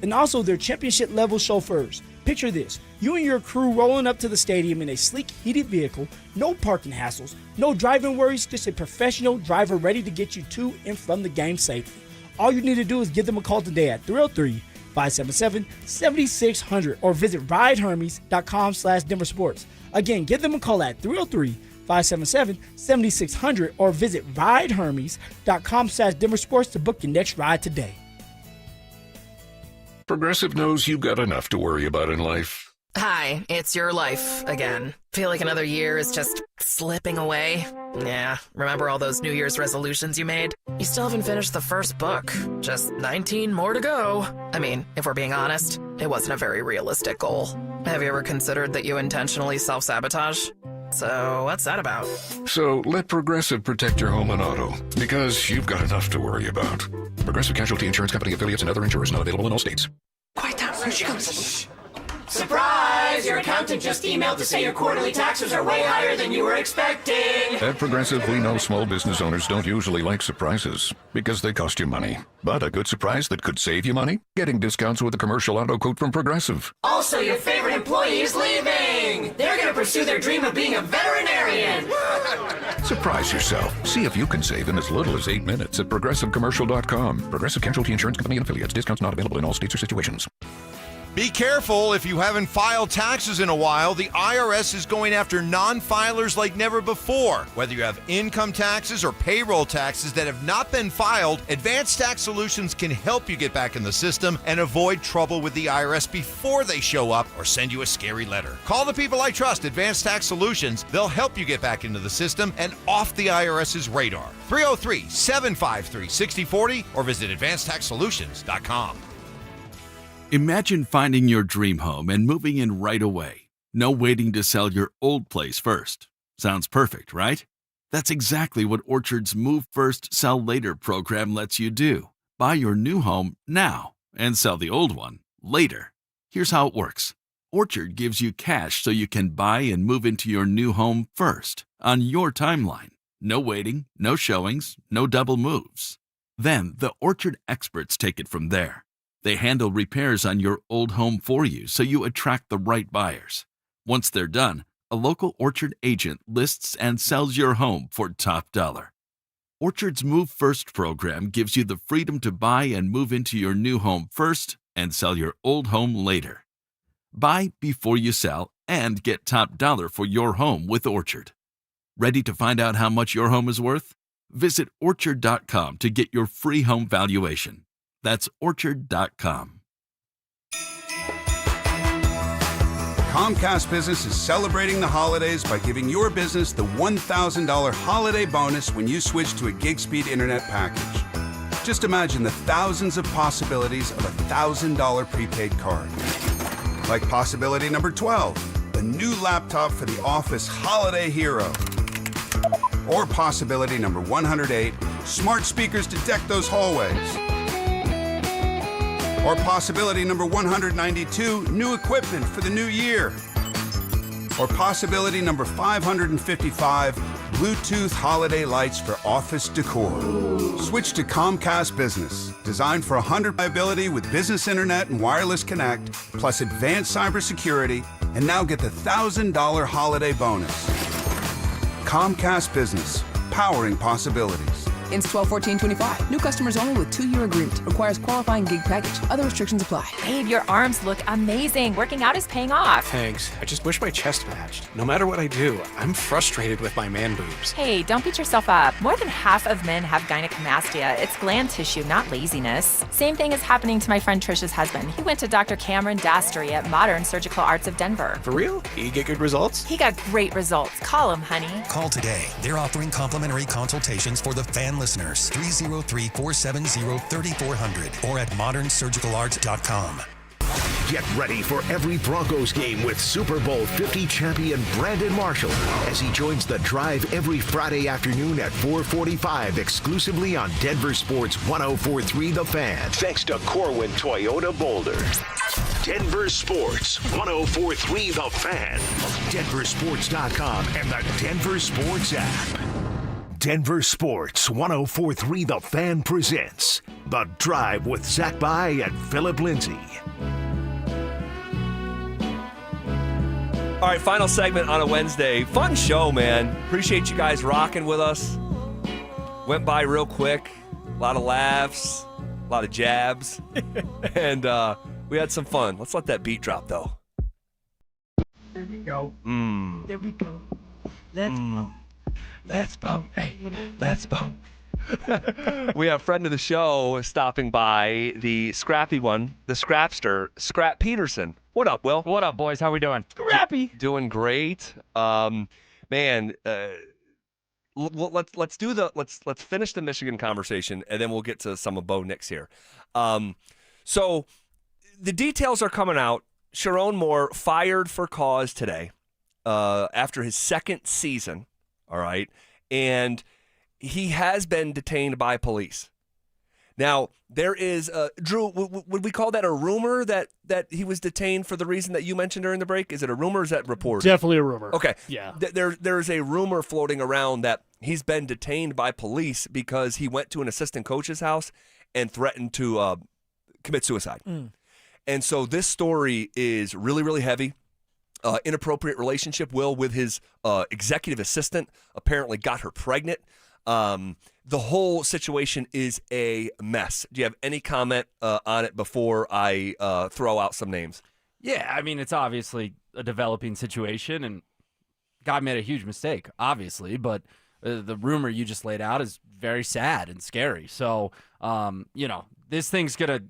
and also their championship-level chauffeurs. Picture this, you and your crew rolling up to the stadium in a sleek, heated vehicle, no parking hassles, no driving worries, just a professional driver ready to get you to and from the game safely. All you need to do is give them a call today at 303-577-7600 or visit ridehermes.com/DenverSports. Again, give them a call at 303-577-7600 or visit ridehermes.com/DenverSports to book your next ride today. Progressive knows you've got enough to worry about in life. Hi, it's your life again. Feel like another year is just slipping away? Yeah, remember all those New Year's resolutions you made? You still haven't finished the first book. Just 19 more to go. I mean, if we're being honest, it wasn't a very realistic goal. Have you ever considered that you intentionally self-sabotage? So what's that about? So let Progressive protect your home and auto, because you've got enough to worry about. Progressive Casualty Insurance Company affiliates and other insurers not available in all states. Quiet down, where she comes. Surprise! Your accountant just emailed to say your quarterly taxes are way higher than you were expecting. At Progressive, we know small business owners don't usually like surprises because they cost you money. But a good surprise that could save you money? Getting discounts with a commercial auto quote from Progressive. Also, your favorite employee is leaving. They're going to pursue their dream of being a veterinarian. Surprise yourself. See if you can save in as little as 8 minutes at ProgressiveCommercial.com. Progressive Casualty Insurance Company and affiliates. Discounts not available in all states or situations. Be careful if you haven't filed taxes in a while. The IRS is going after non-filers like never before. Whether you have income taxes or payroll taxes that have not been filed, Advanced Tax Solutions can help you get back in the system and avoid trouble with the IRS before they show up or send you a scary letter. Call the people I trust, Advanced Tax Solutions. They'll help you get back into the system and off the IRS's radar. 303-753-6040 or visit advancedtaxsolutions.com. Imagine finding your dream home and moving in right away. No waiting to sell your old place first. Sounds perfect, right? That's exactly what Orchard's Move First, Sell Later program lets you do. Buy your new home now and sell the old one later. Here's how it works. Orchard gives you cash so you can buy and move into your new home first, on your timeline. No waiting, no showings, no double moves. Then the Orchard experts take it from there. They handle repairs on your old home for you so you attract the right buyers. Once they're done, a local Orchard agent lists and sells your home for top dollar. Orchard's Move First program gives you the freedom to buy and move into your new home first and sell your old home later. Buy before you sell and get top dollar for your home with Orchard. Ready to find out how much your home is worth? Visit Orchard.com to get your free home valuation. That's Orchard.com. Comcast Business is celebrating the holidays by giving your business the $1,000 holiday bonus when you switch to a gig speed internet package. Just imagine the thousands of possibilities of a $1,000 prepaid card. Like possibility number 12, a new laptop for the office holiday hero. Or possibility number 108, smart speakers to deck those hallways. Or possibility number 192, new equipment for the new year. Or possibility number 555, Bluetooth holiday lights for office decor. Switch to Comcast Business, designed for 100 reliability with business internet and wireless connect, plus advanced cybersecurity, and now get the $1,000 holiday bonus. Comcast Business, powering possibilities. Ends 12/14/25. New customers only with 2-year agreement. Requires qualifying gig package. Other restrictions apply. Babe, your arms look amazing. Working out is paying off. Thanks. I just wish my chest matched. No matter what I do, I'm frustrated with my man boobs. Hey, don't beat yourself up. More than half of men have gynecomastia. It's gland tissue, not laziness. Same thing is happening to my friend Trisha's husband. He went to Dr. Cameron Dastory at Modern Surgical Arts of Denver. For real? He get good results? He got great results. Call him, honey. Call today. They're offering complimentary consultations for the fan listeners. 303-470-3400 or at modernsurgicalarts.com. Get ready for every Broncos game with Super Bowl 50 champion Brandon Marshall as he joins the drive every Friday afternoon at 4:45 exclusively on Denver Sports 104.3 The Fan. Thanks to Corwin Toyota Boulder. Denver Sports 104.3 The Fan. DenverSports.com and the Denver Sports app. Denver Sports 104.3 The Fan presents The Drive with Zach By and Phillip Lindsay. All right, final segment on a Wednesday. Fun show, man. Appreciate you guys rocking with us. Went by real quick. A lot of laughs, a lot of jabs, and we had some fun. Let's let that beat drop, though. There we go. There we go. Let's bump. Hey, let's bump. We have a friend of the show stopping by, the scrappy one, the scrapster, Scrap Peterson. What up, Will? What up, boys? How we doing? Scrappy. Doing great. Man, let's finish the Michigan conversation, and then we'll get to some of Bo Nix here. So the details are coming out. Sharon Moore fired for cause today after his second season. All right. And he has been detained by police. Now, there is, Drew, would we call that a rumor that he was detained for the reason that you mentioned during the break? Is it a rumor or is that reported? Definitely a rumor. Okay. Yeah. There's a rumor floating around that he's been detained by police because he went to an assistant coach's house and threatened to commit suicide. And so this story is really, really heavy. Inappropriate relationship, Will, with his executive assistant, apparently got her pregnant. The whole situation is a mess. Do you have any comment on it before I throw out some names? Yeah, I mean, it's obviously a developing situation, and guy made a huge mistake, obviously, but the rumor you just laid out is very sad and scary. So, this thing's going to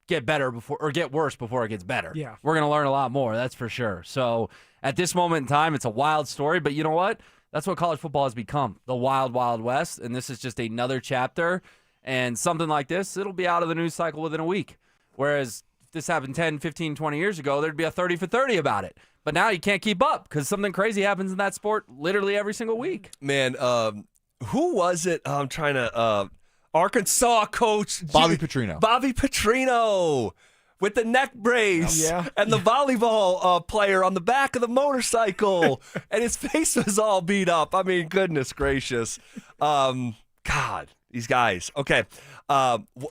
get better get worse before it gets better. Yeah. We're going to learn a lot more, that's for sure. So at this moment in time, it's a wild story, but you know what? That's what college football has become, the wild, wild west, and this is just another chapter, and something like this, it'll be out of the news cycle within a week. Whereas if this happened 10, 15, 20 years ago, there'd be a 30 for 30 about it. But now you can't keep up because something crazy happens in that sport literally every single week. Man, who was it? I'm trying to Arkansas coach Bobby Petrino. Bobby Petrino with the neck brace and the volleyball player on the back of the motorcycle, and his face was all beat up. I mean, goodness gracious. God, these guys. Okay,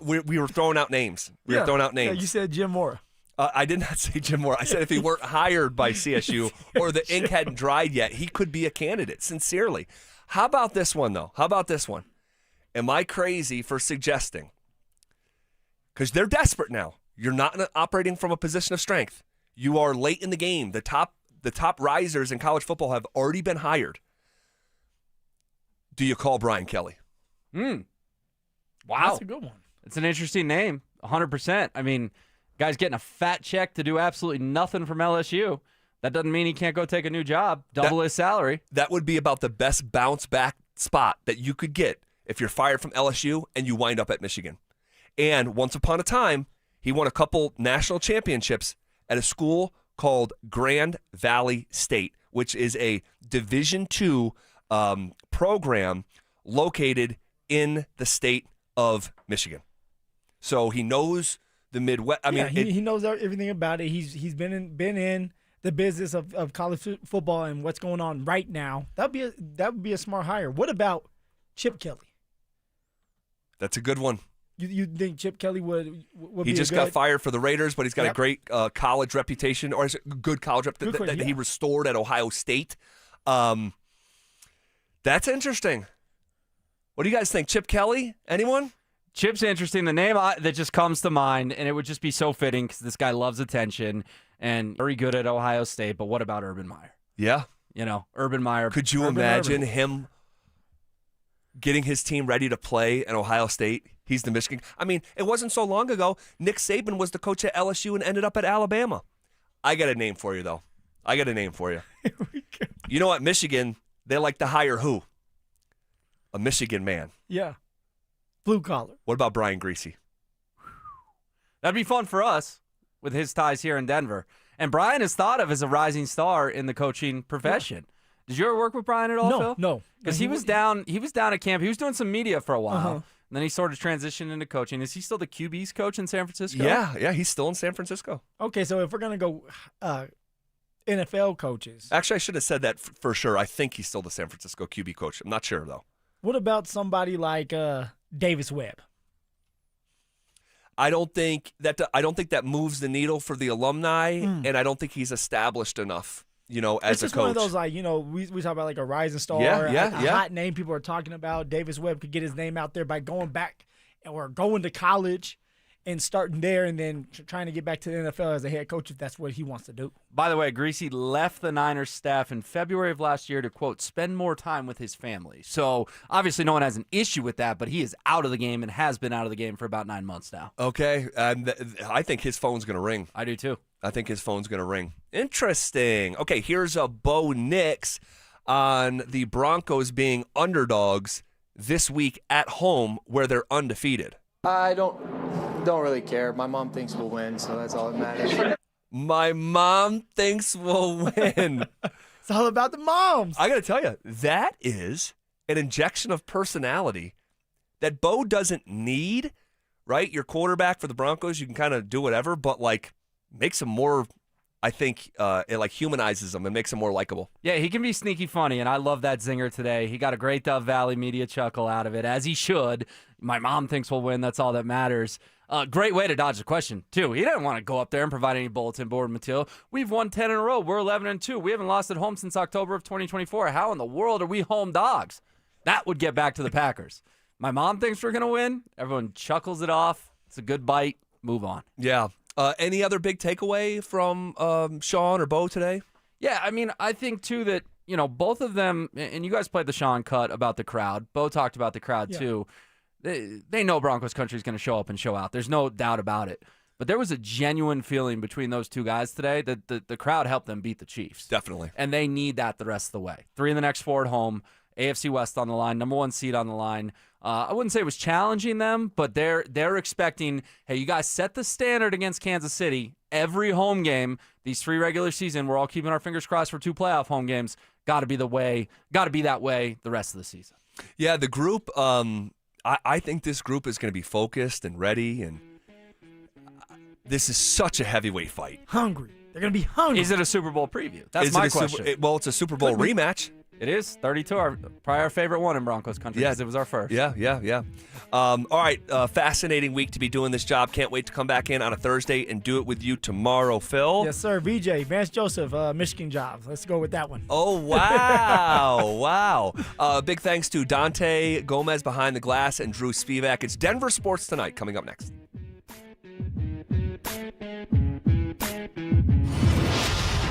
we were throwing out names. Yeah, you said Jim Mora. I did not say Jim Mora. I said if he weren't hired by CSU or the ink hadn't dried yet, he could be a candidate, sincerely. How about this one, though? How about this one? Am I crazy for suggesting? Because they're desperate now. You're not operating from a position of strength. You are late in the game. The top risers in college football have already been hired. Do you call Brian Kelly? Wow. That's a good one. It's an interesting name, 100%. I mean, guy's getting a fat check to do absolutely nothing from LSU. That doesn't mean he can't go take a new job, double his salary. That would be about the best bounce back spot that you could get if you're fired from LSU and you wind up at Michigan. And once upon a time, he won a couple national championships at a school called Grand Valley State, which is a Division II program located in the state of Michigan. So he knows the Midwest. I mean, he knows everything about it. He's been in the business of college football and what's going on right now. That would be a smart hire. What about Chip Kelly? That's a good one. You think Chip Kelly would he be just got fired for the Raiders, but he's got a great college reputation, or is it good college reputation that he restored at Ohio State. That's interesting. What do you guys think? Chip Kelly? Anyone? Chip's interesting. The name that just comes to mind, and it would just be so fitting because this guy loves attention and very good at Ohio State, but what about Urban Meyer? Yeah. Urban Meyer. Could you imagine him getting his team ready to play at Ohio State? He's the Michigan. I mean, it wasn't so long ago. Nick Saban was the coach at LSU and ended up at Alabama. I got a name for you, though. You know what? Michigan, they like to hire who? A Michigan man. Yeah. Blue collar. What about Brian Griese? That'd be fun for us with his ties here in Denver. And Brian is thought of as a rising star in the coaching profession. Yeah. Did you ever work with Brian at all, Phil? No. Because he was down at camp. He was doing some media for a while. And then he sort of transitioned into coaching. Is he still the QB's coach in San Francisco? Yeah, he's still in San Francisco. Okay, so if we're going to go NFL coaches. Actually, I should have said that for sure. I think he's still the San Francisco QB coach. I'm not sure, though. What about somebody like Davis Webb? I don't think that moves the needle for the alumni, and I don't think he's established enough, as a coach. It's just one of those, we talk about like a rising star, a hot name people are talking about. Davis Webb could get his name out there by going back or going to college and starting there and then trying to get back to the NFL as a head coach if that's what he wants to do. By the way, Griese left the Niners staff in February of last year to, quote, spend more time with his family. So obviously no one has an issue with that, but he is out of the game and has been out of the game for about 9 months now. Okay, and I think his phone's going to ring. I do too. I think his phone's going to ring. Interesting. Okay, here's a Bo Nix on the Broncos being underdogs this week at home where they're undefeated. I don't really care. My mom thinks we'll win, so that's all that matters. My mom thinks we'll win. It's all about the moms. I got to tell you, that is an injection of personality that Bo doesn't need, right? Your quarterback for the Broncos, you can kind of do whatever, but makes him more, I think, it humanizes him and makes him more likable. Yeah, he can be sneaky funny, and I love that zinger today. He got a great Dove Valley media chuckle out of it, as he should. My mom thinks we'll win. That's all that matters. Great way to dodge the question, too. He didn't want to go up there and provide any bulletin board material. We've won 10 in a row. We're 11-2. We haven't lost at home since October of 2024. How in the world are we home dogs? That would get back to the Packers. My mom thinks we're going to win. Everyone chuckles it off. It's a good bite. Move on. Yeah. Any other big takeaway from Sean or Bo today? Yeah, I mean, I think, too, that, both of them, and you guys played the Sean cut about the crowd. Bo talked about the crowd, too. They know Broncos country is going to show up and show out. There's no doubt about it. But there was a genuine feeling between those two guys today that the crowd helped them beat the Chiefs. Definitely. And they need that the rest of the way. 3 in the next 4 at home, AFC West on the line, number 1 seed on the line. I wouldn't say it was challenging them, but they're expecting, hey, you guys set the standard against Kansas City. Every home game, these 3 regular season, we're all keeping our fingers crossed for 2 playoff home games. Got to be that way the rest of the season. Yeah, the group, I think this group is going to be focused and ready, and This is such a heavyweight fight. Hungry. They're going to be hungry. Is it a Super Bowl preview? That's Is my it question. It's a Super Bowl rematch. It is 32. Probably our favorite one in Broncos country because it was our first. Yeah. All right, fascinating week to be doing this job. Can't wait to come back in on a Thursday and do it with you tomorrow, Phil. Yes, sir. VJ, Vance Joseph, Michigan job. Let's go with that one. Oh, wow. Wow. Big thanks to Dante Gomez behind the glass and Drew Spivak. It's Denver Sports Tonight coming up next.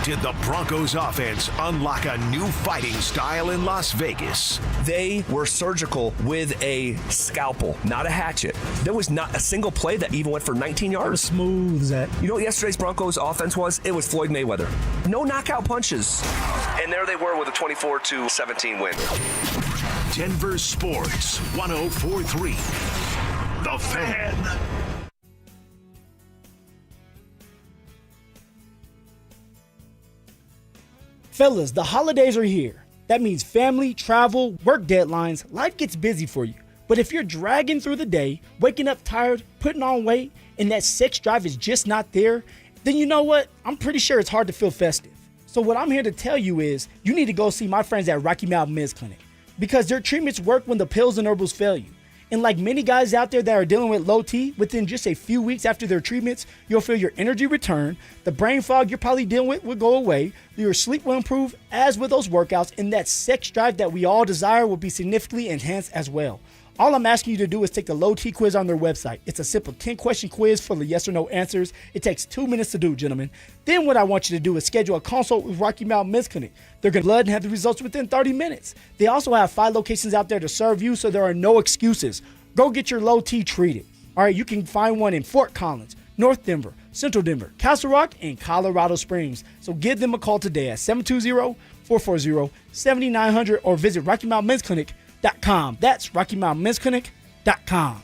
Did the Broncos offense unlock a new fighting style in Las Vegas? They were surgical with a scalpel, not a hatchet. There was not a single play that even went for 19 yards. It was smooth, Zach. You know what yesterday's Broncos offense was? It was Floyd Mayweather. No knockout punches. And there they were with a 24-17 win. Denver Sports 104.3. The Fan. Fellas, the holidays are here. That means family, travel, work deadlines, life gets busy for you. But if you're dragging through the day, waking up tired, putting on weight, and that sex drive is just not there, then you know what? I'm pretty sure it's hard to feel festive. So what I'm here to tell you is you need to go see my friends at Rocky Mountain Men's Clinic because their treatments work when the pills and herbals fail you. And like many guys out there that are dealing with low T, within just a few weeks after their treatments, you'll feel your energy return, the brain fog you're probably dealing with will go away, your sleep will improve as with those workouts, and that sex drive that we all desire will be significantly enhanced as well. All I'm asking you to do is take the low T quiz on their website. It's a simple 10-question quiz full of yes or no answers. It takes 2 minutes to do, gentlemen. Then what I want you to do is schedule a consult with Rocky Mountain Men's Clinic. They're going to blood and have the results within 30 minutes. They also have 5 locations out there to serve you, so there are no excuses. Go get your low T treated. All right, you can find one in Fort Collins, North Denver, Central Denver, Castle Rock, and Colorado Springs. So give them a call today at 720-440-7900 or visit RockyMountainMen'sClinic.com. That's RockyMountainMen'sClinic.com.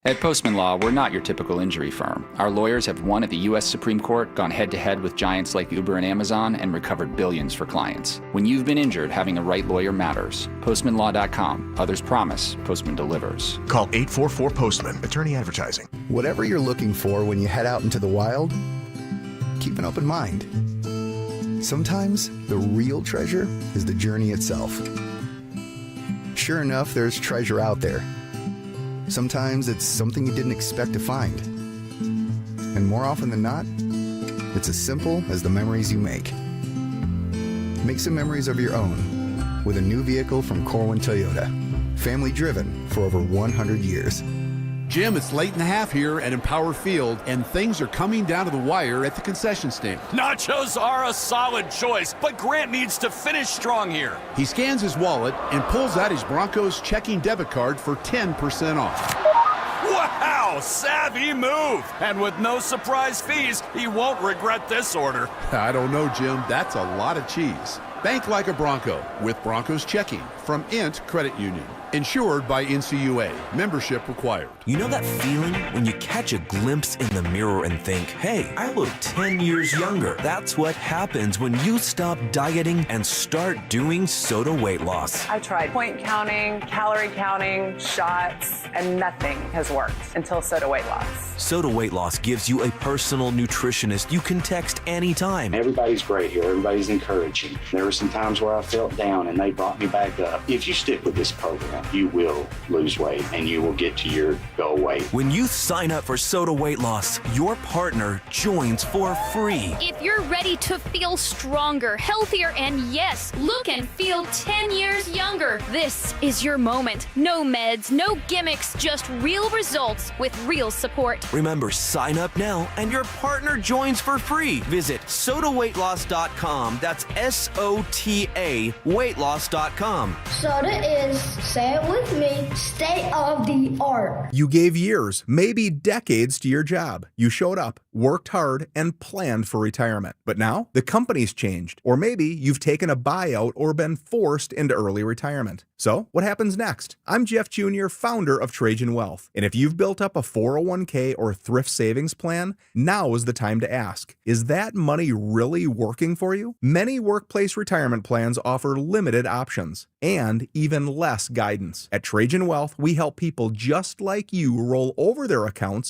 At Postman Law, we're not your typical injury firm. Our lawyers have won at the U.S. Supreme Court, gone head-to-head with giants like Uber and Amazon, and recovered billions for clients. When you've been injured, having a right lawyer matters. PostmanLaw.com. Others promise. Postman delivers. Call 844-POSTMAN. Attorney Advertising. Whatever you're looking for when you head out into the wild, keep an open mind. Sometimes the real treasure is the journey itself. Sure enough, there's treasure out there. Sometimes it's something you didn't expect to find. And more often than not, it's as simple as the memories you make. Make some memories of your own with a new vehicle from Corwin Toyota. Family driven for over 100 years. Jim, it's late in the half here at Empower Field, and things are coming down to the wire at the concession stand. Nachos are a solid choice, but Grant needs to finish strong here. He scans his wallet and pulls out his Broncos checking debit card for 10% off. Wow, savvy move. And with no surprise fees, he won't regret this order. I don't know, Jim. That's a lot of cheese. Bank like a Bronco with Broncos checking from Int Credit Union. Insured by NCUA. Membership required. You know that feeling when you catch a glimpse in the mirror and think, hey, I look 10 years younger. That's what happens when you stop dieting and start doing Soda weight loss. I tried point counting, calorie counting, shots, and nothing has worked until Soda weight loss. Soda weight loss gives you a personal nutritionist you can text anytime. Everybody's great here. Everybody's encouraging. There were some times where I felt down and they brought me back up. If you stick with this program, you will lose weight and you will get to your goal weight. When you sign up for Soda weight loss, your partner joins for free. If you're ready to feel stronger, healthier, and yes, look and feel 10 years younger, this is your moment. No meds, no gimmicks, just real results with real support. Remember, sign up now and your partner joins for free. Visit SodaWeightLoss.com. That's SOTA weightloss.com. Soda is, say it with me, state of the art. You gave years, maybe decades to your job. You showed up, worked hard, and planned for retirement. But now, the company's changed. Or maybe you've taken a buyout or been forced into early retirement. So, what happens next? I'm Jeff Jr., founder of Trajan Wealth. And if you've built up a 401k or thrift savings plan, now is the time to ask, is that money really working for you? Many workplace retirement plans offer limited options and even less guidance. At Trajan Wealth, we help people just like you roll over their accounts in